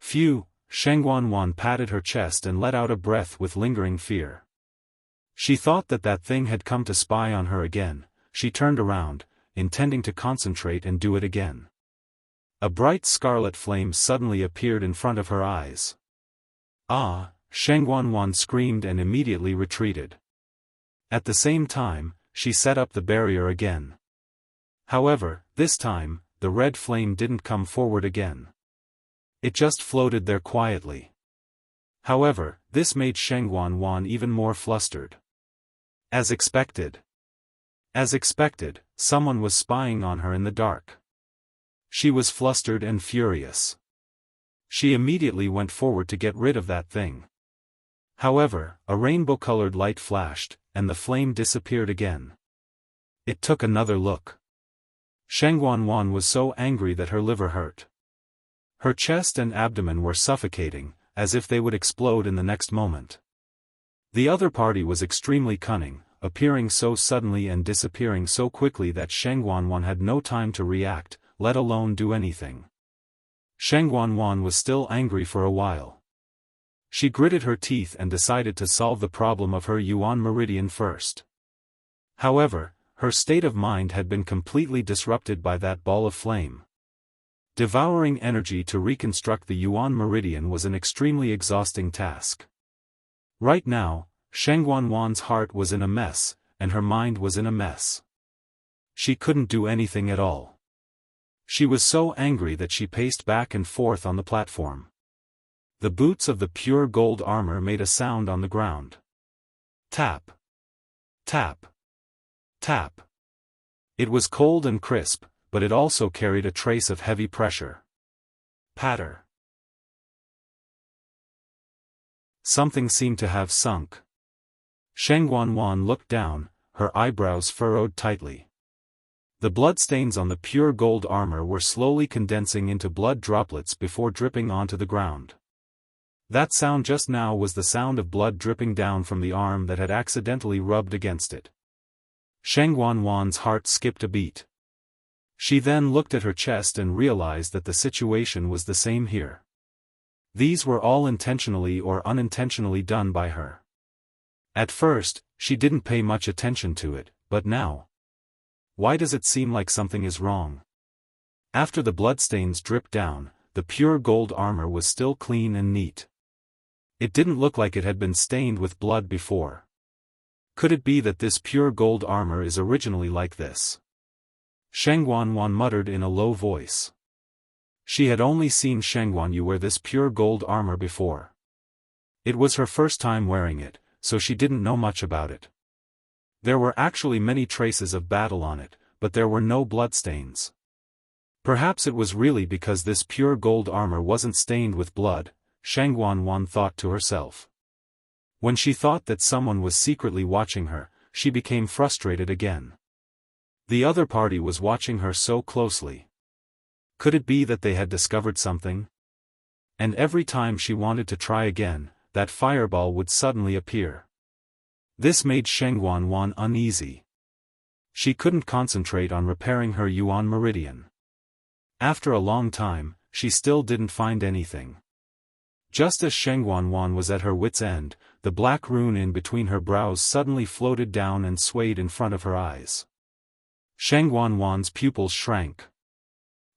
A: Phew! Sheng Guanwan patted her chest and let out a breath with lingering fear. She thought that that thing had come to spy on her again. She turned around, intending to concentrate and do it again. A bright scarlet flame suddenly appeared in front of her eyes. Ah! Sheng Guanwan screamed and immediately retreated. At the same time, she set up the barrier again. However, this time, the red flame didn't come forward again. It just floated there quietly. However, this made Sheng Guanwan even more flustered. As expected, someone was spying on her in the dark. She was flustered and furious. She immediately went forward to get rid of that thing. However, a rainbow-colored light flashed, and the flame disappeared again. It took another look. Sheng Guanwan was so angry that her liver hurt. Her chest and abdomen were suffocating, as if they would explode in the next moment. The other party was extremely cunning, appearing so suddenly and disappearing so quickly that Sheng Guanwan had no time to react, let alone do anything. Sheng Guanwan was still angry for a while. She gritted her teeth and decided to solve the problem of her Yuan Meridian first. However, her state of mind had been completely disrupted by that ball of flame. Devouring energy to reconstruct the Yuan Meridian was an extremely exhausting task. Right now, Sheng Guanwan's heart was in a mess, and her mind was in a mess. She couldn't do anything at all. She was so angry that she paced back and forth on the platform. The boots of the pure gold armor made a sound on the ground. Tap. Tap. Tap. It was cold and crisp, but it also carried a trace of heavy pressure. Patter. Something seemed to have sunk. Sheng Guanwan looked down, her eyebrows furrowed tightly. The bloodstains on the pure gold armor were slowly condensing into blood droplets before dripping onto the ground. That sound just now was the sound of blood dripping down from the arm that had accidentally rubbed against it. Sheng Guanwan's heart skipped a beat. She then looked at her chest and realized that the situation was the same here. These were all intentionally or unintentionally done by her. At first, she didn't pay much attention to it, but now. Why does it seem like something is wrong? After the bloodstains dripped down, the pure gold armor was still clean and neat. It didn't look like it had been stained with blood before. Could it be that this pure gold armor is originally like this? Sheng Guanwan muttered in a low voice. She had only seen Sheng Guanyu wear this pure gold armor before. It was her first time wearing it, so she didn't know much about it. There were actually many traces of battle on it, but there were no bloodstains. Perhaps it was really because this pure gold armor wasn't stained with blood, Shang Wanwan thought to herself. When she thought that someone was secretly watching her, she became frustrated again. The other party was watching her so closely. Could it be that they had discovered something? And every time she wanted to try again, that fireball would suddenly appear. This made Shang Wanwan uneasy. She couldn't concentrate on repairing her Yuan meridian. After a long time, she still didn't find anything. Just as Shang Wanwan was at her wit's end, the black rune in between her brows suddenly floated down and swayed in front of her eyes. Shang Wanwan's pupils shrank.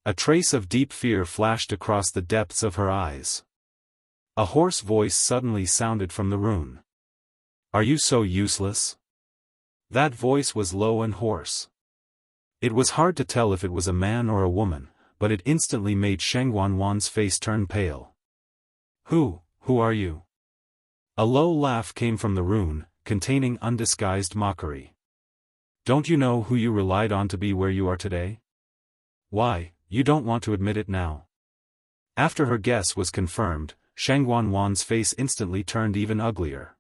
A: A trace of deep fear flashed across the depths of her eyes. A hoarse voice suddenly sounded from the rune. "Are you so useless?" That voice was low and hoarse. It was hard to tell if it was a man or a woman, but it instantly made Shang Wanwan's face turn pale. Who are you?" A low laugh came from the rune, containing undisguised mockery. "Don't you know who you relied on to be where you are today? Why, you don't want to admit it now." After her guess was confirmed, Shang Wanwan's face instantly turned even uglier.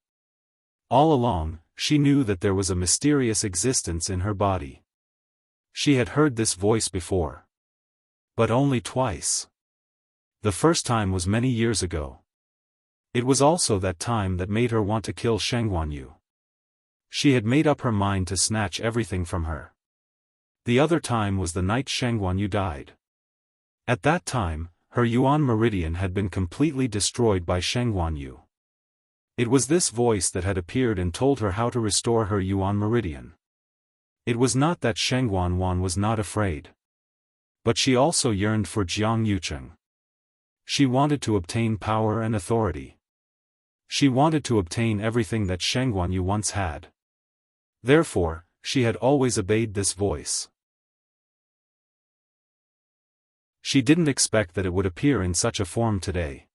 A: All along, she knew that there was a mysterious existence in her body. She had heard this voice before. But only twice. The first time was many years ago. It was also that time that made her want to kill Shang Wanyu. She had made up her mind to snatch everything from her. The other time was the night Shang Wanyu died. At that time, her Yuan meridian had been completely destroyed by Shang Wanyu. It was this voice that had appeared and told her how to restore her Yuan meridian. It was not that Shang Wanwan was not afraid. But she also yearned for Jiang Yucheng. She wanted to obtain power and authority. She wanted to obtain everything that Shang Wanyu once had. Therefore, she had always obeyed this voice. She didn't expect that it would appear in such a form today.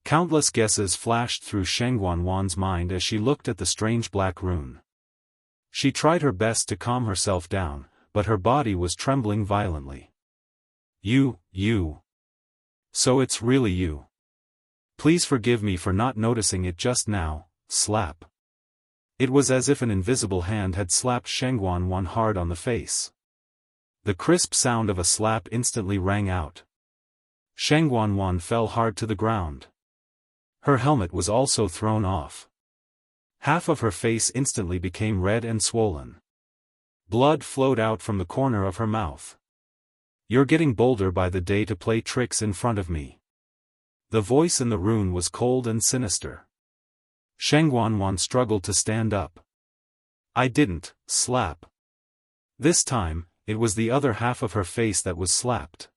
A: Countless guesses flashed through Shang Wanwan's mind as she looked at the strange black rune. She tried her best to calm herself down, but her body was trembling violently. You. So it's really you. Please forgive me for not noticing it just now." Slap. It was as if an invisible hand had slapped Shang Wanwan hard on the face. The crisp sound of a slap instantly rang out. Shang Wanwan fell hard to the ground. Her helmet was also thrown off. Half of her face instantly became red and swollen. Blood flowed out from the corner of her mouth. "You're getting bolder by the day to play tricks in front of me." The voice in the rune was cold and sinister. Shang Wanwan struggled to stand up. "I didn't." Slap. This time, it was the other half of her face that was slapped.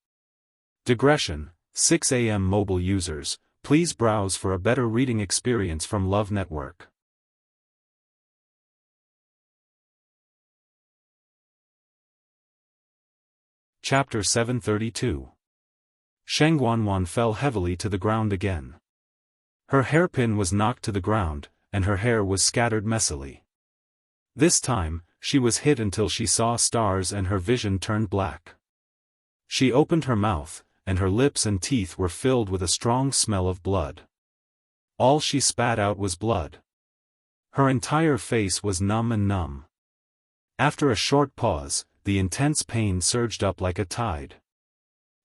A: Digression: 6 a.m. mobile users, please browse for a better reading experience from Love Network. Chapter 732. Shang Wanwan fell heavily to the ground again. Her hairpin was knocked to the ground, and her hair was scattered messily. This time, she was hit until she saw stars and her vision turned black. She opened her mouth, and her lips and teeth were filled with a strong smell of blood. All she spat out was blood. Her entire face was numb. After a short pause, the intense pain surged up like a tide.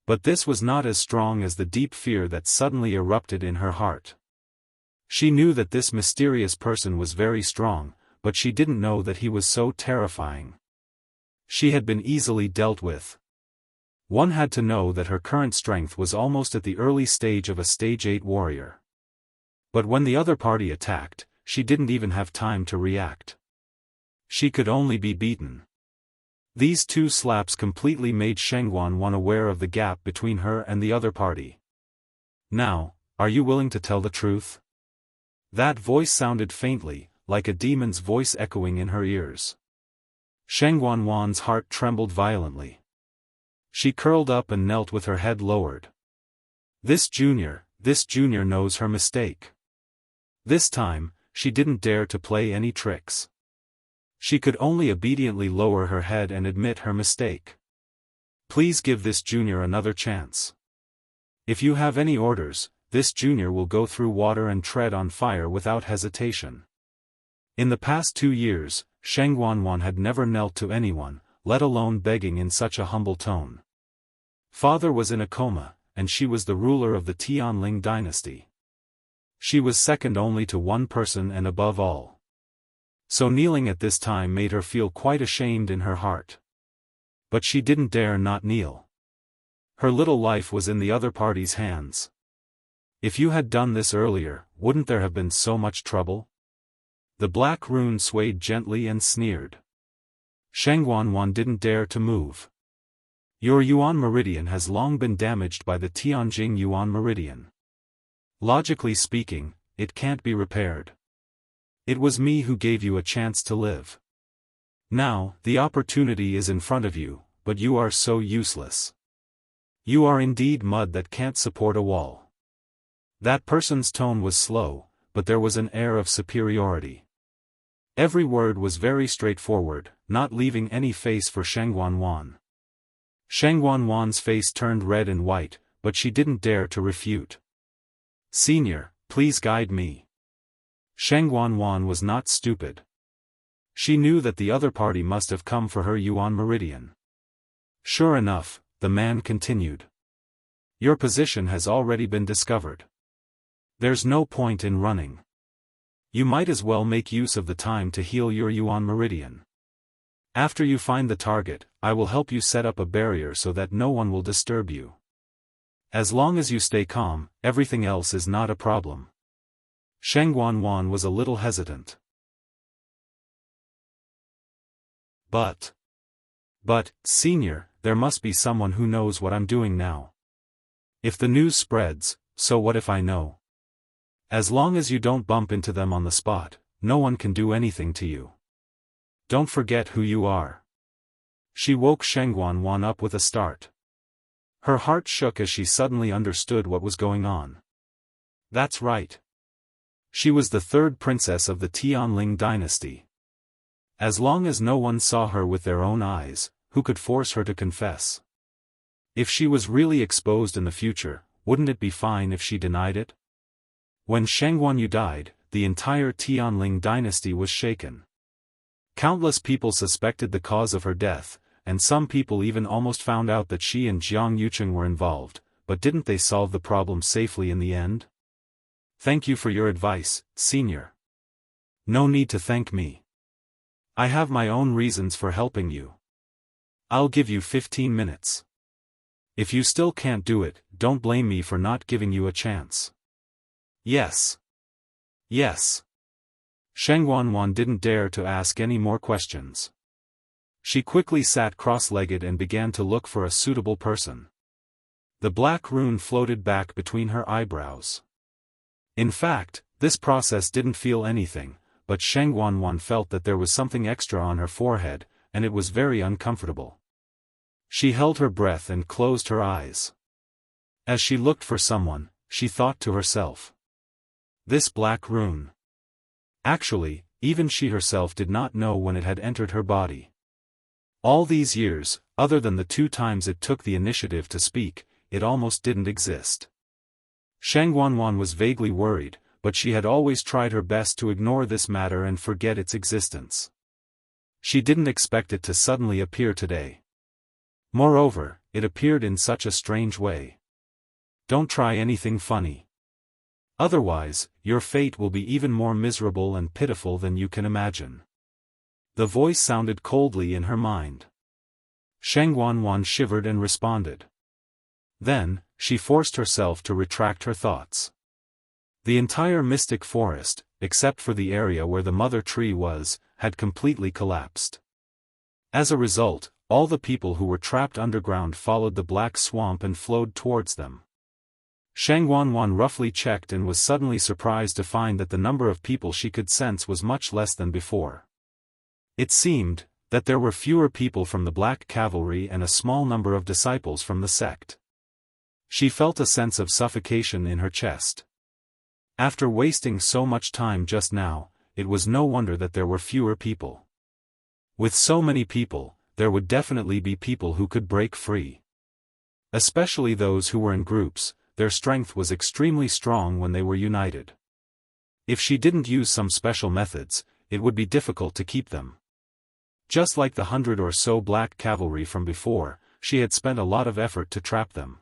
A: But this was not as strong as the deep fear that suddenly erupted in her heart. She knew that this mysterious person was very strong, but she didn't know that he was so terrifying. She had been easily dealt with. One had to know that her current strength was almost at the early stage of a stage 8 warrior. But when the other party attacked, she didn't even have time to react. She could only be beaten. These two slaps completely made Shang Wanwan aware of the gap between her and the other party. "Now, are you willing to tell the truth?" That voice sounded faintly, like a demon's voice echoing in her ears. Shang Wanwan's heart trembled violently. She curled up and knelt with her head lowered. This junior knows her mistake. This time, she didn't dare to play any tricks. She could only obediently lower her head and admit her mistake. Please give this junior another chance. If you have any orders, this junior will go through water and tread on fire without hesitation. In the past 2 years, Sheng Wanwan had never knelt to anyone, let alone begging in such a humble tone. Father was in a coma, and she was the ruler of the Tianling dynasty. She was second only to one person and above all. So kneeling at this time made her feel quite ashamed in her heart. But she didn't dare not kneel. Her little life was in the other party's hands. If you had done this earlier, wouldn't there have been so much trouble? The black rune swayed gently and sneered. Sheng Wanwan didn't dare to move. Your Yuan meridian has long been damaged by the Tianjing Yuan meridian. Logically speaking, it can't be repaired. It was me who gave you a chance to live. Now, the opportunity is in front of you, but you are so useless. You are indeed mud that can't support a wall. That person's tone was slow, but there was an air of superiority. Every word was very straightforward, not leaving any face for Sheng Wanwan. Sheng Wanwan's face turned red and white, but she didn't dare to refute. Senior, please guide me. Sheng Wanwan was not stupid. She knew that the other party must have come for her Yuan meridian. Sure enough, the man continued. Your position has already been discovered. There's no point in running. You might as well make use of the time to heal your Yuan meridian. After you find the target, I will help you set up a barrier so that no one will disturb you. As long as you stay calm, everything else is not a problem. Sheng Wanwan was a little hesitant. But, senior, there must be someone who knows what I'm doing now. If the news spreads, so what if I know? As long as you don't bump into them on the spot, no one can do anything to you. Don't forget who you are. She woke Sheng Wanwan up with a start. Her heart shook as she suddenly understood what was going on. That's right. She was the third princess of the Tianling dynasty. As long as no one saw her with their own eyes, who could force her to confess? If she was really exposed in the future, wouldn't it be fine if she denied it? When Sheng Wanyu died, the entire Tianling dynasty was shaken. Countless people suspected the cause of her death, and some people even almost found out that she and Jiang Yucheng were involved, but didn't they solve the problem safely in the end? Thank you for your advice, senior. No need to thank me. I have my own reasons for helping you. I'll give you 15 minutes. If you still can't do it, don't blame me for not giving you a chance. Yes. Yes. Sheng Wanwan didn't dare to ask any more questions. She quickly sat cross-legged and began to look for a suitable person. The black rune floated back between her eyebrows. In fact, this process didn't feel anything, but Sheng Wanwan felt that there was something extra on her forehead, and it was very uncomfortable. She held her breath and closed her eyes. As she looked for someone, she thought to herself. This black rune. Actually, even she herself did not know when it had entered her body. All these years, other than the 2 times it took the initiative to speak, it almost didn't exist. Sheng Wanwan was vaguely worried, but she had always tried her best to ignore this matter and forget its existence. She didn't expect it to suddenly appear today. Moreover, it appeared in such a strange way. Don't try anything funny. Otherwise, your fate will be even more miserable and pitiful than you can imagine. The voice sounded coldly in her mind. Sheng Wanwan shivered and responded. Then, she forced herself to retract her thoughts. The entire mystic forest, except for the area where the mother tree was, had completely collapsed. As a result, all the people who were trapped underground followed the black swamp and flowed towards them. Sheng Wanwan roughly checked and was suddenly surprised to find that the number of people she could sense was much less than before. It seemed that there were fewer people from the Black Cavalry and a small number of disciples from the sect. She felt a sense of suffocation in her chest. After wasting so much time just now, it was no wonder that there were fewer people. With so many people, there would definitely be people who could break free. Especially those who were in groups, their strength was extremely strong when they were united. If she didn't use some special methods, it would be difficult to keep them. Just like the 100 or so black cavalry from before, she had spent a lot of effort to trap them.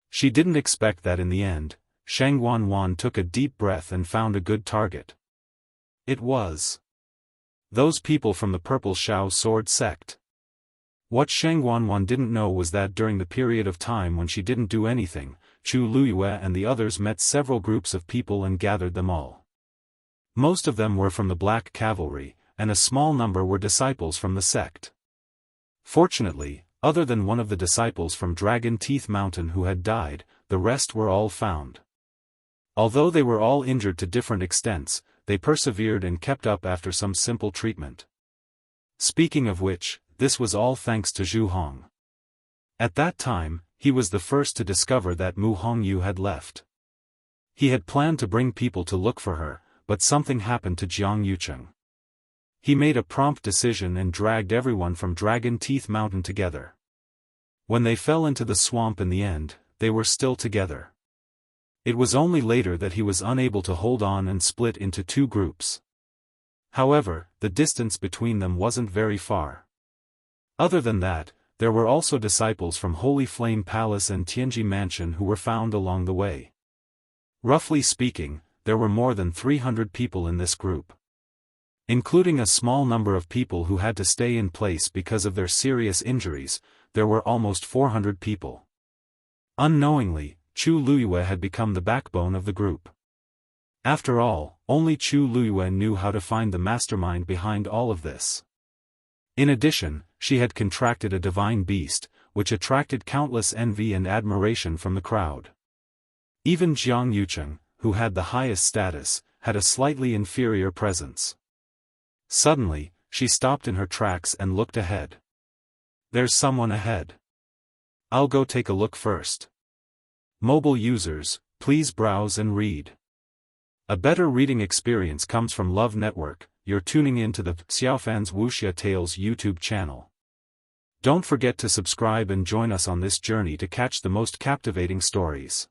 A: She didn't expect that in the end. Shang Wanwan took a deep breath and found a good target. It was those people from the Purple Shao Sword sect. What Shang Wanwan didn't know was that during the period of time when she didn't do anything, Chu Luyue and the others met several groups of people and gathered them all. Most of them were from the Black Cavalry, and a small number were disciples from the sect. Fortunately, other than one of the disciples from Dragon Teeth Mountain who had died, the rest were all found. Although they were all injured to different extents, they persevered and kept up after some simple treatment. Speaking of which, this was all thanks to Zhu Hong. At that time, he was the first to discover that Mu Hongyu had left. He had planned to bring people to look for her, but something happened to Jiang Yucheng. He made a prompt decision and dragged everyone from Dragon Teeth Mountain together. When they fell into the swamp in the end, they were still together. It was only later that he was unable to hold on and split into two groups. However, the distance between them wasn't very far. Other than that, there were also disciples from Holy Flame Palace and Tianji Mansion who were found along the way. Roughly speaking, there were more than 300 people in this group. Including a small number of people who had to stay in place because of their serious injuries, there were almost 400 people. Unknowingly, Chu Luyue had become the backbone of the group. After all, only Chu Luyue knew how to find the mastermind behind all of this. In addition, she had contracted a divine beast, which attracted countless envy and admiration from the crowd. Even Jiang Yucheng, who had the highest status, had a slightly inferior presence. Suddenly, she stopped in her tracks and looked ahead. There's someone ahead. I'll go take a look first. Mobile users, please browse and read. A better reading experience comes from Love Network. You're tuning in to the Xiaofan's Wuxia Tales YouTube channel. Don't forget to subscribe and join us on this journey to catch the most captivating stories.